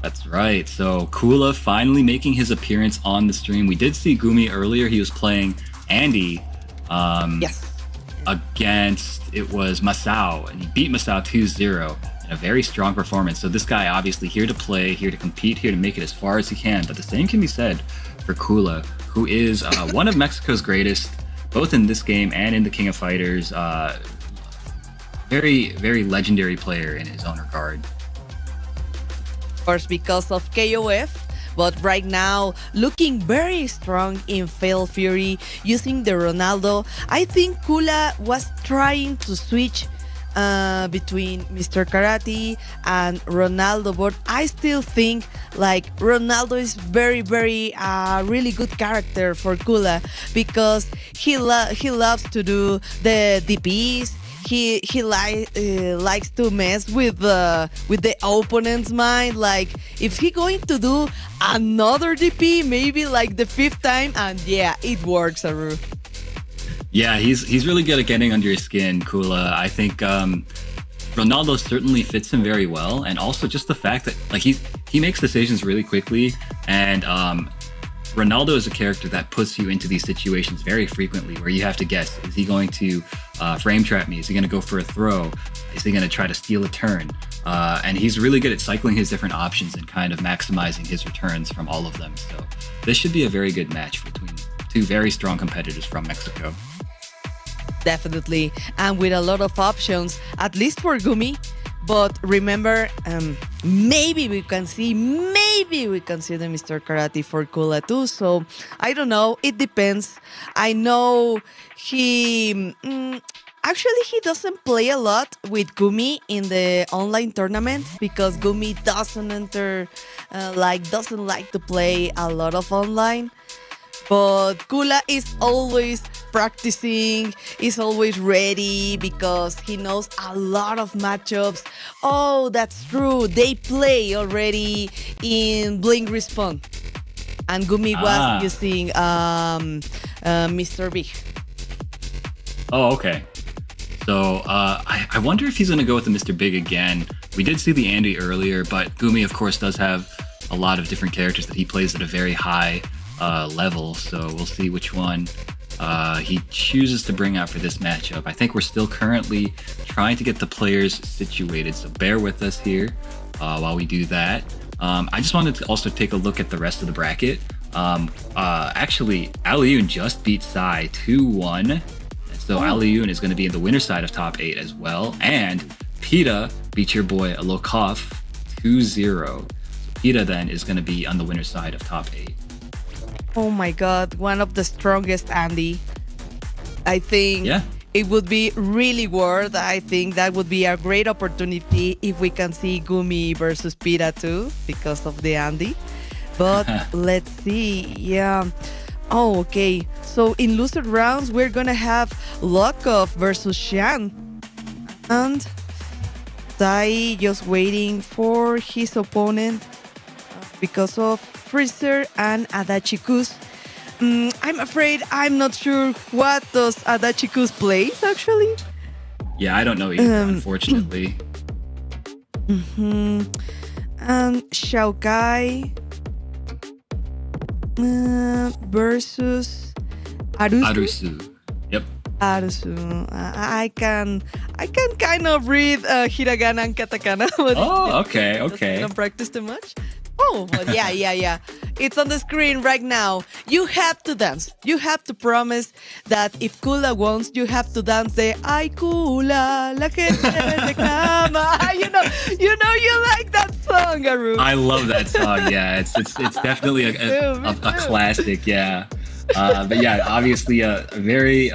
That's right. So Kula finally making his appearance on the stream. We did see Gumi earlier. He was playing Andy. Yes. Against, it was Masao, and he beat Masao 2-0 in a very strong performance. So this guy obviously here to play, here to compete, here to make it as far as he can. But the same can be said for Kula, who is one of Mexico's greatest, both in this game and in the King of Fighters. Very, very legendary player in his own regard. Of course, because of KOF. But right now, looking very strong in Fatal Fury, using the Ronaldo. I think Kula was trying to switch between Mr. Karate and Ronaldo, but I still think like Ronaldo is very, very really good character for Kula, because he loves to do the DPs. He likes to mess with the opponent's mind. Like if he going to do another DP, maybe like the 5th time, and yeah, it works, Aru. Yeah, he's really good at getting under your skin, Kula. I think Ronaldo certainly fits him very well, and also just the fact that like he makes decisions really quickly, and Ronaldo is a character that puts you into these situations very frequently where you have to guess, is he going to frame trap me? Is he going to go for a throw? Is he going to try to steal a turn? And he's really good at cycling his different options and kind of maximizing his returns from all of them. So this should be a very good match between two very strong competitors from Mexico. Definitely, and with a lot of options, at least for Gumi. But remember, maybe we can see the Mr. Karate for Kula too. So I don't know. It depends. I know he actually he doesn't play a lot with Gumi in the online tournaments, because Gumi doesn't like to play a lot of online. But Kula is always practicing, is always ready, because he knows a lot of matchups. Oh, that's true. They play already in Blink Respawn. And Gumi was using Mr. Big. Oh, okay. So I wonder if he's going to go with the Mr. Big again. We did see the Andy earlier, but Gumi, of course, does have a lot of different characters that he plays at a very high level, so we'll see which one he chooses to bring out for this matchup. I think we're still currently trying to get the players situated, so bear with us here while we do that. I just wanted to also take a look at the rest of the bracket. Actually, Alioun just beat Sai 2-1. So Alioun is going to be in the winner's side of top 8 as well. And PETA beat your boy Lokov 2-0. So PETA then is going to be on the winner's side of top 8. Oh my God, one of the strongest, Andy. I think it would be really worth. I think that would be a great opportunity if we can see Gumi versus PETA too, because of the Andy. But let's see. Yeah. Oh, okay. So in loser rounds, we're gonna have Lokov versus Shan, and Tai just waiting for his opponent because of Freezer and Adachikus. I'm afraid I'm not sure what does Adachikus plays actually. Yeah, I don't know either, unfortunately. And Shao Kai versus Arusu. Arusu. Yep. Arusu. I can kind of read hiragana and katakana. But Okay. I don't practice too much. Oh, but yeah. It's on the screen right now. You have to dance. You have to promise that if Kula wants, you have to dance the Ay Kula, la gente de cama. You know you like that song, Aru. I love that song. Yeah, it's definitely a classic. Yeah, but yeah, obviously a very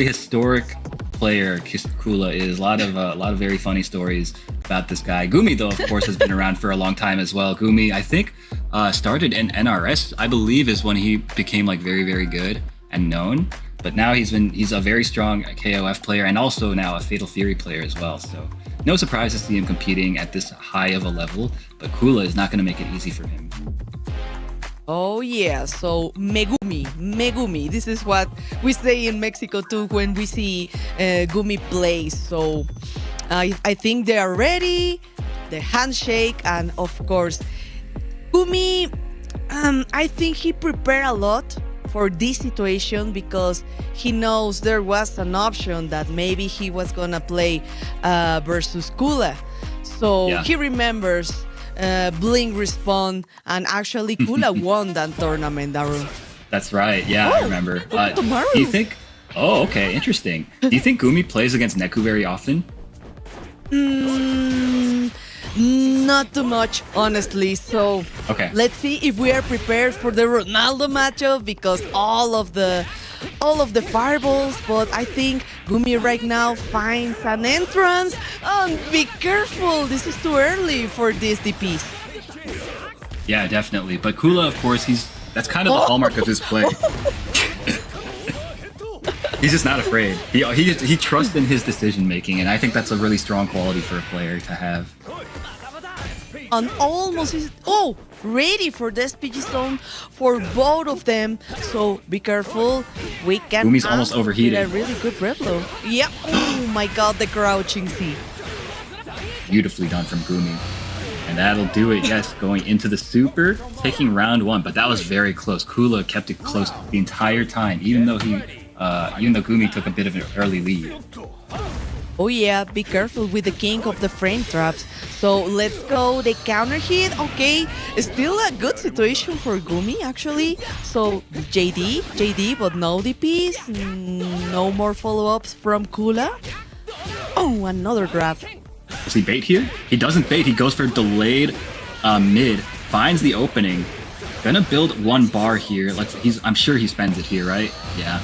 historic player. Kula is a lot of very funny stories about this guy. Gumi, though, of course, has been around for a long time as well. Gumi, I think, started in NRS, I believe, is when he became like very, very good and known. But now he's a very strong KOF player and also now a Fatal Fury player as well. So no surprise to see him competing at this high of a level. But Kula is not going to make it easy for him. Oh yeah, so Megumi. This is what we say in Mexico too when we see Gumi play. So I think they are ready. The handshake, and of course, Gumi. I think he prepared a lot for this situation because he knows there was an option that maybe he was gonna play versus Kula. So he remembers Blink Respawn, and actually Kula won that tournament, Daru. That's right. Yeah, I remember. Do you think? Oh, okay, interesting. Do you think Gumi plays against Neku very often? Not too much, honestly. So let's see if we are prepared for the Ronaldo matchup because all of the fireballs. But I think Gumi right now finds an entrance. Be careful! This is too early for these DPs. Yeah, definitely. But Kula, of course, that's kind of the hallmark of his play. He's just not afraid. He trusts in his decision making, and I think that's a really strong quality for a player to have. And almost ready for the SPG zone for both of them. So be careful. We can. Gumi's almost overheated. With a really good Reblo. Yep. Oh my God, the crouching C. Beautifully done from Gumi. And that'll do it, yes, going into the super, taking round 1. But that was very close. Kula kept it close the entire time, even though Gumi took a bit of an early lead. Oh yeah, be careful with the king of the frame traps. So let's go, the counter hit. Okay, still a good situation for Gumi actually. So JD, but no DPs, no more follow-ups from Kula. Oh, another grab. Does he bait here? He doesn't bait, he goes for delayed mid, finds the opening. Gonna build one bar here. I'm sure he spends it here, right? Yeah.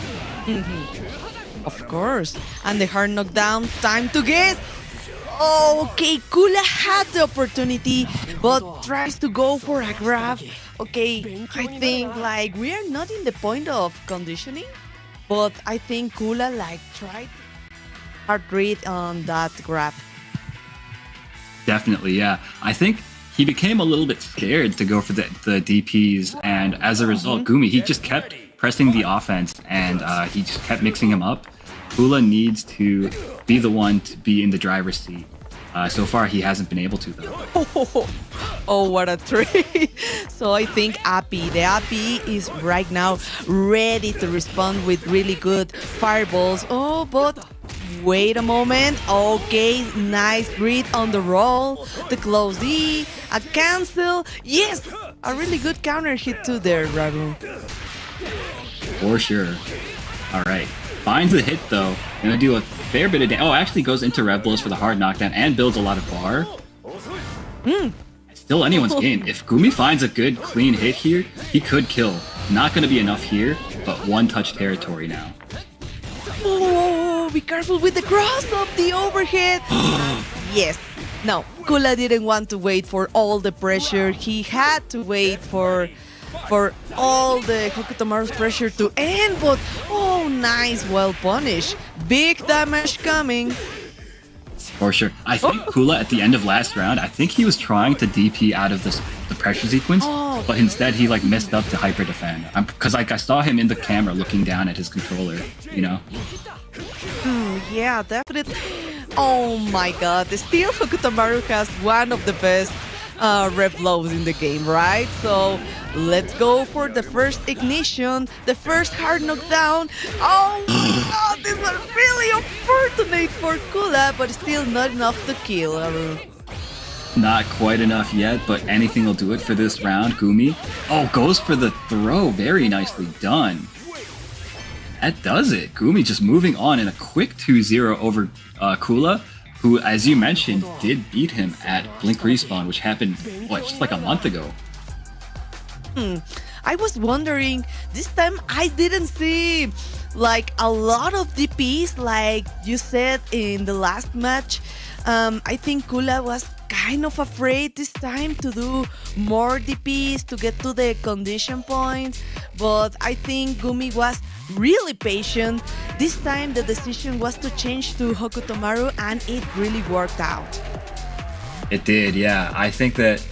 Of course. And the hard knockdown, time to get. Okay, Kula had the opportunity, but tries to go for a grab. Okay, I think we are not in the point of conditioning, but I think Kula tried hard read on that grab. Definitely, yeah. I think he became a little bit scared to go for the DPs, and as a result, Gumi, he just kept pressing the offense, and he just kept mixing him up. Kula needs to be the one to be in the driver's seat. So far, he hasn't been able to, though. Oh, what a trick. So I think the Api is right now ready to respond with really good fireballs. Oh, but wait a moment. Okay, nice read on the roll. The close D. A cancel. Yes, a really good counter hit too there, Ragu. For sure. All right. Finds the hit though. Gonna do a fair bit of damage. Oh, actually goes into Red Blows for the hard knockdown and builds a lot of bar. It's still anyone's game. If Gumi finds a good clean hit here, he could kill. Not gonna be enough here, but one touch territory now. Oh, be careful with the cross of the overhead. Yes. No, Kula didn't want to wait for all the pressure. He had to wait for all the Hokutomaru's pressure to end, but oh, nice, well punished. Big damage coming. For sure. I think Kula at the end of last round, I think he was trying to DP out of the pressure sequence, but instead he like messed up to hyper defend. Because like I saw him in the camera looking down at his controller, you know? Yeah, definitely. Oh my god, still Hokutomaru has one of the best rep lows in the game, right? So let's go for the first ignition, the first hard knockdown. Oh my god, this was really unfortunate for Kula, but still not enough to kill. Not quite enough yet, but anything will do it for this round. Gumi. Oh, goes for the throw. Very nicely done. That does it. Gumi just moving on in a quick 2-0 over Kula, who, as you mentioned, did beat him at Blink Respawn, which happened, just like a month ago. I was wondering, this time I didn't see like a lot of DPs like you said in the last match. I think Kula was kind of afraid this time to do more DPs to get to the condition points, but I think Gumi was really patient. This time the decision was to change to Hokutomaru and it really worked out. It did, yeah. I think that,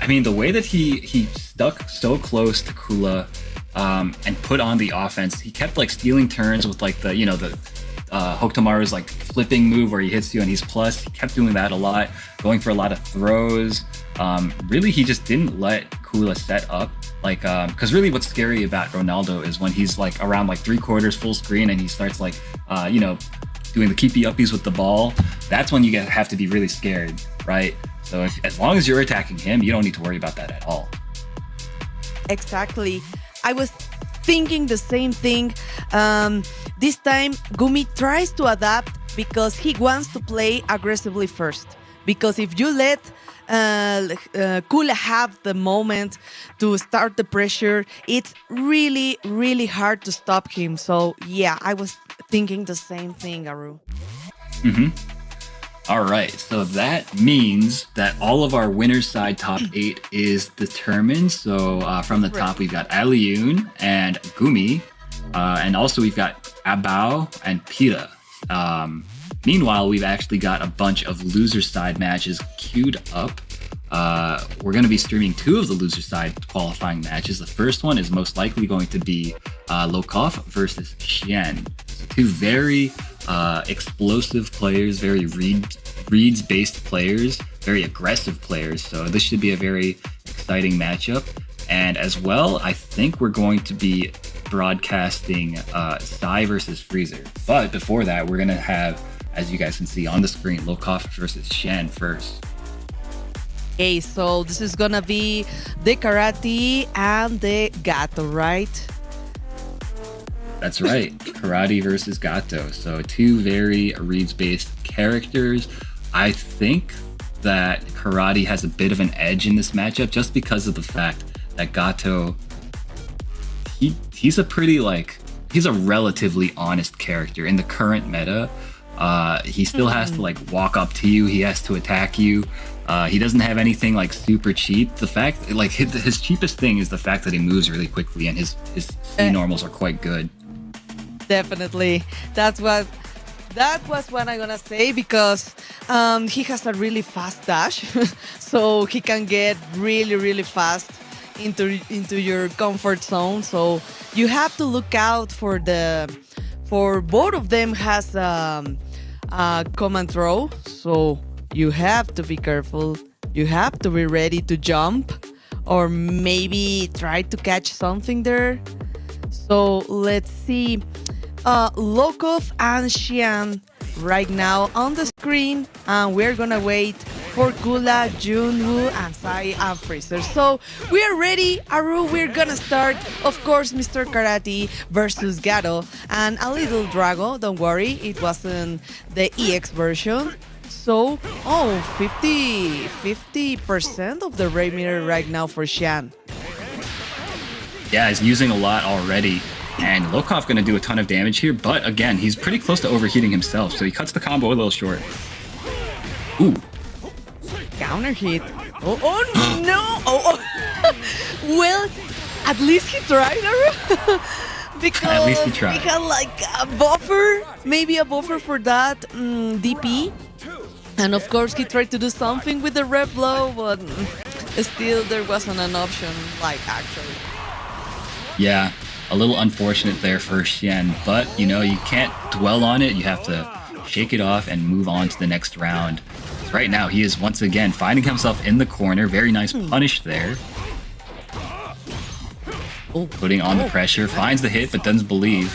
I mean, the way that he stuck so close to Kula and put on the offense, he kept like stealing turns with like the, Hokutomaru's like flipping move where he hits you and he's plus. He kept doing that a lot, going for a lot of throws. Really, he just didn't let Kula set up. Like, because really what's scary about Ronaldo is when he's like around like 3/4 full screen and he starts like, doing the keepy uppies with the ball. That's when you have to be really scared, right? So as long as you're attacking him, you don't need to worry about that at all. Exactly. I was thinking the same thing. This time, Gumi tries to adapt because he wants to play aggressively first. Because if you let Kula have the moment to start the pressure, it's really, really hard to stop him. So yeah, I was thinking the same thing, Aru. All right, so that means that all of our winner's side top 8 is determined. So from the top, we've got Alioun and Gumi, and also we've got Abao and Pira. Meanwhile, we've actually got a bunch of loser side matches queued up. We're going to be streaming 2 of the loser side qualifying matches. The first one is most likely going to be Lokov versus Xian. 2 very explosive players, very reads-based players, very aggressive players. So this should be a very exciting matchup. And as well, I think we're going to be broadcasting Sai versus Freezer. But before that, we're going to have, as you guys can see on the screen, Lokov versus Xian first. Okay, so this is gonna be the Karate and the Gato, right? That's right, Karate versus Gato. So 2 very reads-based characters. I think that Karate has a bit of an edge in this matchup just because of the fact that Gato, he's a relatively honest character in the current meta. He still has to like walk up to you. He has to attack you. He doesn't have anything like super cheap. The fact, like his cheapest thing is the fact that he moves really quickly and his C normals are quite good. Definitely, that was what I'm gonna say because he has a really fast dash, so he can get really, really fast into your comfort zone. So you have to look out for both of them has command throw. So you have to be careful. You have to be ready to jump or maybe try to catch something there. So let's see. Lokov and Xian right now on the screen, and we're gonna wait for Kula, Junwoo, and Sai and Freezer. So we are ready, Aru. We're gonna start, of course, Mr. Karate versus Gato and a little Drago. Don't worry, it wasn't the EX version. So, 50% of the rate meter right now for Shan. Yeah, he's using a lot already. And Lokov going to do a ton of damage here, but again, he's pretty close to overheating himself, so he cuts the combo a little short. Ooh. Counter hit. Oh no! Well, at least he tried, because At least he tried. he had like a buffer, maybe a buffer for that DP. And of course, he tried to do something with the red blow, but still there wasn't an option, like, actually. Yeah, a little unfortunate there for Shen, but you know, you can't dwell on it. You have to shake it off and move on to the next round. Right now, he is once again finding himself in the corner. Very nice punish there. Putting on the pressure, finds the hit, but doesn't believe.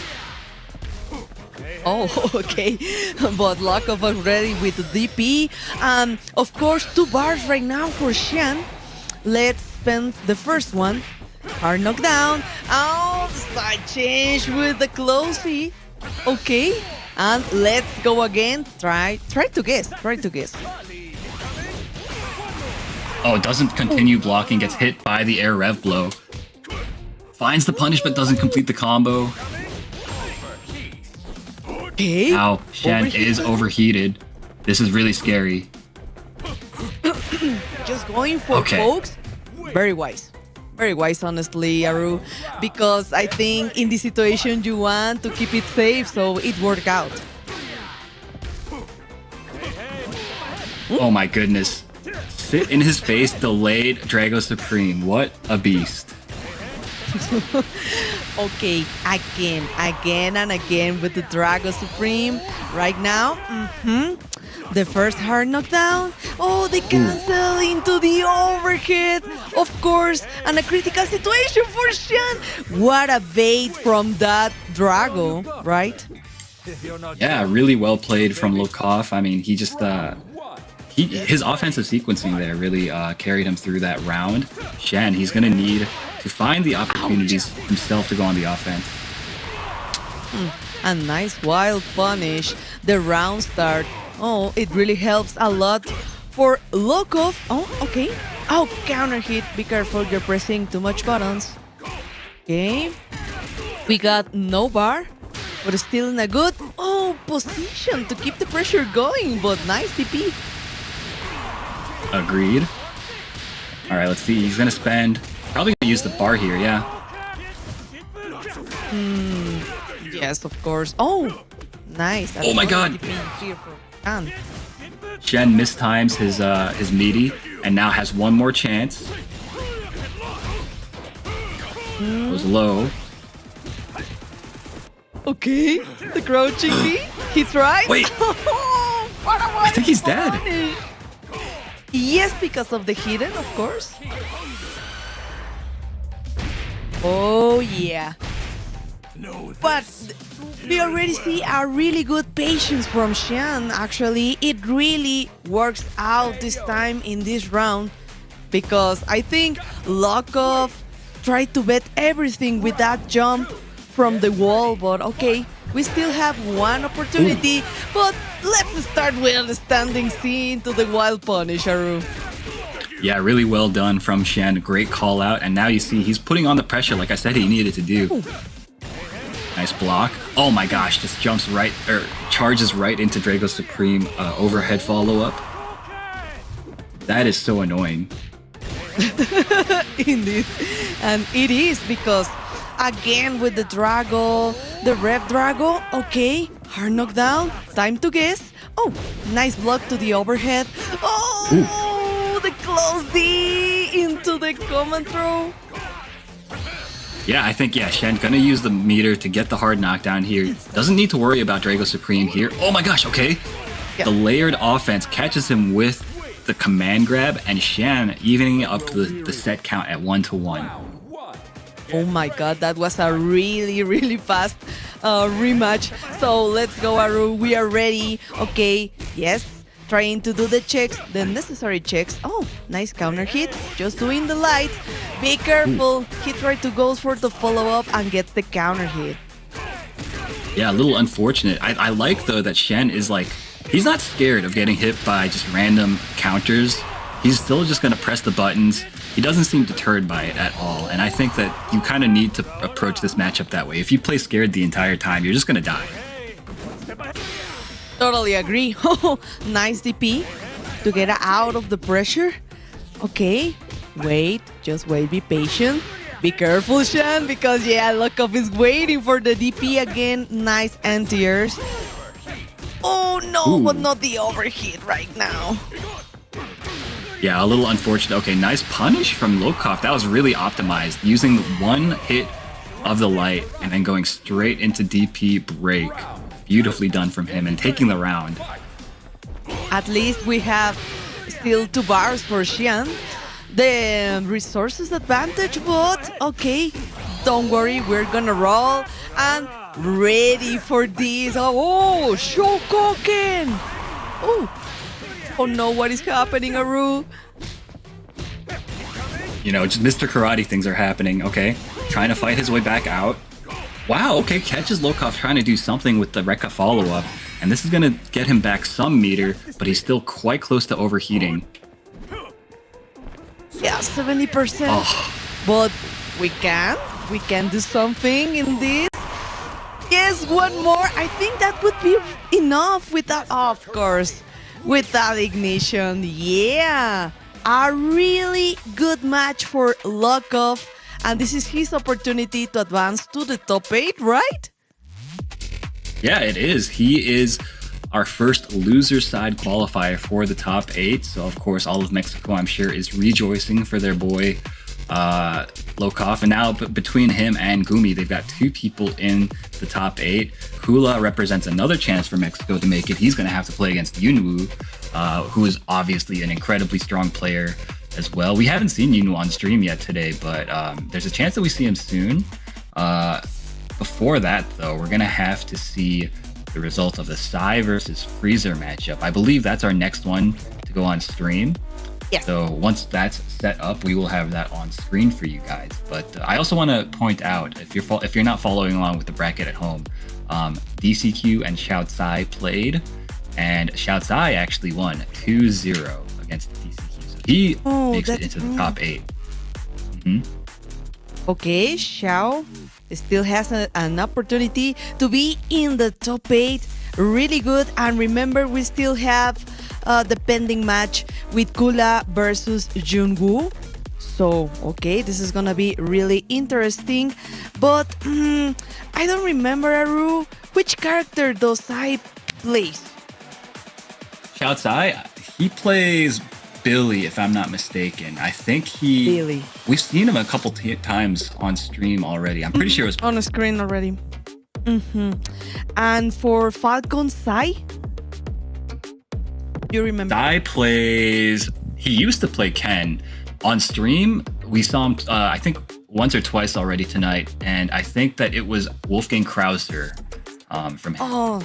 Oh, okay. But Lokov already with the DP. Of course, 2 bars right now for Shen. Let's spend the first one. Hard knockdown. Oh, side change with the closey. Okay. And let's go again. Try to guess. Oh, doesn't continue blocking, gets hit by the air rev blow. Finds the punish, but doesn't complete the combo. Okay. Now, Shen is overheated. This is really scary. Just going for pokes. Very wise. Very wise, honestly, Aru. Because I think in this situation you want to keep it safe, so it worked out. Oh my goodness. Sit in his face, delayed Drago Supreme. What a beast. Okay, again and again with the Drago Supreme. Right now, the first hard knockdown. Oh, they cancel into the overhead. Of course, and a critical situation for Shen. What a bait from that Drago, right? Yeah, really well played from Lokov. I mean, he just his offensive sequencing there really carried him through that round. Shen, he's gonna need to find the opportunities himself to go on the offense. A nice wild punish. The round start. Oh, it really helps a lot for Lokov. Oh, okay. Oh, counter hit. Be careful, you're pressing too much buttons. Okay. We got no bar, but still in a good position to keep the pressure going. But nice TP. Agreed. All right, let's see. He's gonna spend. Probably gonna use the bar here. Yeah. Yes, of course. Oh, nice. Oh my God. Shen mistimes his meaty and now has one more chance. Goes low. Okay, the crouching knee. He tried. Wait. I think he's dead. Yes, because of the hidden, of course. Oh yeah. But we already see a really good patience from Shen. Actually, it really works out this time in this round, because I think Lokov tried to bet everything with that jump from the wall, but okay, we still have one opportunity. But let's start with the standing C into the wild punish, Aru. Yeah, really well done from Shen. Great call out, and now you see he's putting on the pressure like I said he needed to do. Nice block. Oh my gosh, just jumps right, or charges right into Drago Supreme overhead follow-up. That is so annoying. Indeed. And it is, because again with the Drago, the Rev Drago. Okay, hard knockdown. Time to guess. Oh, nice block to the overhead. Oh, the close D into the command throw. Yeah, I think, Shen gonna use the meter to get the hard knockdown here. Doesn't need to worry about Drago Supreme here. Oh my gosh, okay. Yeah. The layered offense catches him with the command grab, and Shen evening it up to the set count at 1-1. Oh my god, that was a really fast rematch. So let's go, Aru. We are ready. Okay, yes. trying to do the checks, the necessary checks. Oh, nice counter hit. Just doing the lights. Be careful. He tried to go for the follow-up and gets the counter hit. Yeah, a little unfortunate. I like, though, that Shen is like, he's not scared of getting hit by just random counters. He's still just going to press the buttons. He doesn't seem deterred by it at all. And I think that you kind of need to approach this matchup that way. If you play scared the entire time, you're just going to die. Totally agree. Nice DP to get out of the pressure. Okay, wait, just wait, be patient. Be careful, Shan, because yeah, Lokov is waiting for the DP again. Nice anti-airs. Oh no, but not the overhit right now. Yeah, a little unfortunate. Okay, nice punish from Lokov. That was really optimized. Using one hit of the light and then going straight into DP break. Beautifully done from him and taking the round. At least we have still 2 bars for Xian. The resources advantage, but okay, don't worry, we're gonna roll and ready for this. Oh, Shokoken! Oh no, what is happening, Aru? You know, just Mr. Karate things are happening, okay? Trying to fight his way back out. Wow, okay, catches Lokov trying to do something with the Rekka follow-up. And this is going to get him back some meter, but he's still quite close to overheating. Yeah, 70%. Oh. But we can do something in this. Yes, one more. I think that would be enough with that, of course, with that ignition. Yeah, a really good match for Lokov. And this is his opportunity to advance to the top 8, right? Yeah, it is. He is our first loser side qualifier for the top 8. So, of course, all of Mexico, I'm sure, is rejoicing for their boy, Lokov. And now, between him and Gumi, they've got 2 people in the top 8. Hula represents another chance for Mexico to make it. He's going to have to play against Yunwoo, who is obviously an incredibly strong player as well. We haven't seen Yunwoo on stream yet today, but there's a chance that we see him soon. Before that, though, we're going to have to see the result of the Psy versus Freezer matchup. I believe that's our next one to go on stream. Yeah. So once that's set up, we will have that on screen for you guys. But I also want to point out, if you're not following along with the bracket at home, DCQ and Xiao Tsai played, and Xiao Tsai actually won 2-0 against DCQ. So he makes it into the top 8. Okay, Xiao still has an opportunity to be in the top 8. Really good. And remember, we still have the pending match with Kula versus Junwoo. So, okay, this is gonna be really interesting. But I don't remember, Aru, which character does Sai plays? Xiao Tsai, he plays Billy, if I'm not mistaken. I think Billy. We've seen him a couple times on stream already. I'm pretty sure it was on the screen already. And for Falcon Sai, you remember? Sai plays. He used to play Ken on stream. We saw him, I think, once or twice already tonight, and I think that it was Wolfgang Krauser from him. Oh,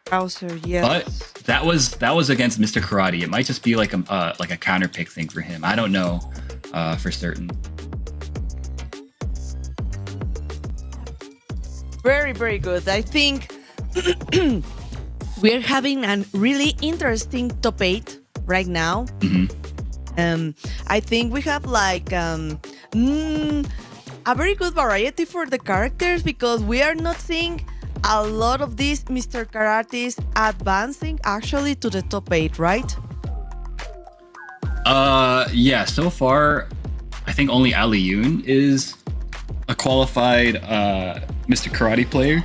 Krauser, yes. But that was against Mr. Karate. It might just be like a counter pick thing for him. I don't know for certain. Very, very good. I think we're having a really interesting top 8 right now. I think we have like a very good variety for the characters, because we are not seeing a lot of these Mr. Karates advancing actually to the top 8, right? Yeah, so far I think only Ali Yoon is a qualified Mr. Karate player.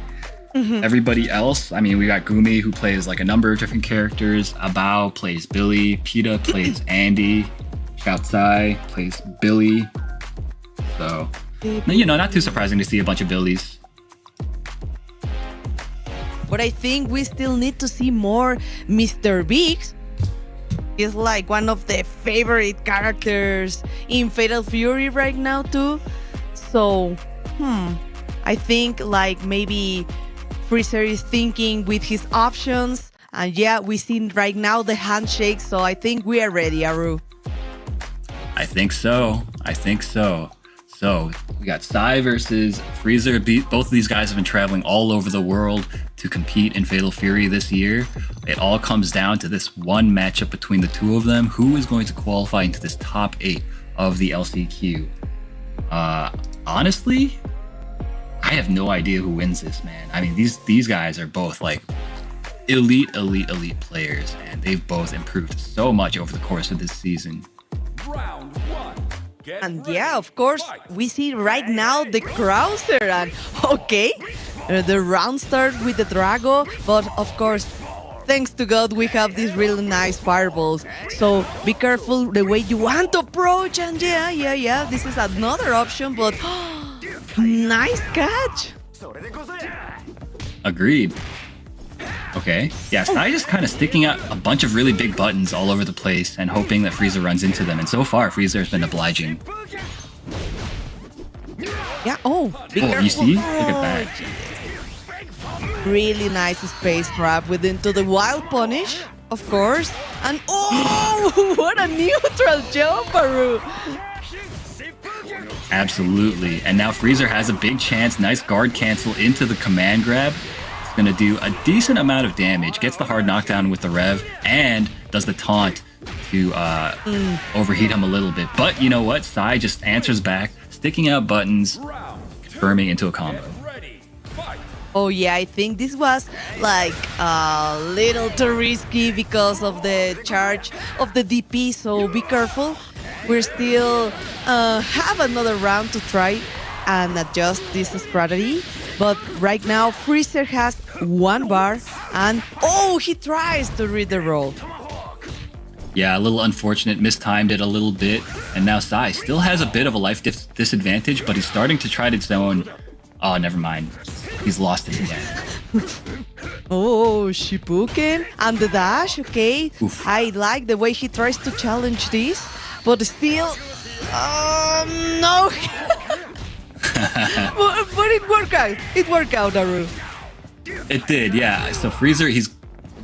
Everybody else, I mean, we got Gumi, who plays like a number of different characters. Abao plays Billy. Pita plays Andy. Xiao Tsai plays Billy. So, you know, not too surprising to see a bunch of Billies. But I think we still need to see more Mr. Biggs. He's like one of the favorite characters in Fatal Fury right now too. So, I think like maybe Freezer is thinking with his options And yeah, we see right now the handshake, so I think we are ready, Aru. I think so. So we got Sai versus Freezer. Both of these guys have been traveling all over the world to compete in Fatal Fury this year. It all comes down to this one matchup between the two of them. Who is going to qualify into this top 8 of the LCQ? Honestly, I have no idea who wins this, man. I mean, these guys are both like elite players, and they've both improved so much over the course of this season. Round 1. Get And ready, yeah, of course, fight. we see right now the Krauser. And okay, the round starts with the Drago, but of course, thanks to God, we have these really nice fireballs. So be careful the way you want to approach. And yeah, this is another option, but nice catch. Agreed. Okay. Yeah, Sai just kind of sticking out a bunch of really big buttons all over the place and hoping that Freezer runs into them. And so far, Freezer has been obliging. Yeah, oh, be careful. You see? Look at that. Really nice space trap with into the wild punish, of course. And oh, what a neutral jump, Aru. Absolutely. And now Freezer has a big chance. Nice guard cancel into the command grab. It's going to do a decent amount of damage. Gets the hard knockdown with the rev and does the taunt to overheat him a little bit. But you know what? Sai just answers back, sticking out buttons, confirming into a combo. Ready, fight. Oh yeah, I think this was like a little too risky because of the charge of the DP, so be careful. We're still have another round to try and adjust this strategy. But right now, Freezer has one bar and oh, he tries to read the roll. Yeah, a little unfortunate, mistimed it a little bit. And now Sai still has a bit of a life disadvantage, but he's starting to try to zone. Oh, never mind. He's lost it again. Oh, Shipuken and the dash, okay. Oof. I like the way he tries to challenge this, but still, no. but it worked out. It worked out, Aru. It did, yeah. So Freezer, he's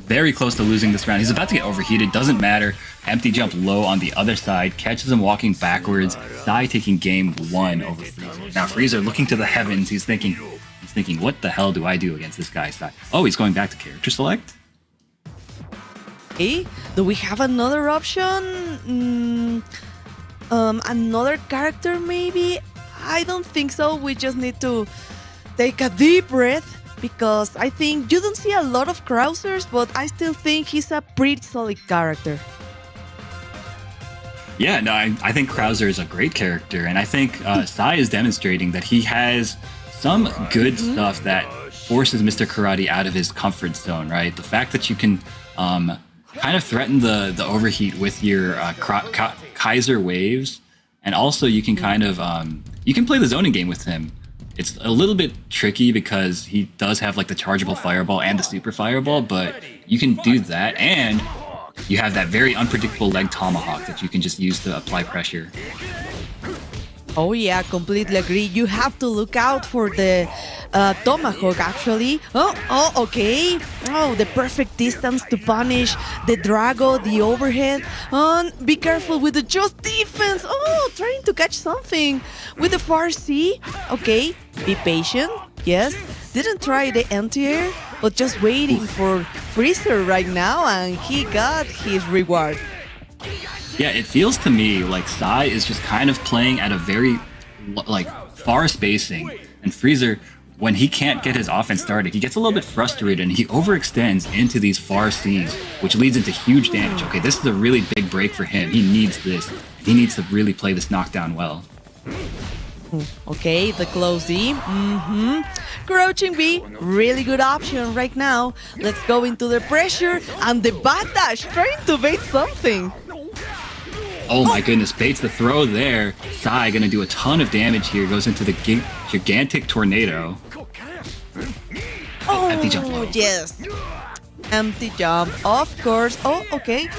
very close to losing this round. He's about to get overheated. Doesn't matter. Empty jump low on the other side. Catches him walking backwards. Sai taking game 1 over Freezer. Now Freezer looking to the heavens. He's thinking, what the hell do I do against this guy, Sai? Oh, he's going back to character select? Okay, do we have another option? Another character maybe? I don't think so. We just need to take a deep breath because I think you don't see a lot of Krausers, but I still think he's a pretty solid character. Yeah, no, I think Krauser is a great character, and I think Sai is demonstrating that he has some good stuff that forces Mr. Karate out of his comfort zone, right? The fact that you can kind of threaten the overheat with your Kaiser waves, and also you can kind of you can play the zoning game with him. It's a little bit tricky because he does have like the chargeable fireball and the super fireball, but you can do that, and you have that very unpredictable leg tomahawk that you can just use to apply pressure. Oh yeah, completely agree. You have to look out for the tomahawk actually. Oh, okay. Oh, the perfect distance to punish the Drago, the overhead. Be careful with the just defense. Oh, trying to catch something with the far C. Okay, be patient. Yes, didn't try the anti-air, but just waiting for Freezer right now, and he got his reward. Yeah, it feels to me like Sai is just kind of playing at a very like far spacing, and Freezer, when he can't get his offense started, he gets a little bit frustrated and he overextends into these far Cs, which leads into huge damage. Okay, this is a really big break for him. He needs this. He needs to really play this knockdown well. Okay, the close D. Crouching B, really good option right now. Let's go into the pressure and the bad dash, trying to bait something. Oh my goodness, baits the throw there. Sai gonna do a ton of damage here. Goes into the gigantic tornado. Empty jump low. Yes. Empty jump, of course. Oh, okay.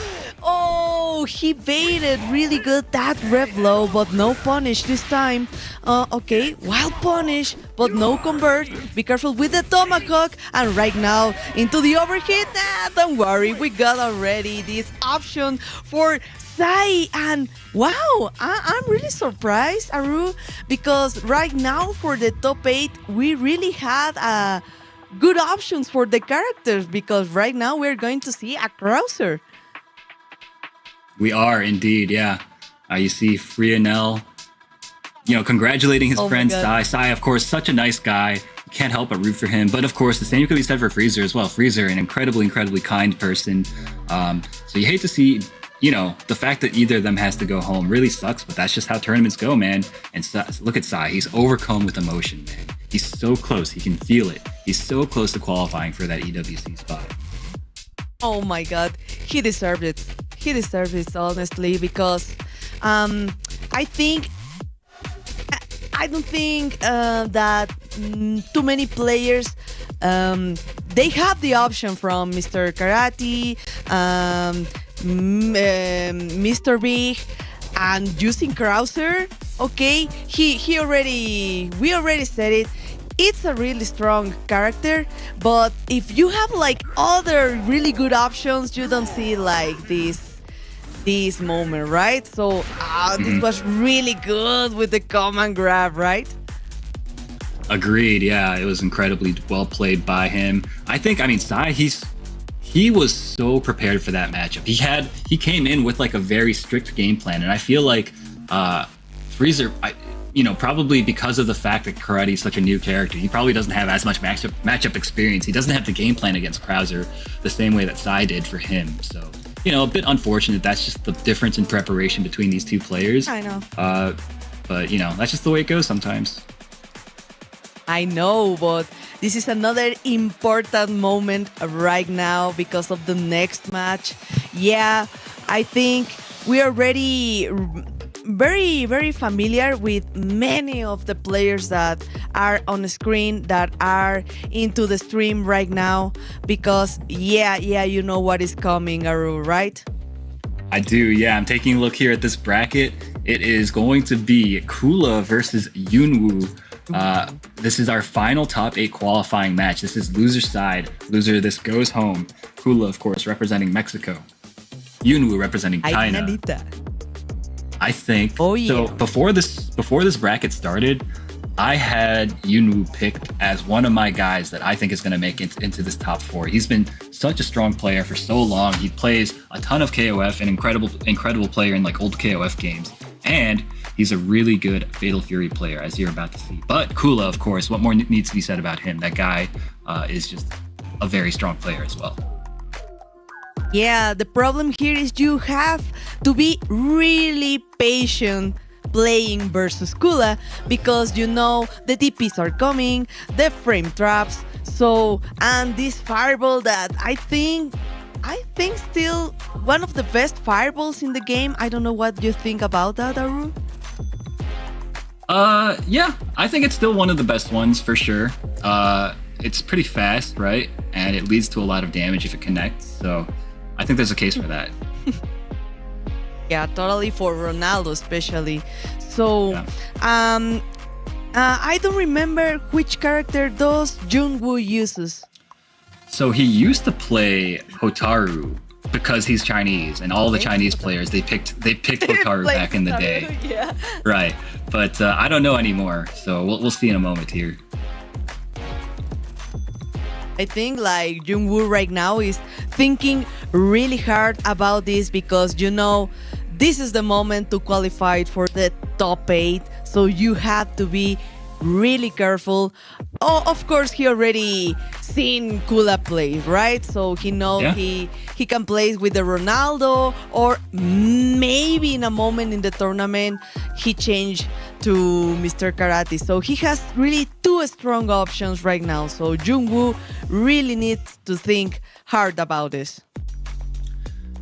Oh, Oh, he baited really good that red blow, but no punish this time. Okay, wild punish, but no convert. Be careful with the tomahawk. And right now, into the overhit. Don't worry, we got already this option for Sai. And wow, I'm really surprised, Aru, because right now for the top 8, we really had good options for the characters, because right now we're going to see a Krauser. We are indeed, yeah. You see Frianel, congratulating his friend Sai. Sai, of course, such a nice guy. You can't help but root for him. But of course, the same could be said for Freezer as well. Freezer, an incredibly, incredibly kind person. So you hate to see, the fact that either of them has to go home really sucks, but that's just how tournaments go, man. And look at Sai. He's overcome with emotion, man. He's so close. He can feel it. He's so close to qualifying for that EWC spot. Oh my God, he deserved it. He deserves it, honestly, because I don't think that too many players they have the option from Mr. Karate, Mr. Big, and using Krauser. Okay, we already said it. It's a really strong character, but if you have like other really good options, you don't see like this moment, right? So this was really good with the command grab, right? Agreed. Yeah, it was incredibly well played by him. Sai, he was so prepared for that matchup. He came in with like a very strict game plan, and I feel like Freezer, probably because of the fact that Karate is such a new character, he probably doesn't have as much matchup experience. He doesn't have the game plan against Krauser the same way that Sai did for him. So, a bit unfortunate. That's just the difference in preparation between these two players. I know. But, that's just the way it goes sometimes. I know, but this is another important moment right now because of the next match. Yeah, I think we are already very, very familiar with many of the players that are on the screen, that are into the stream right now, because you know what is coming, Aru, right? I do, yeah. I'm taking a look here at this bracket. It is going to be Kula versus Yunwoo. This is our final top 8 qualifying match. This is loser side. Loser of this goes home. Kula, of course, representing Mexico. Yunwoo representing China. I think. Oh, yeah. So before this bracket started, I had Yunwoo picked as one of my guys that I think is going to make it into this top 4. He's been such a strong player for so long. He plays a ton of KOF, an incredible player in like old KOF games. And he's a really good Fatal Fury player, as you're about to see. But Kula, of course, what more needs to be said about him? That guy is just a very strong player as well. Yeah, the problem here is you have to be really patient playing versus Kula, because the DPs are coming, the frame traps, and this fireball that I think still one of the best fireballs in the game. I don't know what you think about that, Aru. Yeah, I think it's still one of the best ones for sure. It's pretty fast, right? And it leads to a lot of damage if it connects. So I think there's a case for that. Yeah, totally, for Ronaldo especially. So, Yeah. I don't remember which character those Junwoo uses. So he used to play Hotaru because he's Chinese, and all the Chinese players they picked Hotaru back in the day. Yeah. Right. But I don't know anymore. So we'll see in a moment here. I think like Jungwoo right now is thinking really hard about this, because this is the moment to qualify for the top 8. So you have to be really careful. Oh, of course, he already seen Kula play, right? So he knows he can play with the Ronaldo, or maybe in a moment in the tournament he changed to Mr. Karate. So he has really 2 strong options right now. So Jungwoo really needs to think hard about this.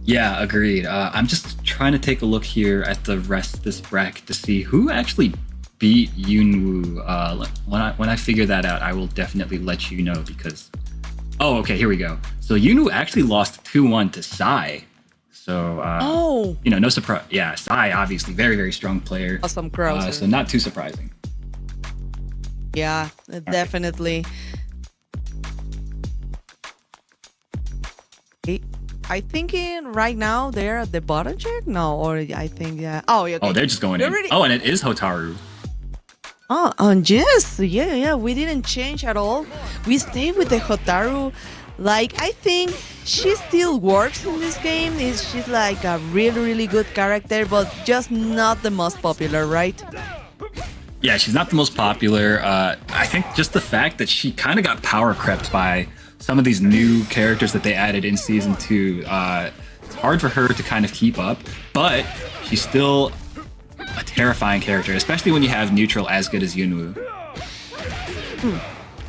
Yeah, agreed. I'm just trying to take a look here at the rest of this bracket to see who actually beat Yunwoo. When I figure that out, I will definitely let you know, because... Oh, okay, here we go. So Yunwoo actually lost 2-1 to Sai. So, you know, no surprise. Yeah, Sai, obviously, very, very strong player. Awesome crowd. So not too surprising. Yeah, definitely. I think right now they're at the bottom check. No, or I think yeah. Oh, yeah. Okay. Oh, they're just going in. Already... Oh, and it is Hotaru. Oh, and yes, yeah. We didn't change at all. We stayed with the Hotaru. Like, I think she still works in this game. She's like a really, really good character, but just not the most popular, right? Yeah, she's not the most popular. I think just the fact that she kind of got power crept by some of these new characters that they added in Season 2. It's hard for her to kind of keep up, but she's still a terrifying character, especially when you have neutral as good as Yunwoo.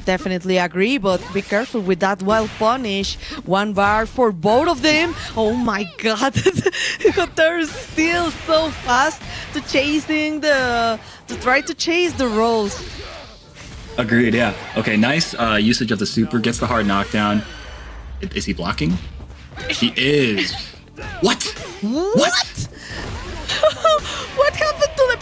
Definitely agree, but be careful with that wild punish. 1 bar for both of them. Oh my god. Hotaru is still so fast to try to chase the rolls. Agreed, yeah. Okay, nice usage of the super. Gets the hard knockdown. Is he blocking? He is. What? What? What happened to the...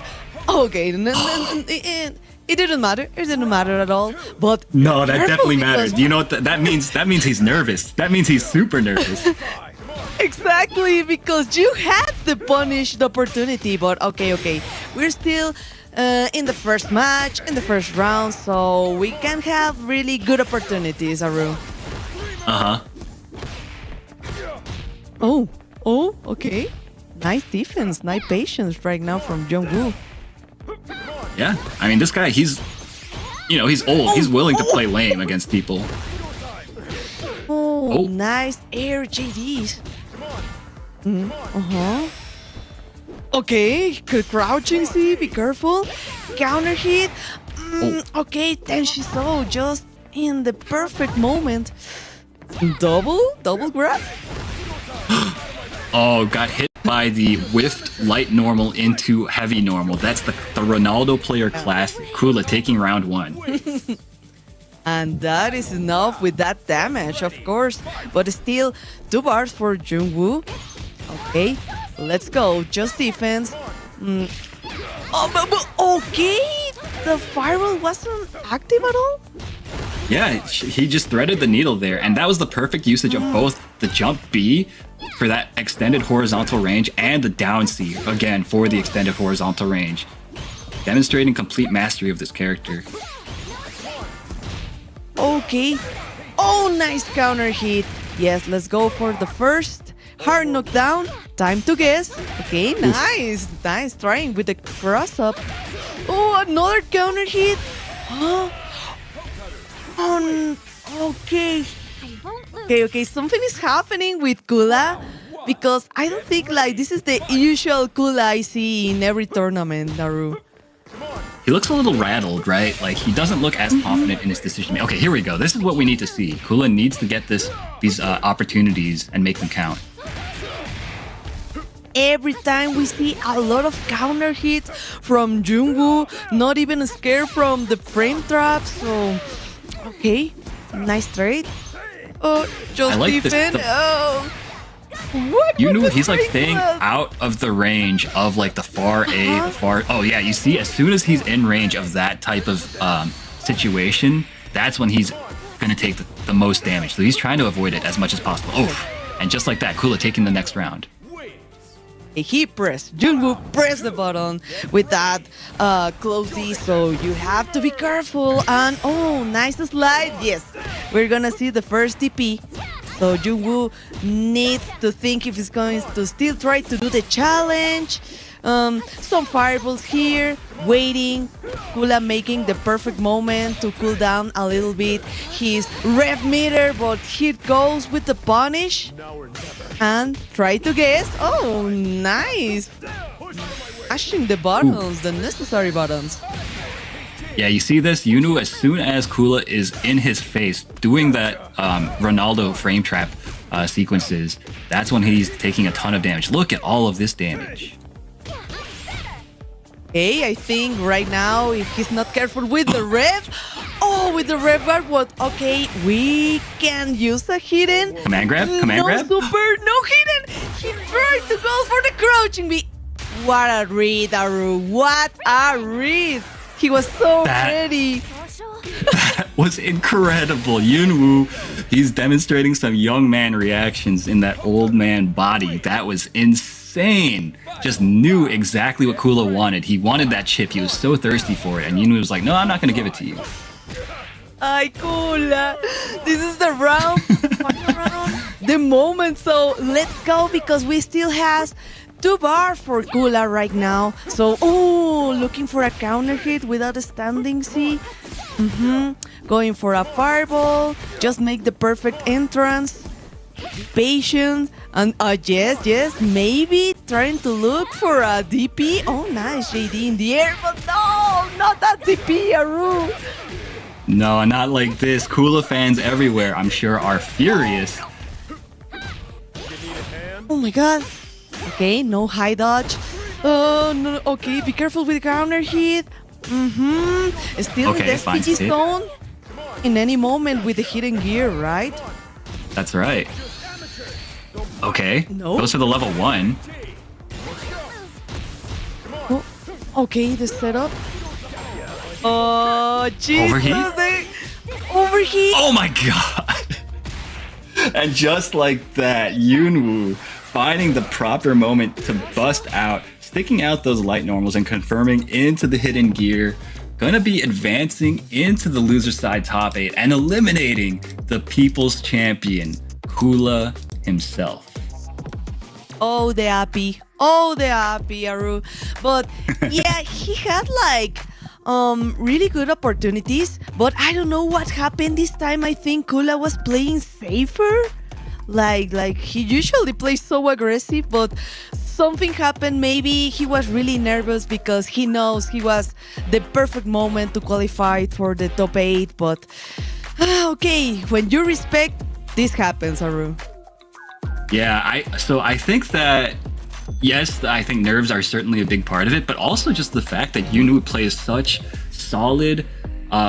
Okay, it didn't matter. It didn't matter at all. But no, that definitely mattered. You know what that means? That means he's nervous. That means he's super nervous. Exactly, because you had the punished opportunity. But okay. We're still in the first match, in the first round, so we can have really good opportunities, Aru. Uh-huh. Oh, okay. Nice defense, nice patience right now from Jungwoo. Yeah, I mean, this guy, he's old. He's willing to play lame against people. Oh, nice air JDs. Okay, good crouching C, be careful. Counter hit. Okay, then she saw just in the perfect moment. Double grab. Oh, got hit by the whiffed light normal into heavy normal. That's the Ronaldo player classic. Kula taking round 1. And that is enough with that damage, of course. But still, 2 bars for Jungwoo. Okay, let's go. Just defense. Okay, the fireball wasn't active at all? Yeah, he just threaded the needle there. And that was the perfect usage of both the jump B for that extended horizontal range and the down C, again, for the extended horizontal range. Demonstrating complete mastery of this character. Okay. Oh, nice counter hit. Yes, let's go for the first hard knockdown. Time to guess. Okay, nice. Nice trying with the cross up. Oh, another counter hit. Okay. Okay, something is happening with Kula, because I don't think like this is the usual Kula I see in every tournament, Naru. He looks a little rattled, right? Like, he doesn't look as confident in his decision. Okay, here we go. This is what we need to see. Kula needs to get these opportunities and make them count. Every time we see a lot of counter hits from Jungwoo, not even scared from the frame trap. So, okay, nice trade. Oh, just like defend. What? You knew he's like staying out of the range of like the far A, the far. Oh yeah, you see, as soon as he's in range of that type of situation, that's when he's gonna take the most damage. So he's trying to avoid it as much as possible. Oh, and just like that, Kula taking the next round. He pressed. Jungwoo pressed the button with that close D, so you have to be careful. And oh, nice slide. Yes, we're gonna see the first TP. So Jungwoo needs to think if he's going to still try to do the challenge. Some fireballs here, waiting. Kula making the perfect moment to cool down a little bit his rev meter, but here goes with the punish. And try to guess. Oh, nice. Mashing the buttons, the necessary buttons. Yeah, you see this? Yunu, as soon as Kula is in his face doing that Ronaldo frame trap sequences, that's when he's taking a ton of damage. Look at all of this damage. Okay, I think right now, if he's not careful with the rev, with the rev guard, what? Okay, we can use a hidden. Command grab? Command grab? Super, no hidden. he's trying to go for the crouching beat. What a read, Aru. What a read. He was so ready. That was incredible. Yunwoo, he's demonstrating some young man reactions in that old man body. That was insane. Just knew exactly what Kula wanted. He wanted that chip. He was so thirsty for it. And Yunwoo was like, no, I'm not going to give it to you. Ay, Kula. This is the round. Final round. The moment. So let's go because we still has 2 bars for Kula right now. So, looking for a counter hit without a standing C. Going for a fireball. Just make the perfect entrance. Patient. And yes, maybe trying to look for a DP. Oh, nice, JD in the air. But no, not that DP, Aru. No, not like this. Kula fans everywhere, I'm sure, are furious. Oh my god. Okay, no high dodge. Oh, no. Okay, be careful with the counter hit. Still Okay, with the fine, SPG Sid. stone. In any moment with the hidden gear, right? That's right. Okay, No. goes for the level 1. Oh, okay, the setup. Oh, Jesus. Overheat? Overheat. Oh my god! And just like that, Yunwoo finding the proper moment to bust out, sticking out those light normals and confirming into the hidden gear. Gonna be advancing into the loser side top 8 and eliminating the people's champion, Kula himself. Oh, the happy. Aru. But yeah, he had like really good opportunities, but I don't know what happened this time. I think Kula was playing safer. Like he usually plays so aggressive, but something happened. Maybe he was really nervous because he knows he was the perfect moment to qualify for the top 8. But okay, when you respect, this happens, Aru. Yeah, I think that, yes, I think nerves are certainly a big part of it, but also just the fact that Yunwoo plays such solid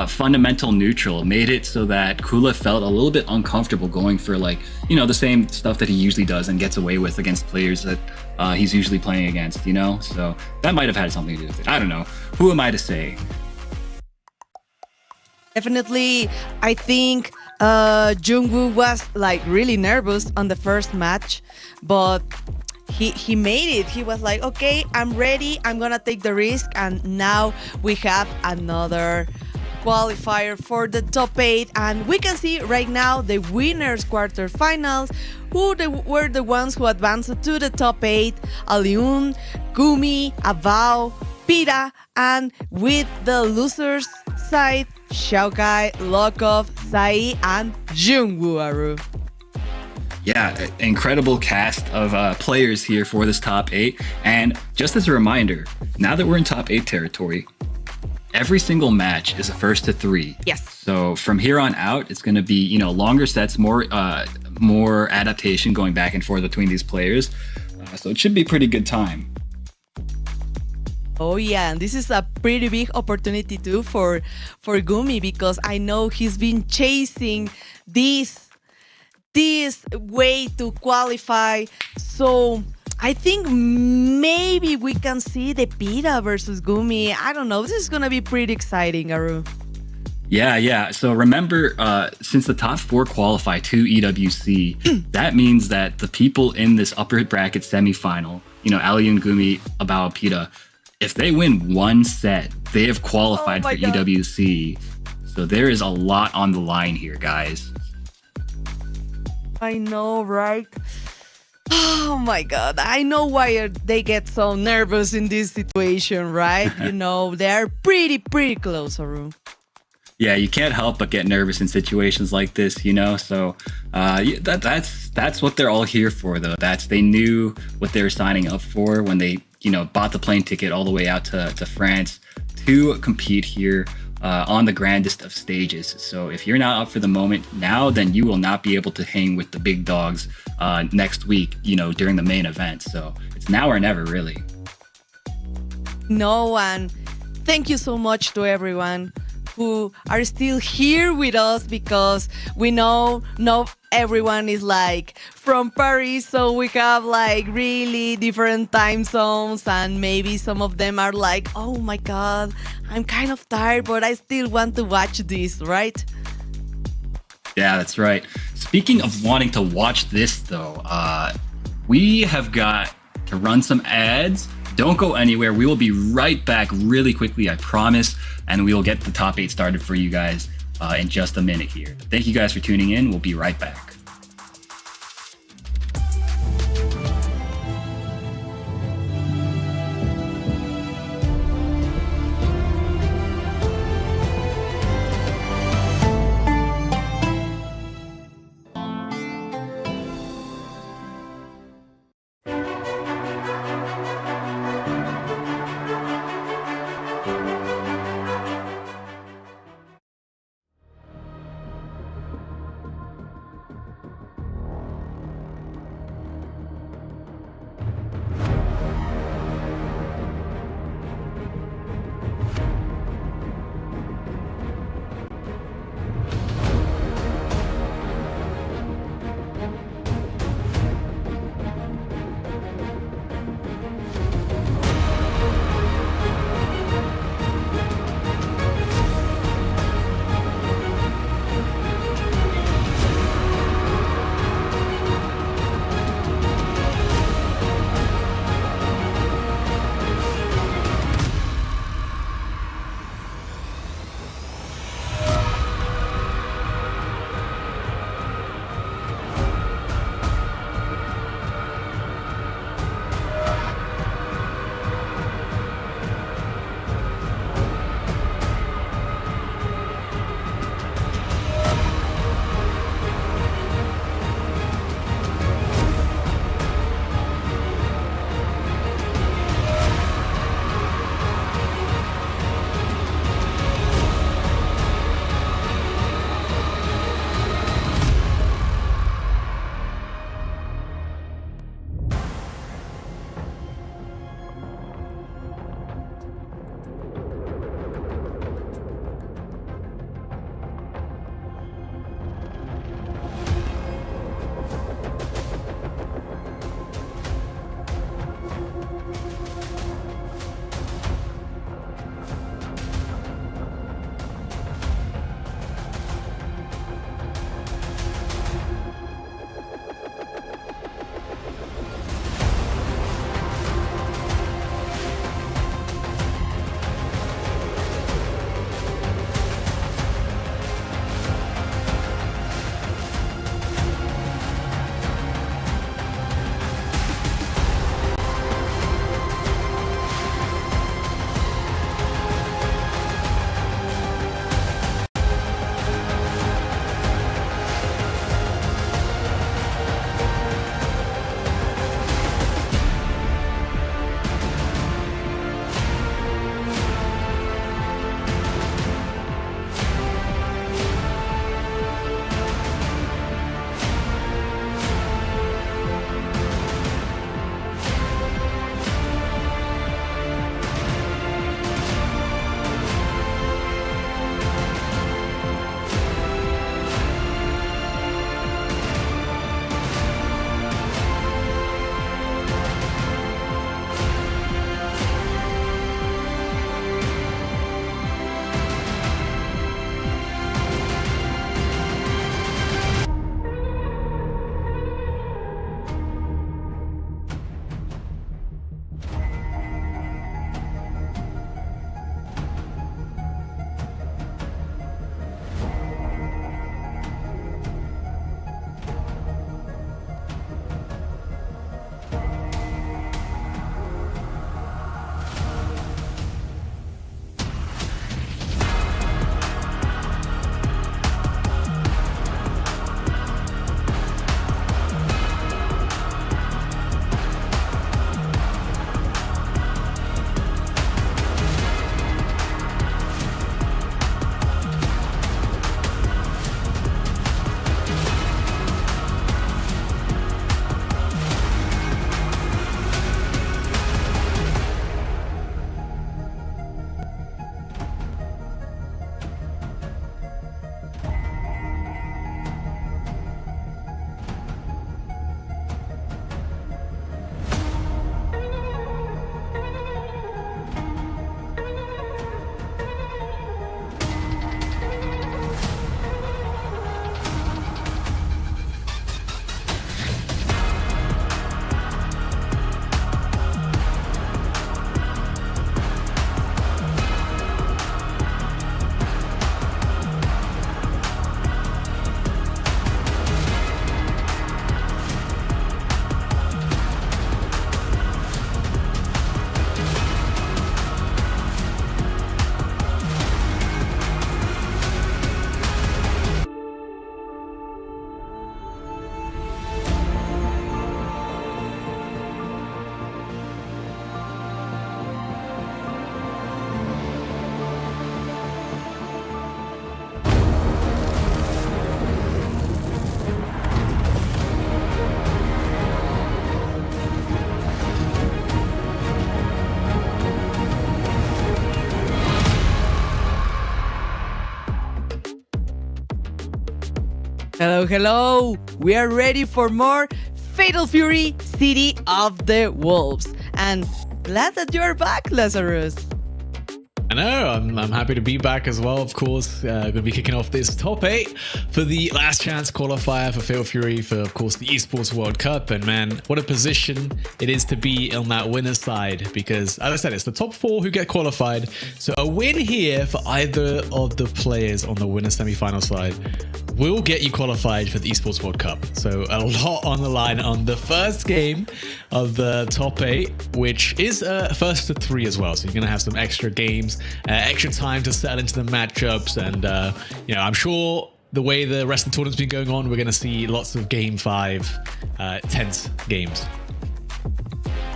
fundamental neutral made it so that Kula felt a little bit uncomfortable going for the same stuff that he usually does and gets away with against players that he's usually playing against, so that might have had something to do with it. I don't know. Who am I to say? Definitely, I think Jungwoo was really nervous on the first match, but he made it. He was like, okay, I'm ready. I'm gonna take the risk, and now we have another qualifier for the top 8, and we can see right now the winners quarterfinals were the ones who advanced to the top 8: Aliun, Gumi, Avao, Pira, and with the losers side, Xiaokai, Lokov, Sai, and Jungwoo, Aru. Yeah, incredible cast of players here for this top 8. And just as a reminder, now that we're in top 8 territory, every single match is a first to 3. Yes. So from here on out, it's going to be, longer sets, more adaptation going back and forth between these players. So it should be a pretty good time. Oh yeah, and this is a pretty big opportunity too for Gumi, because I know he's been chasing this way to qualify. So I think maybe we can see the Pira versus Gumi. I don't know. This is gonna be pretty exciting, Aru. Yeah. So remember, since the top 4 qualify to EWC, that means that the people in this upper bracket semifinal, Aliun, Gumi, Abao, Pira, if they win one set, they have qualified for God. EWC. So there is a lot on the line here, guys. I know, right? Oh my God. I know why they get so nervous in this situation, right? They're pretty close, Aru. Yeah, you can't help but get nervous in situations like this, So that's what they're all here for, though. They knew what they were signing up for when they, bought the plane ticket all the way out to France to compete here on the grandest of stages. So if you're not up for the moment now, then you will not be able to hang with the big dogs next week, during the main event. So it's now or never, really. No, and thank you so much to everyone who are still here with us, because we know not everyone is like from Paris, so we have like really different time zones, and maybe some of them are like, oh my god, I'm kind of tired, but I still want to watch this, right? Yeah, that's right. Speaking of wanting to watch this, though, we have got to run some ads. Don't go anywhere. We will be right back really quickly, I promise. And we will get the top 8 started for you guys in just a minute here. Thank you guys for tuning in. We'll be right back. Hello, hello. We are ready for more Fatal Fury City of the Wolves. And glad that you are back, Lazarus. I know, I'm happy to be back as well, of course. Going to be kicking off this top 8 for the last chance qualifier for Fatal Fury for, of course, the Esports World Cup. And man, what a position it is to be on that winner's side, because, as I said, it's the top 4 who get qualified. So a win here for either of the players on the winner's semi-final side will get you qualified for the Esports World Cup. So a lot on the line on the first game of the top 8, which is first to 3 as well. So you're going to have some extra games, extra time to settle into the matchups. And, I'm sure the way the rest of the tournament's been going on, we're going to see lots of Game 5 tense games.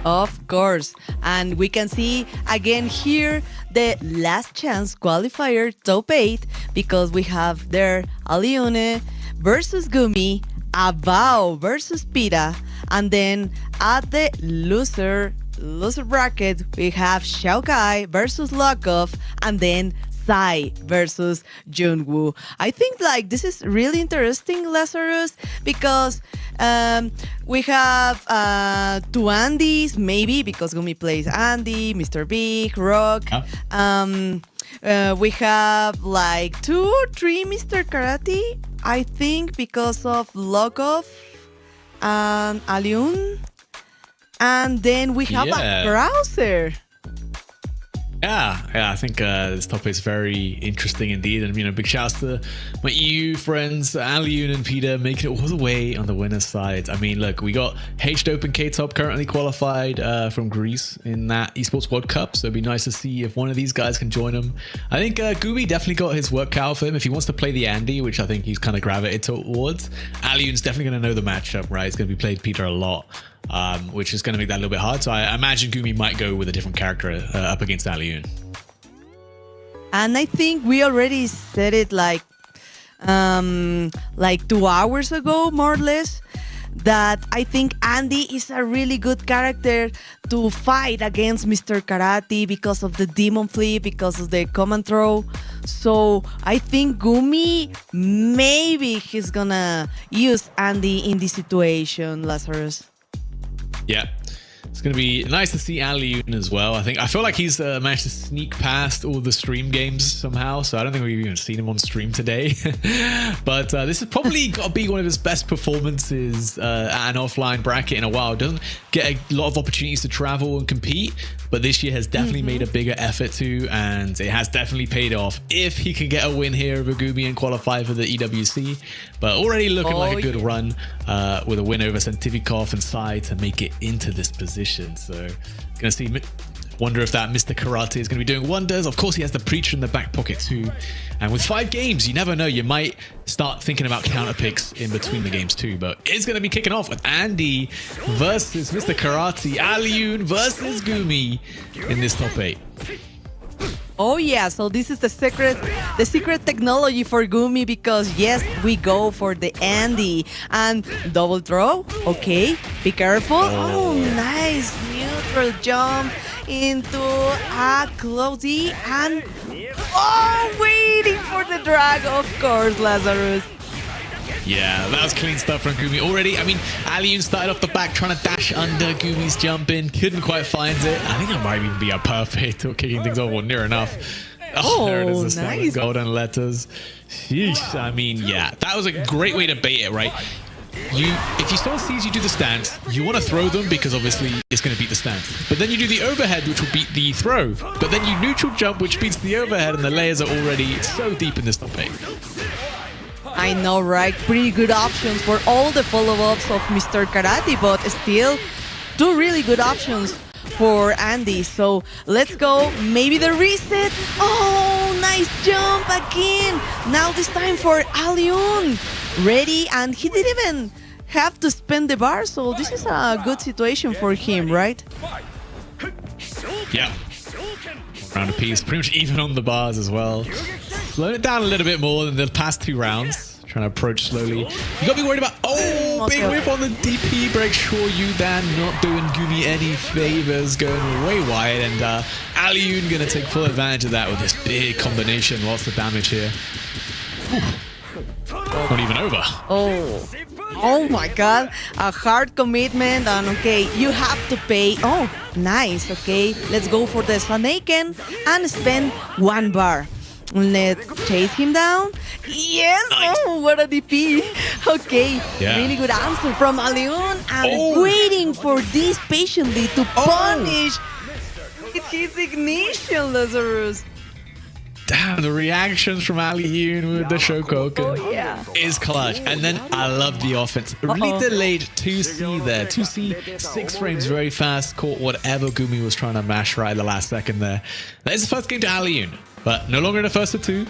Of course. And we can see again here the last chance qualifier top 8, because we have there Aliune versus Gumi, Abao versus Pita, and then at the loser bracket we have Xiaokai versus Lokov, and then Sai versus Junwoo. I think this is really interesting, Lazarus, because we have two Andys, maybe because Gumi plays Andy, Mr. Big, Rock. We have 2 or 3 Mr. Karate, I think, because of Lokov and Aliun. And then we have a browser. Yeah, I think this topic is very interesting indeed. And, big shouts to my EU friends, Aliun and Peter, making it all the way on the winner's side. I mean, look, we got H-Dope and K-Top currently qualified from Greece in that Esports World Cup. So it'd be nice to see if one of these guys can join them. I think Gumi definitely got his work cut out for him. If he wants to play the Andy, which I think he's kind of gravitated towards, Aliun's definitely going to know the matchup, right? It's going to be played Peter a lot. Which is going to make that a little bit hard. So I imagine Gumi might go with a different character up against Aliun. And I think we already said it 2 hours ago, more or less, that I think Andy is a really good character to fight against Mr. Karate because of the Demon Flip, because of the command throw. So I think Gumi, maybe he's gonna use Andy in this situation, Lazarus. Yeah, it's going to be nice to see Aliun as well. I feel like he's managed to sneak past all the stream games somehow, so I don't think we've even seen him on stream today. But this has probably got to be one of his best performances at an offline bracket in a while. Doesn't get a lot of opportunities to travel and compete, but this year has definitely made a bigger effort to, and it has definitely paid off if he can get a win here over Gumi and qualify for the EWC. But already looking like a good run with a win over Sentifikov and Sai to make it into this position. So gonna see, wonder if that Mr. Karate is going to be doing wonders. Of course, he has the Preacher in the back pocket too. And with 5 games, you never know. You might start thinking about counter picks in between the games too. But it's going to be kicking off with Andy versus Mr. Karate, Aliun versus Gumi in this top 8. Oh yeah, so this is the secret technology for Gumi, because yes, we go for the Andy and double throw. Okay, be careful. Oh, nice neutral jump into a closey and waiting for the drag, of course, Lazarus. Yeah, that was clean stuff from Gumi already. I mean, Aliun started off the back trying to dash under Gumi's jump in. Couldn't quite find it. I think that might even be a perfect or kicking things off, or near enough. Oh, there it is, the nice golden letters. Sheesh. I mean, yeah, that was a great way to bait it, right? If someone sees you do the stance, you want to throw them because obviously it's going to beat the stance. But then you do the overhead, which will beat the throw. But then you neutral jump, which beats the overhead, and the layers are already so deep in this top 8. I know, right? Pretty good options for all the follow-ups of Mr. Karate, but still 2 really good options for Andy. So let's go. Maybe the reset. Oh, nice jump again. Now this time for Aliun. Ready, and he didn't even have to spend the bar, so this is a good situation for him, right? Yeah. Round a piece, pretty much even on the bars as well. Slowing it down a little bit more than the past 2 rounds. Trying to approach slowly. You got to be worried about... Oh, big whip on the DP break. Sure you, Dan. Not doing Gumi any favors. Going way wide. And Aliun going to take full advantage of that with this big combination. Lots of damage here. Not even over. Oh my God. A hard commitment. And okay, you have to pay. Oh, nice. Okay, let's go for the Sanaken and spend 1 bar. Let's chase him down. Yes. Nice. Oh, what a DP. Okay. Yeah. Really good answer from Aliun. And waiting for this patiently to punish his ignition, Lazarus. Damn, the reactions from Aliun with the Shokoken is clutch. And then I love the offense. Really delayed 2C there. 2C, 6 frames very fast. Caught whatever Gumi was trying to mash right at the last second there. That is the first game to Aliun, but no longer in the first of 2.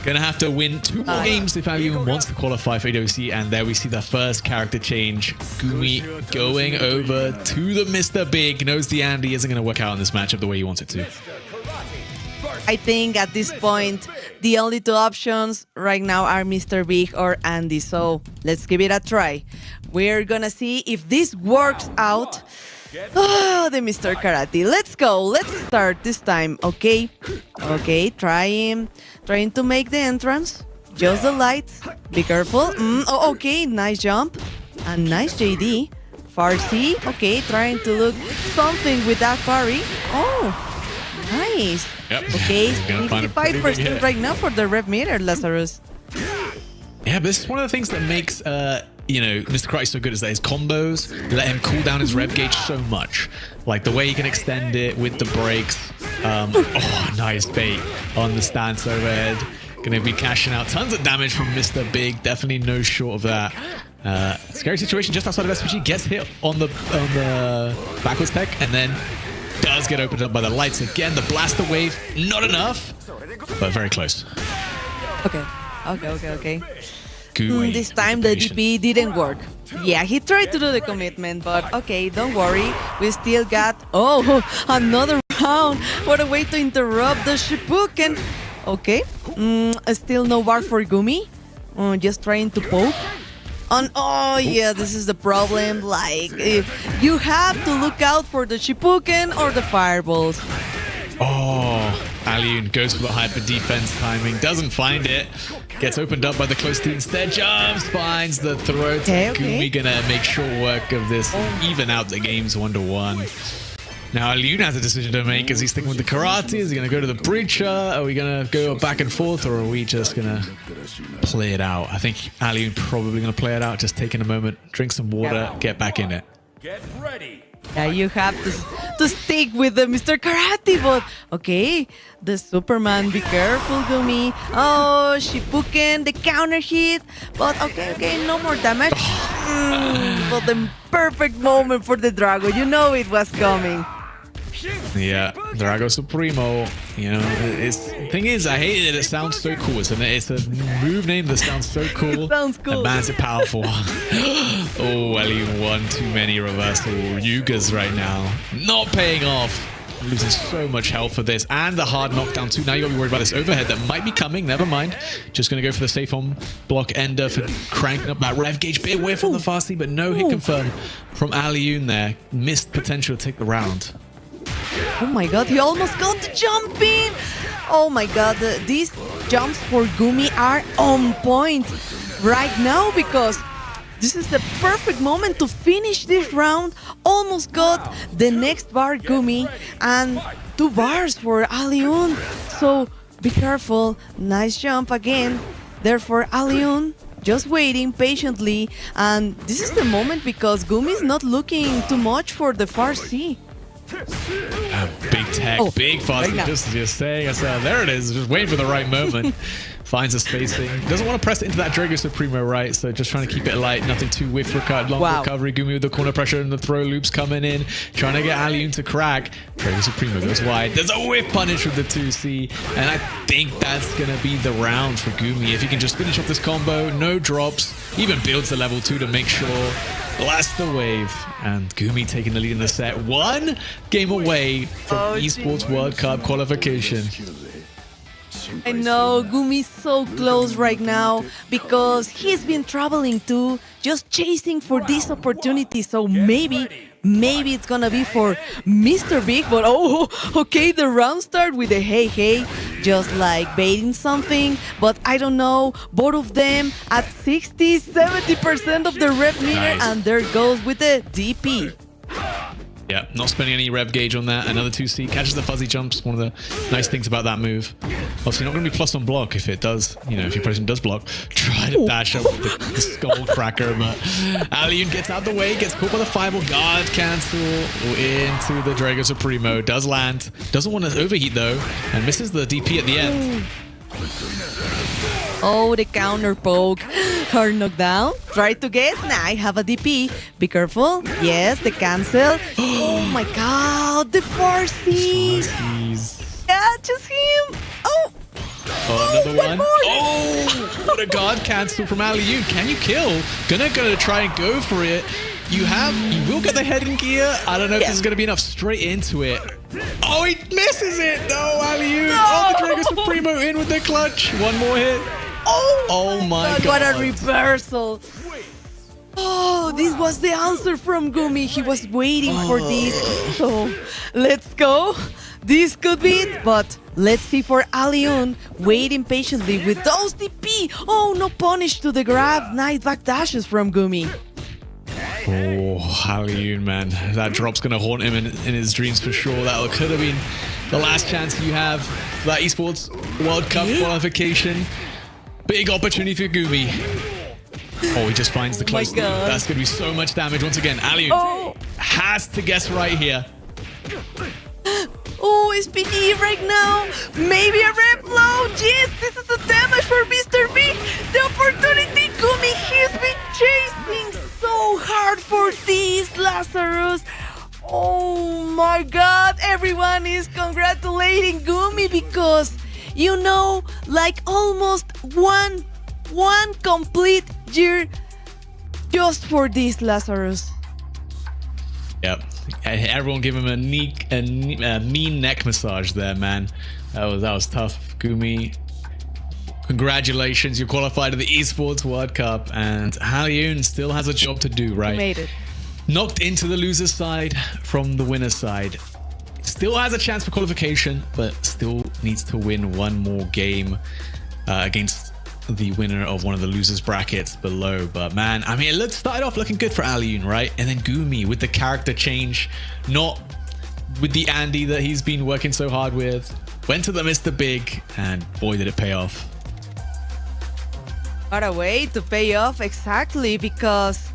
Gonna have to win 2 more games if Aliun wants to qualify for EWC. And there we see the first character change. Gumi going over to the Mr. Big. Knows the Andy isn't gonna work out in this matchup the way he wants it to. I think at this point, the only 2 options right now are Mr. Big or Andy. So let's give it a try. We're gonna see if this works out. Oh, the Mr. Karate. Let's go. Let's start this time. Okay. Okay, trying to make the entrance. Just the lights. Be careful. Oh, okay, nice jump. And nice JD. Farsi. Okay, trying to look something with that parry. Oh, nice. Yep. Okay, Gonna find a pretty big 55% hit. right now for the rev meter, Lazarus. Yeah, but this is one of the things that makes Mr. Karate so good is that his combos let him cool down his rev gauge so much. Like the way he can extend it with the breaks. Oh, nice bait on the stance overhead. Gonna be cashing out tons of damage from Mr. Big. Definitely no short of that. Scary situation just outside of SPG. Gets hit on the backwards tech and then does get opened up by the lights again. The blaster wave, not enough, but very close. Okay. Gumi, This time the DP didn't work. Yeah, he tried to do the commitment, but okay, don't worry. We still got, another round. What a way to interrupt the Shippuden. Okay, still no bar for Gumi. Just trying to poke. Yeah, this is the problem. Like, you have to look out for the Shippuden or the fireballs. Aliun goes for the hyper defense timing, doesn't find it, gets opened up by the close to instead, jumps, finds the throat. Okay. Gumi gonna make short work of this, even out the games 1-1. Now Aliun has a decision to make. Is he sticking with the karate? Is he gonna go to the breacher? Are we gonna go back and forth, or are we just gonna play it out? I think Aliun probably gonna play it out, just taking a moment, drink some water, get back in it. Get ready. Yeah, you have to stick with the Mr. Karate, but okay, the Superman, be careful, Gumi. Oh, Shippuden, the counter hit, but okay, no more damage. But the perfect moment for the Drago, you know it was coming. Yeah, Drago Supremo. Thing is, I hate it. It sounds so cool. It's a move name that sounds so cool. It sounds cool. And man, is it powerful. Aliun won too many reversal Yugas right now. Not paying off. Losing so much health for this. And the hard knockdown too. Now you got to be worried about this overhead that might be coming. Never mind. Just going to go for the safe on block ender for cranking up that rev gauge. Bit away from the Farsi, but no hit confirmed from Aliun there. Missed potential to take the round. Oh my god, he almost got the jump in! Oh my god, these jumps for Gumi are on point right now because this is the perfect moment to finish this round. Almost got the next bar Gumi and 2 bars for Aliun. So be careful, nice jump again. Therefore Aliun just waiting patiently, and this is the moment because Gumi is not looking too much for the far C. Big tech, big fast. Right just saying, there it is. Just waiting for the right moment. Finds a spacing. Doesn't want to press it into that Drago Supremo, right? So just trying to keep it light. Nothing too whiff long recovery. Gumi with the corner pressure and the throw loops coming in. Trying to get Aliun to crack. Drago Supremo goes wide. There's a whiff punish with the 2C. And I think that's going to be the round for Gumi. If he can just finish off this combo, no drops. Even builds the level 2 to make sure. Blast the wave, and Gumi taking the lead in the set. 1 game away from Esports World Cup qualification. I know, Gumi's so close right now because he's been traveling too, just chasing for this opportunity. So maybe maybe it's gonna be for Mr. Big, but oh, okay, the round start with the hey, just like baiting something, but I don't know, both of them at 60-70% of the rev meter, Nice. and there goes with the DP. Yeah, not spending any rev gauge on that. Another 2C catches the fuzzy jumps. One of the nice things about that move. Obviously, not going to be plus on block if it does. You know, if your person does block, try to dash up with the skull cracker. But Alioun gets out the way, gets caught by the fireball guard cancel into the Drago Supremo. Does land. Doesn't want to overheat though, and misses the DP at the end. Oh, the counter poke. Hard knockdown. Try to get. Nah, I have a DP. Be careful. Yes, the cancel. Oh my god, the Farsies. Yeah, just him. Oh. Oh, another one. more. Oh, what a guard cancel from Alioun. Can you kill? Gonna try and go for it. You will get the head in gear. I don't know if this is gonna be enough. Straight into it. Oh, he misses it. No, Alioun. No. Oh, the Drago Supremo in with the clutch. One more hit. Oh my god. What a reversal. Oh, this was the answer from Gumi. He was waiting for this. So, let's go. This could be it, but let's see for Alioun waiting patiently with those DP. Oh, no punish to the grab. Nice back dashes from Gumi. Oh, Alioun, man. That drop's going to haunt him in his dreams for sure. That could have been the last chance you have for that Esports World Cup qualification. Big opportunity for Gumi. Oh, he just finds the close. God. That's going to be so much damage. Once again, Alioun has to guess right here. Oh, SPD right now. Maybe a red flow. Yes, this is the damage for Mr. B. The opportunity. Gumi, he's been chasing so hard for this, Lazarus. Oh my god. Everyone is congratulating Gumi because, you know, like almost one complete year just for this, Lazarus. Yep. Everyone give him a mean neck massage there, man. That was tough, Gumi. Congratulations, you qualified to the Esports World Cup, and Alioun still has a job to do, right? Made it. Knocked into the loser's side from the winner's side. Still has a chance for qualification, but still needs to win one more game against the winner of one of the losers brackets below. But man, I mean, it started off looking good for Alioun, right? And then Gumi with the character change, not with the Andy that he's been working so hard with, went to the Mr. Big, and boy did it pay off. What a way to pay off, exactly, because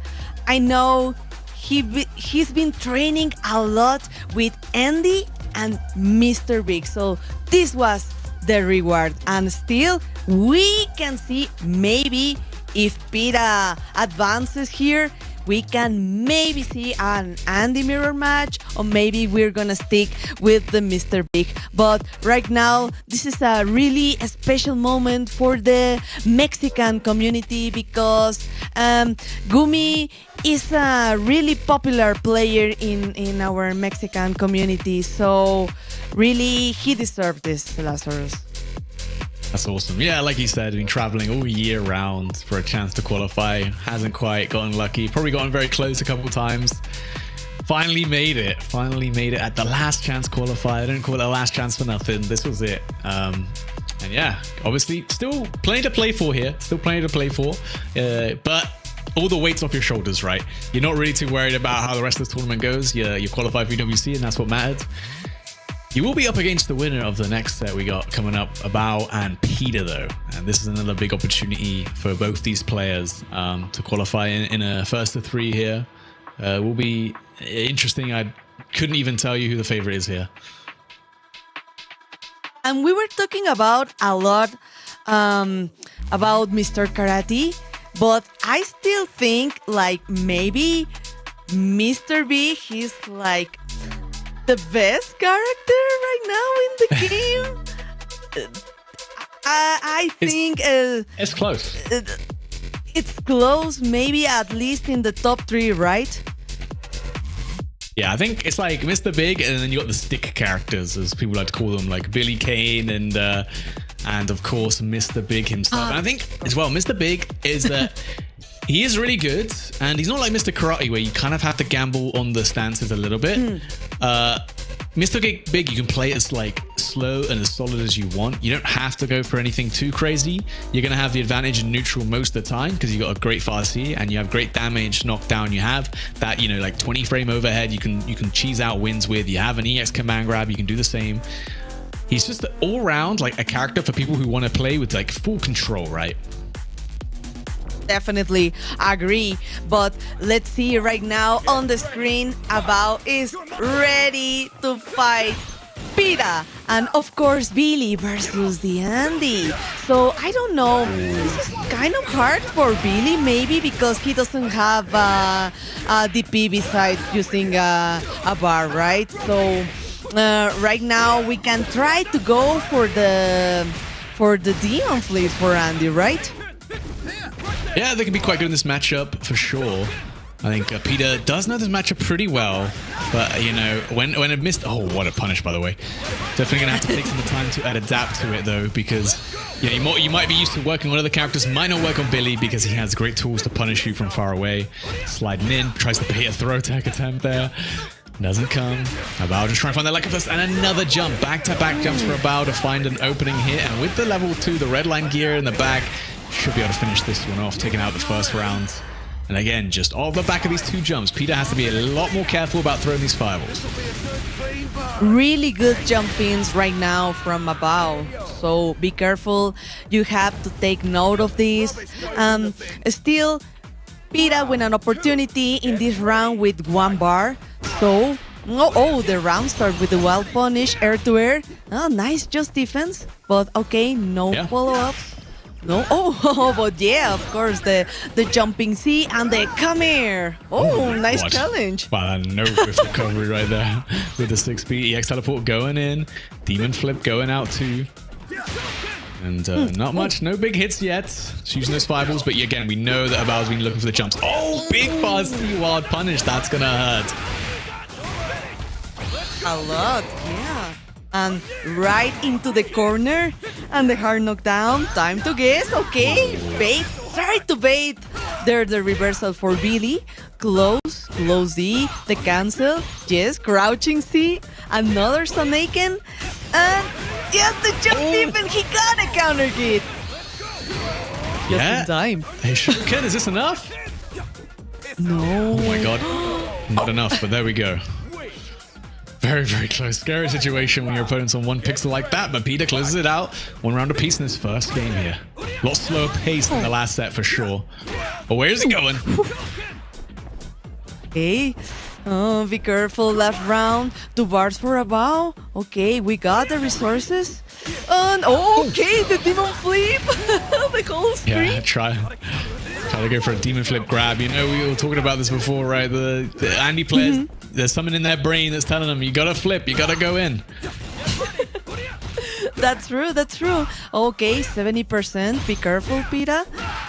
I know he's been training a lot with Andy and Mr. Big, so this was the reward. And still we can see maybe if Pita advances here, we can maybe see an Andy mirror match, or maybe we're gonna stick with the Mr. Big. But right now, this is a really special moment for the Mexican community because Gumi is a really popular player in our Mexican community. So really, he deserved this, Lazarus. That's awesome. Yeah, like you said, been traveling all year round for a chance to qualify. Hasn't quite gotten lucky. Probably gotten very close a couple times. Finally made it. Finally made it at the last chance qualifier. I don't call it a last chance for nothing. This was it. And yeah, obviously still plenty to play for here. Still plenty to play for. But all the weight's off your shoulders, right? You're not really too worried about how the rest of the tournament goes. You qualified for EWC, and that's what matters. You will be up against the winner of the next set we got coming up, Abao and Peter, though. And this is another big opportunity for both these players to qualify in a first to three here. Will be interesting. I couldn't even tell you who the favorite is here. And we were talking about a lot about Mr. Karate, but I still think like maybe Mr. B, he's like the best character right now in the game. I think it's close. It's close, maybe at least in the top 3, right? Yeah, I think it's like Mr. Big, and then you got the stick characters, as people like to call them, like Billy Kane and of course Mr. Big himself. And I think as well, Mr. Big is that He is really good, and he's not like Mr. Karate where you kind of have to gamble on the stances a little bit. Mr. Big, you can play it as like slow and as solid as you want. You don't have to go for anything too crazy. You're going to have the advantage in neutral most of the time because you got a great fast C and you have great damage, knockdown. You have that, you know, like 20 frame overhead you can cheese out wins with. You have an EX command grab, you can do the same. He's just all around like a character for people who want to play with like full control, right? Definitely agree, but let's see right now on the screen. Abao is ready to fight Pita, and of course Billy versus the Andy. So I don't know, this is kind of hard for Billy, maybe because he doesn't have a DP besides using a bar, right? So right now we can try to go for the Demon Fleet for Andy, right? Yeah, they can be quite good in this matchup for sure. I think Peter does know this matchup pretty well, but you know, when it missed, oh, what a punish, by the way. Definitely gonna have to take some time to adapt to it though, because you know, you might be used to working on other characters, might not work on Billy because he has great tools to punish you from far away. Sliding in, tries to bait a throw attack attempt there. Doesn't come. Abao just trying to find that like first, and another jump. Back-to-back jumps for Abao to find an opening hit, and with the level 2, the red line gear in the back, should be able to finish this one off, taking out the first round. And again, just off the back of these 2 jumps, Peter has to be a lot more careful about throwing these fireballs. Really good jump ins right now from Abao. So be careful. You have to take note of this. Still, Peter with an opportunity in this round with 1 bar. So, the round start with the wild punish, air to air. Oh, nice, just defense. But okay, no follow-ups. No, but yeah, of course, the jumping C and the come here. Oh, nice challenge. Wow, no whiff recovery right there with the 6B. EX teleport going in, demon flip going out too. And not much, no big hits yet. Just using those fireballs, but again, we know that Abao's been looking for the jumps. Oh, big fast C wild punish, that's gonna hurt. A lot, yeah. And right into the corner, and the hard knockdown. Time to guess, okay. Bait, try to bait. There's the reversal for Billy. Close D, the cancel. Yes, crouching C. Another Sanaken. And yes, the jump defense. He got a counter hit. Just in time. Hey, Shuriken, is this enough? No. Oh my god. Not enough, but there we go. Very, very close. Scary situation when your opponent's on 1 pixel like that, but Peter closes it out. 1 round apiece in this first game here. A lot slower pace than the last set for sure. But where is it going? Okay. Oh, be careful. Last round. 2 bars for Abao. Okay, we got the resources. And okay, the demon flip. The whole screen. Yeah, try to go for a demon flip grab. You know, we were talking about this before, right? The Andy players, there's something in their brain that's telling them, you gotta flip, you gotta go in. That's true, that's true. Okay, 70%. Be careful, Pita.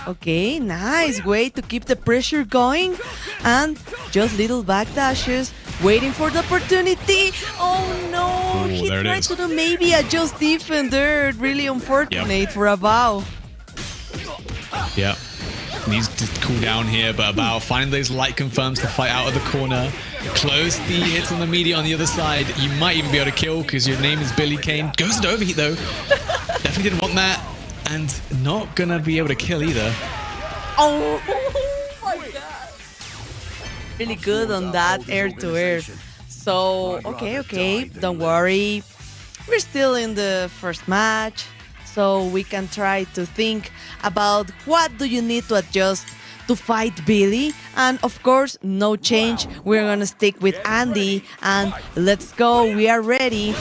Okay, nice way to keep the pressure going. And just little backdashes, waiting for the opportunity. Oh no, he tried to do maybe a just defender. Really unfortunate for Abao. Yeah. Needs to cool down here, but Abao find those light confirms to fight out of the corner. Close the hits on the media on the other side. You might even be able to kill because your name is Billy Kane. Goes into overheat though. Definitely didn't want that. And not gonna be able to kill either. Oh my god. Really good on that air to air. So, okay. Don't worry. We're still in the first match. So we can try to think about what do you need to adjust to fight Billy. And of course, no change. We're going to stick with Andy. And let's go. We are ready.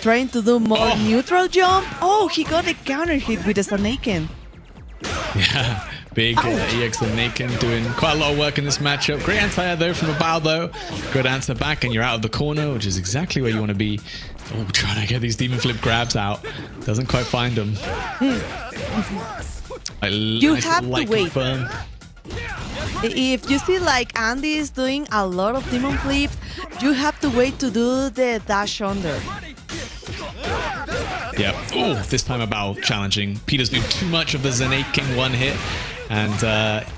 Trying to do more neutral jump. Oh, he got a counter hit with a Sanaken. Yeah, big EX and Naken doing quite a lot of work in this matchup. Great anti-air though from Abao though. Good answer back and you're out of the corner, which is exactly where you want to be. Oh, trying to get these demon flip grabs out. Doesn't quite find them. You have to wait. Confirm. If you see like Andy is doing a lot of demon flips, you have to wait to do the dash under. Yeah. Oh, this time Abao challenging. Peter's doing too much of the Zenaken one hit. and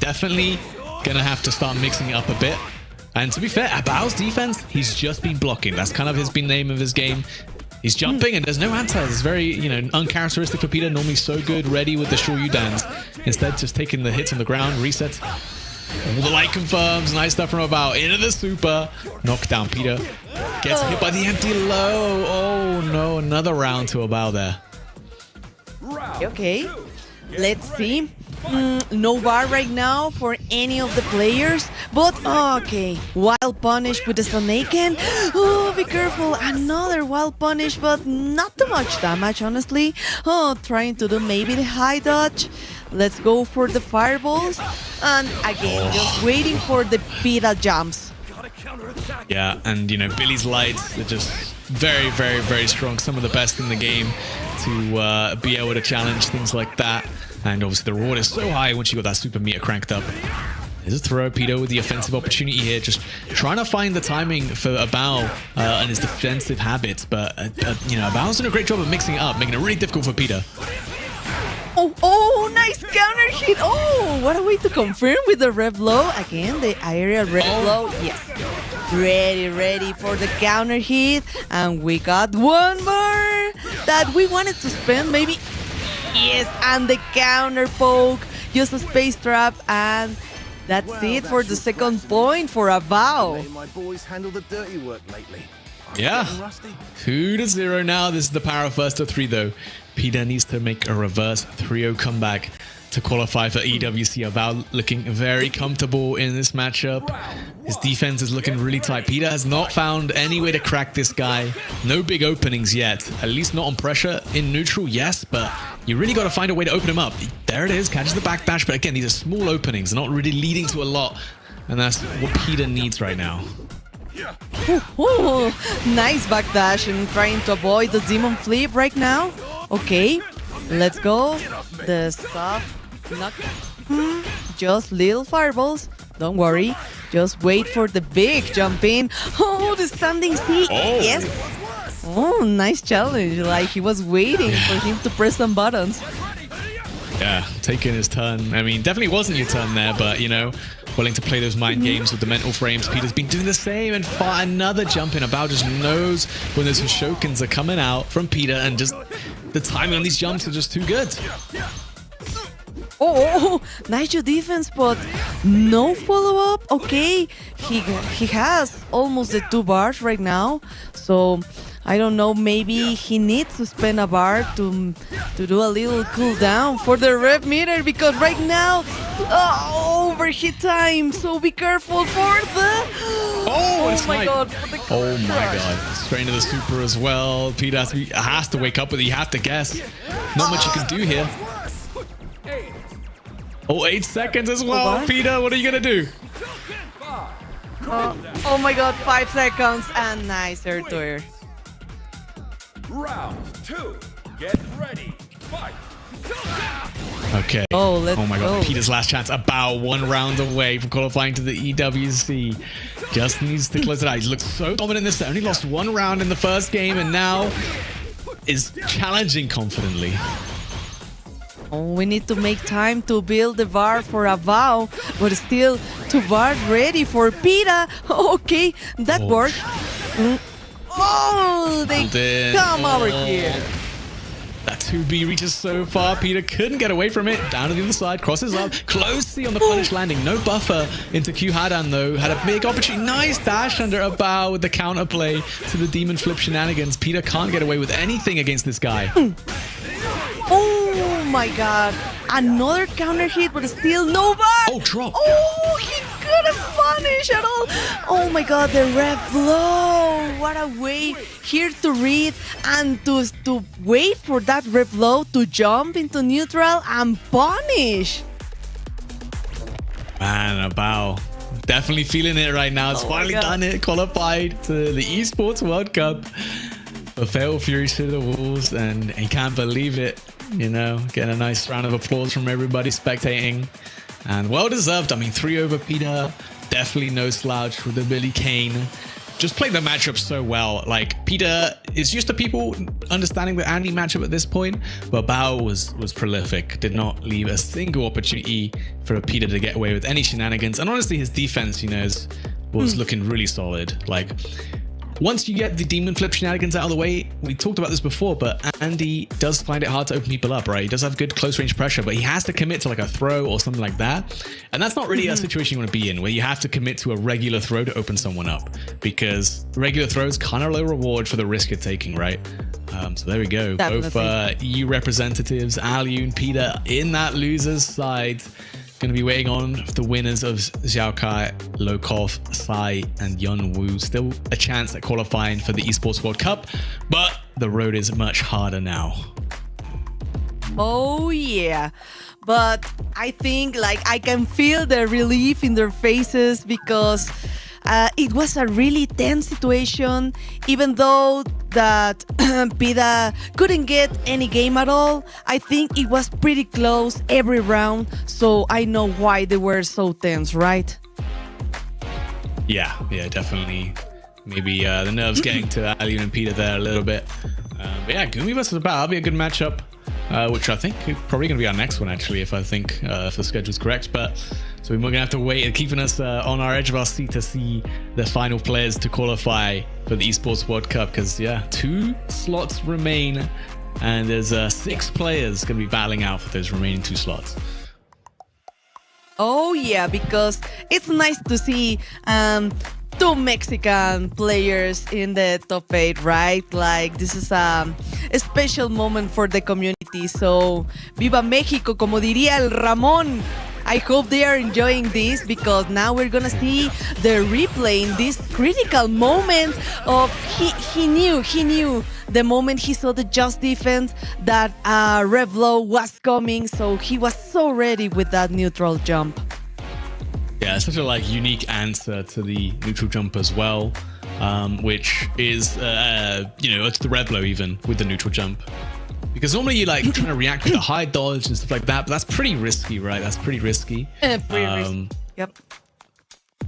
definitely gonna have to start mixing it up a bit. And to be fair, Abao's defense, he's just been blocking. That's kind of his been name of his game. He's jumping and there's no answer. It's very, uncharacteristic for Peter. Normally so good, ready with the Shoryu dance. Instead, just taking the hits on the ground, resets. All the light confirms. Nice stuff from Abao. Into the super. Knockdown. Peter gets hit by the empty low. Oh no, another round to Abao there. Okay, let's see. No bar right now for any of the players, but okay. Wild punish with the Snaken. Oh, be careful. Another wild punish, but not too much damage, honestly. Oh, trying to do maybe the high dodge. Let's go for the fireballs. And again, just waiting for the Pita jumps. Yeah, and Billy's lights are just very, very, very strong. Some of the best in the game to be able to challenge things like that. And obviously the reward is so high once you got that super meter cranked up. There's a throw. Peter with the offensive opportunity here, just trying to find the timing for Abao and his defensive habits. But Abao's done a great job of mixing it up, making it really difficult for Peter. Oh, nice counter hit. Oh, what a way to confirm with the rev low. Again, the aerial rev low. Yes. Ready for the counter hit. And we got one more that we wanted to spend maybe. Yes, and the counter poke. Just a space trap. And that's it for the second point for Abao. My boys handle the dirty work lately. Yeah, 2-0 now. This is the power of first to 3 though. Peter needs to make a reverse 3-0 comeback to qualify for EWC. Abao looking very comfortable in this matchup. His defense is looking really tight. Peter has not found any way to crack this guy. No big openings yet, at least not on pressure. In neutral, yes, but you really got to find a way to open him up. There it is, catches the backdash, but again, these are small openings, not really leading to a lot. And that's what Peter needs right now. Ooh, nice backdash and trying to avoid the demon flip right now. Okay, let's go. The stuff, not just little fireballs. Don't worry. Just wait for the big jump in. Oh, the standing C. Oh. Yes. Oh, nice challenge. Like he was waiting for him to press some buttons. Yeah, taking his turn. I mean, definitely wasn't your turn there, but willing to play those mind games with the mental frames. Peter's been doing the same and fought another jump in. Abao just knows when those Shokens are coming out from Peter, and just the timing on these jumps are just too good. Oh, nice defense, but no follow-up. Okay, he has almost the 2 bars right now, so I don't know, maybe he needs to spend a bar to do a little cooldown for the rev meter, because right now, overheat time, so be careful for the... Oh my god. Oh my god. Straight into the super as well. Peter has to wake up with it. You have to guess. Not much you can do here. Oh, 8 seconds as well. Peter, what are you going to do? Oh my god, 5 seconds, and nice air to air. Round 2. Get ready. Fight. Okay. Oh, let's my god. go. Peter's last chance. About 1 round away from qualifying to the EWC. Just needs to close it out. He's looked so dominant in this set. Only lost 1 round in the first game and now is challenging confidently. Oh, we need to make time to build the bar for Abao, but still 2 bars ready for Peter. Okay, that worked. Oh, they come over here. That 2B reaches so far. Peter couldn't get away from it. Down to the other side, crosses up. Closely on the punish landing. No buffer into Q Hadan though. Had a big opportunity. Nice dash under Abao with the counterplay to the demon flip shenanigans. Peter can't get away with anything against this guy. Oh my god. Another counter hit, but still no bar. Oh, drop. Oh, he couldn't punish at all. Oh my god, the rev low. What a way here to read and to wait for that rev low to jump into neutral and punish. Man, Abao. Definitely feeling it right now. It's finally done it. Qualified to the Esports World Cup. The Fatal Fury to the walls, and he can't believe it. Getting a nice round of applause from everybody spectating, and well deserved. I mean, 3 over Peter, definitely no slouch with the Billy Kane. just played the matchup so well. Like Peter is used to people understanding the Andy matchup at this point, but Bao was prolific. Did not leave a single opportunity for Peter to get away with any shenanigans. And honestly, his defense, was looking really solid. Like once you get the demon flip shenanigans out of the way, we talked about this before, but Andy does find it hard to open people up, right? He does have good close range pressure, but he has to commit to like a throw or something like that. And that's not really a situation you want to be in, where you have to commit to a regular throw to open someone up, because regular throws kind of low reward for the risk you're taking, right? So there we go. Definitely. Both EU representatives, Alioun, Peter, in that loser's side. Going to be waiting on the winners of Xiao Kai, Lokov, Sai, and Yun Wu. Still a chance at qualifying for the Esports World Cup, but the road is much harder now. Oh yeah, but I think like I can feel the relief in their faces, because it was a really tense situation, even though that Pida couldn't get any game at all. I think it was pretty close every round, so I know why they were so tense, right? Yeah, definitely. Maybe the nerves getting to Alioun and Peter there a little bit. But yeah, Gumi versus Bao, that'll be a good matchup, which I think is probably going to be our next one, actually, if the schedule's correct. But so we're going to have to wait and keeping us on our edge of our seat to see the final players to qualify for the Esports World Cup, because 2 slots remain, and there's 6 players going to be battling out for those remaining 2 slots. Oh yeah, because it's nice to see 2 Mexican players in the top 8, right? Like this is a special moment for the community. So Viva Mexico, como diría el Ramón. I hope they are enjoying this, because now we're gonna see the replay in this critical moment of he knew the moment he saw the just defense that Revlo was coming, so he was so ready with that neutral jump. Yeah, it's such a unique answer to the neutral jump as well, which is it's the Revlo even with the neutral jump. Because normally you're trying to react with a high dodge and stuff like that, but that's pretty risky, right? That's pretty risky. Pretty risky. Yep.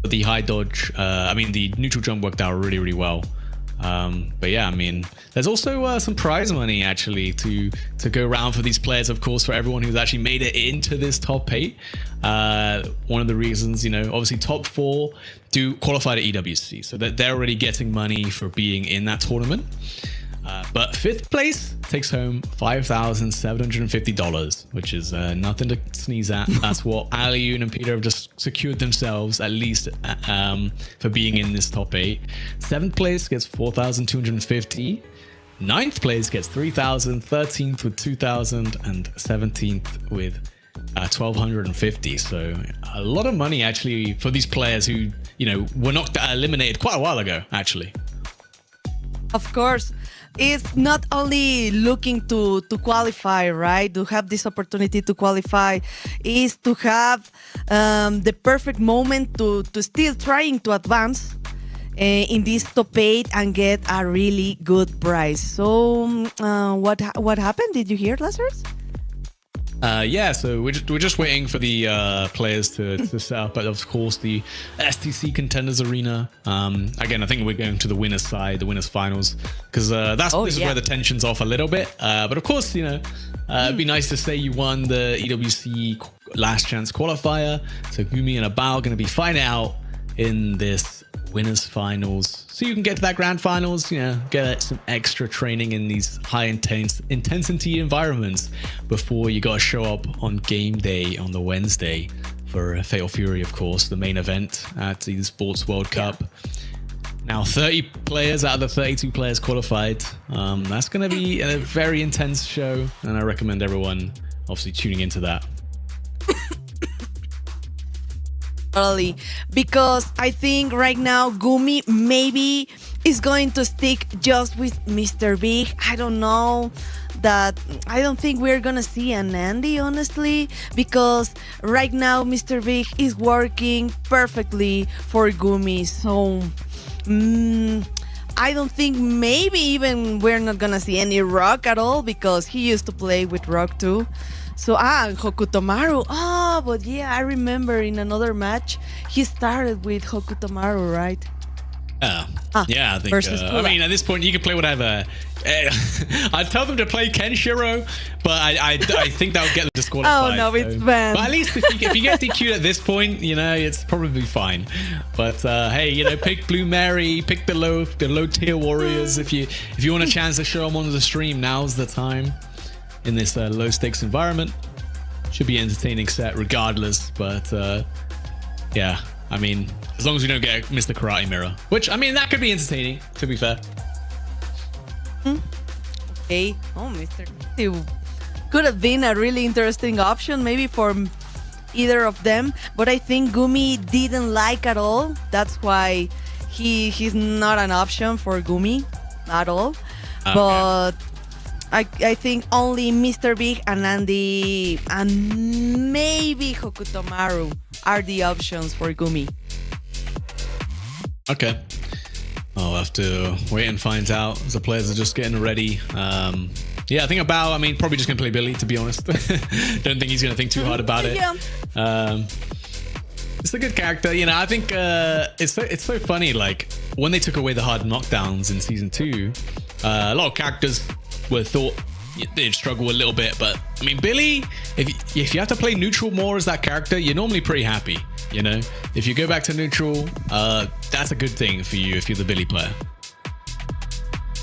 But the high dodge, the neutral jump worked out really, really well. But yeah, there's also some prize money actually to go around for these players, of course, for everyone who's actually made it into this top 8. One of the reasons, obviously top 4 do qualify to EWC, so that they're already getting money for being in that tournament. But 5th place takes home $5,750, which is nothing to sneeze at. That's what Alioun and Peter have just secured themselves, at least for being in this top 8. 7th place gets $4,250. 9th place gets $3,000. 13th with $2,000, and 17th with $1,250. So a lot of money actually for these players who were not eliminated quite a while ago, actually. Of course. It's not only looking to qualify, right? To have this opportunity to qualify is to have the perfect moment to still trying to advance in this top 8 and get a really good prize. So what happened? Did you hear, Lazarus? So we're just waiting for the players to set up, but of course the STC Contenders Arena. Again, I think we're going to the winners side, the winners finals, because this is where the tension's off a little bit. But of course, it'd be nice to say you won the EWC Last Chance Qualifier. So Gumi and Abao are going to be fighting out in this winners finals, so you can get to that grand finals, get some extra training in these high intensity environments before you got to show up on game day on the Wednesday for Fatal Fury, of course, the main event at the Esports World Cup. Now 30 players out of the 32 players qualified. That's going to be a very intense show, and I recommend everyone obviously tuning into that. Totally, because I think right now Gumi maybe is going to stick just with Mr. Big. I don't know. I don't think we're gonna see an Andy, honestly, because right now Mr. Big is working perfectly for Gumi. So I don't think maybe even we're not gonna see any Rock at all, because he used to play with Rock too. So Hokutomaru. But yeah, I remember in another match he started with Hokutomaru, right? Yeah, I think. versus I Kula. mean, at this point, you can play whatever. I'd tell them to play Kenshiro, but I think that would get them disqualified. Oh no, it's banned. But at least if you get DQ'd at this point, it's probably fine. But hey, pick Blue Mary, pick the low tier warriors. If you want a chance to show them on the stream, now's the time. In this low stakes environment, should be entertaining set regardless. But yeah, I mean, as long as we don't get Mr. Karate Mirror, which I mean that could be entertaining. To be fair. Okay. Oh, Mr. Could have been a really interesting option, maybe for either of them. But I think Gumi didn't like at all. That's why he's not an option for Gumi at all. Okay. But I think only Mr. Big and Andy and maybe Hokutomaru are the options for Gumi. Okay. I'll have to wait and find out. The players are just getting ready. Yeah, I think probably just going to play Billy, to be honest. Don't think he's going to think too hard about it. Yeah. It's a good character. I think it's so funny. Like, when they took away the hard knockdowns in Season 2, a lot of characters were thought they'd struggle a little bit. But, I mean, Billy, if you have to play neutral more as that character, you're normally pretty happy. If you go back to neutral, that's a good thing for you if you're the Billy player.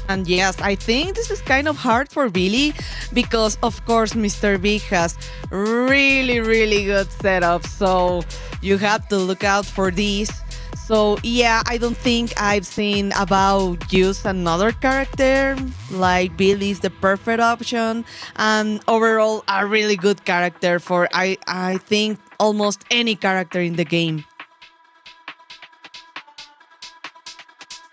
And yes, I think this is kind of hard for Billy because, of course, Mr. Big has really, really good setup. So you have to look out for these. So yeah, I don't think I've seen about use another character like Billy is the perfect option, and overall a really good character for I think almost any character in the game.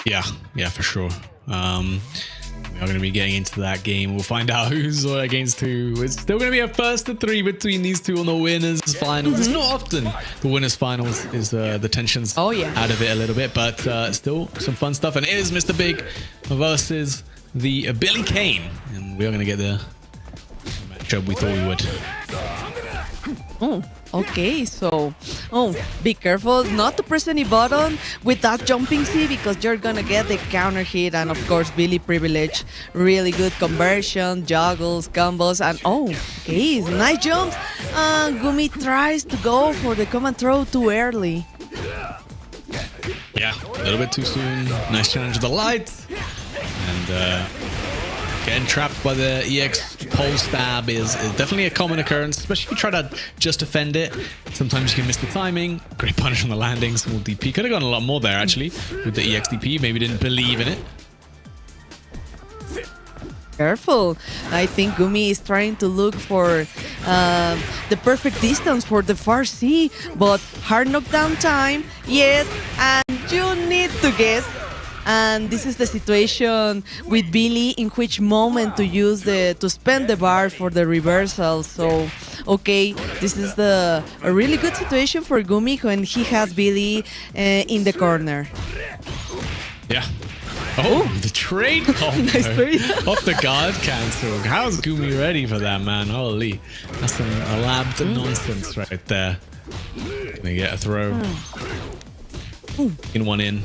Yeah, for sure. We are going to be getting into that game. We'll find out who's against who. It's still going to be a first to 3 between these two on the winners finals. It's not often the winners finals is the tensions out of it a little bit, but still some fun stuff. And it is Mr. Big versus the Billy Kane, and we are going to get the matchup we thought we would. Oh, okay, so be careful not to press any button with that jumping C because you're gonna get the counter hit, and of course Billy privilege, really good conversion, juggles, combos, and okay, nice jumps. Gumi tries to go for the command throw too early. Yeah, a little bit too soon. Nice challenge of the light, and getting trapped by the EX pole stab is definitely a common occurrence, especially if you try to just defend it. Sometimes you can miss the timing. Great punish on the landing, small DP. Could have gone a lot more there, actually, with the EX DP. Maybe didn't believe in it. Careful. I think Gumi is trying to look for the perfect distance for the far C, but hard knockdown time, yes, and you need to guess. And this is the situation with Billy, in which moment to use to spend the bar for the reversal. So, okay, this is a really good situation for Gumi when he has Billy in the corner. Yeah. Oh, the trade combo. Nice trade. Off the guard cancel. How's Gumi ready for that, man? Holy. That's some labbed nonsense right there. Gonna get a throw. In one in.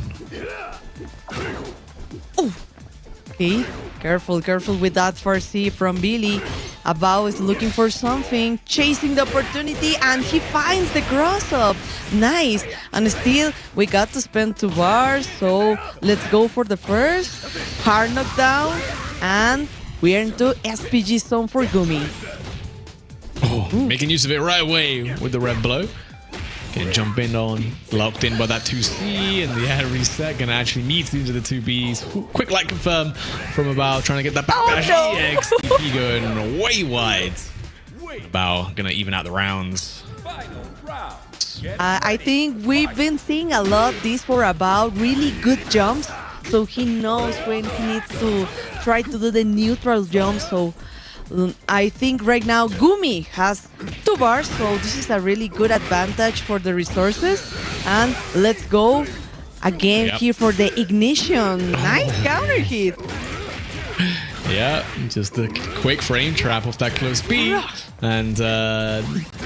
Okay, careful with that 4C from Billy. Abao is looking for something, chasing the opportunity, and he finds the cross-up. Nice. And still, we got to spend 2 bars, so let's go for the first. Hard knockdown, and we are into SPG zone for Gumi. Making use of it right away with the red blow. Getting jump in on, locked in by that 2C, and the air reset gonna actually meet into the 2Bs. Quick light confirm from Abao, trying to get that backdash EX DP going way wide. Abao gonna even out the rounds. I think we've been seeing a lot this for Abao, really good jumps, so he knows when he needs to try to do the neutral jump. So I think right now Gumi has 2 bars, so this is a really good advantage for the resources. And let's go again here for the ignition. Nice counter hit. Yeah, just a quick frame trap off that close B, and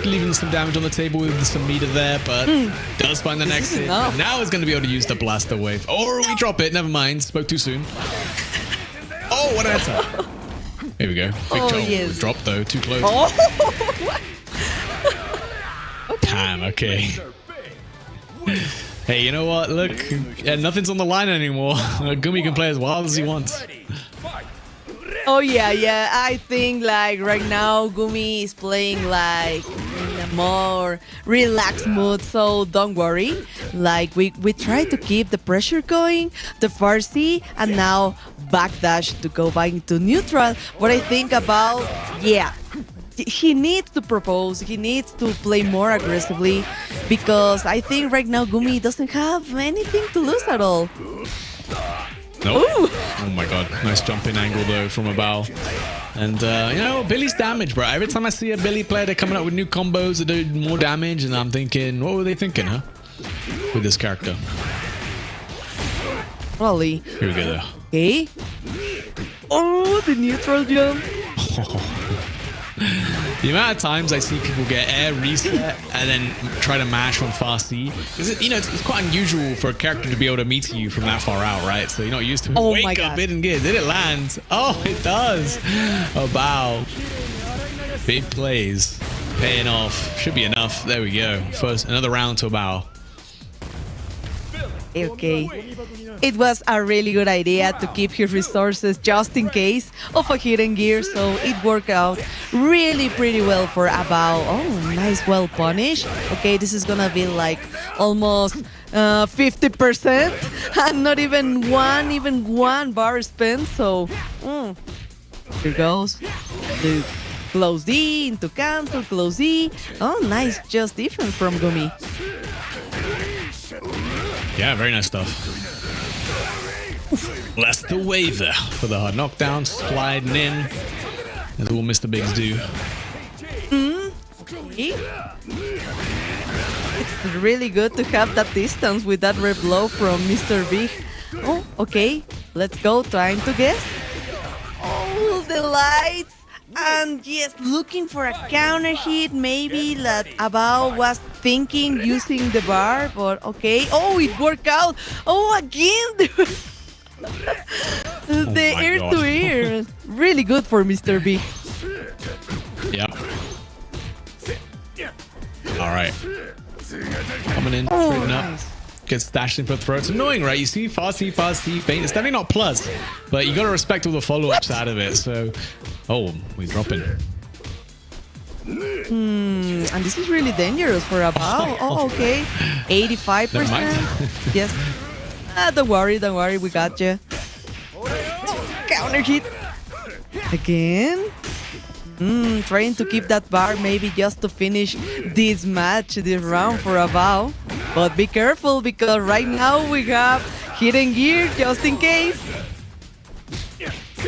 leaving some damage on the table with some meter there, but does find the next hit. Now it's going to be able to use the blaster wave. Or we drop it, never mind, spoke too soon. Oh, what an answer. Here we go. Yes. Drop though, too close. Oh. Damn, okay. Hey, you know what? Look, nothing's on the line anymore. Gumi can play as wild as he wants. Oh yeah. I think like right now Gumi is playing like in a more relaxed mood, so don't worry. Like we try to keep the pressure going, the Versailles, and now backdash to go back into neutral. What I think about, he needs to propose, he needs to play more aggressively, because I think right now Gumi doesn't have anything to lose at all. Nope. Oh my god, nice jumping angle though from a bow. And you know, Billy's damage, bro. Every time I see a Billy player, they're coming up with new combos that do more damage, and I'm thinking, what were they thinking, huh? With this character. Probably. Here we go though. Okay. Oh, the neutral jump. The amount of times I see people get air reset and then try to mash from fast C, because you know it's quite unusual for a character to be able to meet you from that far out, right? So you're not used to it. Oh Wake my up, God. hidden gear. Did it land? Oh, it does. Oh, wow. Big plays paying off. Should be enough. There we go. First, another round to a bow. Okay. It was a really good idea to keep his resources just in case of a hidden gear, so it worked out really pretty well for Abao. Oh, nice, well punished. Okay, this is gonna be like almost 50% and not even one bar spent, so here goes. The close D into cancel, close D. Oh, nice, just different from Gumi. Yeah, very nice stuff. Bless the wave there for the hard knockdown, sliding in, as all Mr. Bigs do. Okay. It's really good to have that distance with that red blow from Mr. Big. Oh, okay. Let's go, trying to guess. Oh, the lights. And yes, looking for a counter hit, maybe that Abao was thinking using the bar, but okay. Oh, it worked out. Oh, again. The ear to ear. Really good for Mr. B. Yep. All right. Coming in, trading up. Nice. Gets dashed in for a throw. It's annoying, right? You see fast C, feint. It's definitely not plus, but you got to respect all the follow-ups out of it. So, oh, we're dropping. And this is really dangerous for Abao. Oh, okay. 85%. Yes. Don't worry. We got you. Counter hit. Again. Trying to keep that bar maybe just to finish this match, this round for Abao. But be careful because right now we have hidden gear just in case.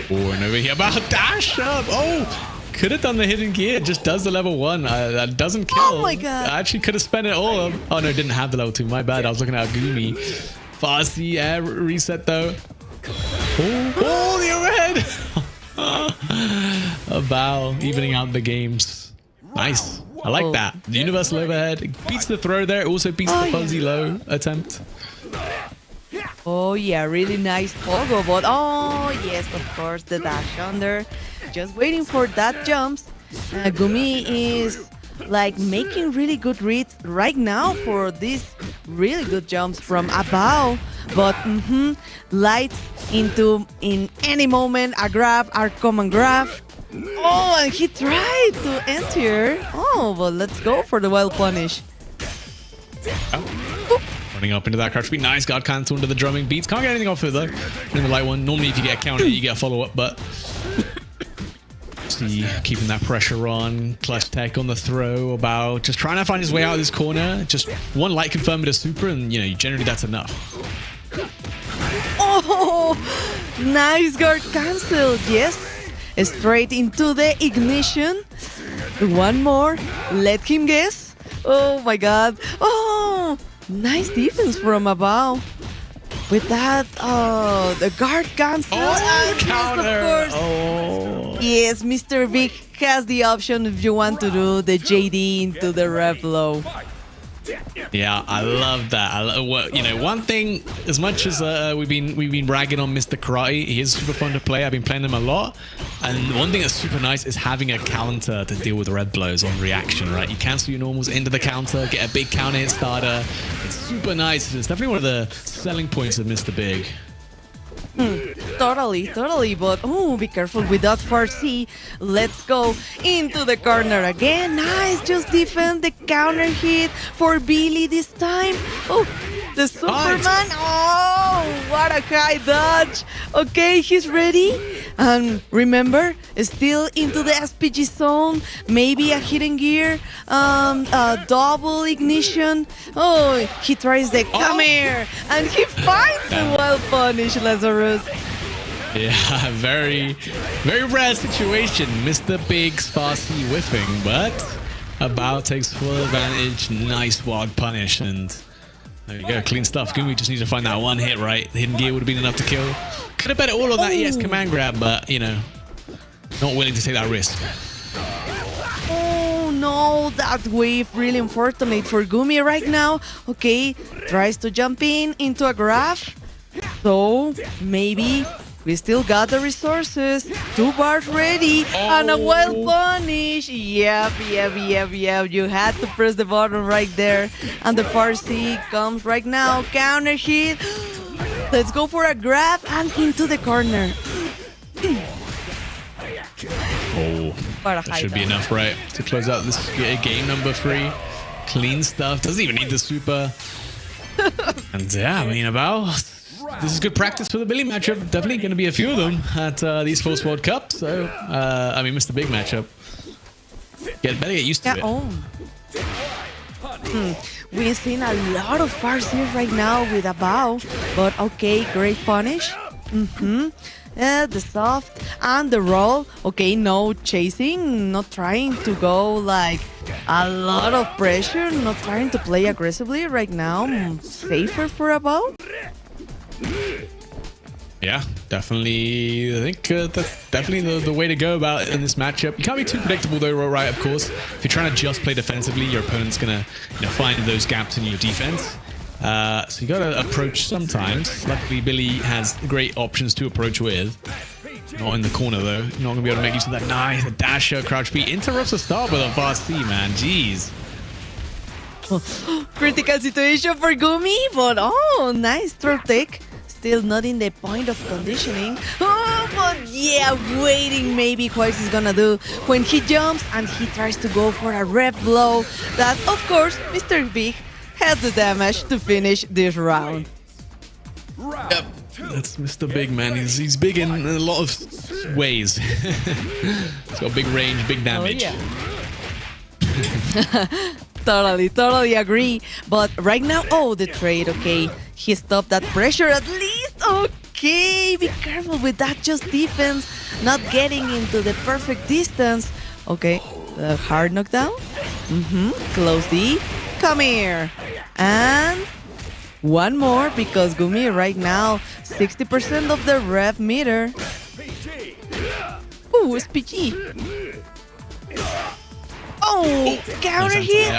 Oh, and over here, about dash up. Oh, could have done the hidden gear. Just does the level 1. That doesn't kill. Oh my God. I actually could have spent it all. Oh no, didn't have the level 2. My bad. I was looking at Gumi. Fasty air reset though. Oh, the overhead. A bow, evening out the games. Nice. I like that. The universal overhead. It beats the throw there. It also beats the fuzzy low attempt. Oh yeah, really nice pogo bot. Oh yes, of course, the dash under. Just waiting for that jumps. Gumi is like making really good reads right now for these really good jumps from Abao. But lights into in any moment a grab, our common grab. Oh, and he tried to enter. Oh, but let's go for the wild punish. Running up into that crouch speed. Nice guard cancel into the drumming beats. Can't get anything off it though. In the light one. Normally if you get a counter, you get a follow up, but see, keeping that pressure on. Clutch tech on the throw. About just trying to find his way out of this corner. Just one light confirm with a super, and you know, generally that's enough. Oh, nice guard cancel. Yes. Straight into the ignition. One more. Let him guess. Oh my God. Oh, nice defense from Abao. with that, the guard cancel. Oh, and counter. yes, of course. Oh. Yes, Mr. Big has the option if you want to do the JD into the rev low. Yeah, I love that. Well, you know, one thing, as much as we've been bragging on Mr. Karate, he is super fun to play. I've been playing him a lot, and one thing that's super nice is having a counter to deal with red blows on reaction. Right, you cancel your normals into the counter, get a big counter hit starter. It's super nice. It's definitely one of the selling points of Mr. Big. Totally, but oh, be careful with that Farsi. Let's go into the corner again. Nice, just defend the counter hit for Billy this time. Oh, the Superman. Oh, what a high dodge. Okay, he's ready. And remember, still into the SPG zone. Maybe a hidden gear, a double ignition. Oh, he tries the come here, and he finds the well punished Lazarus. Yeah, very rare situation. Mr. Big's Farsi whiffing, but About takes full advantage. Nice wild punish, and there you go, clean stuff. Gumi just needs to find that one hit right. The hidden gear would have been enough to kill. Could have bet it all on that ES command grab, but you know, not willing to take that risk. Oh no, that wave really unfortunate for Gumi right now. Okay, tries to jump into a grab. So maybe we still got the resources. 2 bars ready and a well punish. Yep. You had to press the button right there. And the Farsi comes right now. Counter hit. Let's go for a grab and into the corner. Oh, that should be enough, right, to close out this game number 3. Clean stuff. Doesn't even need the super. And yeah, I mean, this is good practice for the Billy matchup. Definitely going to be a few of them at the Esports World Cup. So, I mean, Mr. Big matchup. Better get used to it. We've seen a lot of Farsies right now with a bow. But okay, great punish. The soft and the roll. Okay, no chasing, not trying to go like a lot of pressure, not trying to play aggressively right now. Safer for a bow. Yeah, definitely. I think that's definitely the way to go about it in this matchup. You can't be too predictable though, right? Of course, if you're trying to just play defensively, your opponent's gonna find those gaps in your defense. So you gotta approach sometimes. Luckily, Billy has great options to approach with. Not in the corner though. Not gonna be able to make use of that. Nice, the dasher, crouch B interrupts the start with a fast C, man. Jeez. Critical situation for Gumi, but oh, nice throw take. Still not in the point of conditioning. Oh, but yeah, waiting maybe what he's gonna do when he jumps and he tries to go for a rep blow. That, of course, Mr. Big has the damage to finish this round. Yep, that's Mr. Big, man. He's big in a lot of ways. He's got big range, big damage. Oh, yeah. Totally agree. But right now, the trade, okay. He stopped that pressure at least. Okay, be careful with that just defense. Not getting into the perfect distance. Okay, the hard knockdown. Close D. Come here. And one more because Gumi right now, 60% of the rev meter. Ooh, SPG. Oh, counter hit.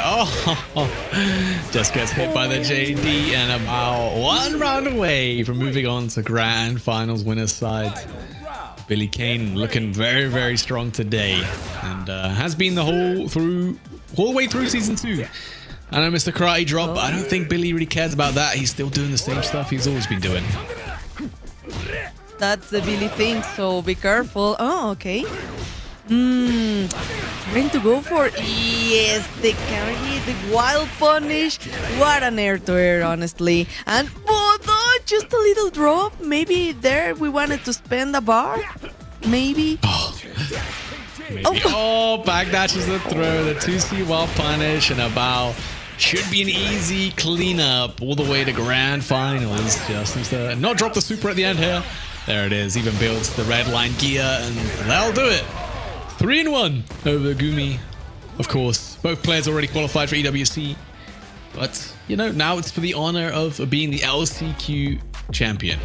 Just gets hit by the JD and about 1 round away from moving on to grand finals winner's side. Billy Kane looking very strong today, and has been the whole way through season 2. I know Mr. Karate dropped, but I don't think Billy really cares about that. He's still doing the same stuff he's always been doing. That's the Billy thing, so be careful. Oh, okay. Trying to go for the counter hit, the wild punish. What an air to air, honestly. And just a little drop. Maybe there we wanted to spend a bar. Maybe. Backdashes the throw, the 2C wild punish, and a bow. Should be an easy cleanup all the way to grand finals. Just needs to not drop the super at the end here. There it is. Even builds the red line gear, and that'll do it. 3-1 over Gumi. Of course, both players already qualified for EWC. But, now it's for the honor of being the LCQ champion?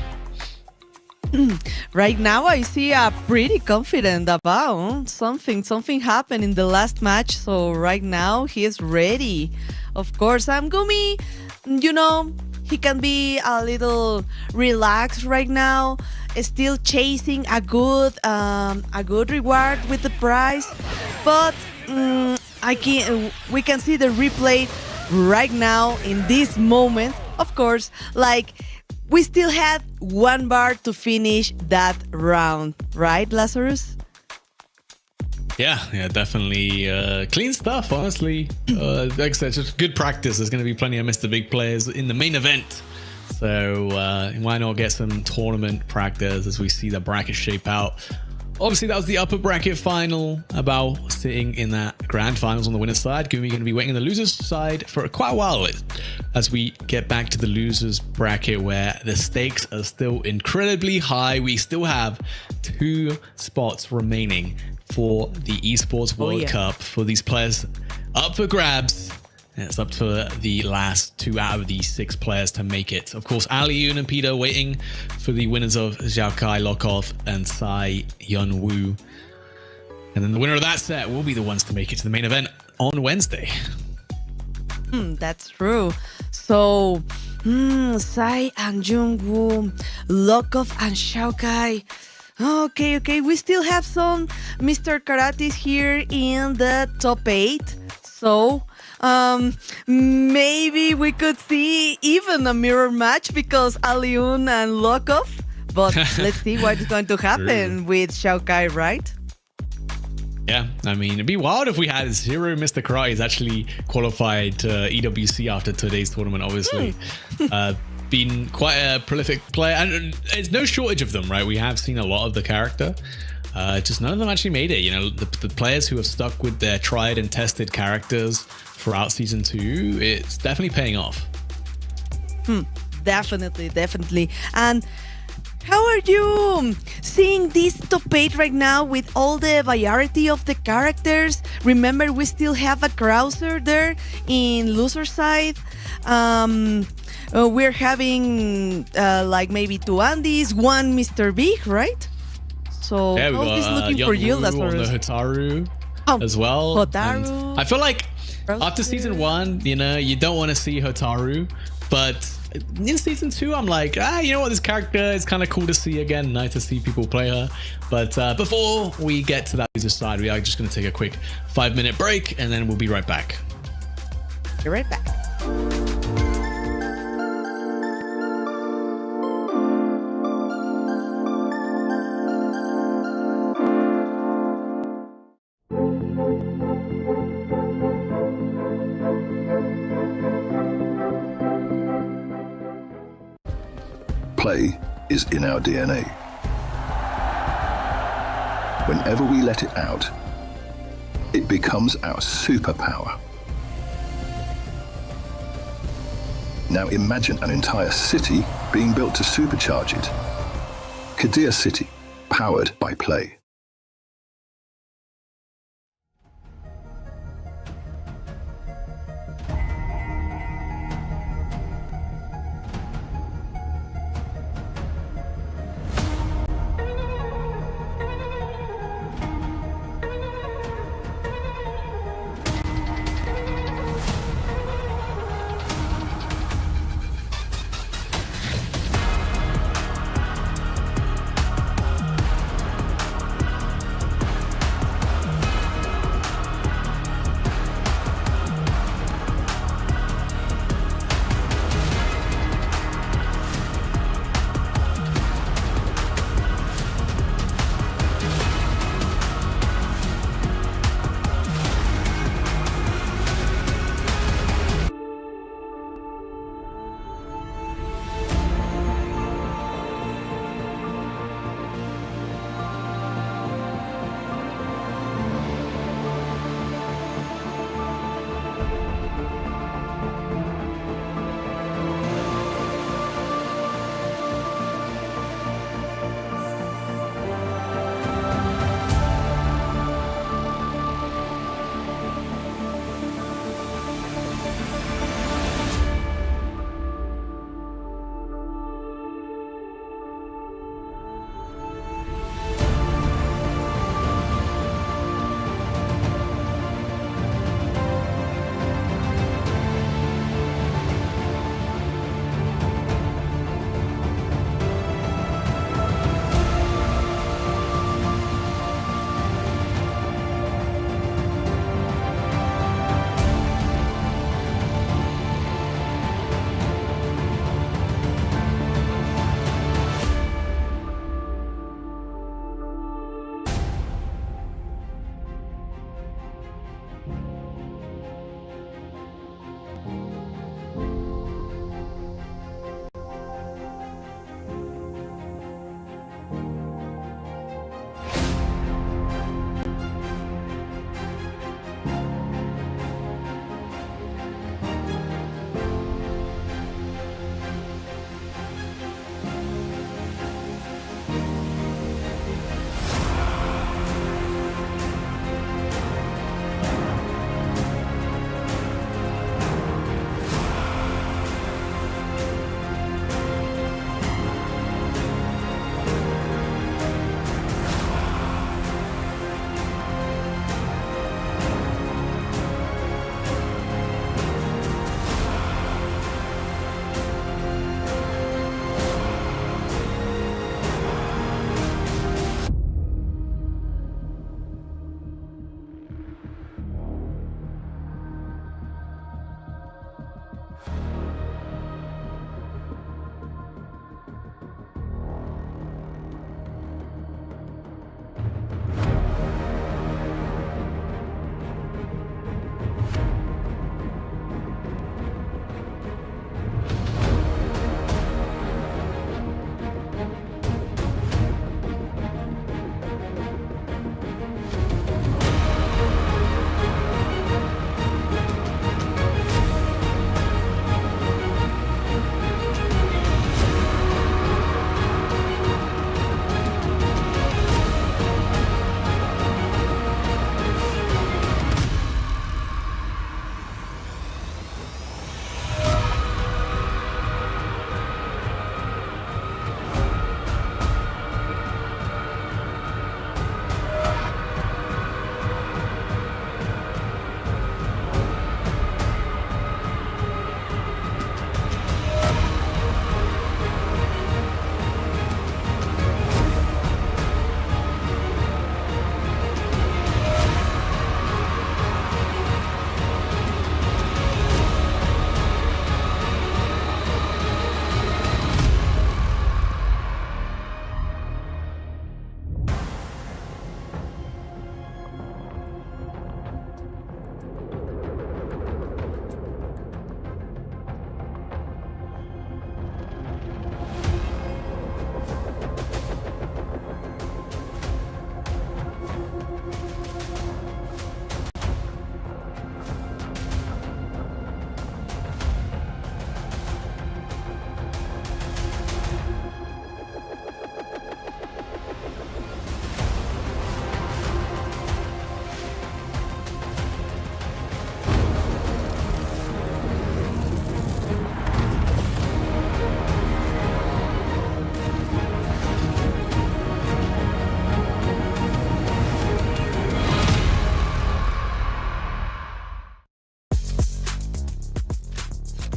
Right now, I see a pretty confident about something. Something happened in the last match, so right now he is ready. Of course, Gumi, he can be a little relaxed right now, still chasing a good reward with the prize. But we can see the replay right now in this moment. Of course, we still had one bar to finish that round, right, Lazarus? Yeah, definitely. Clean stuff, honestly. Like I said, just good practice. There's going to be plenty of Mr. Big players in the main event. So why not get some tournament practice as we see the bracket shape out. Obviously, that was the upper bracket final about sitting in that grand finals on the winner's side. Gumi going to be waiting on the loser's side for quite a while as we get back to the loser's bracket where the stakes are still incredibly high. We still have 2 spots remaining for the Esports World Cup for these players up for grabs. And it's up to the last 2 out of the 6 players to make it. Of course, Ali Yoon and Peter waiting for the winners of Zhao Kai Lokov and Sai Yun Woo. And then the winner of that set will be the ones to make it to the main event on Wednesday. That's true. So, Sai and Jung Woo, Lokov and Zhao Kai. Okay. We still have some Mr. Karates here in the top 8. So, maybe we could see even a mirror match because Aliun and Lokov. But let's see what is going to happen with Zhao Kai, right? Yeah, I mean, it'd be wild if we had 0 Mr. Karates actually qualified to EWC after today's tournament, obviously. Been quite a prolific player, and there's no shortage of them, right? We have seen a lot of the character. Just none of them actually made it. The players who have stuck with their tried and tested characters throughout season 2, it's definitely paying off. Definitely. And how are you seeing this top 8 right now with all the variety of the characters? Remember, we still have a Krauser there in loser side. We're having maybe 2 Andys, 1 Mr. Big, right? So yeah, we how is got looking for you, on Lazarus? the Hotaru as well. Hotaru. And I feel like after season 1, you don't want to see Hotaru, but in season 2, I'm like, you know what, this character is kind of cool to see again. Nice to see people play her. But before we get to that user side, we are just going to take a quick 5-minute break, and then we'll be right back. Be right back. Play is in our DNA. Whenever we let it out, it becomes our superpower. Now imagine an entire city being built to supercharge it. Kadir City, powered by play.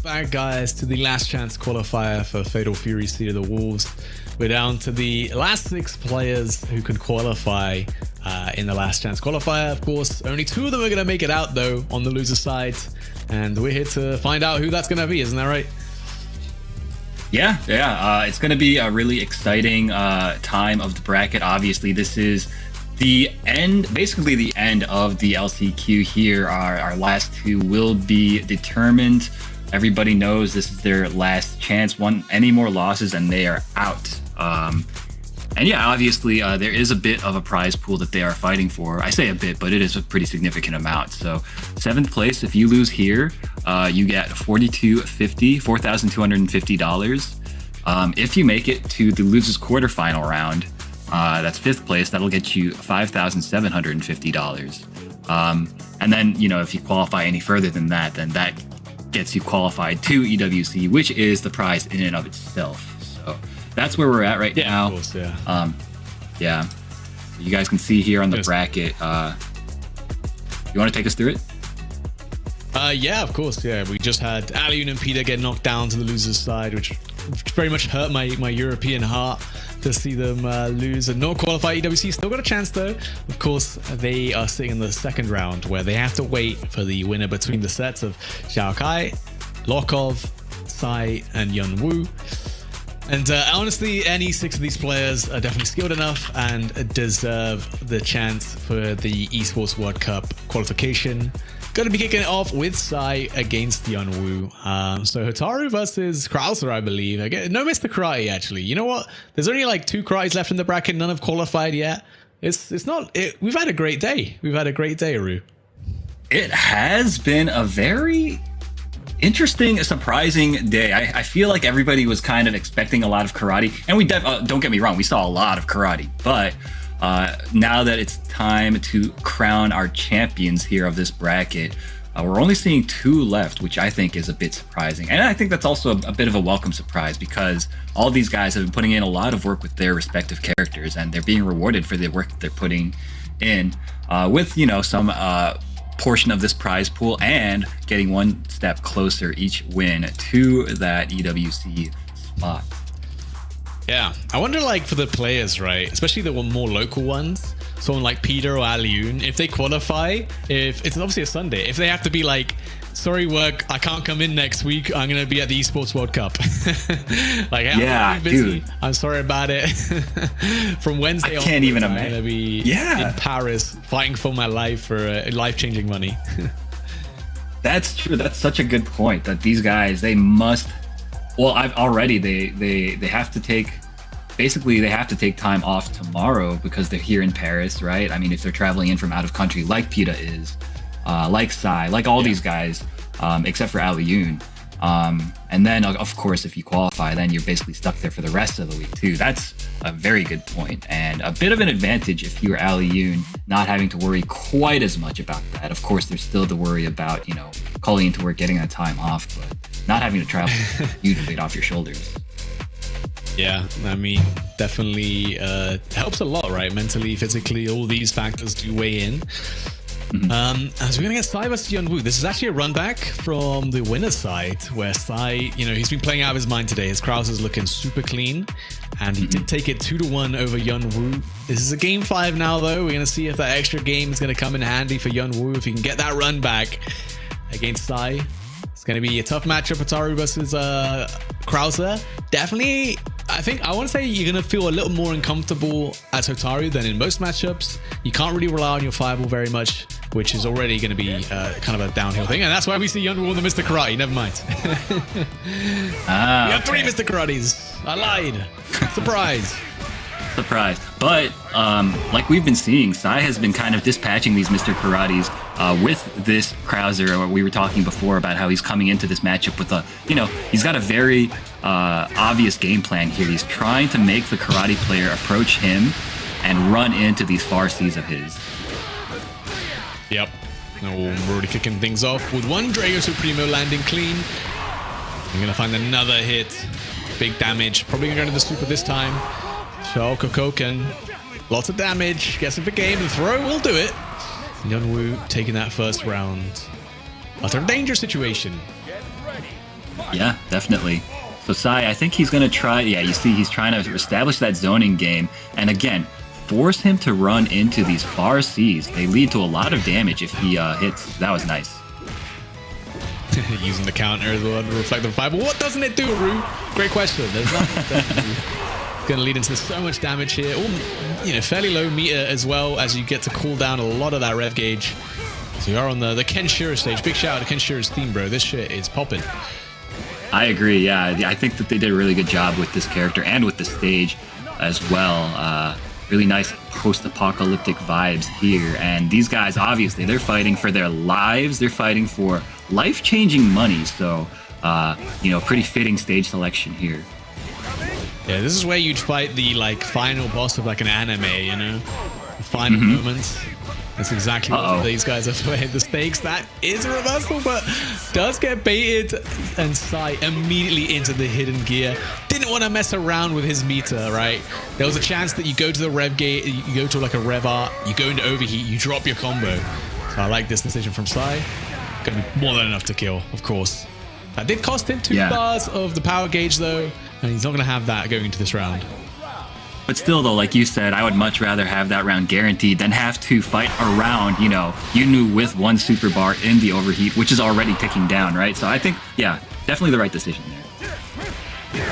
back, guys, to the last chance qualifier for Fatal Fury Seed of the Wolves. We're down to the last 6 players who can qualify in the last chance qualifier. Of course, only 2 of them are going to make it out, though, on the loser side. And we're here to find out who that's going to be, isn't that right? Yeah. It's going to be a really exciting time of the bracket. Obviously, this is the end, basically the end of the LCQ here. Our last 2 will be determined. Everybody knows this is their last chance. Any more losses and they are out. And yeah, obviously there is a bit of a prize pool that they are fighting for. I say a bit, but it is a pretty significant amount. So 7th place, if you lose here, you get $4,250. If you make it to the losers quarterfinal round, that's 5th place. That'll get you $5,750. And then, if you qualify any further than that, then that gets you qualified to EWC, which is the prize in and of itself. So that's where we're at right now. Of course, yeah. Yeah. You guys can see here on the bracket. You want to take us through it? Yeah, of course. Yeah, we just had Alioun and Peter get knocked down to the losers side, which very much hurt my European heart to see them lose and not qualify. EWC still got a chance, though. Of course, they are sitting in the second round where they have to wait for the winner between the sets of Xiao Kai, Lokov, Sai, and Yun Wu. And honestly, any 6 of these players are definitely skilled enough and deserve the chance for the Esports World Cup qualification. Going to be kicking it off with Sai against Yun Wu. So Hotaru versus Krauser, I believe. No Mr. Karate, actually. You know what? There's only like 2 Karates left in the bracket. None have qualified yet. We've had a great day. We've had a great day, Aru. It has been a very interesting, surprising day. I feel like everybody was kind of expecting a lot of karate, and we don't get me wrong, we saw a lot of karate, but now that it's time to crown our champions here of this bracket, we're only seeing 2 left, which I think is a bit surprising. And I think that's also a bit of a welcome surprise, because all these guys have been putting in a lot of work with their respective characters, and they're being rewarded for the work that they're putting in with, some portion of this prize pool, and getting one step closer each win to that EWC spot. Yeah, I wonder, for the players, right, especially the more local ones, someone like Peter or Alioun, if they qualify, if it's obviously a Sunday, if they have to be like, sorry work, I can't come in next week, I'm gonna be at the Esports World Cup. I'm busy. Dude. I'm sorry about it. From Wednesday on, I can't even imagine. I'm gonna be in Paris fighting for my life for life-changing money. That's true. That's such a good point, that these guys, they must. Well, they have to take time off tomorrow because they're here in Paris, right? I mean, if they're traveling in from out of country, like Pita is, like Sai, like all these guys, except for Alioun. And then, of course, if you qualify, then you're basically stuck there for the rest of the week too. That's a very good point, and a bit of an advantage if you're Alioun, not having to worry quite as much about that. Of course, there's still the worry about, calling into work, getting that time off, but not having to travel, huge weight off your shoulders. Yeah, I mean, definitely helps a lot, right? Mentally, physically, all these factors do weigh in. Mm-hmm. So we're going to get Sai versus Yun Wu. This is actually a run back from the winner's side, where Sai, he's been playing out of his mind today. His Kraus is looking super clean, and he did take it 2-1 over Yun Wu. This is a game 5 now, though. We're going to see if that extra game is going to come in handy for Yun Wu, if he can get that run back against Sai. It's going to be a tough matchup, Hotaru versus Krauser. Definitely, I want to say you're going to feel a little more uncomfortable as Hotaru than in most matchups. You can't really rely on your fireball very much, which is already going to be kind of a downhill thing. And that's why we see Yun Wu on the Mr. Karate. Never mind. We have 3 Mr. Karates. I lied. Surprise. But like we've been seeing, Sai has been kind of dispatching these Mr. Karates with this Krauser. We were talking before about how he's coming into this matchup with he's got a very obvious game plan here. He's trying to make the karate player approach him and run into these far seas of his. Yep. We're already kicking things off with one Drago Supremo landing clean. I'm going to find another hit. Big damage. Probably going to go to the super this time. Koken. Lots of damage. Gets it for game. The throw will do it. Yun Wu taking that first round. Utter danger situation. Yeah, definitely. So Sai, I think he's going to try, yeah, you see he's trying to establish that zoning game. And again, force him to run into these far Cs. They lead to a lot of damage if he hits. That was nice. Using the counter as well to reflect the fire. But what doesn't it do, Rue? Great question. There's going to lead into so much damage here. Fairly low meter as well as you get to cool down a lot of that rev gauge. So you are on the Ken Shiro stage. Big shout out to Ken Shiro's theme, bro. This shit is popping. I agree. Yeah, I think that they did a really good job with this character and with the stage as well. Really nice post-apocalyptic vibes here. And these guys, obviously, they're fighting for their lives. They're fighting for life-changing money. So, pretty fitting stage selection here. Yeah, this is where you'd fight the final boss of an anime, the final moments. That's exactly what these guys are playing. The stakes, that is a reversal, but does get baited, and Sai immediately into the hidden gear. Didn't want to mess around with his meter, right? There was a chance that you go to the rev gate, you go to a rev art, you go into overheat, you drop your combo. So I like this decision from Sai. Gonna be more than enough to kill, of course. That did cost him 2 bars of the power gauge though, and he's not gonna have that going into this round. But still, though, like you said, I would much rather have that round guaranteed than have to fight around, Yunu with 1 super bar in the overheat, which is already ticking down, right? So I think, yeah, definitely the right decision there.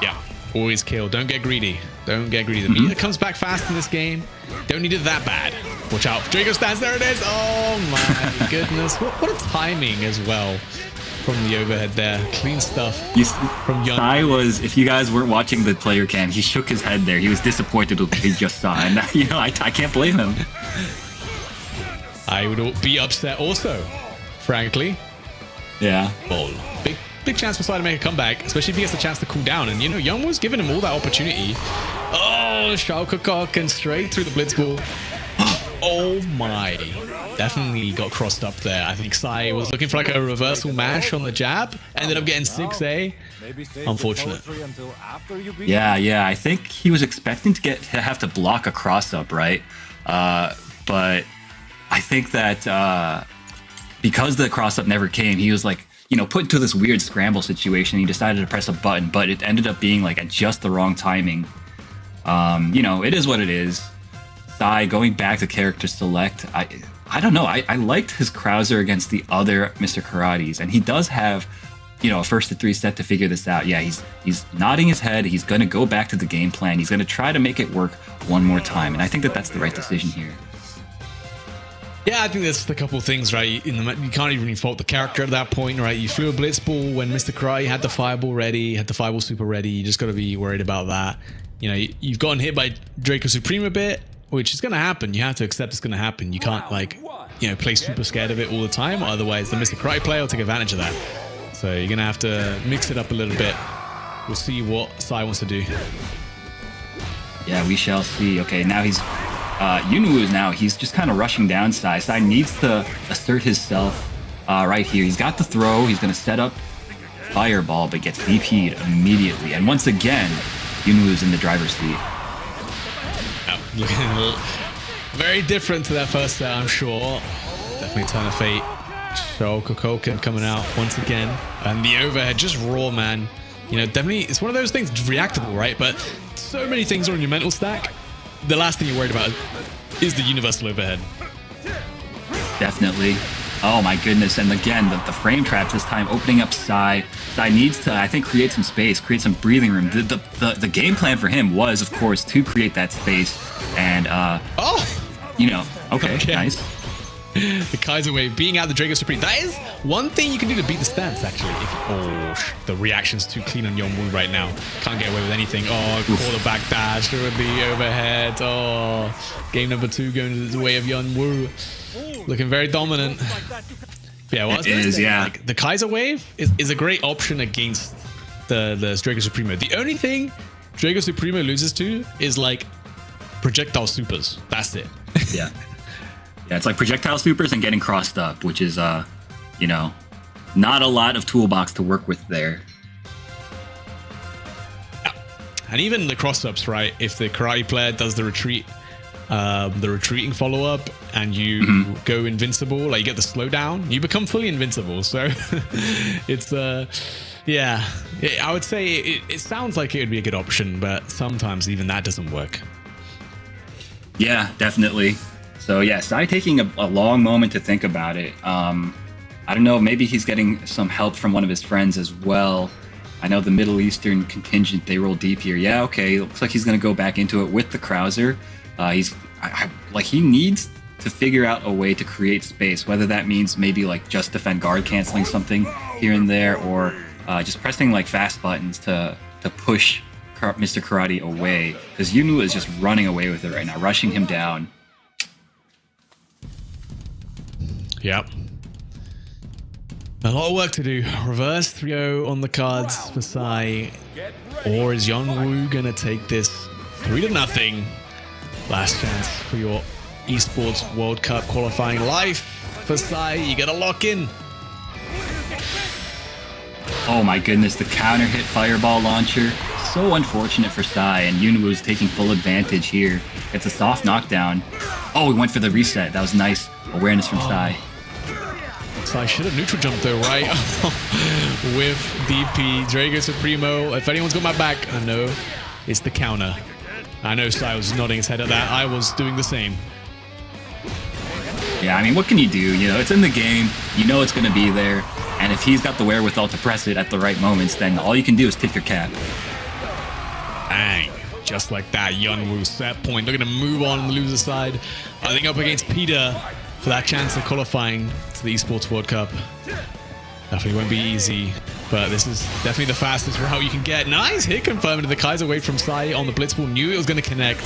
Yeah, always kill. Don't get greedy. Don't get greedy. The meter comes back fast in this game. Don't need it that bad. Watch out. Draco stands. There it is. Oh, my goodness. What a timing as well. From the overhead there. Clean stuff from Young. Sai was, if you guys weren't watching the player cam, he shook his head there. He was disappointed with what he just saw. And, I can't blame him. I would be upset also, frankly. Yeah. Ball. Big chance for Sai to make a comeback, especially if he gets the chance to cool down. And, Young was giving him all that opportunity. Oh, Shaokokok and straight through the blitz ball. Oh my. Definitely got crossed up there. I think Sai was looking for a reversal mash on the jab. Ended up getting 6A. Unfortunate. Yeah. I think he was expecting to have to block a cross up, right? But I think that because the cross up never came, he was put into this weird scramble situation. He decided to press a button, but it ended up being at just the wrong timing. It is what it is. Sai going back to character select. I don't know. I liked his Krauser against the other Mr. Karates, and he does have, a first to 3 set to figure this out. Yeah, he's nodding his head. He's going to go back to the game plan. He's going to try to make it work one more time, and I think that that's the right decision here. Yeah, I think there's a couple of things, right? You can't even fault the character at that point, right? You flew a blitz ball when Mr. Karate had the fireball ready, had the fireball super ready. You just got to be worried about that. You've gotten hit by Draco Supreme a bit, which is going to happen. You have to accept it's going to happen. You can't play super scared of it all the time. Otherwise, the Mr. Karate player will take advantage of that. So you're going to have to mix it up a little bit. We'll see what Sai wants to do. Yeah, we shall see. Okay, now he's... he's just kind of rushing down Sai. Sai needs to assert himself right here. He's got the throw. He's going to set up Fireball, but gets VP'd immediately. And once again, Yunu's in the driver's seat. Looking very different to that first set, I'm sure. Definitely Turn of Fate. Shokokoken coming out once again. And the overhead, just raw, man. Definitely, it's one of those things, reactable, right? But so many things are on your mental stack. The last thing you're worried about is the universal overhead. Definitely. Oh my goodness. And again, the frame traps this time opening up Sai. Sai needs to, I think, create some space, create some breathing room. The game plan for him was, of course, to create that space. And, okay, nice. The Kaiser Wave being out the Draco Supreme. That is one thing you can do to beat the stance, actually. The reaction's too clean on Yonwoo right now. Can't get away with anything. Oh, quarterback dash through the overhead. Oh, game number 2 going the way of Yonwoo. Looking very dominant. Yeah, well, the Kaiser Wave is a great option against the Draco Supremo. The only thing Draco Supremo loses to is projectile supers. That's it. Yeah. Yeah, it's projectile supers and getting crossed up, which is, not a lot of toolbox to work with there. And even the cross-ups, right? If the karate player does the retreat the retreating follow-up and you go invincible, like you get the slowdown, you become fully invincible. So it's yeah, I would say it sounds like it would be a good option, but sometimes even that doesn't work. Yeah, definitely. So yeah, Sai taking a long moment to think about it. I don't know, maybe he's getting some help from one of his friends as well. I know the Middle Eastern contingent, they roll deep here. Yeah, okay, looks like he's going to go back into it with the Krauser. He needs to figure out a way to create space, whether that means maybe like just defend guard canceling something here and there, or just pressing like fast buttons to push Mr. Karate away, because Yunu is just running away with it right now, rushing him down. Yep. A lot of work to do. Reverse 3-0 on the cards for Sai. Or is Yeonwoo gonna take this 3-0? Last chance for your Esports World Cup qualifying life for Sai. You gotta lock in. Oh my goodness, the counter hit fireball launcher. So unfortunate for Sai, and Yeonwoo's taking full advantage here. It's a soft knockdown. Oh, he went for the reset. That was nice awareness from Sai. Sai should have neutral jumped though, right? With DP, Drago Supremo. If anyone's got my back, I know it's the counter. I know Sai was nodding his head at that. I was doing the same. Yeah, I mean, what can you do? You know, it's in the game. You know it's going to be there. And if he's got the wherewithal to press it at the right moments, then all you can do is tip your cap. Bang. Just like that, Yeonwoo set point. They're going to move on the loser side. I think up against Peter for that chance of qualifying to the Esports World Cup. Definitely won't be easy, but this is definitely the fastest route you can get. Nice hit confirmed to the Kaiser wave from Sai on the blitzball. Knew it was going to connect.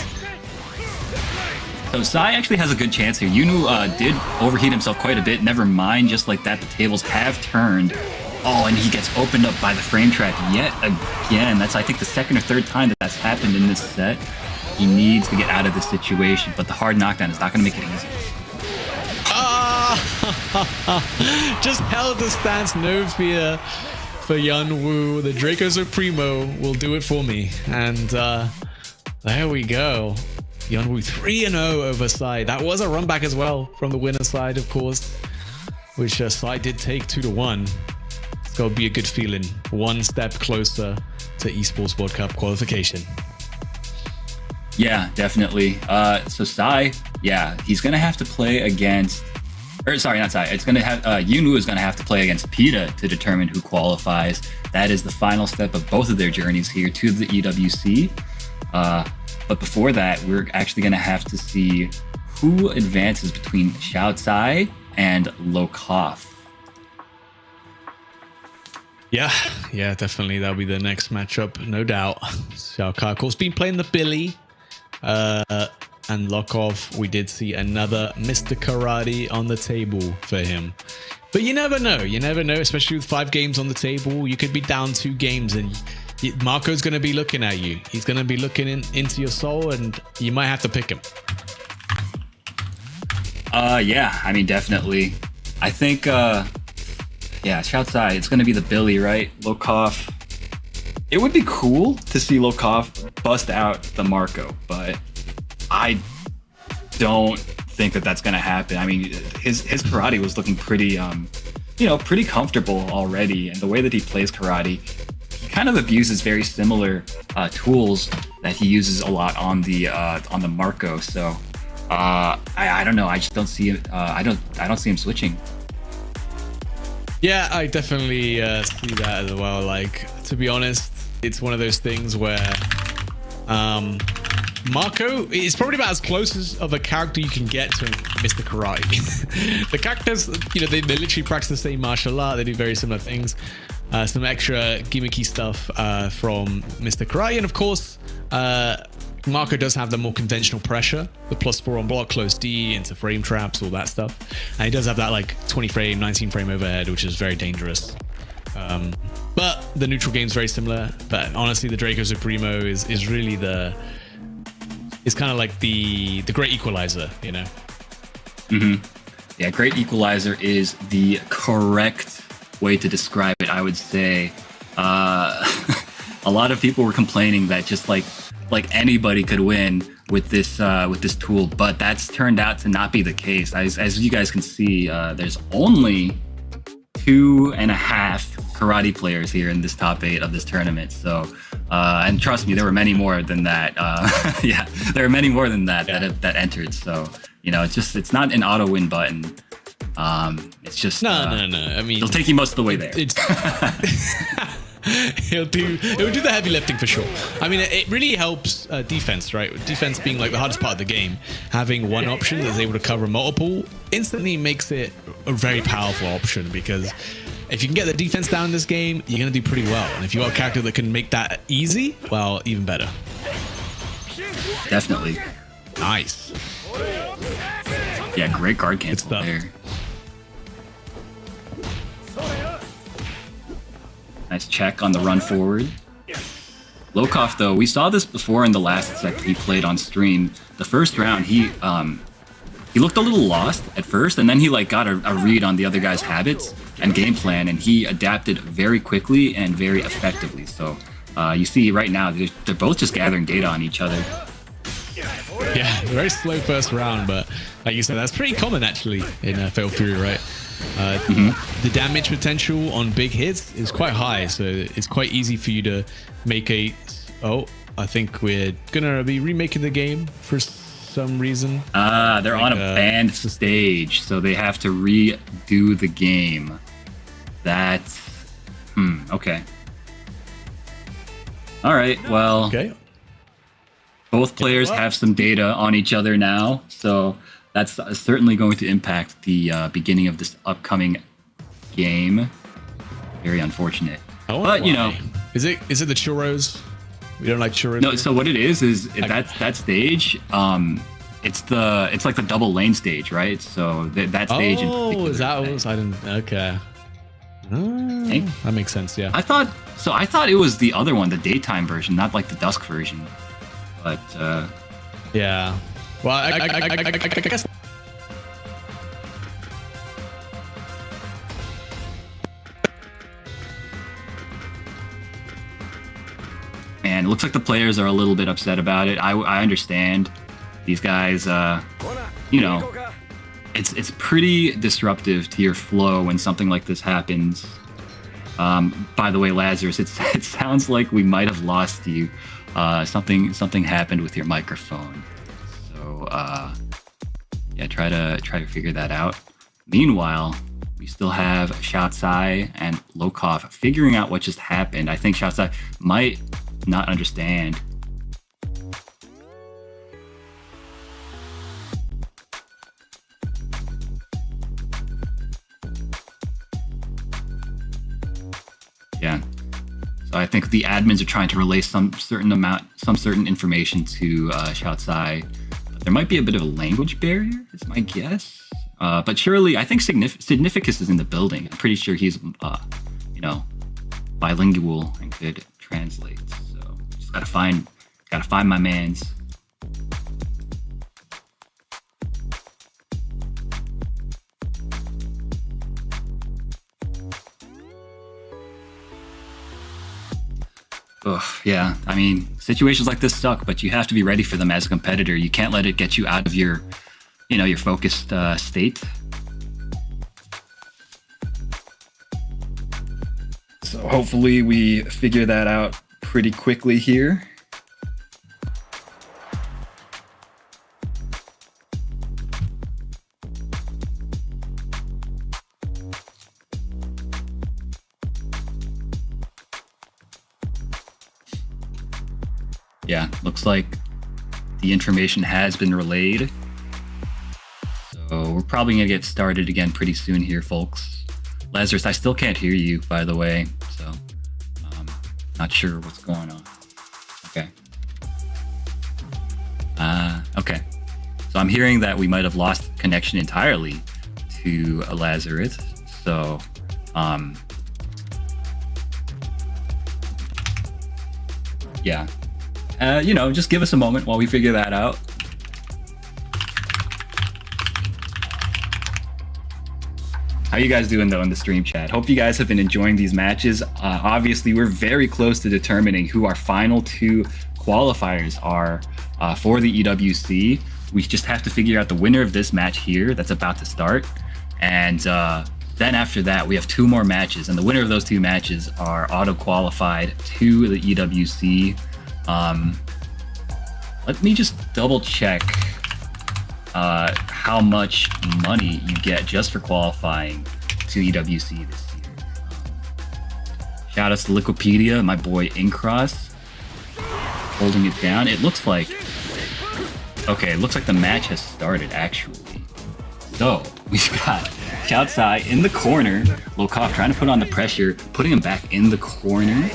So Sai actually has a good chance here. Yunu did overheat himself quite a bit. Never mind, just like that, the tables have turned. Oh, and he gets opened up by the frame trap yet again. That's, I think, the second or third time that that's happened in this set. He needs to get out of this situation, but the hard knockdown is not going to make it easy. Just held the stance, no fear for Yeonwoo. The Draco Supremo will do it for me. And there we go. Yeonwoo 3-0 over Sai. That was a run back as well from the winner's side, of course, which Sai did take 2-1. It's got to be a good feeling. One step closer to Esports World Cup qualification. Yeah, definitely. So Sai, yeah, he's going to have to play against... Or sorry, not Sai. It's going to have... Yunu is going to have to play against Pita to determine who qualifies. That is the final step of both of their journeys here to the EWC. But before that, we're actually going to have to see who advances between Xiao Tsai and Lokov. Yeah, definitely. That'll be the next matchup, no doubt. Xiao Kai, of course, been playing the Billy. And Lokov, we did see another Mr. Karate on the table for him. But you never know. You never know, especially with 5 games on the table. You could be down 2 games and Marco's going to be looking at you. He's going to be looking into your soul, and you might have to pick him. Yeah, I mean, definitely. I think, yeah, Xiao Tsai, it's going to be the Billy, right? Lokov. It would be cool to see Lokov bust out the Marco, but I don't think that that's going to happen. I mean, his karate was looking pretty, pretty comfortable already, and the way that he plays karate, he kind of abuses very similar tools that he uses a lot on the Marco. So I don't know. I just don't see him. I don't see him switching. Yeah, I definitely see that as well. Like, to be honest, it's one of those things where Marco is probably about as close of a character you can get to Mr. Karate. The characters, they literally practice the same martial art. They do very similar things. Some extra gimmicky stuff from Mr. Karate. And of course, Marco does have the more conventional pressure, the +4 on block, close D, into frame traps, all that stuff. And he does have that like 20 frame, 19 frame overhead, which is very dangerous. But the neutral game is very similar. But honestly, the Draco Supremo is really it's kind of like the great equalizer, Mm-hmm. Yeah, great equalizer is the correct way to describe it, I would say. A lot of people were complaining that just like anybody could win with this tool, but that's turned out to not be the case. As you guys can see, there's only 2.5 karate players here in this top 8 of this tournament. So, and trust me, there were many more than that. Yeah, there are many more than that that entered. So, you know, it's not an auto win button. It's just no. I mean, it'll take you most of the way there. It'll do the heavy lifting for sure. I mean, it really helps defense, right? Defense being like the hardest part of the game. Having one option that's able to cover multiple instantly makes it a very powerful option, because if you can get the defense down in this game, you're going to do pretty well. And if you have a character that can make that easy, well, even better. Definitely. Nice. Yeah, great guard cancel there. Nice check on the run forward. Lokov, though, we saw this before in the last set he played on stream. The first round, he looked a little lost at first, and then he like got a read on the other guy's habits and game plan, and he adapted very quickly and very effectively. So you see right now, they're both just gathering data on each other. Yeah, very slow first round, but like you said, that's pretty common actually in Fatal Fury, right? The damage potential on big hits is quite high, so it's quite easy for you to make a... Oh, I think we're gonna be remaking the game for some reason. They're on a banned stage, so they have to redo the game. That's... okay. Alright, well... Okay. Both players have some data on each other now, so that's certainly going to impact the beginning of this upcoming game. Very unfortunate. Oh, but you know, is it the churros? We don't like churros. No. So what it is that stage. It's like the double lane stage, right? So that stage. Oh, is that what? I didn't. Okay. That makes sense. Yeah. I thought it was the other one, the daytime version, not like the dusk version. But yeah. Well, I guess. Man, it looks like the players are a little bit upset about it. I understand. These guys, you know, it's pretty disruptive to your flow when something like this happens. By the way, Lazarus, it sounds like we might have lost you. Something happened with your microphone. So yeah, try to figure that out. Meanwhile, we still have Shaotsai and Lokov figuring out what just happened. I think Shaotsai might not understand. Yeah. So I think the admins are trying to relay some certain information to Shaotsai. There might be a bit of a language barrier, is my guess. But surely, I think Significus is in the building. I'm pretty sure he's, you know, bilingual and could translate. So just gotta find my mans. Ugh, yeah, I mean, situations like this suck, but you have to be ready for them as a competitor. You can't let it get you out of your, you know, your focused state. So hopefully we figure that out pretty quickly here. Yeah, looks like the information has been relayed. So we're probably gonna get started again pretty soon here, folks. Lazarus, I still can't hear you, by the way, so not sure what's going on. Okay. Okay. So I'm hearing that we might have lost connection entirely to Lazarus. So yeah. You know, just give us a moment while we figure that out. How you guys doing though in the stream chat? Hope you guys have been enjoying these matches. Obviously, we're very close to determining who our final 2 qualifiers are for the EWC. We just have to figure out the winner of this match here that's about to start. And then after that, we have 2 more matches. And the winner of those 2 matches are auto-qualified to the EWC. Let me just double check how much money you get just for qualifying to EWC this year. Shout out to Liquipedia, my boy Incross, holding it down. It looks like the match has started actually. So we've got Shoutsai in the corner, Lokov trying to put on the pressure, putting him back in the corner.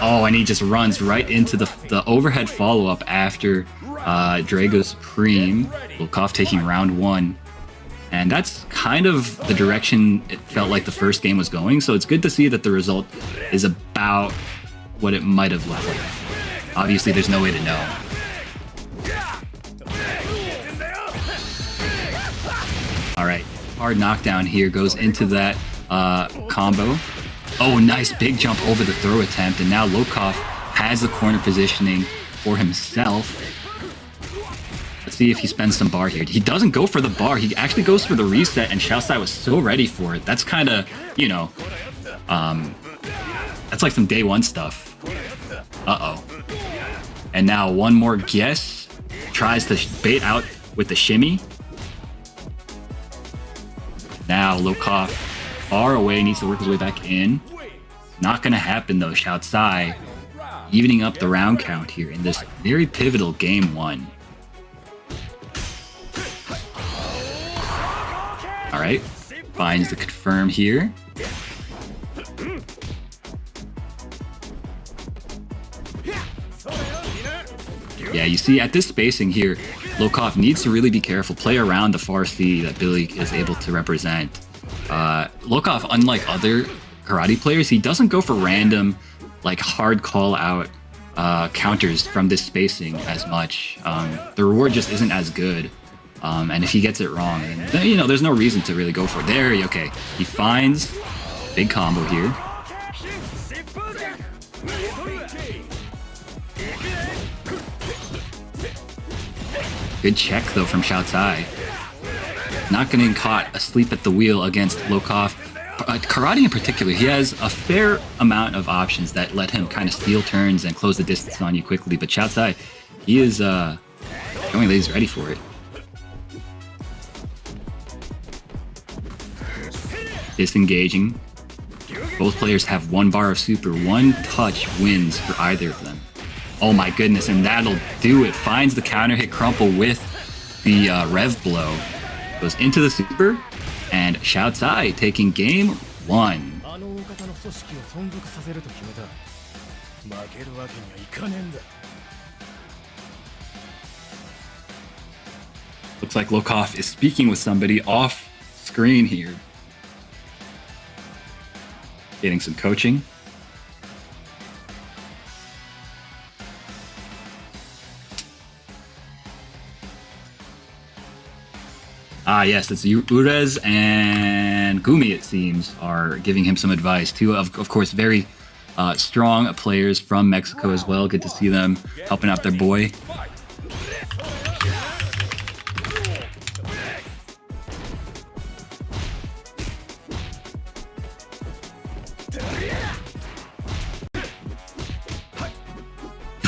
Oh, and he just runs right into the overhead follow-up after Drago Supreme. Lokov taking round 1. And that's kind of the direction it felt like the first game was going. So it's good to see that the result is about what it might have looked like. Obviously, there's no way to know. All right, hard knockdown here goes into that combo. Oh, nice big jump over the throw attempt. And now Lokov has the corner positioning for himself. Let's see if he spends some bar here. He doesn't go for the bar. He actually goes for the reset, and Xiaosai was so ready for it. That's kind of, you know, that's like some day 1 stuff. Uh-oh. And now one more guess. Tries to bait out with the shimmy. Now Lokov, far away, needs to work his way back in. Not gonna happen though. Xiaosai evening up the round count here in this very pivotal game 1. All right, finds the confirm here. Yeah, you see at this spacing here, Lokov needs to really be careful, play around the far C that Billy is able to represent. Lokov, unlike other karate players, he doesn't go for random, like hard call out counters from this spacing as much. The reward just isn't as good. And if he gets it wrong, then, you know, there's no reason to really go for it. There, okay. He finds big combo here. Good check, though, from Xiaosai. Not getting caught asleep at the wheel against Lokov. Karate in particular, he has a fair amount of options that let him kind of steal turns and close the distance on you quickly. But Xiaosai, he is showing that he's ready for it. Disengaging. Both players have 1 bar of super. 1 touch wins for either of them. Oh my goodness, and that'll do it. Finds the counter hit crumple with the rev blow. Goes into the super, and Xiaosai taking game 1. Looks like Lokov is speaking with somebody off screen here. Getting some coaching. Ah, yes, it's Urez and Gumi, it seems, are giving him some advice. 2, of course, very strong players from Mexico as well. Good to see them helping out their boy.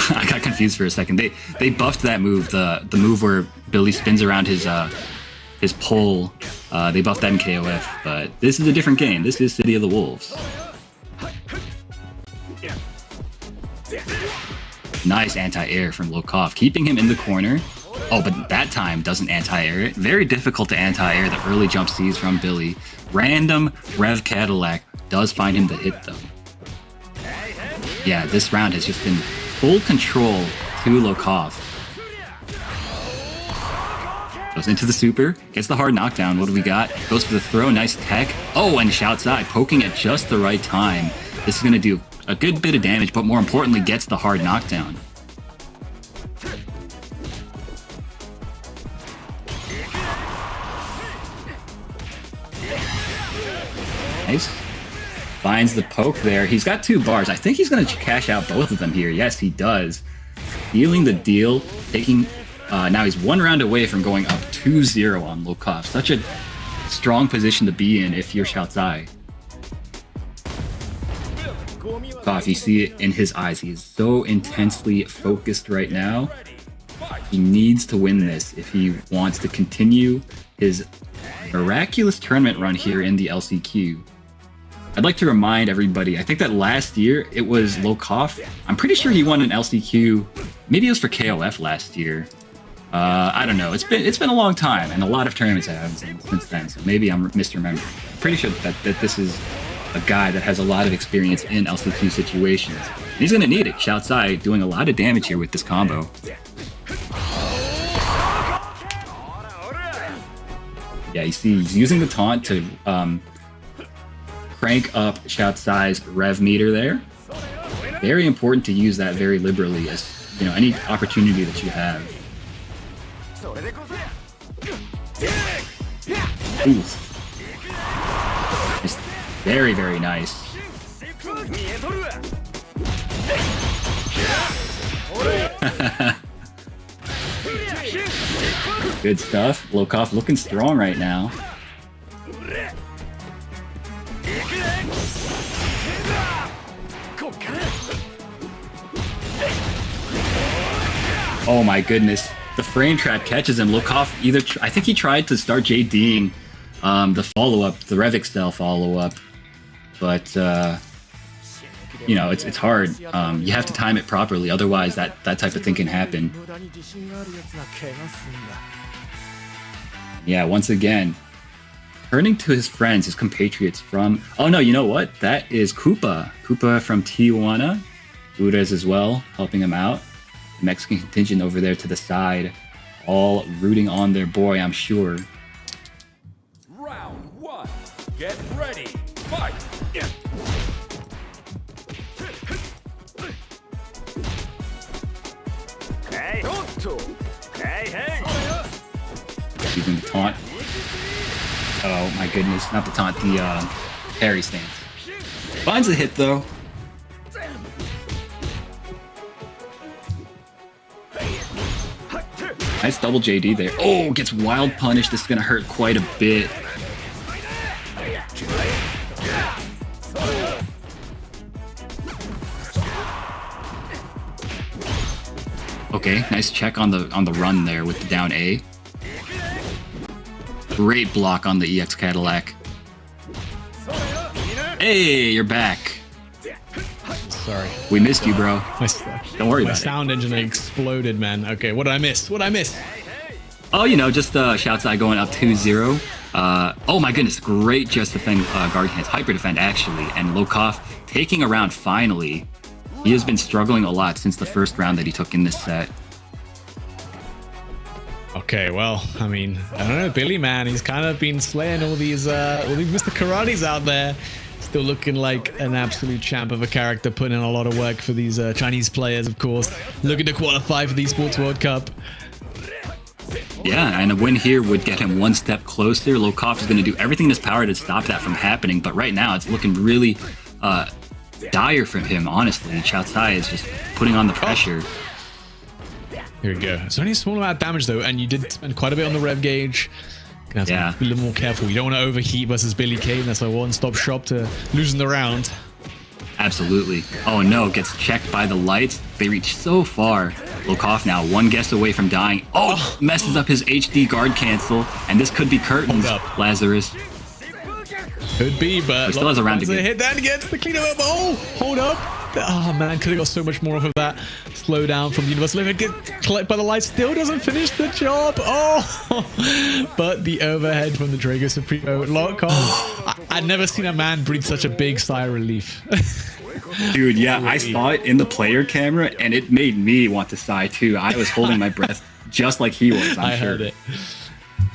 I got confused for a second. They buffed that move, the move where Billy spins around his pole. They buffed that in KOF, but this is a different game. This is City of the Wolves. Nice anti-air from Lokov, keeping him in the corner. Oh, but that time doesn't anti-air it. Very difficult to anti-air the early jump C's from Billy. Random Rev Cadillac does find him to hit though. Yeah, this round has just been full control to Lokov. Goes into the super, gets the hard knockdown. What do we got? Goes for the throw, nice tech. Oh, and Xiaosai poking at just the right time. This is going to do a good bit of damage, but more importantly, gets the hard knockdown. Nice. Finds the poke there. He's got 2 bars. I think he's going to cash out both of them here. Yes, he does. Dealing the deal, taking... now he's 1 round away from going up 2-0 on Lokov. Such a strong position to be in if you're Xiaozai. Lokov, you see it in his eyes. He is so intensely focused right now. He needs to win this if he wants to continue his miraculous tournament run here in the LCQ. I'd like to remind everybody, I think that last year it was Lokov. I'm pretty sure he won an LCQ. Maybe it was for KOF last year. I don't know. It's been a long time, and a lot of tournaments have happened since then. So maybe I'm misremembering. I'm pretty sure that this is a guy that has a lot of experience in LCQ situations. And he's gonna need it. Xiaozai doing a lot of damage here with this combo. Yeah, you see, he's using the taunt to crank up Xiaozai's rev meter there. Very important to use that very liberally, as you know, any opportunity that you have. Oof. Just very, very nice. Good stuff. Lokov looking strong right now. Oh my goodness. The frame trap catches him. Lokov either... I think he tried to start JDing the follow-up, the Revixtel follow-up. But, you know, it's hard. You have to time it properly. Otherwise, that type of thing can happen. Yeah, once again, turning to his friends, his compatriots from... Oh no, you know what? That is Koopa. Koopa from Tijuana. Buddha's as well, helping him out. The Mexican contingent over there to the side, all rooting on their boy, I'm sure. Round 1. Get ready. Fight. Using the taunt. Oh my goodness, not the taunt, the parry stance. Finds the hit though. Nice double JD there. Oh, gets wild punish. This is gonna hurt quite a bit. Okay, nice check on the run there with the down A. Great block on the EX Cadillac. Hey, you're back. Sorry. We missed you, bro. Don't worry about it. My sound engine exploded, man. Okay, what did I miss? What did I miss? Oh, you know, just Xiaozai going up 2-0. Oh my goodness, great just defend guard hands. Hyper defend, actually. And Lokov taking a round finally. He has been struggling a lot since the first round that he took in this set. Okay, well, I mean, I don't know, Billy, man, he's kind of been slaying all these Mr. Karates out there. Still looking like an absolute champ of a character, putting in a lot of work for these Chinese players, of course. Looking to qualify for the Esports World Cup. Yeah, and a win here would get him one step closer. Lokov is going to do everything in his power to stop that from happening, but right now it's looking really dire from him, honestly. Xiaozai is just putting on the pressure. Here we go. It's only a small amount of damage though, and you did spend quite a bit on the rev gauge. Gonna have to be a little more careful. You don't want to overheat versus Billy Kane. That's a one-stop shop to losing the round. Absolutely. Oh no, gets checked by the lights. They reach so far. Lokov now one guess away from dying. Oh, messes up his HD guard cancel, and this could be curtains, Lazarus. Could be, but he still has a round to get. Hit that gets the clean up. Oh, hold up. Oh man, could have got so much more off of that. Slow down from the Universal Limit. Get collected by the light. Still doesn't finish the job. Oh, but the overhead from the Drago Supremo lock on. I'd never seen a man breathe such a big sigh of relief. Dude, yeah, I saw it in the player camera, and it made me want to sigh too. I was holding my breath just like he was, I'm sure. Heard it.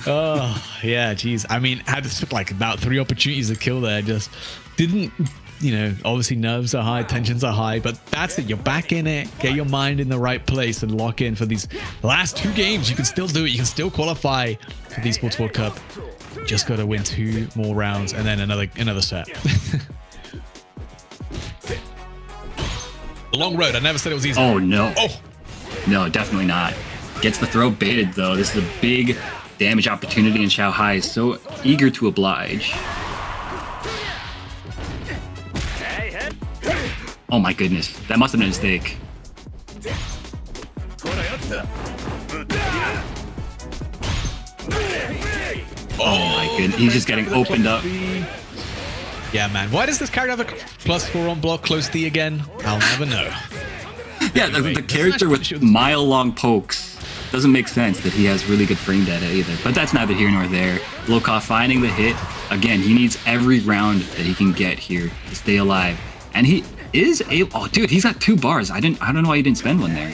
Oh, yeah, geez. I mean, had like about 3 opportunities to kill there. Just didn't, you know, obviously nerves are high, tensions are high, but that's it. You're back in it. Get your mind in the right place and lock in for these last 2 games. You can still do it. You can still qualify for the Esports World Cup. Just got to win 2 more rounds and then another set. long road. I never said it was easy. Oh, no. Oh, No, definitely not. Gets the throw baited, though. This is a big damage opportunity, and Xiao Hai is so eager to oblige. Oh my goodness. That must have been a mistake. Oh my goodness. He's just getting opened up. yeah, man. Why does this character have a +4 on block close D again? I'll never know. Yeah, the character with mile-long pokes doesn't make sense that he has really good frame data either. But that's neither here nor there. Lokov finding the hit. Again, he needs every round that he can get here to stay alive. And he is able... Oh, dude, he's got 2 bars. I don't know why he didn't spend one there.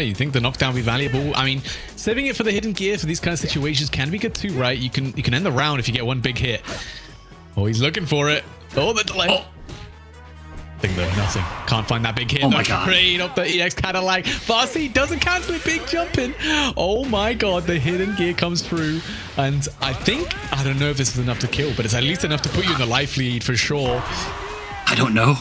You think the knockdown will be valuable? I mean, saving it for the hidden gear for these kind of situations can be good too, right? You can end the round if you get one big hit. Oh, he's looking for it. Oh, the delay. Oh. Nothing though, nothing. Can't find that big hit. Oh my God. Train up the EX Cadillac. Farsi doesn't cancel it. Big jumping. Oh my God, the hidden gear comes through. And I don't know if this is enough to kill, but it's at least enough to put you in the life lead for sure. I don't know.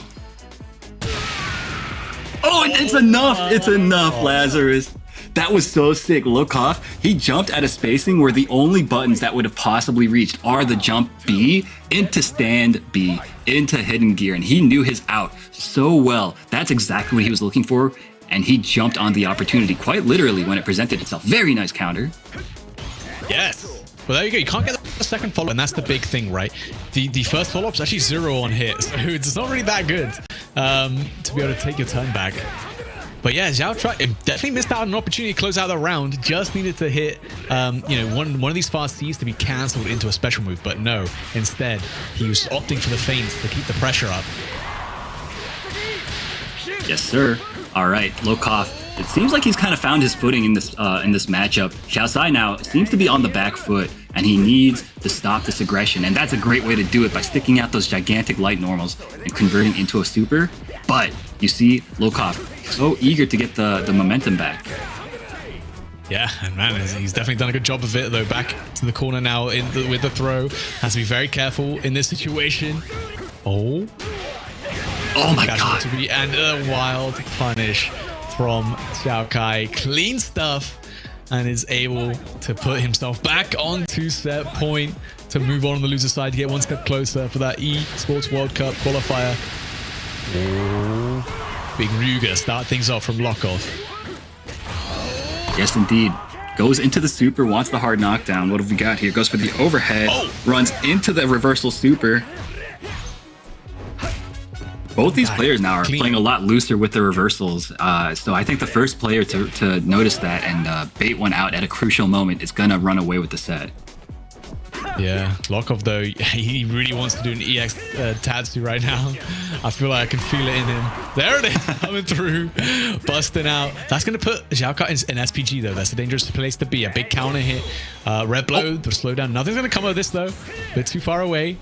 Oh, it's enough. It's enough, Lazarus. That was so sick. Lokov, he jumped at a spacing where the only buttons that would have possibly reached are the jump B into stand B, into hidden gear, and he knew his out so well. That's exactly what he was looking for, and he jumped on the opportunity quite literally when it presented itself. Very nice counter. Yes. Well, there you go. You can't get the second follow-up, and that's the big thing, right? The first follow-up is actually 0 on hit, so it's not really that good to be able to take your turn back. But yeah, Zhao definitely missed out on an opportunity to close out the round. Just needed to hit, one of these fast Cs to be cancelled into a special move. But no, instead, he was opting for the feints to keep the pressure up. Yes, sir. All right, Lokov. It seems like he's kind of found his footing in this matchup. Xiaosai now seems to be on the back foot, and he needs to stop this aggression. And that's a great way to do it by sticking out those gigantic light normals and converting into a super. But you see, Lokov so eager to get the momentum back. Yeah, and man, he's definitely done a good job of it, though. Back to the corner now with the throw. Has to be very careful in this situation. Oh my God. And a wild punish from Xiao Kai. Clean stuff, and is able to put himself back onto set point to move on the loser side to get one step closer for that Esports World Cup qualifier. Oh. Big Ruger start things off from Lokov. Yes, indeed. Goes into the super, wants the hard knockdown. What have we got here? Goes for the overhead, runs into the reversal super. Both these players now are playing a lot looser with the reversals. So I think the first player to notice that and bait one out at a crucial moment is going to run away with the set. Yeah, Lokov though, he really wants to do an EX Tatsu right now. I feel like I can feel it in him. There it is, coming through, busting out. That's going to put Xiao Kai in SPG though. That's a dangerous place to be. A big counter hit. Red blow, to slow down. Nothing's going to come of this though. A bit too far away.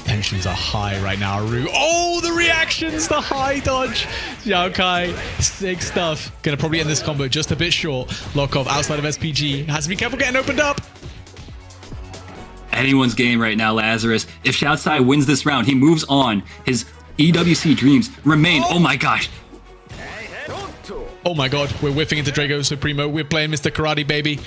Tensions are high right now, Aru. Oh, the reactions, the high dodge. Xiao Kai, sick stuff. Gonna probably end this combo just a bit short. Lokov outside of SPG. Has to be careful getting opened up. Anyone's game right now, Lazarus. If Xiaosai wins this round, he moves on. His EWC dreams remain. Oh my gosh. Oh my God, we're whiffing into Drago Supremo. We're playing Mr. Karate, baby.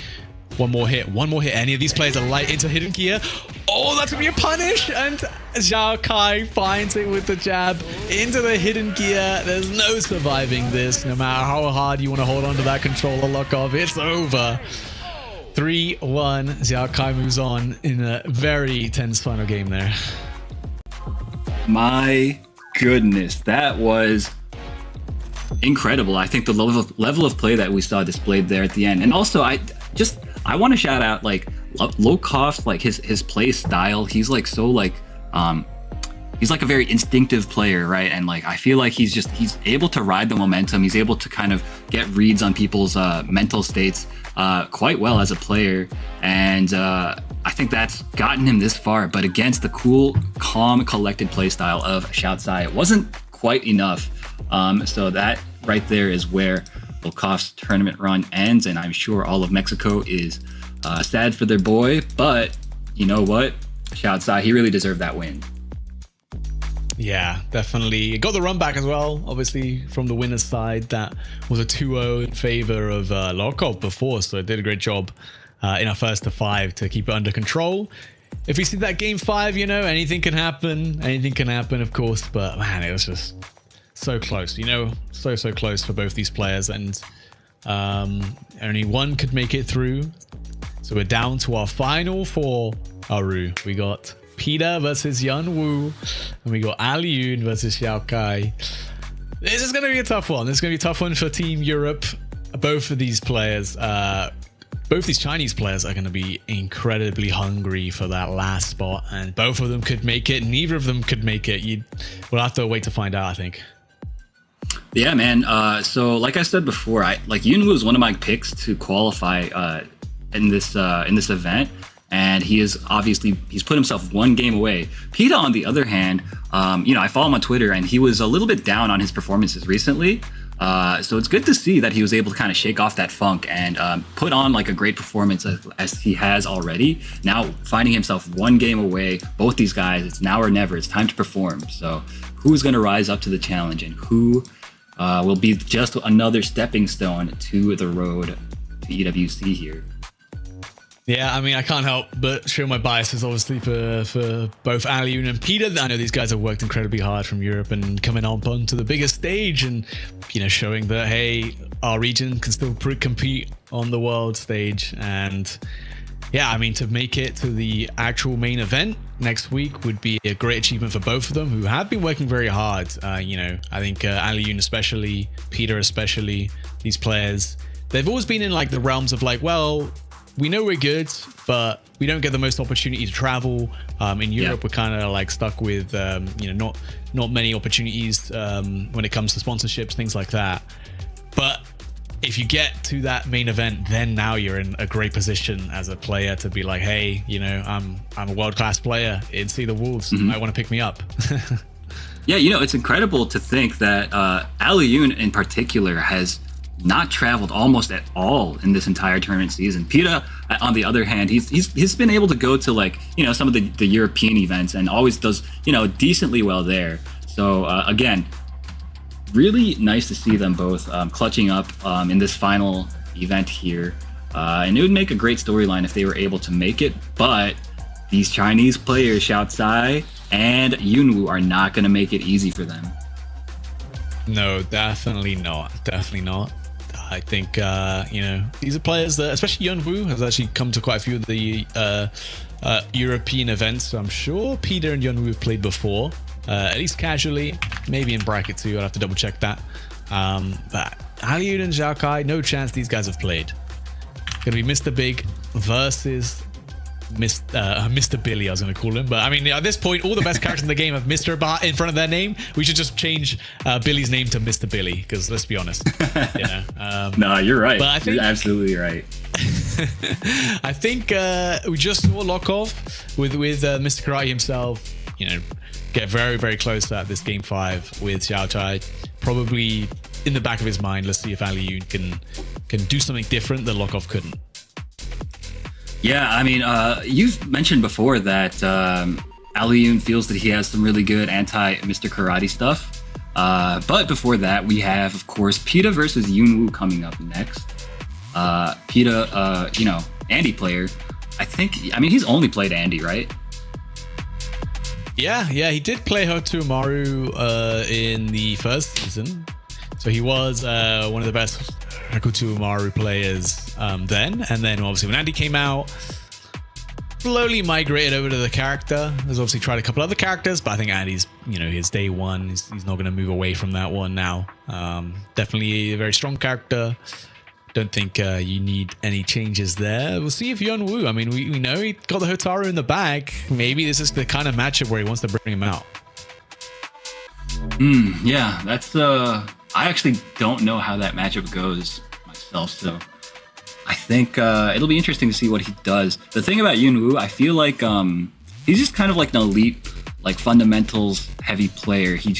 One more hit. Any of these players are light into hidden gear. Oh, that's going to be a punish. And Xiao Kai finds it with the jab into the hidden gear. There's no surviving this. No matter how hard you want to hold on to that controller, Lokov, it's over. 3-1. Xiao Kai moves on in a very tense final game there. My Goodness, that was incredible. I think the level of play that we saw displayed there at the end. And also, I want to shout out like Lokov, like his play style. He's like he's like a very instinctive player, right? And like I feel like he's able to ride the momentum. He's able to kind of get reads on people's mental states quite well as a player. And I think that's gotten him this far. But against the cool, calm, collected play style of Xiaosai, it wasn't quite enough. So that right there is where Lokov's tournament run ends, and I'm sure all of Mexico is sad for their boy, but you know what? Xiaosai, he really deserved that win. Yeah, definitely. Got the run back as well, obviously, from the winner's side. That was a 2-0 in favor of Lokov before, so it did a great job in our first to 5 to keep it under control. If we see that game 5, you know, anything can happen. Anything can happen, of course, but man, it was just so close, you know, so close for both these players, and only one could make it through. So we're down to our final 4, Aru. We got Peter versus Yunwoo, and we got Aliyun versus Xiao Kai. This is going to be a tough one. This is going to be a tough one for Team Europe. Both of these players, both these Chinese players are going to be incredibly hungry for that last spot, and both of them could make it. Neither of them could make it. We'll have to wait to find out, I think. Yeah, man. So like I said before, Yunwoo is one of my picks to qualify in this event. And he's put himself one game away. Peta, on the other hand, I follow him on Twitter, and he was a little bit down on his performances recently. So it's good to see that he was able to kind of shake off that funk and put on like a great performance as he has already. Now finding himself one game away, both these guys, it's now or never. It's time to perform. So who's going to rise up to the challenge, and who will be just another stepping stone to the road to EWC here? Yeah, I mean, I can't help but show my biases, obviously, for both Aliyun and Peter. I know these guys have worked incredibly hard from Europe and coming onto the biggest stage, and, you know, showing that, hey, our region can still compete on the world stage. And yeah, I mean, to make it to the actual main event next week would be a great achievement for both of them, who have been working very hard. You know, I think Aliyun especially, Peter especially, these players, they've always been in like the realms of like, well, we know we're good, but we don't get the most opportunity to travel. In Europe, we're kind of like stuck with, not many opportunities when it comes to sponsorships, things like that. But if you get to that main event, then now you're in a great position as a player to be like, hey, you know, I'm a world-class player in See the Wolves. You might want to pick me up. Yeah, you know, it's incredible to think that Aliyun in particular has not traveled almost at all in this entire tournament season. Peta, on the other hand, he's been able to go to, like, you know, some of the European events and always does, you know, decently well there. So again, really nice to see them both clutching up in this final event here. And it would make a great storyline if they were able to make it, but these Chinese players, Xiao Tsai and Yunwoo, are not going to make it easy for them. No, definitely not. Definitely not. I think, you know, these are players that, especially Yunwoo, has actually come to quite a few of the European events. So I'm sure Peter and Yunwoo have played before, at least casually, maybe in bracket too. I'll have to double check that. But Aliyun and Xiao Kai, no chance these guys have played. Gonna be Mr. Big versus Mr. Billy, I was going to call him. But I mean, at this point, all the best characters in the game have Mr. in front of their name. We should just change Billy's name to Mr. Billy, because let's be honest. You know, no, you're right. But I think, you're absolutely right. I think we just saw Lokov with Mr. Karate himself, you know, get very, very close at this game 5 with Xiao Chai. Probably in the back of his mind, let's see if Aliyun can do something different that Lokov couldn't. Yeah, I mean, you've mentioned before that Aliyun feels that he has some really good anti-Mr. Karate stuff. But before that, we have, of course, Peta versus Yunwoo coming up next. Peta, you know, Andy player. I mean, he's only played Andy, right? Yeah, he did play Hokuto in the first season. So he was one of the best Hokuto players then. And then obviously when Andy came out, slowly migrated over to the character. Has obviously tried a couple other characters, but I think Andy's, you know, his day one. He's not going to move away from that one now. Definitely a very strong character. Don't think you need any changes there. We'll see if Yunwoo, I mean, we know he got the Hotaru in the bag. Maybe this is the kind of matchup where he wants to bring him out. Yeah, that's I actually don't know how that matchup goes myself, so I think it'll be interesting to see what he does. The thing about Yunwoo, I feel like he's just kind of like an elite, like fundamentals heavy player. He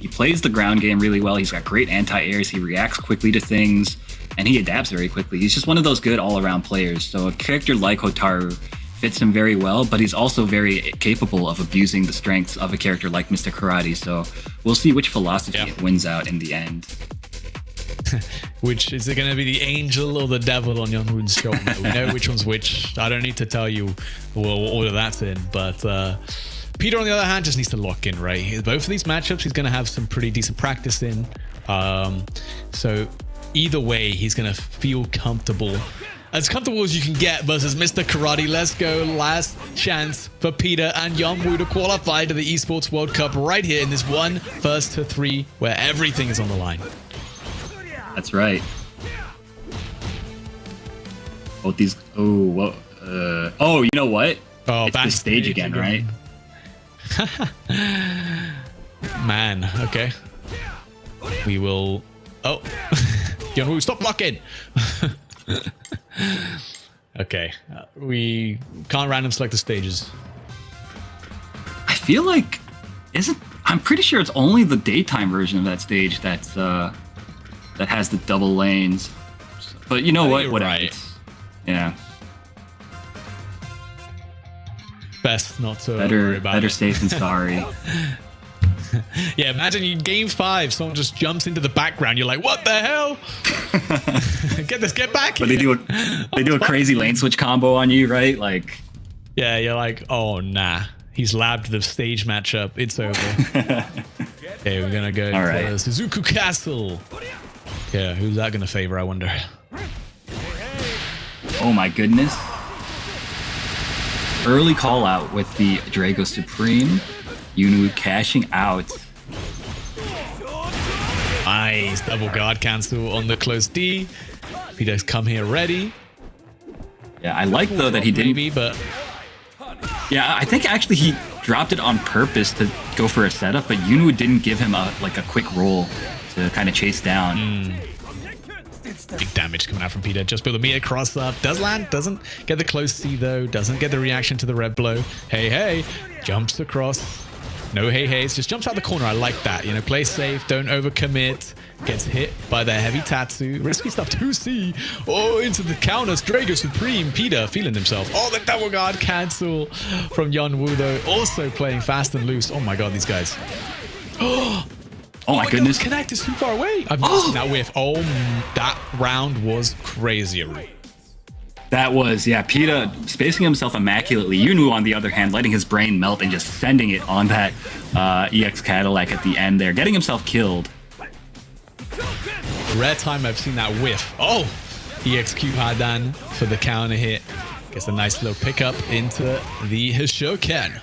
plays the ground game really well. He's got great anti-airs. He reacts quickly to things, and he adapts very quickly. He's just one of those good all-around players. So a character like Hotaru fits him very well, but he's also very capable of abusing the strengths of a character like Mr. Karate. So we'll see which philosophy wins out in the end. Which is it going to be, the angel or the devil on Yeonwoo's shoulder? We know which one's which. I don't need to tell you what order that's in, but Peter, on the other hand, just needs to lock in, right? Both of these matchups, he's going to have some pretty decent practice in. So either way, he's going to feel comfortable. As comfortable as you can get versus Mr. Karate. Let's go. Last chance for Peter and Yeonwoo to qualify to the Esports World Cup right here in this one first to three where everything is on the line. That's right. Both these. Oh, what? Oh, you know what? Oh, it's the stage again, right? Man, okay. We will. Oh, Yeonwoo, stop blocking. Okay, we can't random select the stages. I feel like I'm pretty sure it's only the daytime version of that stage that's that has the double lanes. But you know what? Whatever. Right. Yeah. Best not to worry about better it. safe than sorry. Yeah, imagine you game 5, someone just jumps into the background. You're like, what the hell? Get back here. But they do a crazy lane switch combo on you, right? Like, yeah, you're like, oh nah, he's labbed the stage matchup. It's over. Okay, we're gonna go to Suzuku Castle. Yeah, who's that gonna favor? I wonder. Oh my goodness! Early call out with the Drago Supreme. Yeonwoo cashing out. Nice double guard cancel on the close D. Peter's come here ready. Yeah, I like though that he didn't. Maybe, but yeah, I think actually he dropped it on purpose to go for a setup, but Yeonwoo didn't give him a quick roll to kind of chase down. Big damage coming out from Peter. Just build a meter cross up. Does land. Doesn't get the close C though. Doesn't get the reaction to the red blow. Hey. Jumps across. No hey-heys. Just jumps out the corner. I like that. You know, play safe. Don't overcommit. Gets hit by the heavy Tatsu. Risky stuff. 2C. Oh, into the counters. Drago Supreme. Peter feeling himself. Oh, the double guard cancel from Yeonwoo though. Also playing fast and loose. Oh my god, these guys. Oh my goodness. God, Connect is too far away. I've never seen that whiff. Oh, that round was crazy. That was, yeah, Peter spacing himself immaculately. Yeonwoo, on the other hand, letting his brain melt and just sending it on that EX Cadillac at the end there, getting himself killed. Rare time I've seen that whiff. Oh, EXQ Hadan for the counter hit. Gets a nice little pickup into the Hishoken.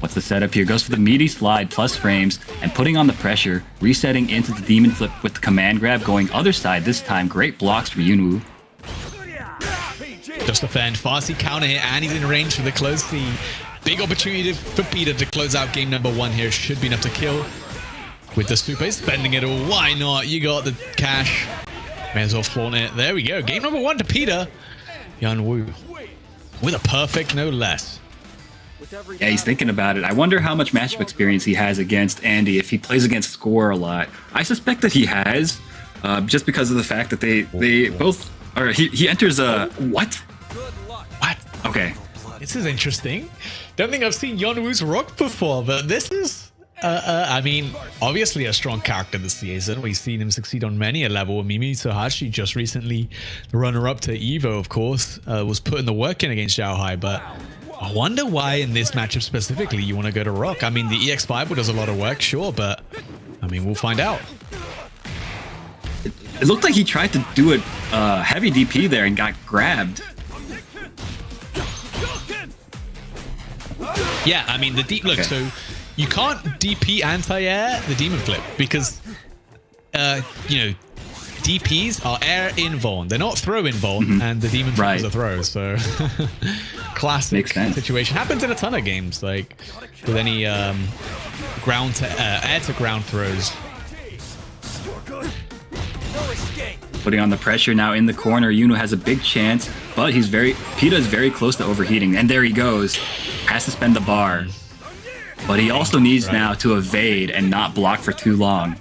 What's the setup here? Goes for the meaty slide plus frames and putting on the pressure, resetting into the demon flip with the command grab, going other side this time. Great blocks from Yeonwoo. Just defend. Farsi counter hit and he's in range for the close C. Big opportunity for Peter to close out game number 1 here. Should be enough to kill. With the super, he's spending it all. Why not? You got the cash. May as well flaunt it. There we go. Game number 1 to Peter. Yeonwoo with a perfect, no less. Yeah, he's thinking about it. I wonder how much matchup experience he has against Andy if he plays against Score a lot. I suspect that he has, just because of the fact that they both are. He enters a what? What? Okay. This is interesting. Don't think I've seen Yeonwoo's rock before, but this is, I mean, obviously a strong character this season. We've seen him succeed on many a level. Mimi Tohashi just recently, the runner-up to Evo, of course, was putting the work in against Xiaohai, but I wonder why in this matchup specifically you want to go to Rock. I mean, the EX5 does a lot of work, sure, but I mean, we'll find out. It looked like he tried to do a heavy DP there and got grabbed. Yeah, I mean, the deep look, so you can't DP anti-air the demon flip because, you know, DPs are air invuln. They're not throw invuln, and the demon flip is a throw, so classic situation. Happens in a ton of games, like with any ground to air to ground throws. Putting on the pressure now in the corner. Yeonwoo has a big chance, but Pita is very close to overheating, and there he goes. Has to spend the bar, but he also needs now to evade and not block for too long.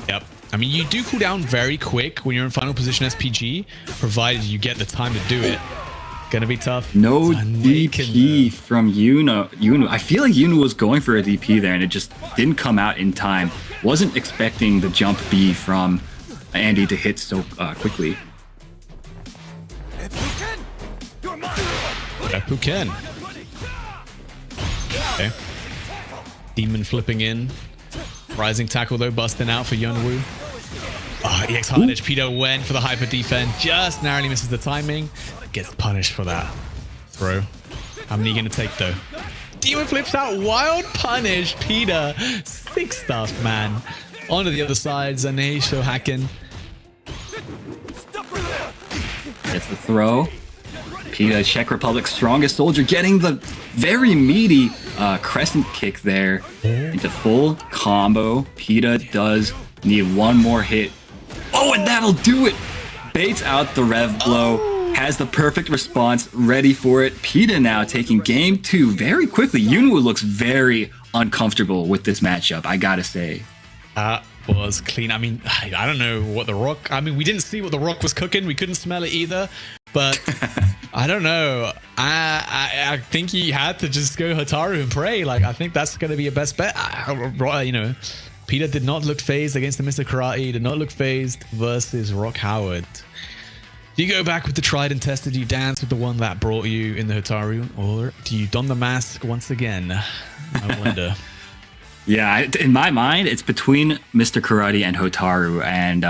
Yep. I mean, you do cool down very quick when you're in final position SPG, provided you get the time to do it. Gonna be tough. No DP from Yunu. I feel like Yunu was going for a DP there and it just didn't come out in time. Wasn't expecting the jump B from Andy to hit so quickly. Who can? Okay. Demon flipping in. Rising tackle though, busting out for Yeonwoo. EX hard edge. Peter went for the hyper defend. Just narrowly misses the timing. Gets punished for that throw. How many are you going to take though? Demon flips out. Wild punish. Peter. Sick stuff, man. Onto the other side. Zane show hacking. Gets the throw. Peter, Czech Republic's strongest soldier, getting the very meaty crescent kick there into full combo. Peter does need one more hit. Oh, and that'll do it. Baits out the rev blow. Has the perfect response ready for it. Peter now taking game 2 very quickly. Yunwoo looks very uncomfortable with this matchup, I gotta say. Was clean. I mean, I don't know what the Rock... I mean, we didn't see what the Rock was cooking. We couldn't smell it either. But I don't know. I think he had to just go Hotaru and pray. Like, I think that's going to be your best bet. You know, Peter did not look phased against the Mr. Karate. Did not look phased versus Rock Howard. Do you go back with the tried and tested? Do you dance with the one that brought you in the Hotaru? Or do you don the mask once again? I wonder. Yeah, in my mind, it's between Mr. Karate and Hotaru. And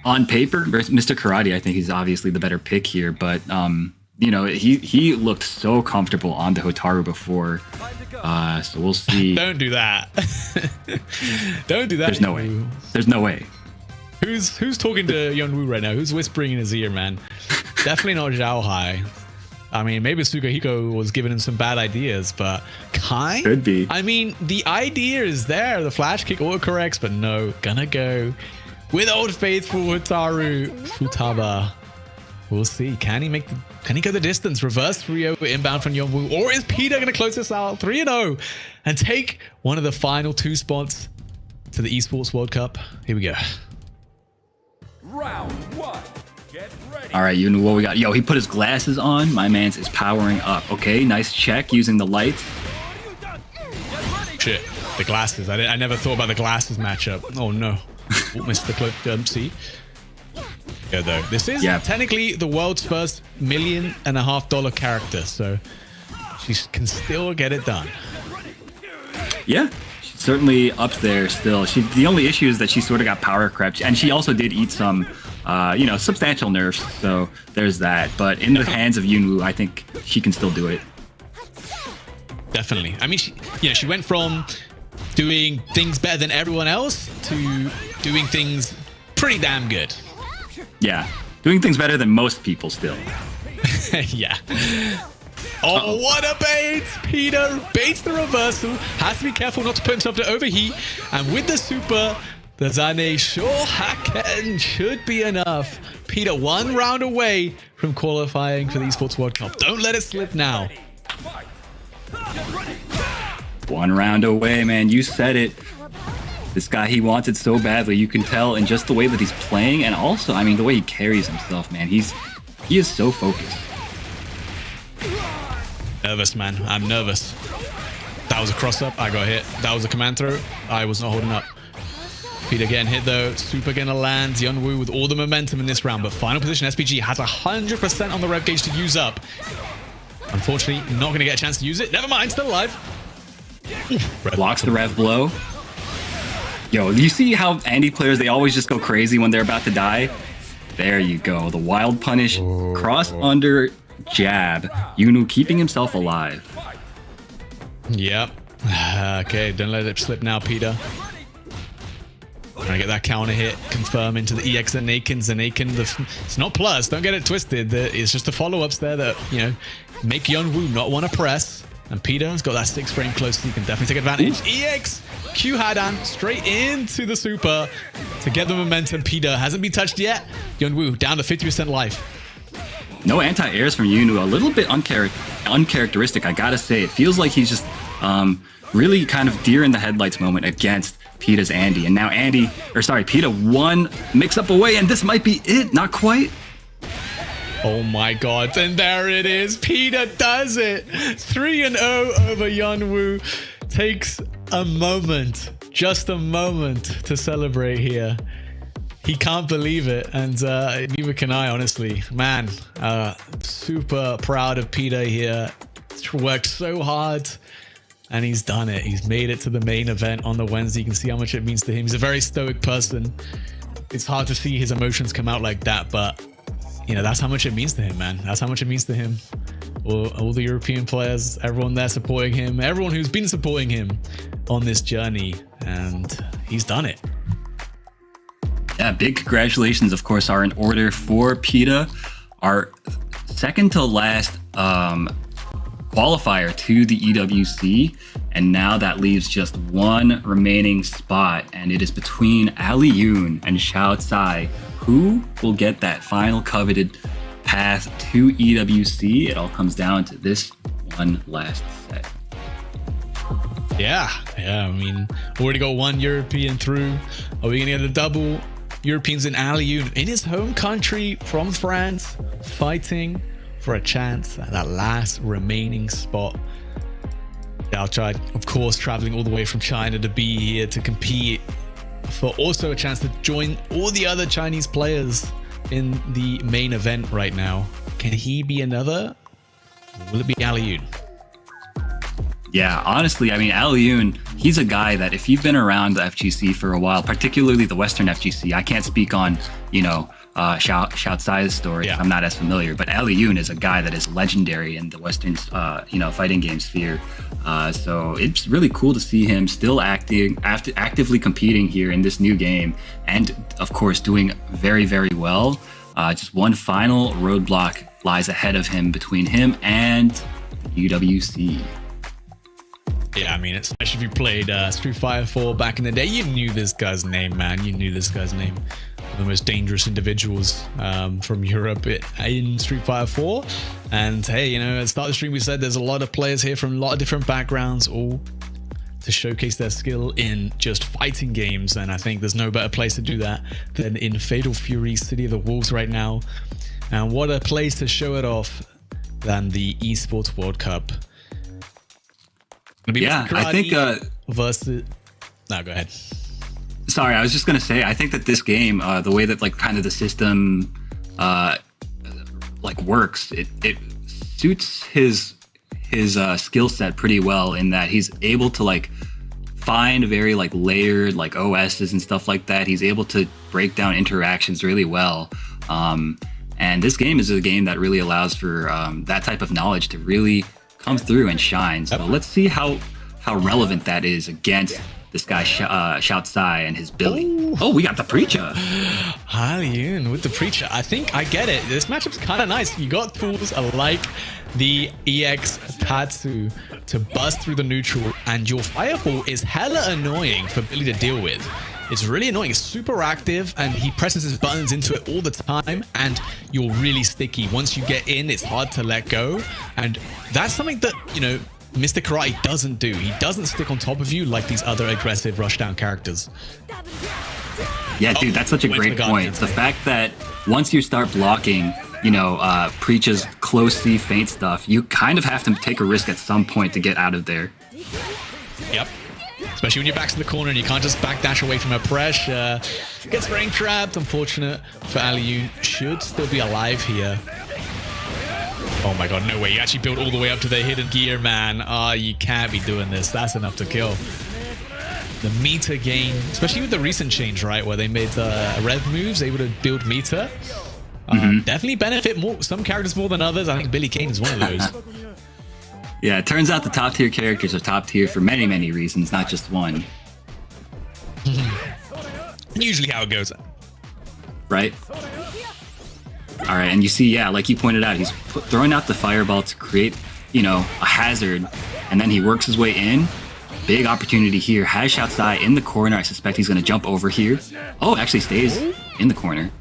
on paper, Mr. Karate, I think he's obviously the better pick here. But, you know, he looked so comfortable on the Hotaru before. So we'll see. Don't do that. Don't do that. There's no way. There's no way. Who's talking to Yeonwoo right now? Who's whispering in his ear, man? Definitely not Zhao Hai. I mean, maybe Sugahiko was giving him some bad ideas, but Kai? Could be. I mean, the idea is there. The flash kick autocorrects, but no. Gonna go with Old Faithful Hotaru Futaba. We'll see. Can he go the distance? Reverse 3-0 inbound from Yeonwoo. Or is Peter going to close this out 3-0 and take one of the final 2 spots to the Esports World Cup? Here we go. Round 1. Get ready. All right, you know what we got. Yo, he put his glasses on. My man's is powering up. Okay, nice check using the lights. Shit, the glasses. I never thought about the glasses matchup. Oh no. Missed the clip. See? Yeah, though. This is technically the world's first $1.5 million character, so she can still get it done. Yeah, she's certainly up there still. The only issue is that she sort of got power crept, and she also did eat some, you know, substantial nerfs. So there's that. But in the hands of Yunwoo, I think she can still do it. Definitely. I mean, she went from doing things better than everyone else to doing things pretty damn good. Yeah, doing things better than most people still. Yeah. Oh, what a bait! Peter baits the reversal. Has to be careful not to put himself to overheat. And with the super, the Zane Shohaken should be enough. Peter 1 round away from qualifying for the Esports World Cup. Don't let it slip now. 1 round away, man. You said it. This guy, he wants it so badly. You can tell in just the way that he's playing, and also, I mean, the way he carries himself, man. He is so focused. Nervous, man. I'm nervous. That was a cross-up. I got hit. That was a command throw. I was not holding up. Peter getting hit, though. Super gonna land. Yeonwoo with all the momentum in this round, but final position, SPG has 100% on the rev gauge to use up. Unfortunately, not gonna get a chance to use it. Never mind, still alive. Blocks the rev blow. Yo, you see how Andy players, they always just go crazy when they're about to die? There you go. The wild punish, cross under jab. Yunu keeping himself alive. Yep. Okay, don't let it slip now, Peter. Trying to get that counter hit, confirm into the EX Zanakin. It's not plus, don't get it twisted. It's just the follow-ups there that, you know, make Yeonwoo not want to press. And Peter's got that 6 frame close, so he can definitely take advantage. EX Q Hadan straight into the super to get the momentum. Peter hasn't been touched yet. Yeonwoo down to 50% life. No anti-airs from Yunu. A little bit uncharacteristic, I gotta say. It feels like he's just really kind of deer in the headlights moment against Pita's Andy. And now Pita one mix-up away, and this might be it. Not quite. Oh my god, and there it is. Pita does it. 3-0 over Yunwoo. Takes a moment, just a moment to celebrate here. He can't believe it, and neither can I, honestly. Man, super proud of Pita here. He's worked so hard, and he's done it. He's made it to the main event on the Wednesday. You can see how much it means to him. He's a very stoic person. It's hard to see his emotions come out like that, but you know, that's how much it means to him, man. That's how much it means to him. All the European players, everyone there supporting him, everyone who's been supporting him on this journey, and he's done it. Yeah, big congratulations, of course, are in order for Pita, our second to last qualifier to the EWC, and now that leaves just one remaining spot, and it is between Ali Yoon and Xiao Tsai. Who will get that final coveted path to EWC? It all comes down to this one last set. Yeah. I mean, we already got one European through. Are we gonna get a double? Europeans in Ali Yoon in his home country from France, fighting for a chance at that last remaining spot. Xiao Tsai, of course, traveling all the way from China to be here to compete for also a chance to join all the other Chinese players in the main event right now. Can he be another? Or will it be Ali Yoon? Yeah, honestly, I mean, Ali Yoon, he's a guy that if you've been around the FGC for a while, particularly the Western FGC, I can't speak on, Xiao Tsai's story. Yeah. I'm not as familiar, but Ali Yoon is a guy that is legendary in the Western, fighting game sphere. So it's really cool to see him still actively competing here in this new game, and of course doing very, very well. Just one final roadblock lies ahead of him between him and UWC. Yeah, I mean, especially if you played Street Fighter 4 back in the day, you knew this guy's name, man. You knew this guy's name. One of the most dangerous individuals from Europe in Street Fighter 4. And hey, at the start of the stream, we said there's a lot of players here from a lot of different backgrounds, all to showcase their skill in just fighting games. And I think there's no better place to do that than in Fatal Fury City of the Wolves right now. And what a place to show it off than the Esports World Cup. Yeah, I think versus. No, go ahead. Sorry, I was just gonna say, I think that this game, the way that kind of the system works, it suits his skill set pretty well in that he's able to find very layered OSs and stuff like that. He's able to break down interactions really well. And this game is a game that really allows for that type of knowledge to really come through and shine. So let's see how relevant that is against this guy Xiao Tsai and his Billy. Ooh. Oh, we got the Preacher. Ali Yoon with the Preacher. I think I get it. This matchup's kind of nice. You got tools like the EX Tatsu to bust through the neutral, and your Fireball is hella annoying for Billy to deal with. It's really annoying. It's super active, and he presses his buttons into it all the time, and you're really sticky. Once you get in, it's hard to let go, and that's something that, Mr. Karate doesn't do. He doesn't stick on top of you like these other aggressive rushdown characters. Yeah, dude, that's such a great point. The fact that once you start blocking, Preach's close C feint stuff, you kind of have to take a risk at some point to get out of there. Yep. Especially when your back's in the corner and you can't just backdash away from her pressure. Gets frame trapped. Unfortunate for Ali Yoon. Should still be alive here. Oh my god, no way. You actually built all the way up to the hidden gear, man. You can't be doing this. That's enough to kill. The meter gain, especially with the recent change, right, where they made rev moves able to build meter. Definitely benefit some characters more than others. I think Billy Kane is one of those. Yeah, it turns out the top tier characters are top tier for many, many reasons, not just one. Usually how it goes. Right? All right, and you see, like you pointed out, he's throwing out the fireball to create, a hazard, and then he works his way in. Big opportunity here. Has Xiao Tsai in the corner. I suspect he's going to jump over here. Oh, actually stays in the corner.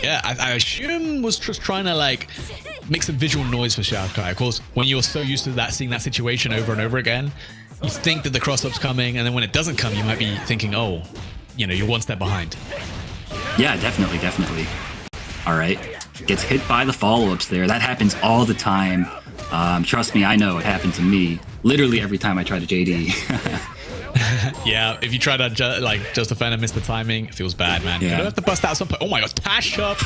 Yeah, I assume was just trying to make some visual noise for Xiao Tsai. Of course, when you're so used to seeing that situation over and over again, you think that the cross-up's coming, and then when it doesn't come, you might be thinking, oh, you know, you're one step behind. Yeah, definitely. All right. Gets hit by the follow-ups there. That happens all the time. Trust me, I know it happened to me literally every time I try to JD. Yeah, if you try to just defend and miss the timing, it feels bad, man. Yeah. You don't have to bust out some point. Oh my god, dash up,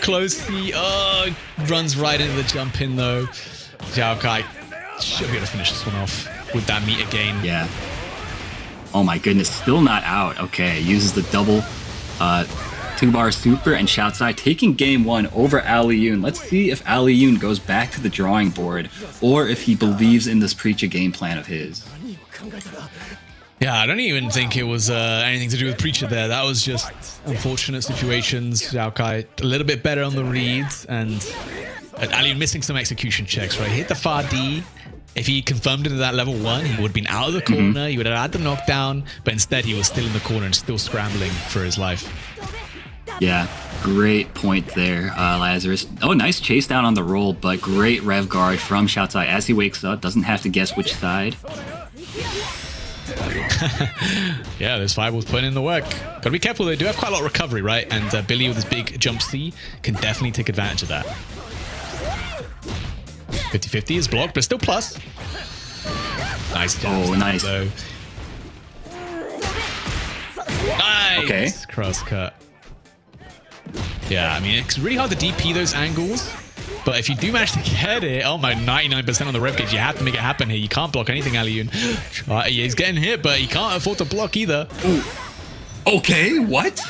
close C. Oh, runs right into the jump in though. Xiao Kai should be able to finish this one off with that meter gain. Yeah. Oh my goodness, still not out. Okay, uses the double 2-bar super and shouts out, taking game 1 over Alioun. Let's see if Alioun goes back to the drawing board or if he believes in this Preacher game plan of his. Yeah, I don't even think it was anything to do with Preacher there. That was just unfortunate situations. Xiao Kai a little bit better on the reads, and Alioun missing some execution checks, right? He hit the far D. If he confirmed into that level 1, he would have been out of the corner. He would have had the knockdown, but instead he was still in the corner and still scrambling for his life. Yeah, great point there, Lazarus. Oh, nice chase down on the roll, but great rev guard from Xiaocai as he wakes up. Doesn't have to guess which side. Yeah, this Fireball's putting in the work. Gotta be careful, they do have quite a lot of recovery, right? And Billy with his big jump C can definitely take advantage of that. 50-50 is blocked, but still plus. Nice jump. Oh, nice. Though. Nice! Okay. Cross cut. Yeah, I mean, it's really hard to DP those angles. But if you do manage to get it, oh my, 99% on the rev gauge, you have to make it happen here. You can't block anything, Alioun. He's getting hit, but he can't afford to block either. Ooh. Okay, what?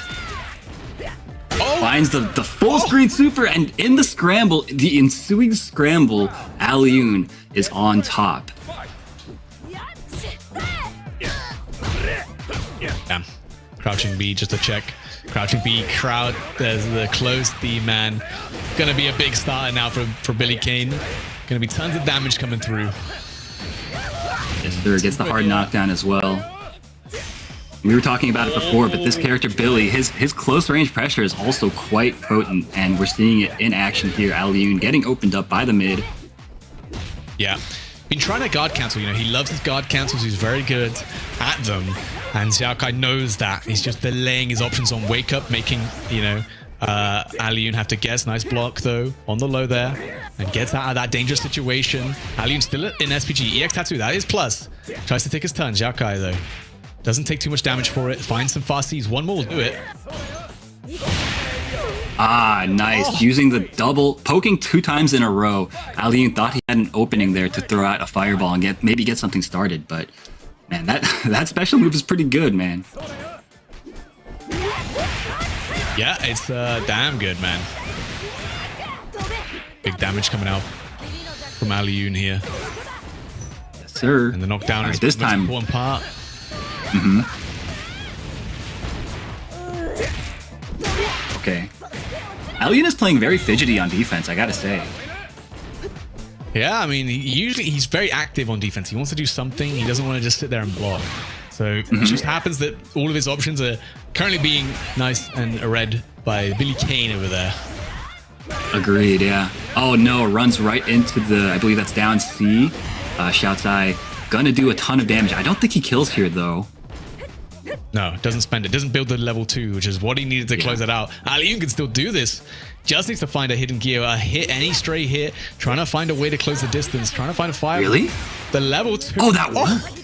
Oh. Finds the full screen super, and in the scramble, the ensuing scramble, Alioun is on top. Damn. Crouching B just to check. Crouching B, crowd, there's the close D, man. Gonna be a big starter now for Billy Kane. Gonna be tons of damage coming through. Yes, sir, gets the hard knockdown as well. We were talking about it before, but this character, Billy, his close range pressure is also quite potent, and we're seeing it in action here. Alioun getting opened up by the mid. Yeah. Been trying to guard cancel, you know, he loves his guard cancels, he's very good at them. And Xiao Kai knows that. He's just delaying his options on wake up, making, you know, Alioun have to guess. Nice block though, on the low there. And gets out of that dangerous situation. Alioun still in SPG. EX Tattoo, that is plus. Tries to take his turn, Xiao Kai though. Doesn't take too much damage for it. Finds some fast Cs. One more will do it. Ah, nice. Oh. Using the double, poking 2 times in a row. Alioun thought he had an opening there to throw out a fireball and maybe get something started, but man, that special move is pretty good, man. Yeah, it's damn good, man. Big damage coming out from Alioun here. Yes, sir. And the knockdown is this the most time important part. Okay. Alioun is playing very fidgety on defense, I gotta say. Yeah, I mean, he's very active on defense. He wants to do something. He doesn't want to just sit there and block. So it just happens that all of his options are currently being nice and read by Billy Kane over there. Agreed, yeah. Oh no, runs right into the, I believe that's down C. Xiaocai gonna do a ton of damage. I don't think he kills here though. No, doesn't spend it. Doesn't build the level 2, which is what he needed to close it out. Alioun can still do this. Just needs to find a hidden gear, a hit, any stray hit. Trying to find a way to close the distance. Trying to find a fire. Really? The level 2. Oh, that worked.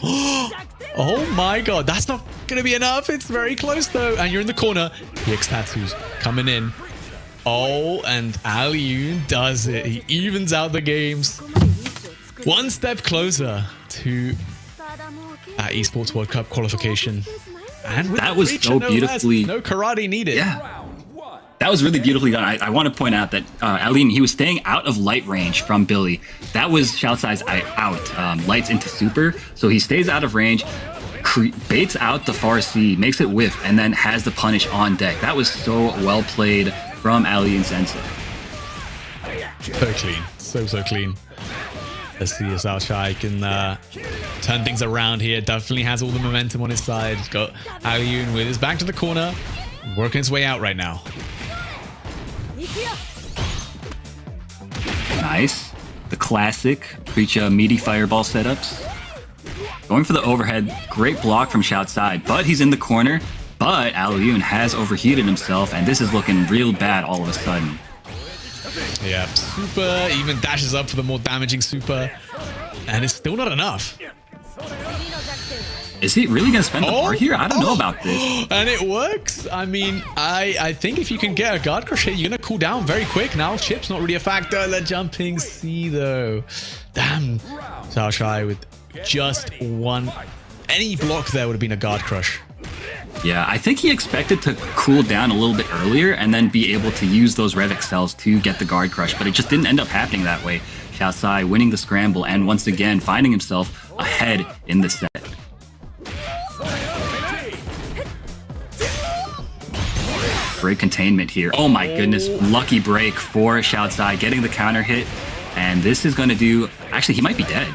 Oh my god, that's not going to be enough. It's very close though. And you're in the corner. EX Tattoos coming in. Oh, and Alioun does it. He evens out the games. One step closer to Esports World Cup qualification. And with that was so beautifully. No karate needed. Yeah. That was really beautifully done. I want to point out that Alioun, he was staying out of light range from Billy. That was Xiaocai's out. Lights into super. So he stays out of range, baits out the far C, makes it whiff, and then has the punish on deck. That was so well played from Alioun Sensei. So clean. So clean. Let's see if Xiaocai can turn things around here. Definitely has all the momentum on his side. He's got Alioun with his back to the corner, working his way out right now. Nice. The classic Preacher meaty fireball setups. Going for the overhead. Great block from Shoutside, but he's in the corner. But Alioun has overheated himself, and this is looking real bad all of a sudden. Yeah, super even dashes up for the more damaging super, and it's still not enough. Is he really going to spend the bar here? I don't know about this. And it works. I mean, I think if you can get a guard crush hit, you're going to cool down very quick. Now chip's not really a factor. The jumping C though. Damn. Xiaoshai with just one. Any block there would have been a guard crush. Yeah, I think he expected to cool down a little bit earlier and then be able to use those Rev Excels to get the guard crush, but it just didn't end up happening that way. Xiaosai winning the scramble and once again finding himself ahead in the set. Great containment here. Oh my goodness, lucky break for Xiaosai getting the counter hit, and this is going to do... Actually, he might be dead.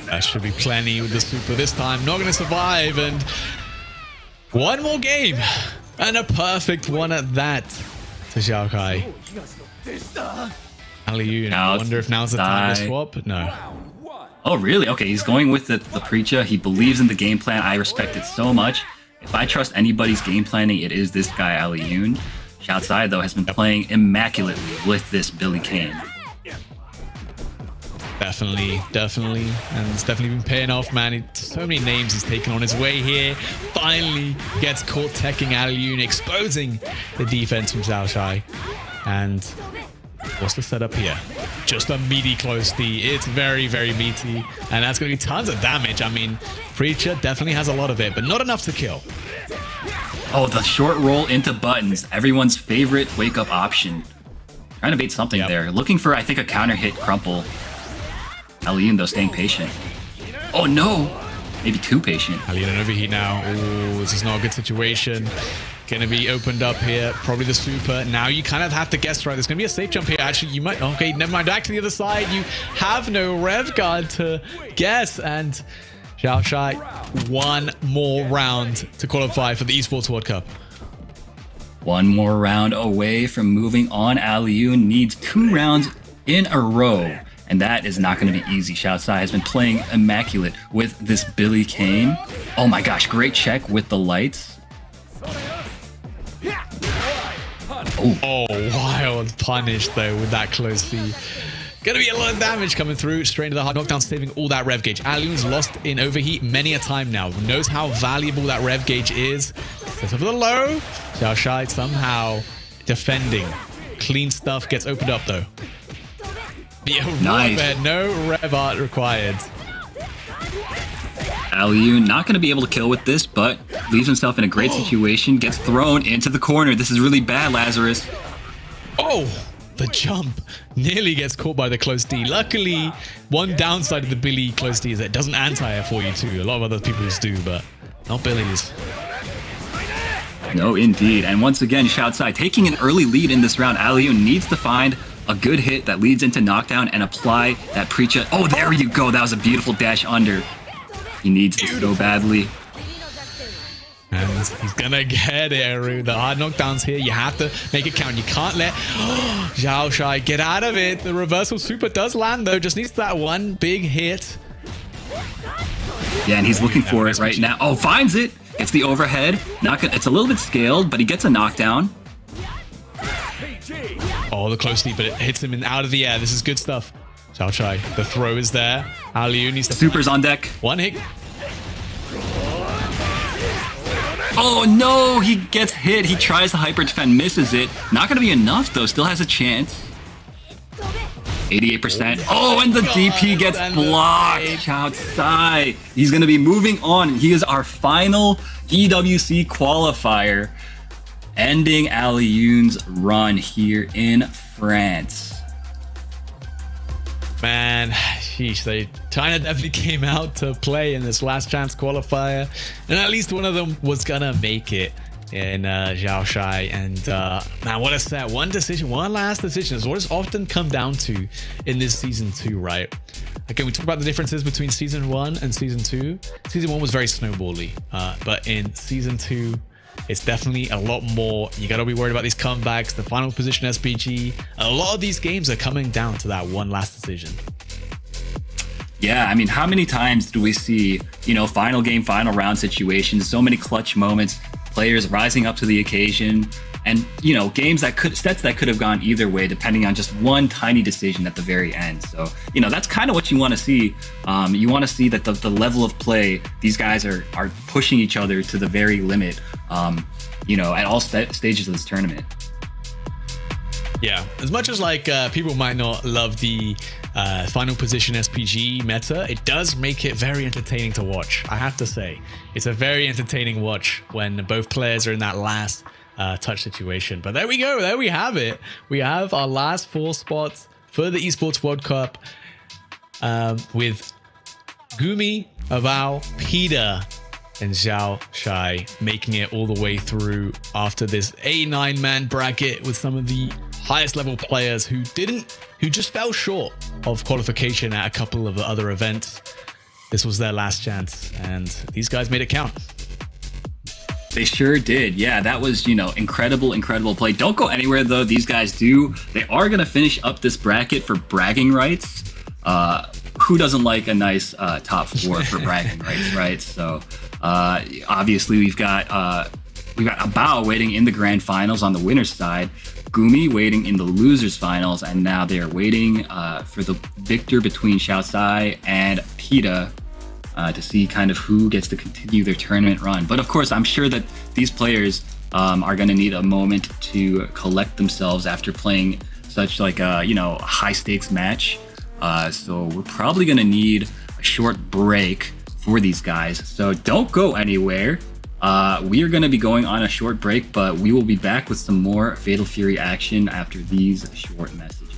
That should be plenty with the super this time. Not going to survive, and one more game, and a perfect one at that to Xiaokai. Alioun, I wonder if now's the time to swap? No. Oh, really? Okay, he's going with the Preacher. He believes in the game plan. I respect it so much. If I trust anybody's game planning, it is this guy, Alioun. Xiaosai, though, has been playing immaculately with this Billy Kane. Definitely. And it's definitely been paying off, man. So many names he's taken on his way here. Finally gets caught teching Alioun, exposing the defense from Xiaoshai. And what's the setup here? Just a meaty close D. It's very, very meaty. And that's going to be tons of damage. I mean, Preacher definitely has a lot of it, but not enough to kill. Oh, the short roll into buttons. Everyone's favorite wake-up option. Trying to bait something there. Looking for, I think, a counter hit crumple. Alioun, though, staying patient. Oh, no. Maybe too patient. Alioun overheat now. Oh, this is not a good situation. Gonna be opened up here. Probably the super. Now you kind of have to guess right. There's gonna be a safe jump here. Actually, you might... Okay, never mind. Back to the other side. You have no rev guard to guess. And Xiaoshai, one more round to qualify for the Esports World Cup. One more round away from moving on. Alioun needs 2 rounds in a row. And that is not going to be easy. Xiaosai has been playing immaculate with this Billy Kane. Oh my gosh, great check with the lights. Oh, wild punish though with that close C. Gonna be a lot of damage coming through. Straight into the hard knockdown, saving all that rev gauge. Alioun's lost in overheat many a time now. Knows how valuable that rev gauge is. Sets up for the low. Xiaoshai somehow defending. Clean stuff gets opened up though. Yeah, nice. No rev art required. Alioun not going to be able to kill with this, but leaves himself in a great situation. Gets thrown into the corner. This is really bad, Lazarus. Oh, the jump nearly gets caught by the close D. Luckily, one downside of the Billy close D is that it doesn't anti-air for you too. A lot of other people's do, but not Billy's. No, indeed. And once again, Xiaosai taking an early lead in this round. Alioun needs to find a good hit that leads into knockdown and apply that Preacher. Oh, there you go. That was a beautiful dash under. He needs this so badly. And he's gonna get it, Eru. The hard knockdowns here. You have to make it count. You can't let Xiaoshai get out of it. The reversal super does land though. Just needs that one big hit. Yeah, and he's looking for it right now. Oh, finds it. Gets the overhead. It's a little bit scaled, but he gets a knockdown. Oh, the close lead, but it hits him out of the air. This is good stuff. Xiaoshai, the throw is there. Alioun needs to... Super's on deck. One hit. Oh, no! He gets hit. He tries to hyper defend, misses it. Not going to be enough, though. Still has a chance. 88%. Oh, and the DP gets blocked. Xiaosai. He's going to be moving on. He is our final EWC qualifier, ending Alioun's run here in France. Man, sheesh, China definitely came out to play in this last chance qualifier, and at least one of them was gonna make it in Xiaoshai. And man, what a set. One decision, one last decision is what it's often come down to in this season 2, right? Again, we talk about the differences between season 1 and season 2. Season 1 was very snowbally, but in season 2, it's definitely a lot more. You got to be worried about these comebacks, the final position SPG. A lot of these games are coming down to that one last decision. Yeah, I mean, how many times do we see, final game, final round situations, so many clutch moments, players rising up to the occasion, and, sets that could have gone either way, depending on just one tiny decision at the very end. So, that's kind of what you want to see. You want to see that the level of play, these guys are pushing each other to the very limit, at all stages of this tournament. Yeah, as much as people might not love the final position SPG meta, it does make it very entertaining to watch. I have to say, it's a very entertaining watch when both players are in that last touch situation. But there we go. There we have it. We have our last 4 spots for the Esports World Cup with Gumi, Avao, Peter, and Xiao Shai making it all the way through after this 8-9-man bracket with some of the highest level players who just fell short of qualification at a couple of other events. This was their last chance, and these guys made it count. They sure did. Yeah, that was, incredible play. Don't go anywhere, though. These guys they are going to finish up this bracket for bragging rights. Who doesn't like a nice top 4 for bragging rights, right? So, obviously, we've got Abao waiting in the grand finals on the winner's side, Gumi waiting in the losers finals, and now they are waiting for the victor between Xiao Sai and Pita to see kind of who gets to continue their tournament run. But of course, I'm sure that these players are going to need a moment to collect themselves after playing such a high stakes match. So we're probably going to need a short break for these guys. So don't go anywhere. We are going to be going on a short break, but we will be back with some more Fatal Fury action after these short messages.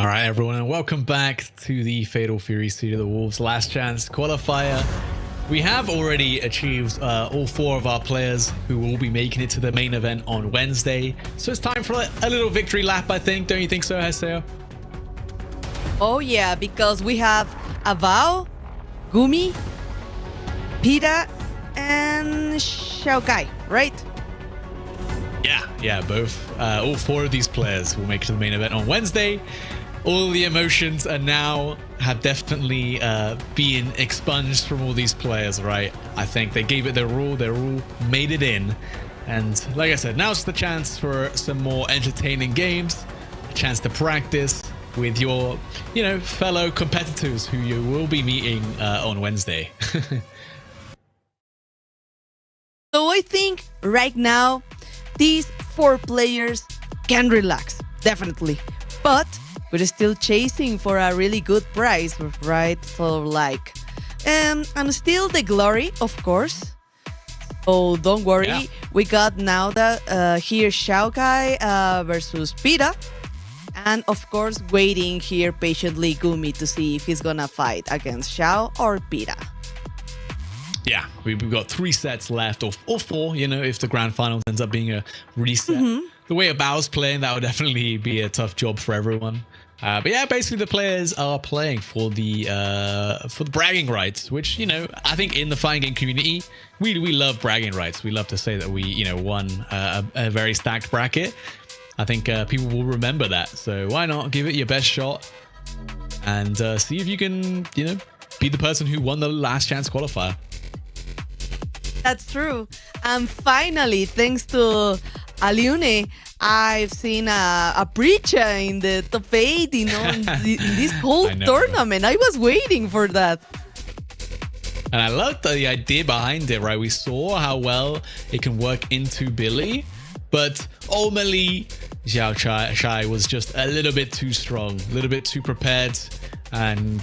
All right, everyone, and welcome back to the Fatal Fury Seed of the Wolves Last Chance Qualifier. We have already achieved all 4 of our players who will be making it to the main event on Wednesday. So it's time for a little victory lap, I think. Don't you think so, Haseo? Oh yeah, because we have Avao, Gumi, Pita, and Xiaokai, right? Yeah, both. All 4 of these players will make it to the main event on Wednesday. All the emotions are now have definitely been expunged from all these players, right? I think they gave it their all made it in. And like I said, now's the chance for some more entertaining games, a chance to practice with your, fellow competitors who you will be meeting on Wednesday. So I think right now, these 4 players can relax, definitely. But we're still chasing for a really good prize, right? So and still the glory, of course. So don't worry. Yeah. We got now that here Xiaokai versus Pita. And of course, waiting here patiently Gumi to see if he's gonna fight against Xiao or Pita. Yeah, we've got 3 sets left, or 4, if the grand final ends up being a reset. The way Abao's playing, that would definitely be a tough job for everyone. But yeah, basically the players are playing for the bragging rights, which, I think in the fighting game community, we love bragging rights. We love to say that we, won a very stacked bracket. I think people will remember that. So why not give it your best shot and see if you can, be the person who won the last chance qualifier. That's true. And finally, thanks to Aliune, I've seen a preacher in the top 8, in this whole tournament. I was waiting for that. And I love the idea behind it, right? We saw how well it can work into Billy, but ultimately, Xiao Shai was just a little bit too strong, a little bit too prepared. And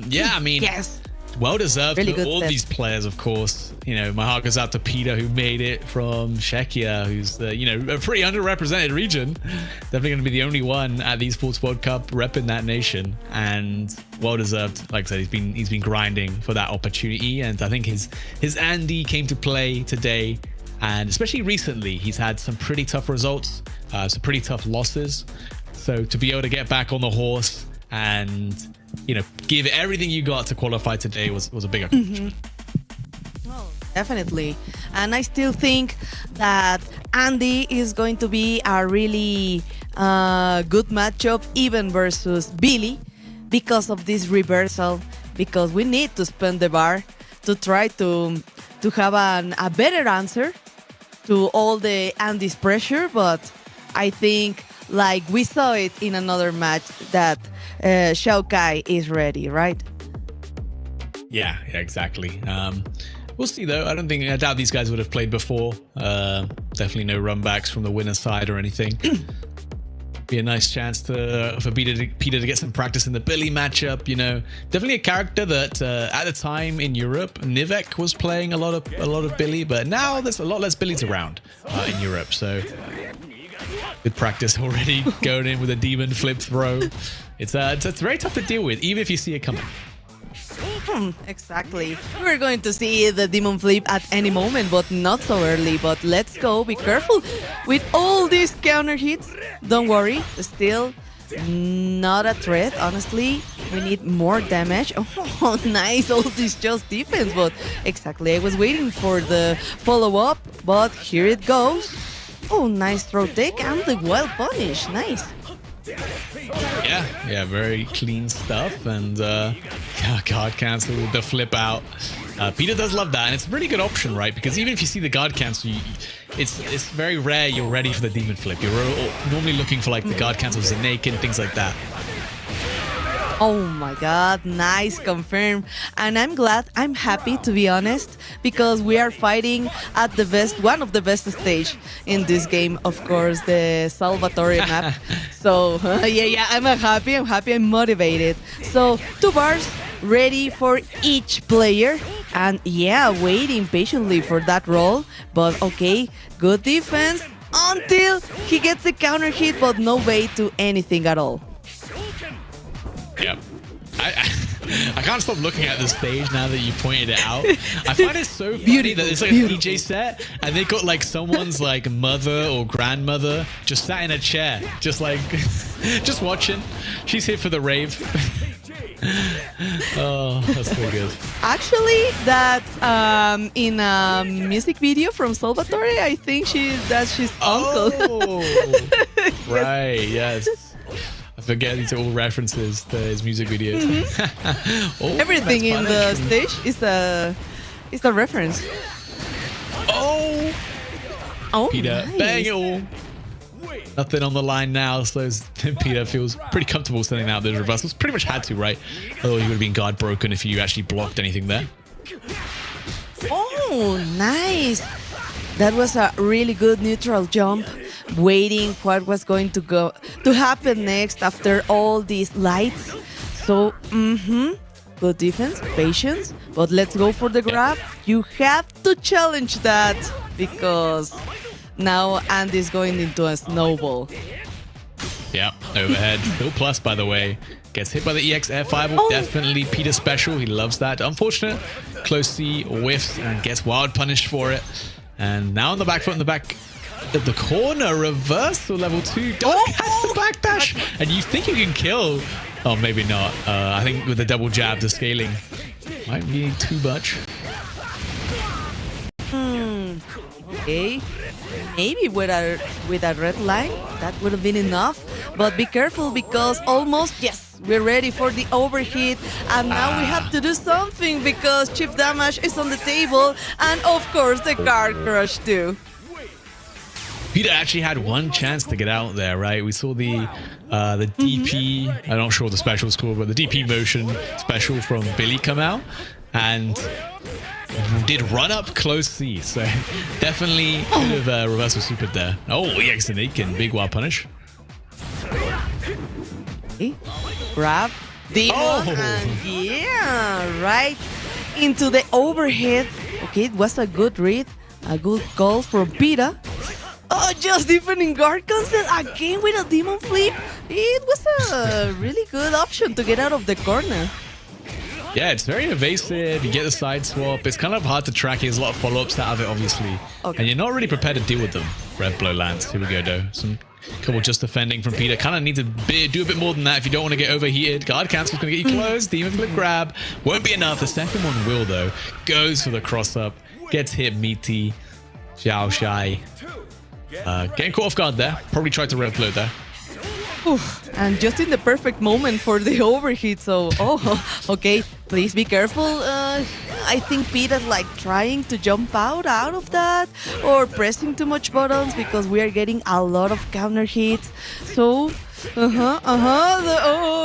yes. Well deserved Really for all step. These players, of course. My heart goes out to Peter, who made it from Czechia, who's a pretty underrepresented region. Definitely going to be the only one at the Esports World Cup repping that nation, and well deserved. Like I said, he's been grinding for that opportunity, and I think his Andy came to play today, and especially recently, he's had some pretty tough results, some pretty tough losses. So to be able to get back on the horse and give everything you got to qualify today was a big accomplishment. Oh, definitely. And I still think that Andy is going to be a really good matchup, even versus Billy, because of this reversal, because we need to spend the bar to try to have a better answer to all the Andy's pressure. But I think, like we saw it in another match, that Xiaokai is ready, right? Yeah, exactly. We'll see though. I doubt these guys would have played before. Definitely no runbacks from the winner's side or anything. Be a nice chance for Peter to get some practice in the Billy matchup. Definitely a character that at the time in Europe, Nivek was playing a lot of Billy, but now there's a lot less Billies around in Europe. So good practice already going in with a demon flip throw. It's very tough to deal with, even if you see it coming. Exactly. We're going to see the demon flip at any moment, but not so early. But let's go. Be careful with all these counter hits. Don't worry. Still not a threat, honestly. We need more damage. Oh, nice. All this just defense. But exactly. I was waiting for the follow-up, but here it goes. Oh, nice throw take and the well punish. Nice. Yeah, very clean stuff, and guard cancel with the flip out. Peter does love that, and it's a really good option, right? Because even if you see the guard cancel, it's very rare you're ready for the demon flip. You're normally looking for like the guard cancels in naked and things like that. Oh my god, nice, confirm. And I'm happy, to be honest, because we are fighting at one of the best stage in this game, of course, the Salvatore map. So yeah, I'm happy, I'm motivated. So 2 bars ready for each player, and yeah, waiting patiently for that roll. But okay, good defense until he gets the counter hit, but no way to anything at all. I can't stop looking at the stage now that you pointed it out. I find it so funny that it's like a DJ set and they got like someone's like mother or grandmother just sat in a chair, just like just watching. She's here for the rave. Oh, that's so good. Actually, that in a music video from Salvatore, I think that's his uncle. Oh, right, yes. I forget these are all references to his music videos. Oh, Everything in the actually. stage is a reference. Oh, Oh, Peter, nice. bang it all. Nothing on the line now, so Peter feels pretty comfortable sending out those reversals. Pretty much had to, right? Although he would have been guard broken if you actually blocked anything there. Oh, nice. That was a really good neutral jump. Waiting what was going to happen next after all these lights. So, good defense, patience. But let's go for the grab. You have to challenge that because now Andy's going into a snowball. Yeah, overhead. Still plus, by the way. Gets hit by the EX air fireball. Definitely Peter special. He loves that. Unfortunate. Close C whiffs and gets wild punished for it. And now on the back foot in the back of the corner. Reversal level 2. Does catch the backdash. And you think you can kill. Oh, maybe not. I think with the double jab, the scaling might be too much. Okay, maybe with a red line that would have been enough, but be careful because almost we're ready for the overheat, and now we have to do something because chip damage is on the table, and of course the car crush too. Peter actually had one chance to get out there, right? We saw the DP, I'm not sure what the special was called, but the DP motion special from Billy come out, and did run up close C, so definitely could have reversal supered there. Oh, EX and Aiken, big wild punish. Okay. Grab, demon, and right into the overhead. Okay, it was a good read, a good call from Peter. Oh, just defending guard concept again with a demon flip. It was a really good option to get out of the corner. Yeah, it's very evasive. You get the side swap. It's kind of hard to track. There's a lot of follow-ups out of it, obviously. Okay. And you're not really prepared to deal with them. Red blow lands. Here we go, though. Some couple just defending from Peter. Kind of need to do a bit more than that if you don't want to get overheated. Guard cancel's going to get you close. Demon flip grab. Won't be enough. The second one will, though. Goes for the cross-up. Gets hit meaty. Xiao Shai. Getting caught off guard there. Probably tried to red blow there. Oof, and just in the perfect moment for the overheat. So, okay, please be careful. I think Peter's like trying to jump out of that or pressing too much buttons because we are getting a lot of counter hits. So,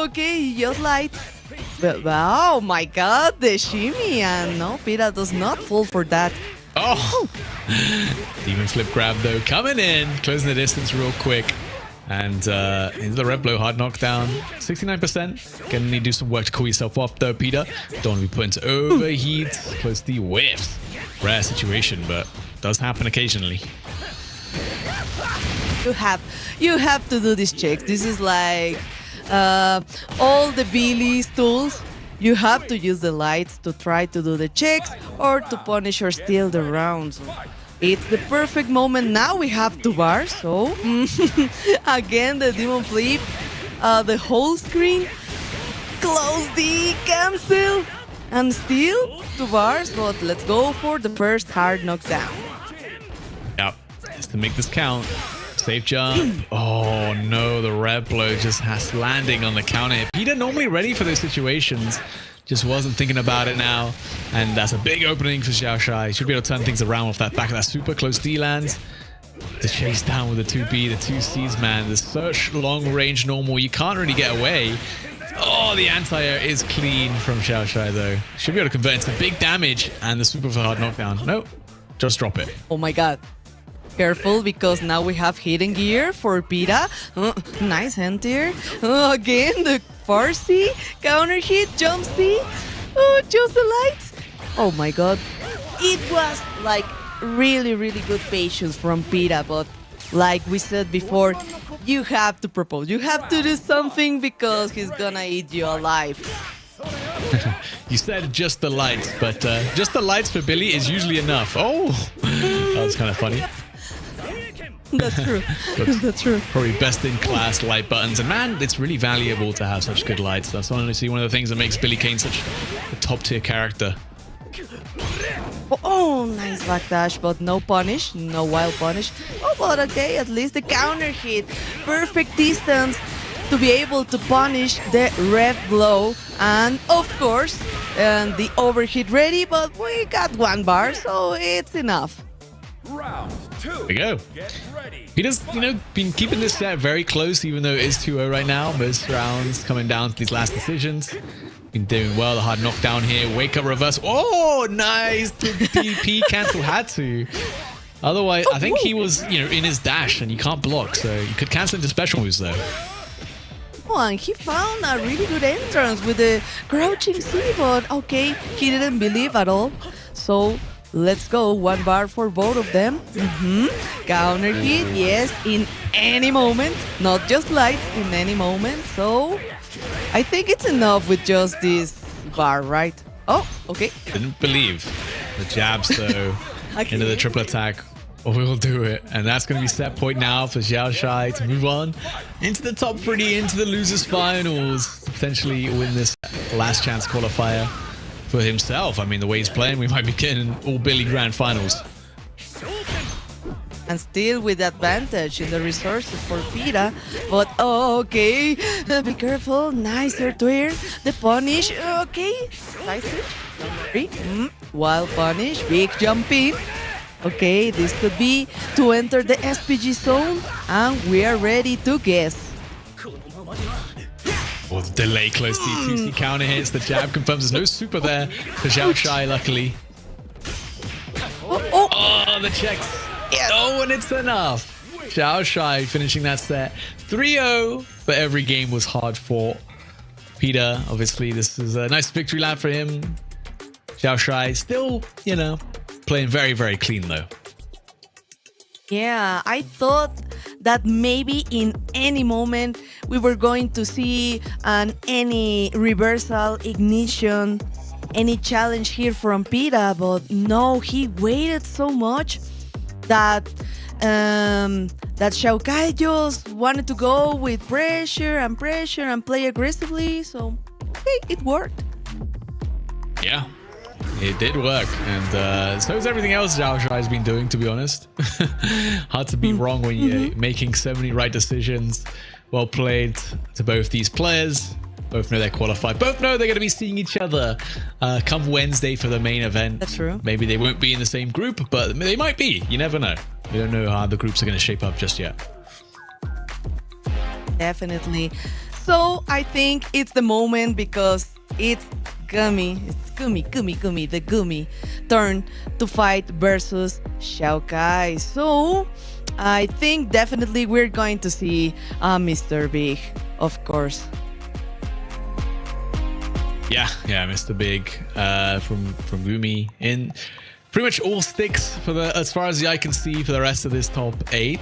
okay, just light. But, oh my God, the shimmy, and no, Peter does not fall for that. Oh, demon flip grab though coming in, closing the distance real quick. And into the red blow, hard knockdown, 69%. Gonna need to do some work to cool yourself off though, Peter. Don't want to be put into overheat. Close the whiffs. Rare situation, but does happen occasionally. You have to do these checks. This is like all the Billy's tools. You have to use the lights to try to do the checks or to punish or steal the rounds. It's the perfect moment. Now we have 2 bars, so again the demon flip, the whole screen, close the cancel, and still 2 bars, but let's go for the first hard knockdown. Yep, just to make this count. Safe jump. Oh no, the red blow just has landing on the counter. Peter normally ready for those situations. Just wasn't thinking about it now. And that's a big opening for Xiao Shai. Should be able to turn things around off that back of that super close D lands. The chase down with the 2B, the 2Cs, man. There's such long range normal. You can't really get away. Oh, the anti-air is clean from Xiao Shai though. Should be able to convert into big damage and the super for hard knockdown. Nope. Just drop it. Oh my God. Careful because now we have hidden gear for Pita. Nice hand here. Again, the far C, counter hit, jump C. Just the lights. Oh my God. It was like really, really good patience from Pita, but like we said before, you have to propose. You have to do something because he's gonna eat you alive. You said just the lights, but just the lights for Billy is usually enough. Oh, that was kind of funny. That's true. That's true. Probably best in class light buttons. And man, it's really valuable to have such good lights. That's honestly one of the things that makes Billy Kane such a top tier character. Oh, nice backdash, but no punish, no wild punish. Oh, but okay, at least the counter hit. Perfect distance to be able to punish the red blow. And of course, the overhit ready, but we got 1 bar, so it's enough. Round 2. There we go. Get ready. Peter's, been keeping this set very close, even though it is 2-0 right now. Most rounds coming down to these last decisions. Been doing well. The hard knockdown here. Wake up reverse. Oh, nice. The DP cancel had to. Otherwise, I think he was, in his dash and you can't block. So you could cancel into special moves though. Oh, and he found a really good entrance with the crouching C, but okay, he didn't believe at all. So let's go. 1 bar for both of them. Counter hit, yes, in any moment. Not just light, in any moment. So I think it's enough with just this bar, right? Oh, okay. Didn't believe the jabs though Okay. into the triple attack. We'll do it. And that's going to be set point now for Xiao Shai to move on into the top 3, into the losers finals. Potentially win this last chance qualifier for himself. I mean, the way he's playing, we might be getting all Billy Grand finals. And still with advantage in the resources for Pita. But okay, be careful. Nice air to air. The punish. Okay. Side switch. Wild punish. Big jump in. Okay, this could be to enter the SPG zone. And we are ready to guess. Oh, the delay close D2C counter hits. The jab confirms there's no super there for Xiao Shai, luckily. Oh, the checks. Yes. Oh, and it's enough. Xiao Shai finishing that set 3-0, but every game was hard fought. Peter, obviously, this is a nice victory lap for him. Xiao Shai still, playing very, very clean though. Yeah, I thought that maybe in any moment we were going to see any reversal, ignition, any challenge here from Pita, but no, he waited so much that Xiao Kai just wanted to go with pressure and play aggressively. So okay, it worked. Yeah, it did work, and so is everything else Xiao Shai has been doing, to be honest. Hard to be wrong when you're making so many right decisions. Well played to both these players. Both know they're qualified. Both know they're going to be seeing each other come Wednesday for the main event. That's true. Maybe they won't be in the same group, but they might be. You never know. We don't know how the groups are going to shape up just yet. Definitely. So I think it's the moment because it's Gumi, the Gumi turn to fight versus Xiao Kai. So I think definitely we're going to see Mr. Big, of course. Yeah, Mr. Big from Gumi in pretty much all sticks for as far as the eye can see for the rest of this top 8.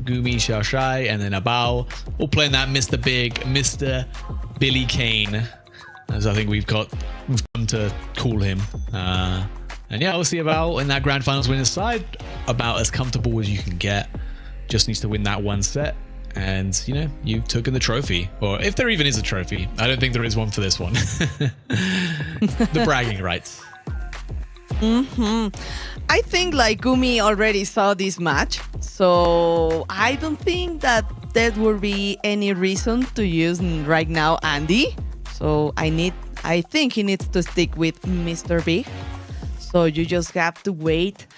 Gumi, Xiao Shai, and then Abao all playing that Mr. Big, Mr. Billy Kane, as I think we've come to call him. And yeah, we'll see Abao in that grand finals winner's side, about as comfortable as you can get. Just needs to win that one set. And, you've taken the trophy. Or if there even is a trophy. I don't think there is one for this one. The bragging rights. I think Gumi already saw this match. So I don't think that there would be any reason to use right now Andy. So I think he needs to stick with Mr. Big. So you just have to wait.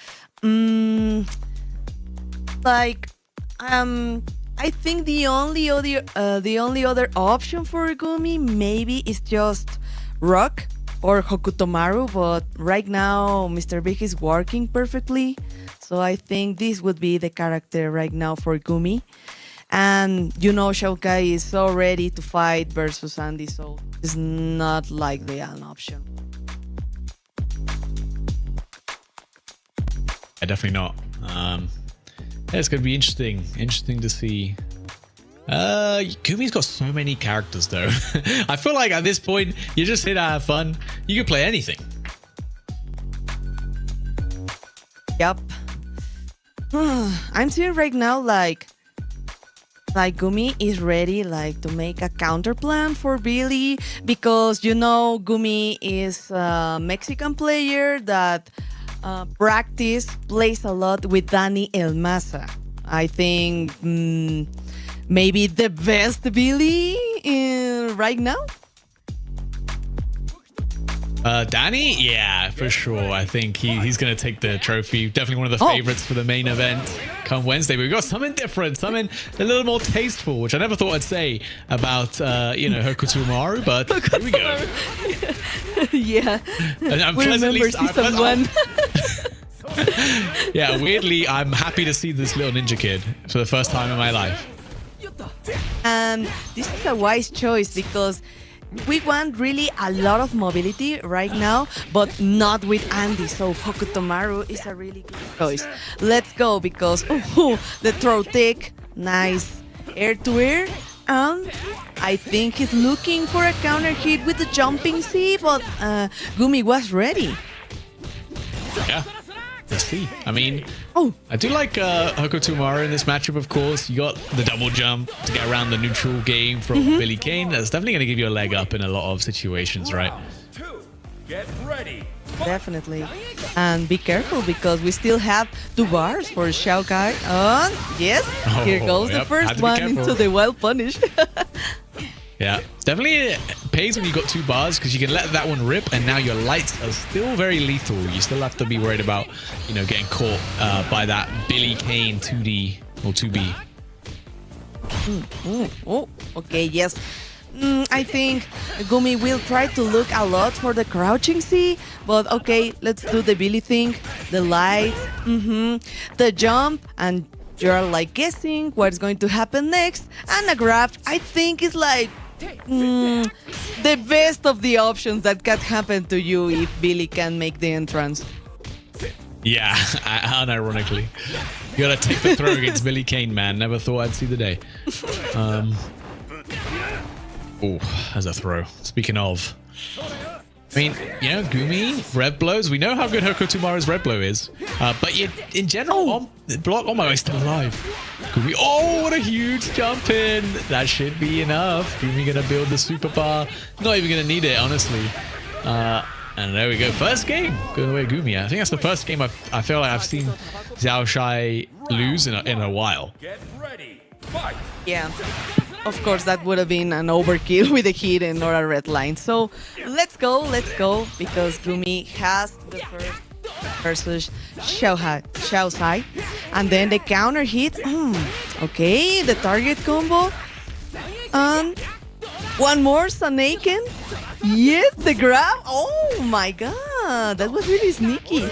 I think the only other option for Gumi maybe is just Rock or Hokutomaru, but right now Mr. Big is working perfectly, so I think this would be the character right now for Gumi. And Xiao Kai is so ready to fight versus Andy, so it's not likely an option. Definitely not. Yeah, it's going to be interesting to see Gumi's got so many characters though. I feel like at this point, you're just here to have fun. You can play anything. Yep. I'm seeing right now like Gumi is ready like to make a counter plan for Billy because you know Gumi is a Mexican player that plays a lot with Dani Elmaza. I think maybe the best Billy right now. Danny, yeah, for sure. I think he's going to take the trophy. Definitely one of the favorites for the main event come Wednesday. But we've got something different, something a little more tasteful, which I never thought I'd say about, Hokuto Umaru, but here we go. Yeah, And I'm we remember season 1. Yeah, weirdly, I'm happy to see this little ninja kid for the first time in my life. And this is a wise choice because we want really a lot of mobility right now, but not with Andy. So Hokuto Maru is a really good choice. Let's go because the throw tick, nice air to air. And I think he's looking for a counter hit with the jumping C, but Gumi was ready. Yeah. Let's see. I mean, I do like Hokuto Umaru in this matchup, of course. You got the double jump to get around the neutral game from Billy Kane. That's definitely going to give you a leg up in a lot of situations, right? Get ready. Definitely. And be careful because we still have 2 bars for Xiao Kai. Yes, here goes the first one into the wild punish. Yeah, definitely pays when you got 2 bars because you can let that one rip and now your lights are still very lethal. You still have to be worried about, getting caught by that Billy Kane 2D or 2B. Okay, yes. I think Gumi will try to look a lot for the crouching C, but okay, let's do the Billy thing. The lights, the jump, and you're like guessing what's going to happen next. And a grab, I think, is like the best of the options that can happen to you if Billy can make the entrance. Yeah, unironically. You gotta take the throw against Billy Kane, man. Never thought I'd see the day. As a throw. Speaking of. I mean, Gumi, red blows. We know how good Hokuto Umaru's red blow is. But in general, block. Oh my god, he's still alive. Gumi, what a huge jump in. That should be enough. Gumi gonna build the super bar. Not even gonna need it, honestly. And there we go. First game. Good away, Gumi. I think that's the first game I feel like I've seen Xiao Shai lose in a while. Get ready. Fight. Yeah. Of course, that would have been an overkill with a hit and not a red line. So let's go, because Gumi has the first versus Xiao Sai. And then the counter hit. Okay, the target combo. And one more, Sanaken. Yes, the grab. Oh my god, that was really sneaky.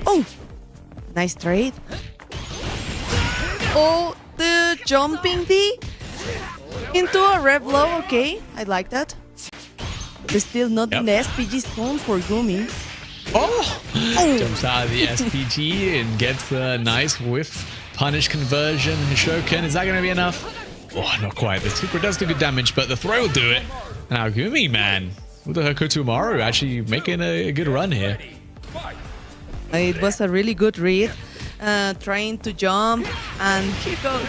Oh, nice trade. Oh, the jumping D into a red blow. Okay, I like that. But still not in the SPG zone for Gumi. Jumps out of the SPG and gets a nice whiff punish conversion. Shoken, is that going to be enough? Not quite. The super does do good damage, but the throw will do it. Now Gumi, man, with the Hokuto Umaru actually making a good run here. It was a really good read. Trying to jump, and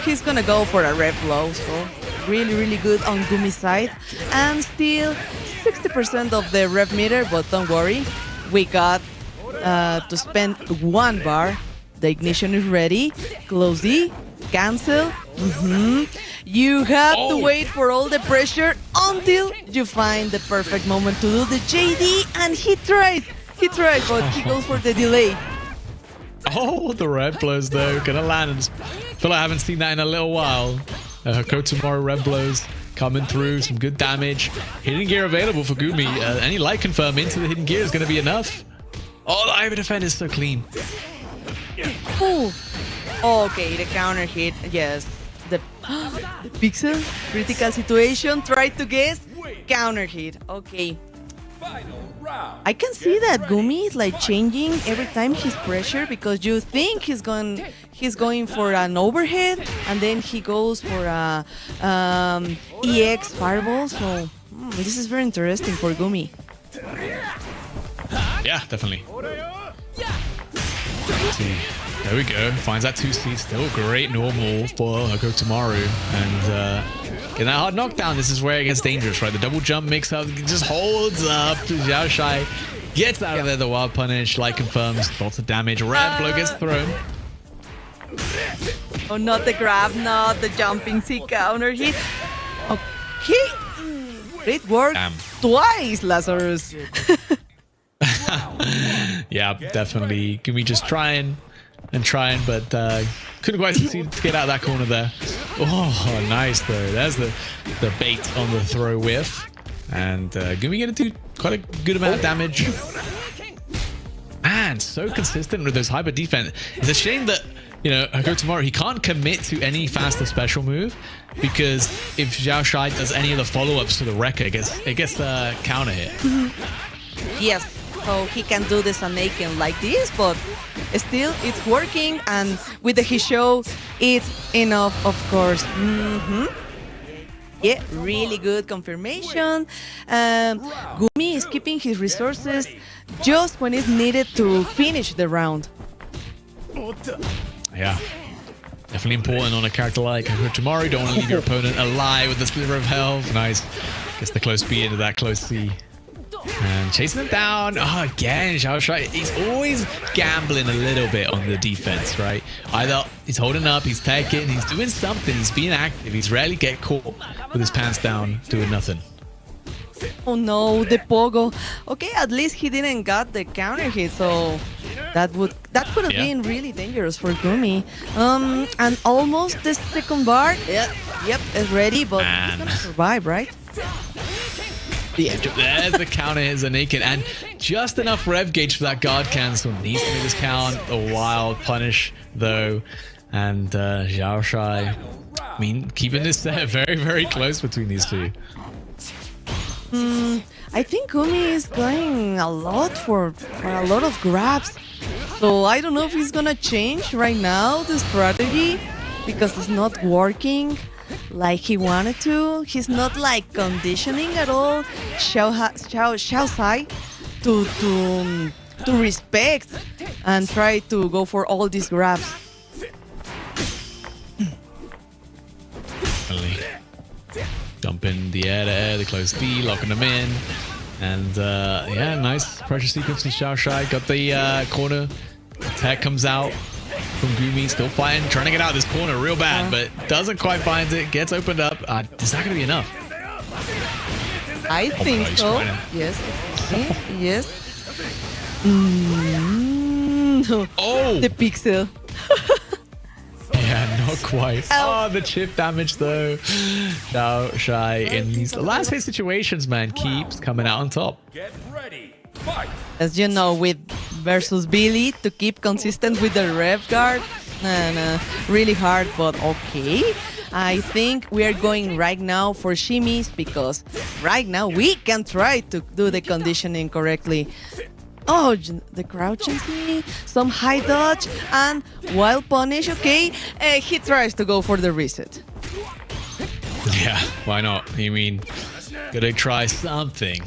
he's gonna go for a red blow. So really good on Gumi's side, and still 60% of the rev meter. But don't worry, we got to spend 1 bar. The ignition is ready. Close D, cancel. You have to wait for all the pressure until you find the perfect moment to do the JD, and he tried, but he goes for the delay. The red blows though, gonna land. I feel like I haven't seen that in a little while. Hokuto Umaru red blows coming through, some good damage. Hidden gear available for Gumi. Any light confirm into the hidden gear is gonna be enough. The Iron Defend is so clean. Okay, the counter hit. Yes, the pixel critical situation. Try to guess. Counter hit. Okay. Final round. I can see that Gumi is like changing every time he's pressured because you think he's going for an overhead and then he goes for a EX fireball. So this is very interesting for Gumi. Yeah, definitely. See, there we go. Finds that 2C. Still great normal for CotW. And getting that hard knockdown. This is where it gets dangerous, right? The double jump mix-up just holds up. Xiaoshai gets out of there. The wild punish. Light confirms. Lots of damage. Red blow gets thrown. Oh, not the grab, not the jumping C counter hit. Okay. Great work. Damn. Twice, Lazarus. Yeah, definitely. Gumi just trying, but couldn't quite succeed to get out of that corner there. Oh, nice though. There's the bait on the throw whiff. And Gumi gonna do quite a good amount of damage. Man, so consistent with those hyper defense. It's a shame that, you know, CotW, he can't commit to any faster special move because if Xiaoshai does any of the follow-ups to the Rekka, it gets a counter hit. Yes, so he can do the Sanaken like this, but still it's working, and with the Hisho, it's enough, of course. Yeah, really good confirmation. Gumi is keeping his resources just when it's needed to finish the round. Yeah, definitely important on a character like CotW. Don't want to leave your opponent alive with the sliver of health. Nice. Gets the close B into that close C. And chasing him down. Oh, again, Xiaoshai. He's always gambling a little bit on the defense, right? Either he's holding up, he's taking, he's doing something, he's being active. He's rarely get caught with his pants down doing nothing. Oh no, the pogo. Okay, at least he didn't got the counter hit, so that could have been really dangerous for Gumi. And almost the second bar. Yep, it's ready, but he's gonna survive, right? Yeah, there's the counter is a naked and just enough rev gauge for that guard cancel. Needs to make this count. A wild punish though, and Xiaoshai. I mean, keeping this set very, very close between these two. I think Gumi is going a lot for a lot of grabs. So I don't know if he's gonna change right now the strategy because it's not working like he wanted to. He's not like conditioning at all Xiaoshai to respect and try to go for all these grabs. Jump in the air to air, the close D, locking them in. And yeah, nice pressure sequence from Xiaoshai. Got the corner. Attack comes out from Gumi, still fighting, trying to get out of this corner real bad, but doesn't quite find it. Gets opened up. Is that going to be enough? I think no, so. Yes. Yes. Oh! The pixel. Yeah, not quite. Oh, the chip damage though. Xiaoshai in these last hit situations, man, keeps coming out on top. Get ready. Fight. As you know, with versus Billy, to keep consistent with the rev guard, really hard, but okay. I think we are going right now for shimmies because right now we can try to do the conditioning correctly. Oh, the crouch and see, some high dodge and wild punish. Okay, he tries to go for the reset. Yeah, why not? I mean, gotta try something.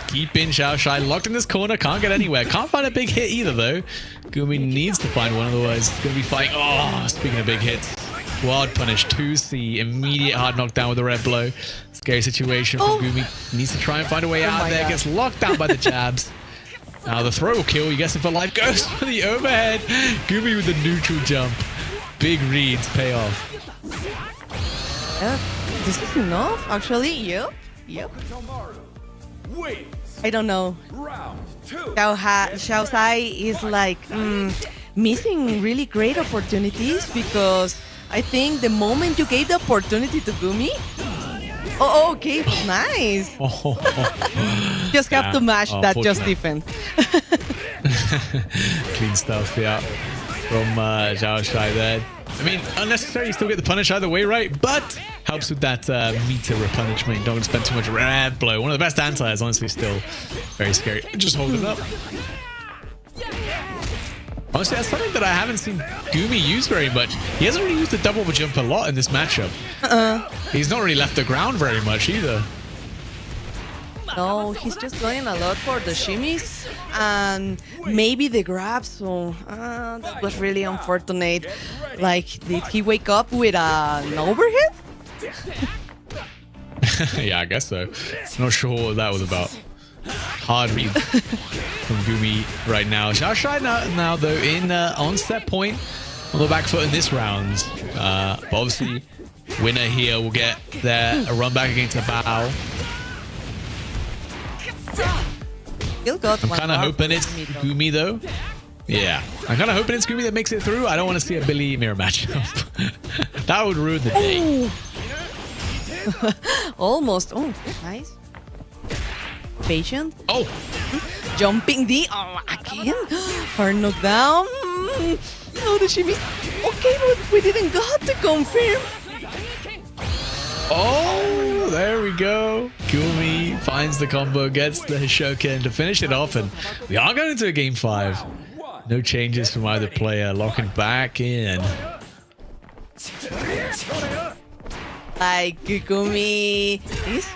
Keeping Xiaoshai locked in this corner, can't get anywhere. Can't find a big hit either though. Gumi needs to find one, otherwise it's gonna be fighting. Oh, speaking of big hits, wild punish 2C, immediate hard knockdown with a red blow. Scary situation for Gumi. Needs to try and find a way out of there. Gets locked down by the jabs. Now the throw will kill. You guess him for life. Goes for the overhead. Gumi with the neutral jump. Big reads pay off. This is enough, actually. Yep. I don't know. Xiaoshai is like missing really great opportunities because I think the moment you gave the opportunity to Gumi, okay, nice. Just have to mash that just defense. Clean stuff, yeah, from Xiaoshai there. I mean, unnecessary, you still get the punish either way, right? But Helps with that meter replenishment. Don't spend too much red blow. One of the best anti-airs, honestly, still very scary. Just hold it up. Honestly, that's something that I haven't seen Gumi use very much. He hasn't really used the double jump a lot in this matchup. He's not really left the ground very much either. No, he's just going a lot for the shimmies and maybe the grabs. So that was really unfortunate. Like, did he wake up with an overhead? Yeah, I guess so. Not sure what that was about. Hard read from Gumi right now. Xiaoshuai now though in on set point on the back foot in this round. But obviously, winner here will get a run back against a Bao. I'm kind of hoping it's Gumi though. Yeah, I'm kind of hoping it's Gumi that makes it through. I don't want to see a Billy mirror matchup. That would ruin the day. Almost. Oh, nice. Patient. Oh, Jumping D. Oh, again. Hard knockdown. No, the shimmy. Okay, but we didn't got to confirm. oh, there we go. Gumi finds the combo, gets the Shoken to finish it off, and we are going into a game 5. No changes from either player. Locking back in. Like, Gumi is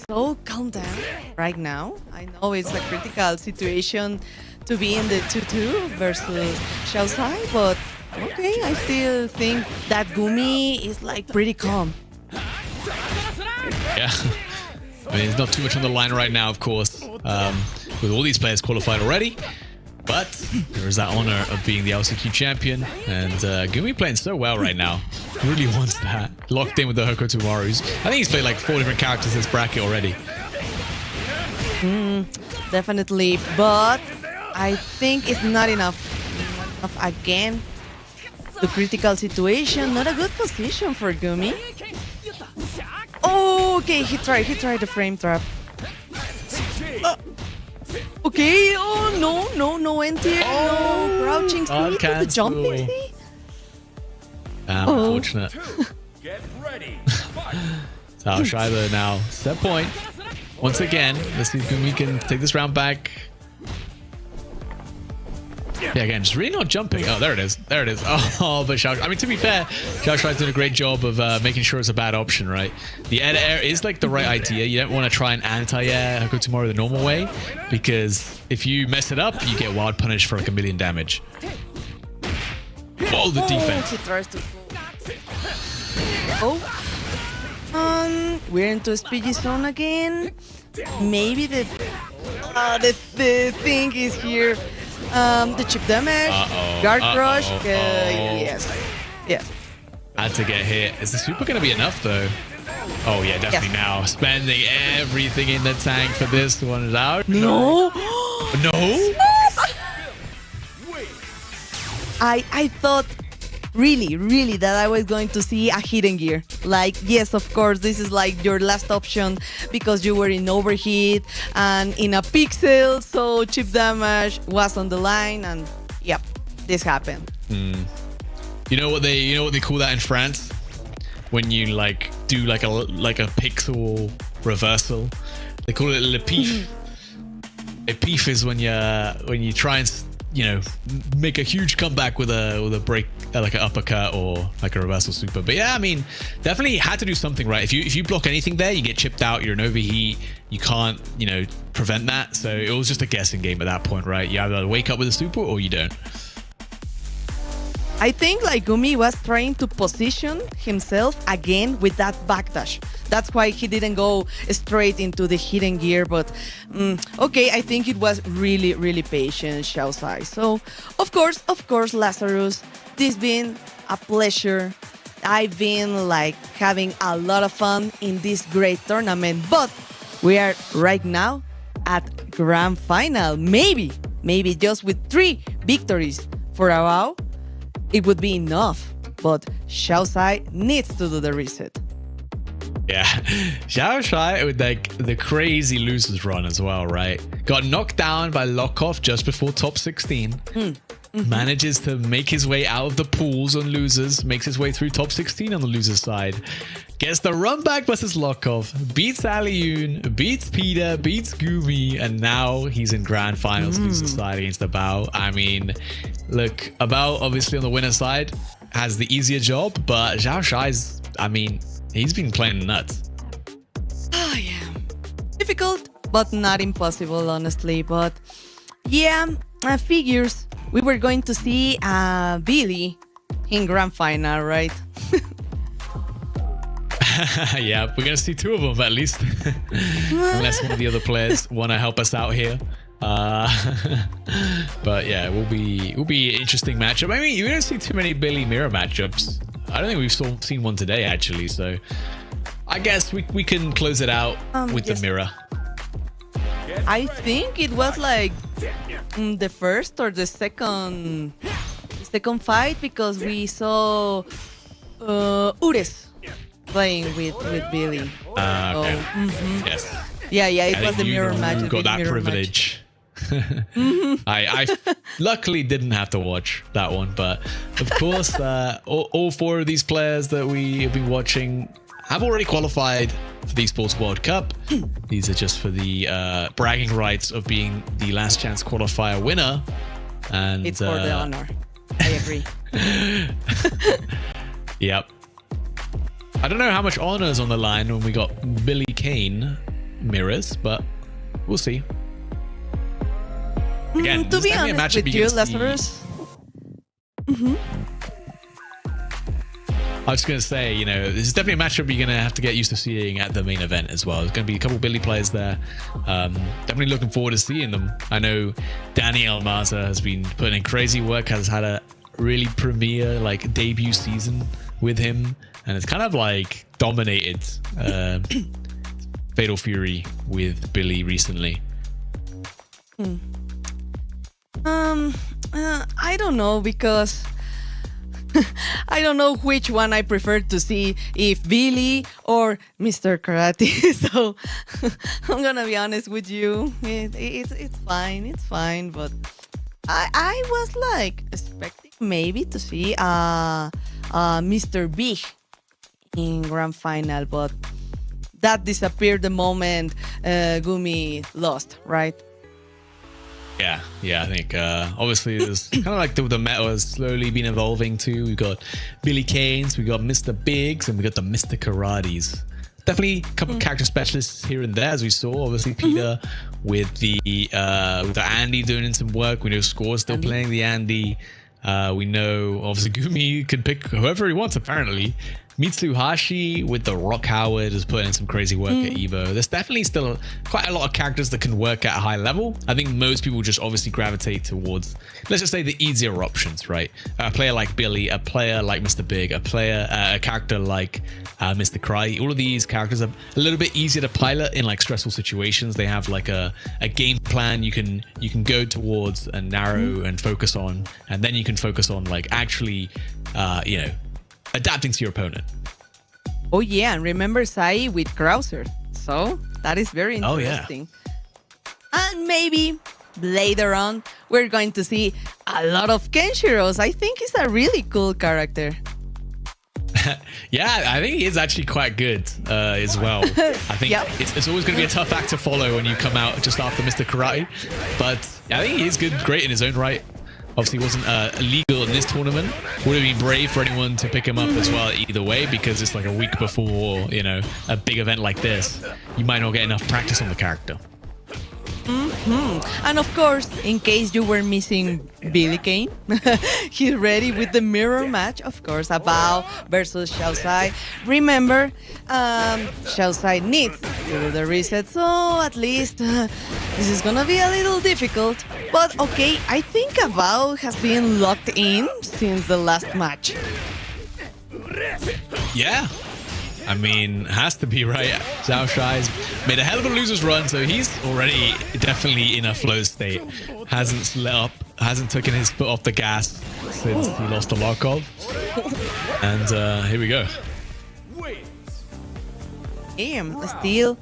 so calm down right now. I know it's a critical situation to be in the 2-2 versus Xiaoshuai, but okay, I still think that Gumi is like pretty calm. Yeah. I mean, there's not too much on the line right now, of course, with all these players qualified already. But there is that honor of being the LCQ champion, and Gumi playing so well right now. Really wants that. Locked in with the Hokuto Marus. I think he's played like 4 different characters in this bracket already. Definitely, but I think it's not enough. Again, the critical situation, not a good position for Gumi. Oh, okay, he tried the frame trap. Okay, oh no NTR, no crouching sleep with the jumping sleep. Unfortunate. Get ready. Xiaoshuai though now. Set point. Once again, let's see if Gumi can take this round back. Yeah, again, just really not jumping. Oh, there it is. There it is. Oh, but Xiaoshuai, I mean, to be fair, Xiaoshuai's doing a great job of making sure it's a bad option, right? The air is like the right idea. You don't want to try and anti-air Hokuto Maru the normal way, because if you mess it up, you get wild punish for like 1,000,000 damage. Oh, the defense. He tries to go. We're into a speedy zone again. Maybe the thing is here. The chip damage, guard crush. Yes. Had to get hit. Is the super going to be enough though? Oh yeah, definitely now. Spending everything in the tank for this one is out. No. No. I thought really that I was going to see a hidden gear. Like, yes, of course, this is like your last option because you were in overheat and in a pixel, so chip damage was on the line, and yep, this happened. You know what they call that in France? When you like do like a pixel reversal, they call it le pif. A pif is when you try and make a huge comeback with a break, like an uppercut or like a reversal super. But yeah, I mean, definitely had to do something right. If you block anything there, you get chipped out. You're an overheat. You can't prevent that. So it was just a guessing game at that point, right? You either wake up with a super or you don't. I think like Gumi was trying to position himself again with that backdash. That's why he didn't go straight into the hidden gear. But okay, I think it was really patient, Xiaoshuai. So of course, Lazarus, this been a pleasure. I've been like having a lot of fun in this great tournament. But we are right now at grand final. Maybe just with 3 victories for Arao, it would be enough, but Xiaoshuai needs to do the reset. Yeah, Xiaoshuai with like the crazy losers run as well, right? Got knocked down by Lockoff just before top 16. Manages to make his way out of the pools on losers, makes his way through top 16 on the losers side. gets the run back versus Lokov, beats Aliyun, beats Peter, beats Gumi, and now he's in grand finals to Society against Abao. I mean, look, Abao obviously on the winner side has the easier job, but Zhao Shai's, I mean, he's been playing nuts. Oh, yeah. Difficult, but not impossible, honestly. But yeah, figures. We were going to see Billy in grand final, right? Yeah, we're gonna see two of them at least, unless one of the other players want to help us out here. But yeah, it will be an interesting matchup. I mean, you don't see too many Billy Mirror matchups. I don't think we've seen one today actually. So I guess we can close it out with the mirror. I think it was like the first or the second fight, because we saw Ures playing with Billy. Okay. So, Yes. Yeah, it I was the think mirror match. You got that privilege. I luckily didn't have to watch that one, but of course, all four of these players that we have been watching have already qualified for the Esports World Cup. These are just for the bragging rights of being the last chance qualifier winner. And It's for the honor. I agree. Yep. I don't know how much honor is on the line when we got Billy Kane mirrors, but we'll see. Again, To be definitely a honest matchup with you you, can see. Lazarus. I was just going to say, this is definitely a matchup you're going to have to get used to seeing at the main event as well. There's going to be a couple of Billy players there. Definitely looking forward to seeing them. I know Danny Almaza has been putting in crazy work, has had a really premier debut season with him, and it's kind of dominated Fatal Fury with Billy recently. I don't know, because I don't know which one I prefer to see, if Billy or Mr. Karate. So I'm gonna be honest with you. It's fine, but I was expecting maybe to see Mr. Big in grand final, but that disappeared the moment Gumi lost, right? Yeah, I think obviously there's kind of the meta has slowly been evolving too. We've got Billy Kanes, we got Mr. Biggs, and we got the Mr. Karates. Definitely a couple of character specialists here and there, as we saw. Obviously Peter with the Andy doing some work. We know Score's still playing the Andy. We know obviously Gumi can pick whoever he wants apparently. Mitsuhashi with the Rock Howard is putting in some crazy work at Evo. There's definitely still quite a lot of characters that can work at a high level. I think most people just obviously gravitate towards, let's just say, the easier options, right? A player like Billy, a player like Mr. Big, a character like Mr. Cry. All of these characters are a little bit easier to pilot in stressful situations. They have a game plan you can go towards and narrow and focus on, and then you can focus on actually adapting to your opponent. Oh yeah, and remember Sai with Krauser. So that is very interesting. And maybe later on we're going to see a lot of Kenshiros. I think he's a really cool character. Yeah, I think he is actually quite good as well. I think it's always going to be a tough act to follow when you come out just after Mr. Karate, but I think he is good, great in his own right. Obviously wasn't illegal in this tournament. Would have been brave for anyone to pick him up as well either way, because it's a week before, a big event like this. You might not get enough practice on the character. And of course, in case you were missing Billy Kane, he's ready with the mirror match, of course, Abao versus Xiaosai. Remember, Xiaosai needs to do the reset, so at least this is gonna be a little difficult. But okay, I think Abao has been locked in since the last match. Yeah. I mean, has to be, right? Zhao Shai's made a hell of a loser's run, so he's already definitely in a flow state. Hasn't let up, hasn't taken his foot off the gas since he lost the Lokov. And here we go. Still,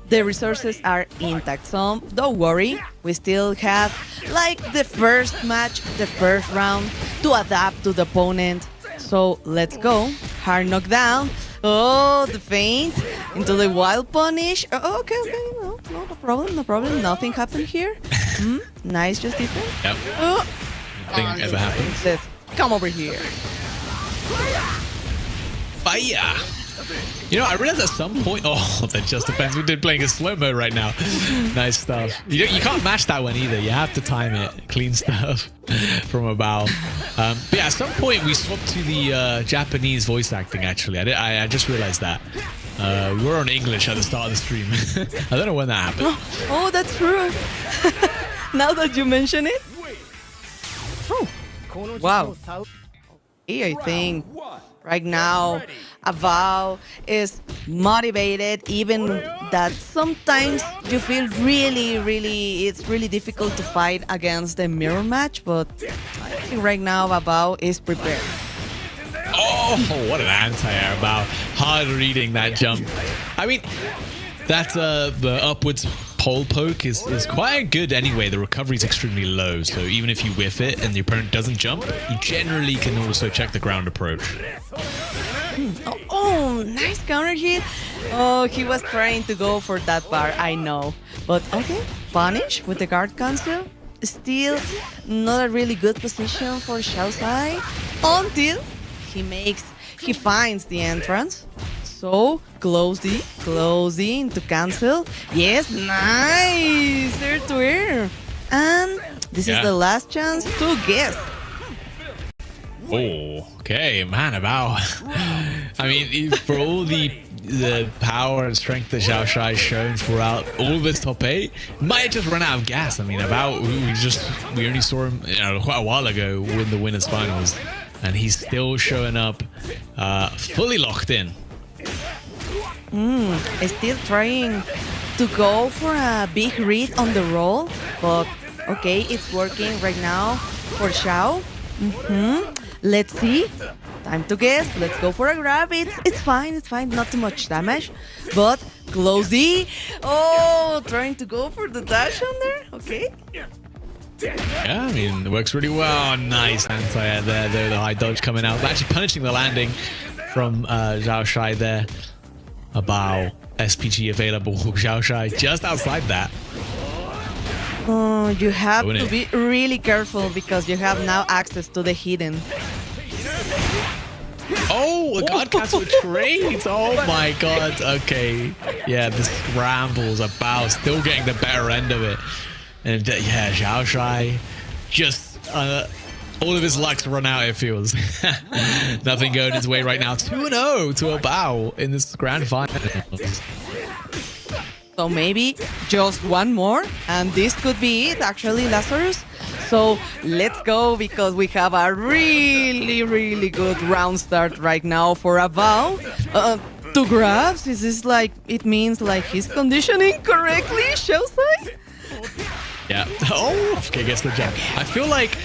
the resources are intact, so don't worry. We still have the first match, the first round to adapt to the opponent. So let's go. Hard knockdown. Oh, the feint into the wild punish. Oh, okay. No problem. Nothing happened here. Nice, just defense. Yep. Oh, Nothing ever happened. says, come over here. Fire! You know, I realized at some point. Oh, that just depends. We did playing a slow mo right now. Nice stuff. You can't match that one either. You have to time it. Clean stuff from a bow. But yeah, at some point we swapped to the Japanese voice acting. Actually, I just realized that. We were on English at the start of the stream. I don't know when that happened. Oh, that's true. Now that you mention it. Oh, wow. I think right now Avao is motivated, even that sometimes you feel it's really difficult to fight against the mirror match, but I think right now Avao is prepared. Oh, what an anti-air about hard reading that jump. I mean, that the upwards pole poke is quite good anyway. The recovery is extremely low, so even if you whiff it and the opponent doesn't jump, you generally can also check the ground approach. Oh, nice counter hit. Oh, he was trying to go for that bar, I know. But okay, punish with the guard cancel. Still not a really good position for Xiaosai until he finds the entrance. So close D into cancel. Yes, nice air to air. And this is the last chance to guess. Oh, okay, man, about. I mean, for all the power and strength that Xiao Shai has shown throughout all of this top 8, might have just run out of gas. I mean, we only saw him quite a while ago win the winners finals, and he's still showing up fully locked in. Still trying to go for a big read on the roll, but okay, it's working right now for Xiao. Let's see. Time to guess. Let's go for a grab. It's fine. Not too much damage, but close D. Oh, trying to go for the dash on there. Okay. Yeah, I mean, it works really well. Nice anti-air there, though. The high dodge coming out. Actually punishing the landing from Xiao Shai there. A bow. SPG available. Xiao Shai just outside that. Oh, you have to be really careful because you have now access to the hidden. Oh, a guard cancel trades. Oh my god. Okay. Yeah, the scrambles about still getting the better end of it. And yeah, Xiao Shai just all of his luck's run out, it feels. Nothing going his way right now. 2-0 to a bow in this grand final. So maybe just one more, and this could be it, actually, Lazarus. So let's go, because we have a really good round start right now for Avao. 2 grabs. This is like, it means like he's conditioning correctly, Xiaosai. Yeah. Oh, okay, gets the jump. I feel like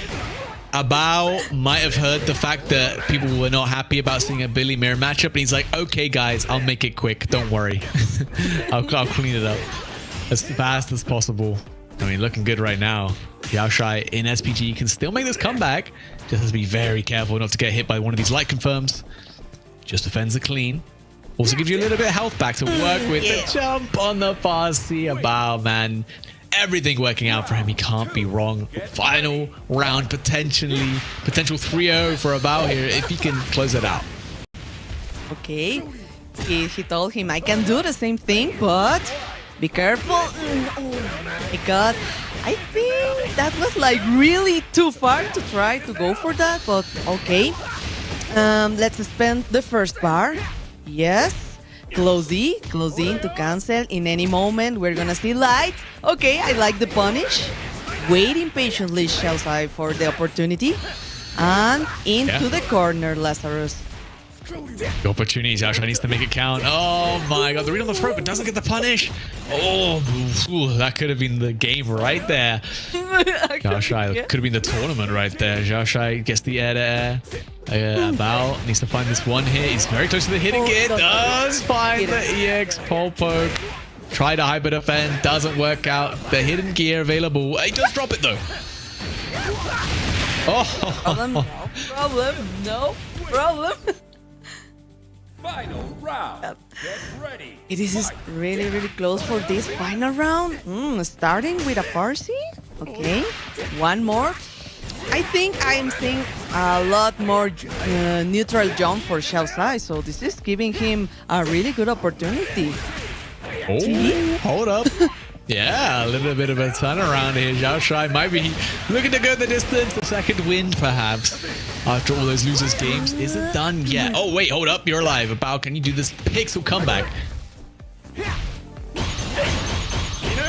Abao might have heard the fact that people were not happy about seeing a Billy Mirror matchup, and he's like, okay, guys, I'll make it quick. Don't worry. I'll clean it up as fast as possible. I mean, looking good right now. Xiao Shai in SPG can still make this comeback. Just has to be very careful not to get hit by one of these light confirms. Just defends the clean. Also gives you a little bit of health back to work with. The jump on the fast C. Abao, man. Everything working out for him. He can't be wrong. Final round, potential 3-0 for Abao here if he can close it out. Okay. He told him, I can do the same thing, but be careful. Oh my god. I think that was like really too far to try to go for that, but okay. Let's spend the first bar. Yes. Close D into cancel. In any moment, we're gonna see light. Okay, I like the punish. Waiting patiently, Xiaosai, for the opportunity. And into the corner, Lazarus. The opportunity, Xiao Shai needs to make it count. Oh my god, the read on the throat, but doesn't get the punish. Oh, that could have been the game right there. Xiao Shai could have been the tournament right there. Xiao Shai gets the air to air. Abao needs to find this one hit. He's very close to the hit again. Does find the EX pole poke. Try to hyper defend. Doesn't work out. The hidden gear available. He does drop it though. Oh. No problem. Final round. Get ready. It is really, really close for this final round. Starting with a Parsi. Okay, one more. I think I am seeing a lot more neutral jump for Xiao Sai, so this is giving him a really good opportunity. Oh, hold up. Yeah, a little bit of a turnaround here. Xiao Shai might be looking to go the distance. A second win, perhaps, after all those losers' games. Isn't done yet. Oh, wait, hold up. You're alive. About, can you do this pixel comeback?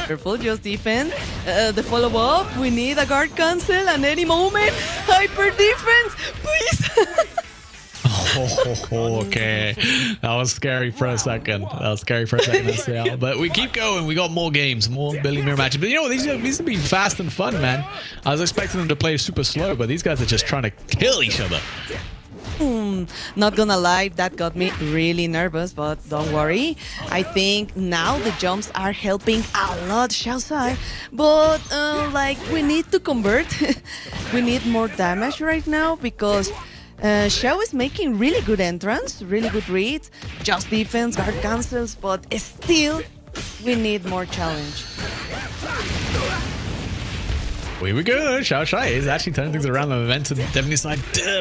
Careful, just defense. The follow-up. We need a guard cancel at any moment. Hyper defense, please. Oh, okay. That was scary for a second. SL. But we keep going. We got more games, more Billy Mirror matches. But you know, these have been fast and fun, man. I was expecting them to play super slow, but these guys are just trying to kill each other. Not gonna lie, that got me really nervous, but don't worry. I think now the jumps are helping a lot Xiao Sai. But like, we need to convert. We need more damage right now because Xiao is making really good entrance, really good reads, just defense, guard cancels, but still we need more challenge. Here we go. Xiao Shai is actually turning things around. The momentum definitely side.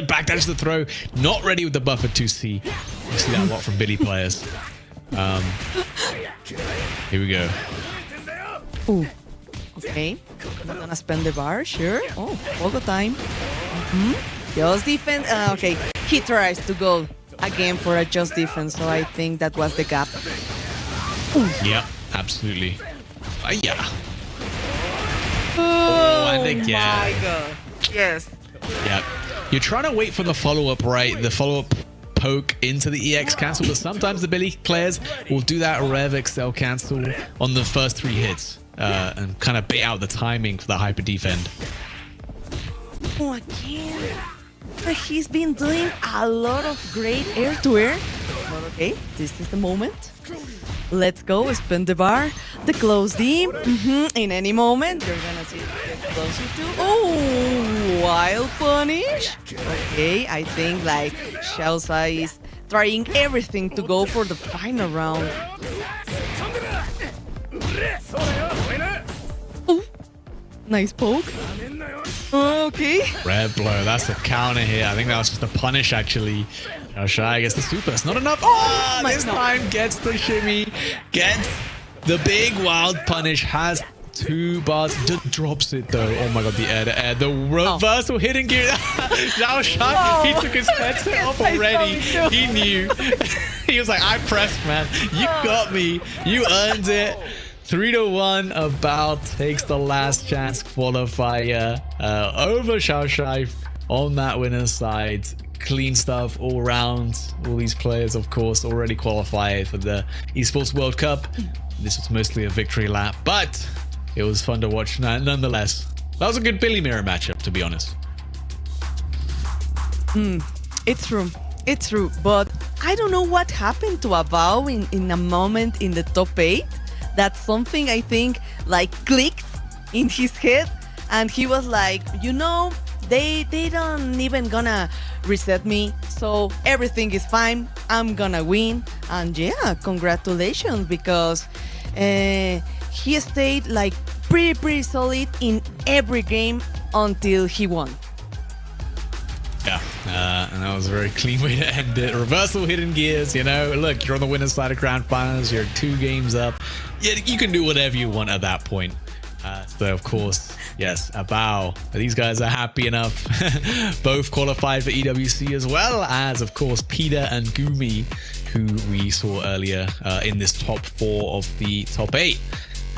Back dash the throw. Not ready with the buffer 2C. You see that a lot from Billy players. Here we go. Ooh. Okay. I'm gonna spend the bar, sure. Oh, all the time. Just defense. Okay. He tries to go again for a just defense, so I think that was the gap. Yep, absolutely. Yeah. Oh, and again. my God. Yes. Yep. You're trying to wait for the follow-up, right? The follow-up poke into the EX cancel, but sometimes the Billy players will do that Rev XL cancel on the first 3 hits and kind of bait out the timing for the hyper defend. Oh, again. He's been doing a lot of great air-to-air. But okay, this is the moment. Let's go, spin the bar, the close D. In any moment, you're gonna see it get closer to. Oh, wild punish. Okay, I think like Xiao Sai is trying everything to go for the final round. Oh, nice poke. Okay. Red blow, that's the counter here. I think that was just a punish actually. Xiao Shai gets the super. It's not enough. Oh, this time gets the shimmy, gets the big wild punish, has 2 bars, just drops it though. Oh my God, the air to air, the reversal hidden gear. Xiao Shai, he took his headset off already. He knew. He was like, I pressed, man. You got me. You earned it. 3-1, About takes the last chance qualifier over Xiao Shai on that winner's side. Clean stuff all round. All these players, of course, already qualified for the Esports World Cup. This was mostly a victory lap, but it was fun to watch nonetheless. That was a good Billy Mirror matchup, to be honest. It's true. It's true. But I don't know what happened to Abao in a moment in the top 8. That's something I think like clicked in his head. And he was like, you know, they don't even gonna reset me, so everything is fine. I'm gonna win. And yeah, congratulations, because he stayed like pretty solid in every game until he won. Yeah, and that was a very clean way to end it. Reversal hidden gears, you know. Look, you're on the winner's side of grand finals. You're 2 games up. Yeah, you can do whatever you want at that point. So, of course, yes, Abao. These guys are happy enough. Both qualified for EWC, as well as, of course, Peter and Gumi, who we saw earlier in this top 4 of the top 8.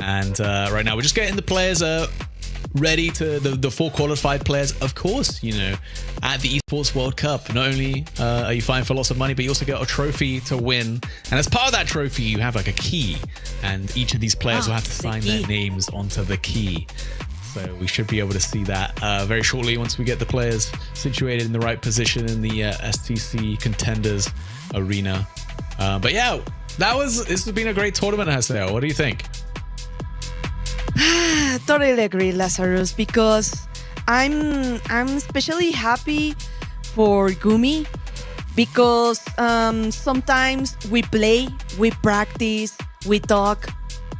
And right now, we're just getting the players ready to the 4 qualified players, of course, you know, at the Esports World Cup. Not only are you fighting for lots of money, but you also get a trophy to win. And as part of that trophy, you have like a key, and each of these players will have to sign their names onto the key. So we should be able to see that very shortly once we get the players situated in the right position in the STC Contenders Arena. But yeah, this has been a great tournament, Haseo. What do you think? Totally agree, Lazarus, because I'm especially happy for Gumi because sometimes we play, we practice, we talk.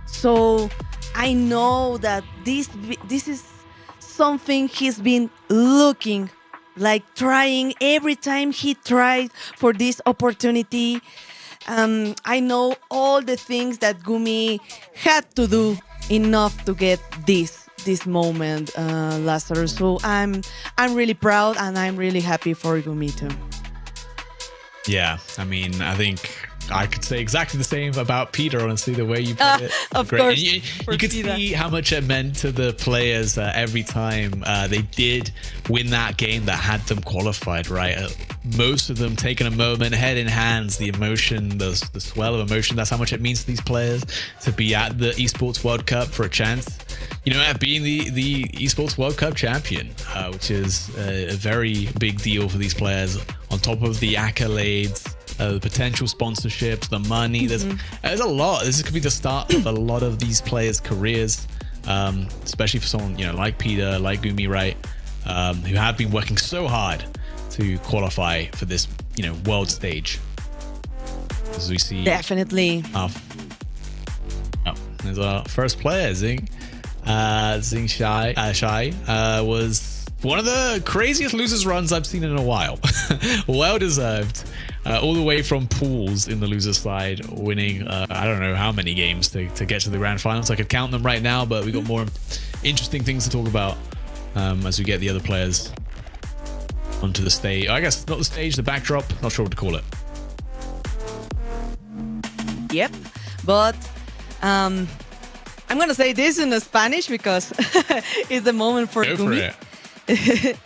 So I know that this is something he's been looking, like trying every time he tried for this opportunity. I know all the things that Gumi had to do enough to get this moment, Lazarus. So I'm really proud and I'm really happy for Gumi too. Yeah, I mean, I think I could say exactly the same about Peter, honestly, the way you put it. Of Great. course. You could see how much it meant to the players every time they did win that game that had them qualified, right? Most of them taking a moment, head in hands, the emotion, the swell of emotion. That's how much it means to these players to be at the Esports World Cup for a chance, you know, at being the Esports World Cup champion, which is a very big deal for these players, on top of the accolades, the potential sponsorships, the money. There's a lot. This could be the start of a lot of these players' careers, especially for someone, you know, like Peter, like Gumi, right, who have been working so hard to qualify for this, you know, world stage. As we see, Definitely. There's our first player, Zing. Zing Shai was one of the craziest losers runs I've seen in a while. Well deserved. All the way from pools in the loser side, winning I don't know how many games to get to the grand finals. I could count them right now, but we got more interesting things to talk about as we get the other players onto the stage. I guess not the stage, the backdrop. Not sure what to call it. Yep. But I'm going to say this in Spanish because it's the moment for Go for Gumi. it.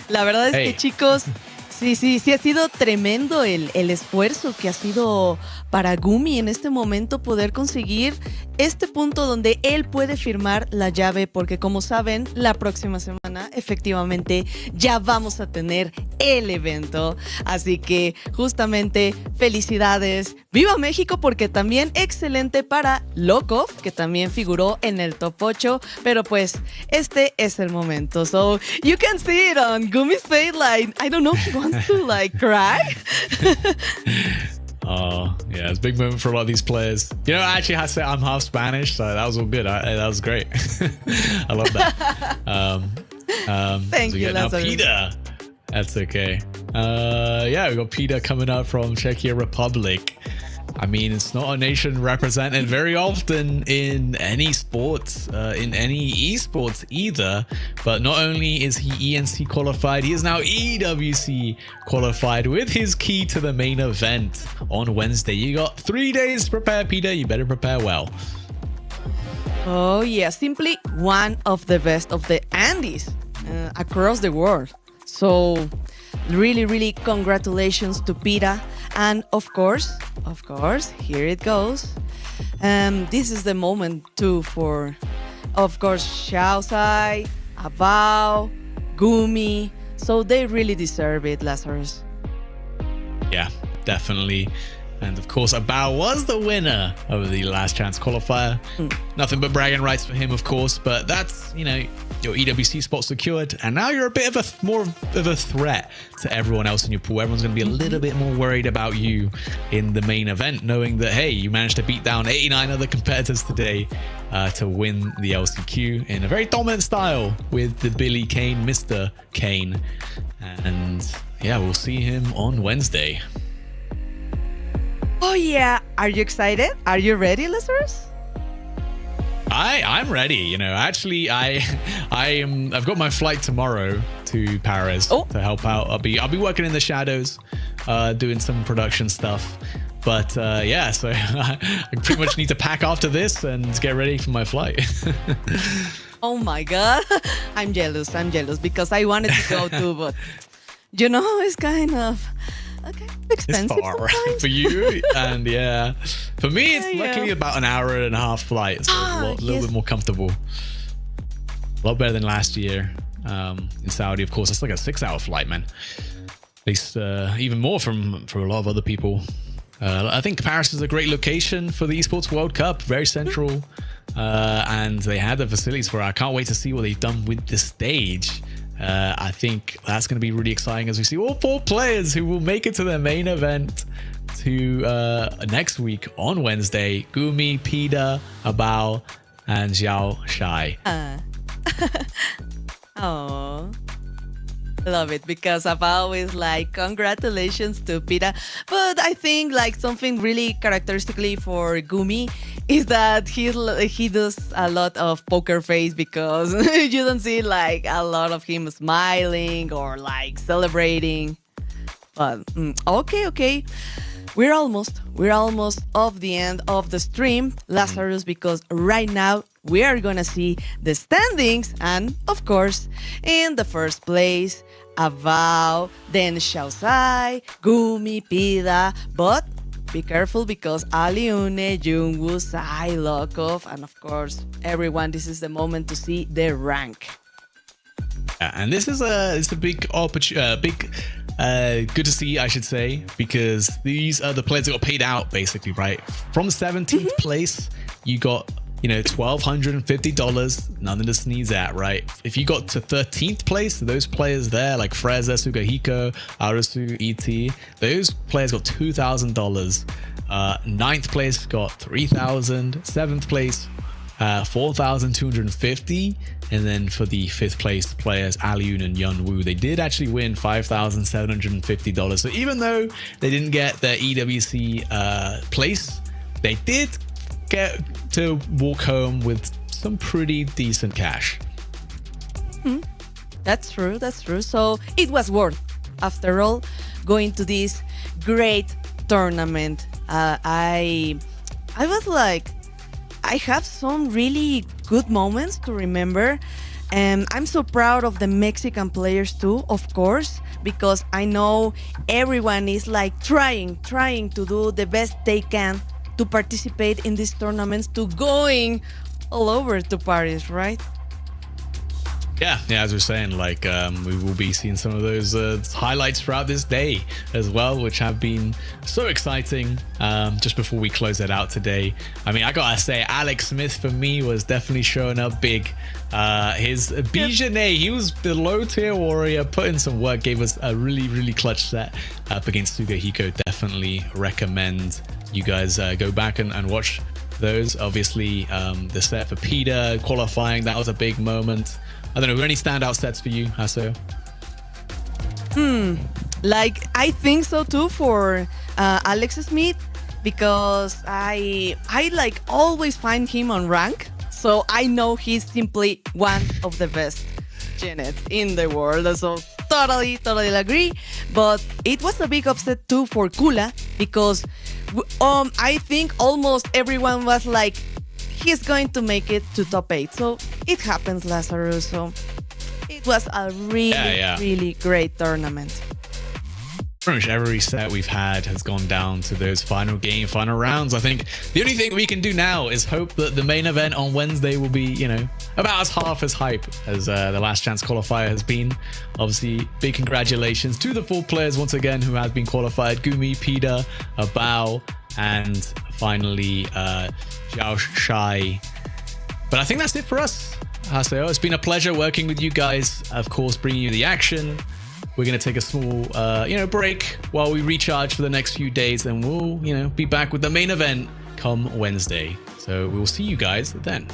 La verdad es Hey. que, chicos, sí ha sido tremendo el esfuerzo que ha sido para Gumi en este momento poder conseguir este punto donde él puede firmar la llave, porque como saben, la próxima semana efectivamente ya vamos a tener el evento. Así que justamente felicidades. ¡Viva México! Porque también excelente para Lokov, que también figuró en el top 8. Pero pues este es el momento. So you can see it on Gumi's face, like, I don't know, he wants to like cry. Oh, yeah, it's a big moment for a lot of these players. You know, I actually have to say I'm half Spanish, so that was all good. That was great. I love that. Thank you, now Lazarus. Peter. That's okay. Yeah, we got Peter coming up from Czech Republic. I mean, it's not a nation represented very often in any sports, in any esports either. But not only is he ENC qualified, he is now EWC qualified with his key to the main event on Wednesday. You got 3 days to prepare, Peter. You better prepare well. Oh yeah, simply one of the best of the Andes across the world. So really congratulations to Peter. And of course, here it goes. This is the moment too for, of course, Xiaosai, Abao, Gumi. So they really deserve it, Lazarus. Yeah, definitely. And of course, Abao was the winner of the last chance qualifier. Nothing but bragging rights for him, of course. But that's, you know, your EWC spot secured. And now you're a bit of a more of a threat to everyone else in your pool. Everyone's going to be a little bit more worried about you in the main event, knowing that, hey, you managed to beat down 89 other competitors today to win the LCQ in a very dominant style with the Billy Kane, Mr. Kane. And yeah, we'll see him on Wednesday. Oh yeah, are you excited? Are you ready, Lazarus? I'm ready. You know, actually, I've got my flight tomorrow to Paris to help out. I'll be working in the shadows, doing some production stuff. But yeah, so I pretty much need to pack after this and get ready for my flight. Oh my God, I'm jealous because I wanted to go too, but you know, it's kind of expensive It's far sometimes. for you, and yeah, for me it's luckily about an hour and a half flight, so it's a little bit more comfortable. A lot better than last year in Saudi. Of course, it's like a 6-hour flight, man. At least even more for a lot of other people. I think Paris is a great location for the Esports World Cup, very central, and they had the facilities for it. I can't wait to see what they've done with the stage. I think that's going to be really exciting as we see all 4 players who will make it to the main event to next week on Wednesday. Gumi, Pida, Abao, and Xiao Shai. Oh, love it, because I've always like, congratulations to Pita. But I think like something really characteristically for Gumi is that he does a lot of poker face, because you don't see like a lot of him smiling or like celebrating. But okay. We're almost off the end of the stream, Lazarus, because right now we are gonna see the standings, and of course, in the first place, Avao, then Xiaosai, Gumi, Pida, but be careful because Aliune, Jungwoo, Sai, Lokov, and of course, everyone, this is the moment to see the rank. Yeah, and this is a big opportunity, good to see, I should say, because these are the players that got paid out, basically, right? From 17th place, you got, $1,250, nothing to sneeze at, right? If you got to 13th place, those players there, like Freza, Sugahiko, Arasu, ET, those players got $2,000. 9th place got $3,000. 7th place, $4,250, and then for the 5th place players, Aliun and Yunwoo, they did actually win $5,750. So even though they didn't get their EWC place, they did get to walk home with some pretty decent cash. That's true. So it was worth, after all, going to this great tournament. I was like, I have some really good moments to remember, and I'm so proud of the Mexican players too, of course, because I know everyone is like trying to do the best they can to participate in these tournaments, to going all over to Paris, right? Yeah, as we're saying, like we will be seeing some of those highlights throughout this day as well, which have been so exciting. Just before we close it out today, I mean, I gotta say, Alex Smith for me was definitely showing up big. His Bijanet, he was the low tier warrior, put in some work, gave us a really clutch set up against Sugahiko. Definitely recommend you guys go back and watch those. Obviously, the set for Peter qualifying, that was a big moment. I don't know, were there any standout sets for you, Hasso? Like, I think so too for Alex Smith, because I like always find him on rank, so I know he's simply one of the best Genets in the world. So totally agree. But it was a big upset too for Kula, because I think almost everyone was like, he's going to make it to top 8. So it happens, Lazarus. So it was a really great tournament. Pretty much every set we've had has gone down to those final rounds. I think the only thing we can do now is hope that the main event on Wednesday will be, about as half as hype as the last chance qualifier has been. Obviously, big congratulations to the 4 players once again who have been qualified: Gumi, Pida, Bao, and finally Xiao Shai. But I think that's it for us, Haseo. It's been a pleasure working with you guys, of course, bringing you the action. We're going to take a small break while we recharge for the next few days, and we'll be back with the main event come Wednesday. So we'll see you guys then.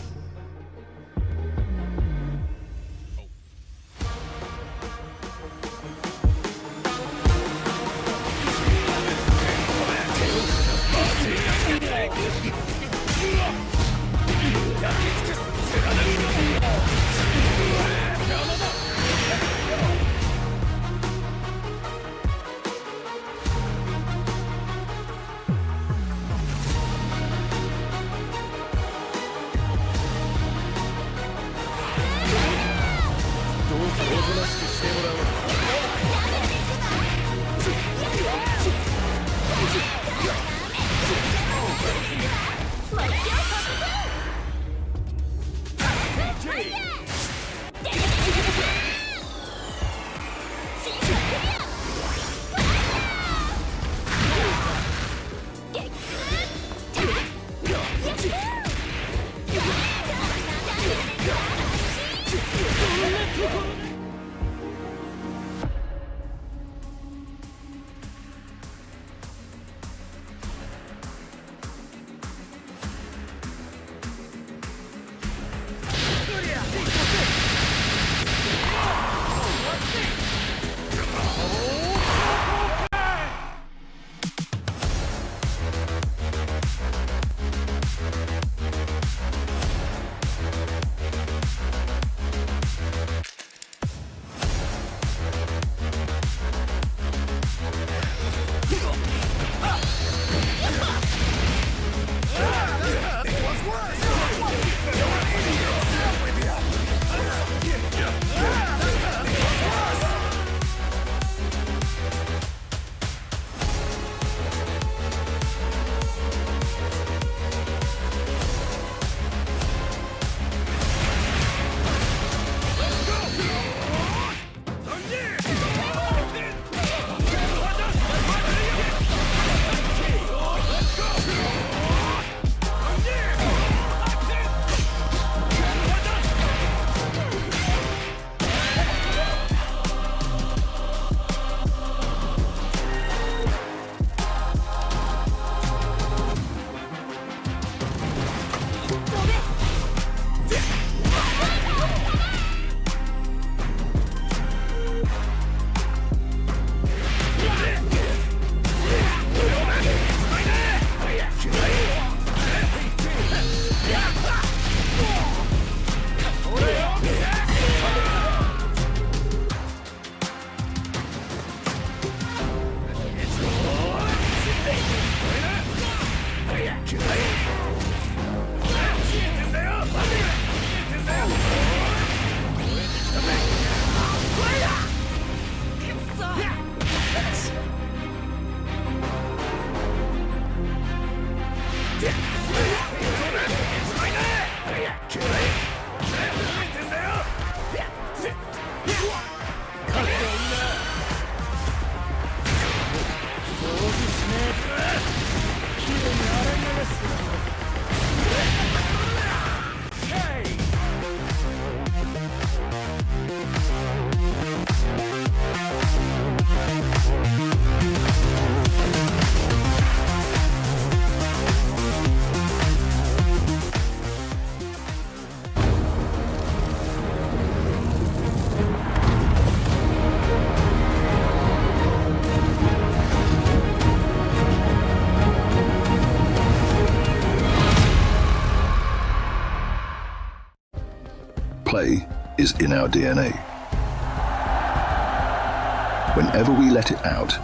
play is in our DNA. Whenever we let it out,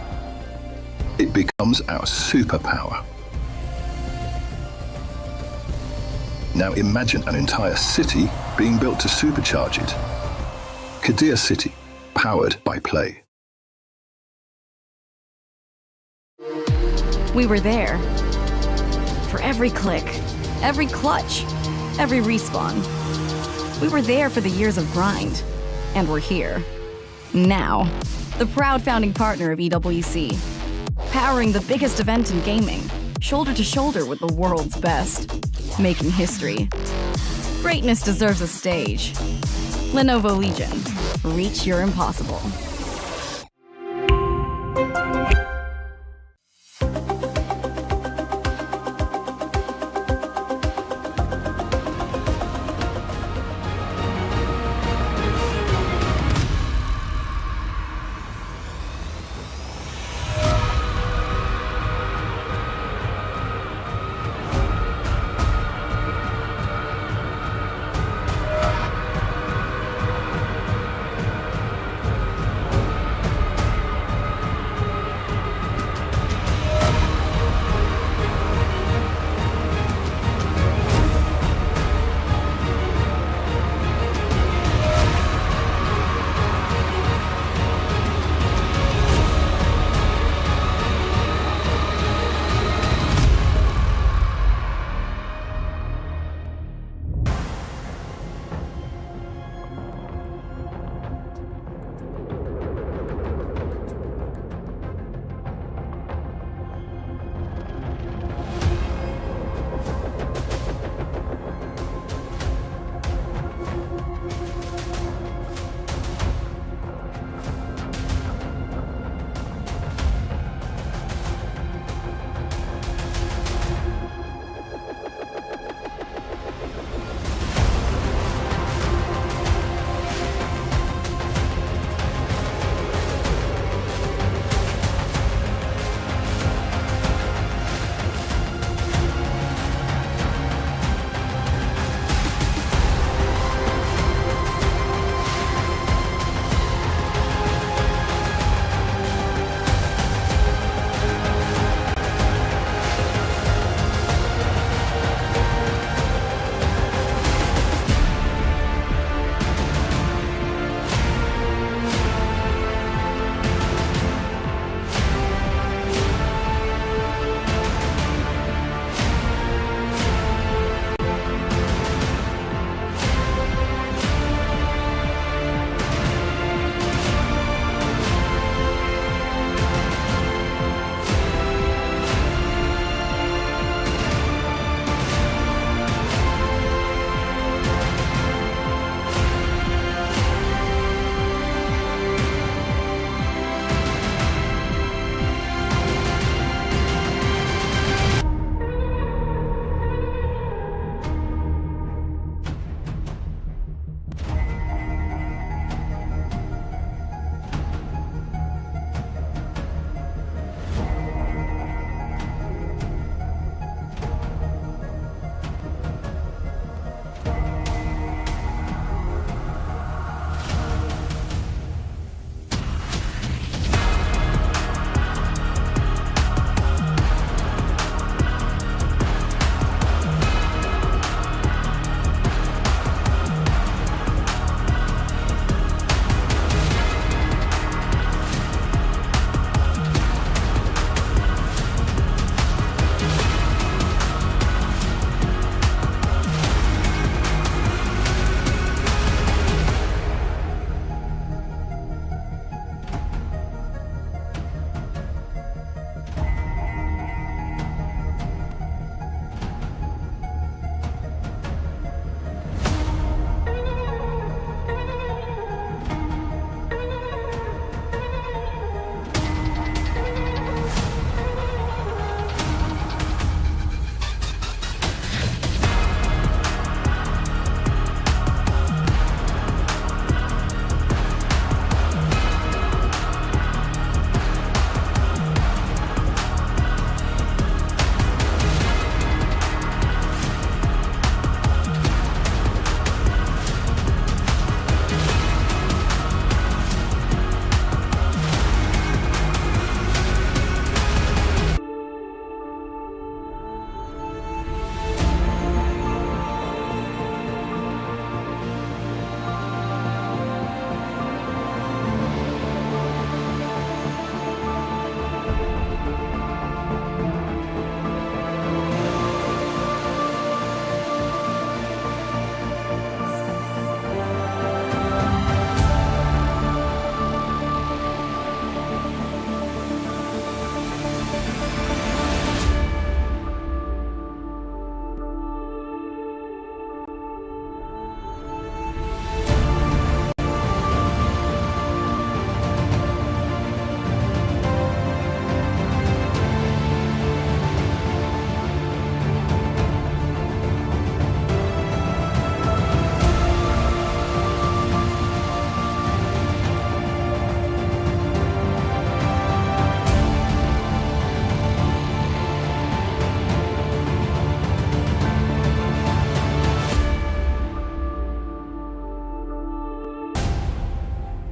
it becomes our superpower. Now imagine an entire city being built to supercharge it. Qiddiya City, powered by play. We were there. For every click, every clutch, every respawn. We were there for the years of grind. And we're here. Now. The proud founding partner of EWC. Powering the biggest event in gaming. Shoulder to shoulder with the world's best. Making history. Greatness deserves a stage. Lenovo Legion. Reach your impossible.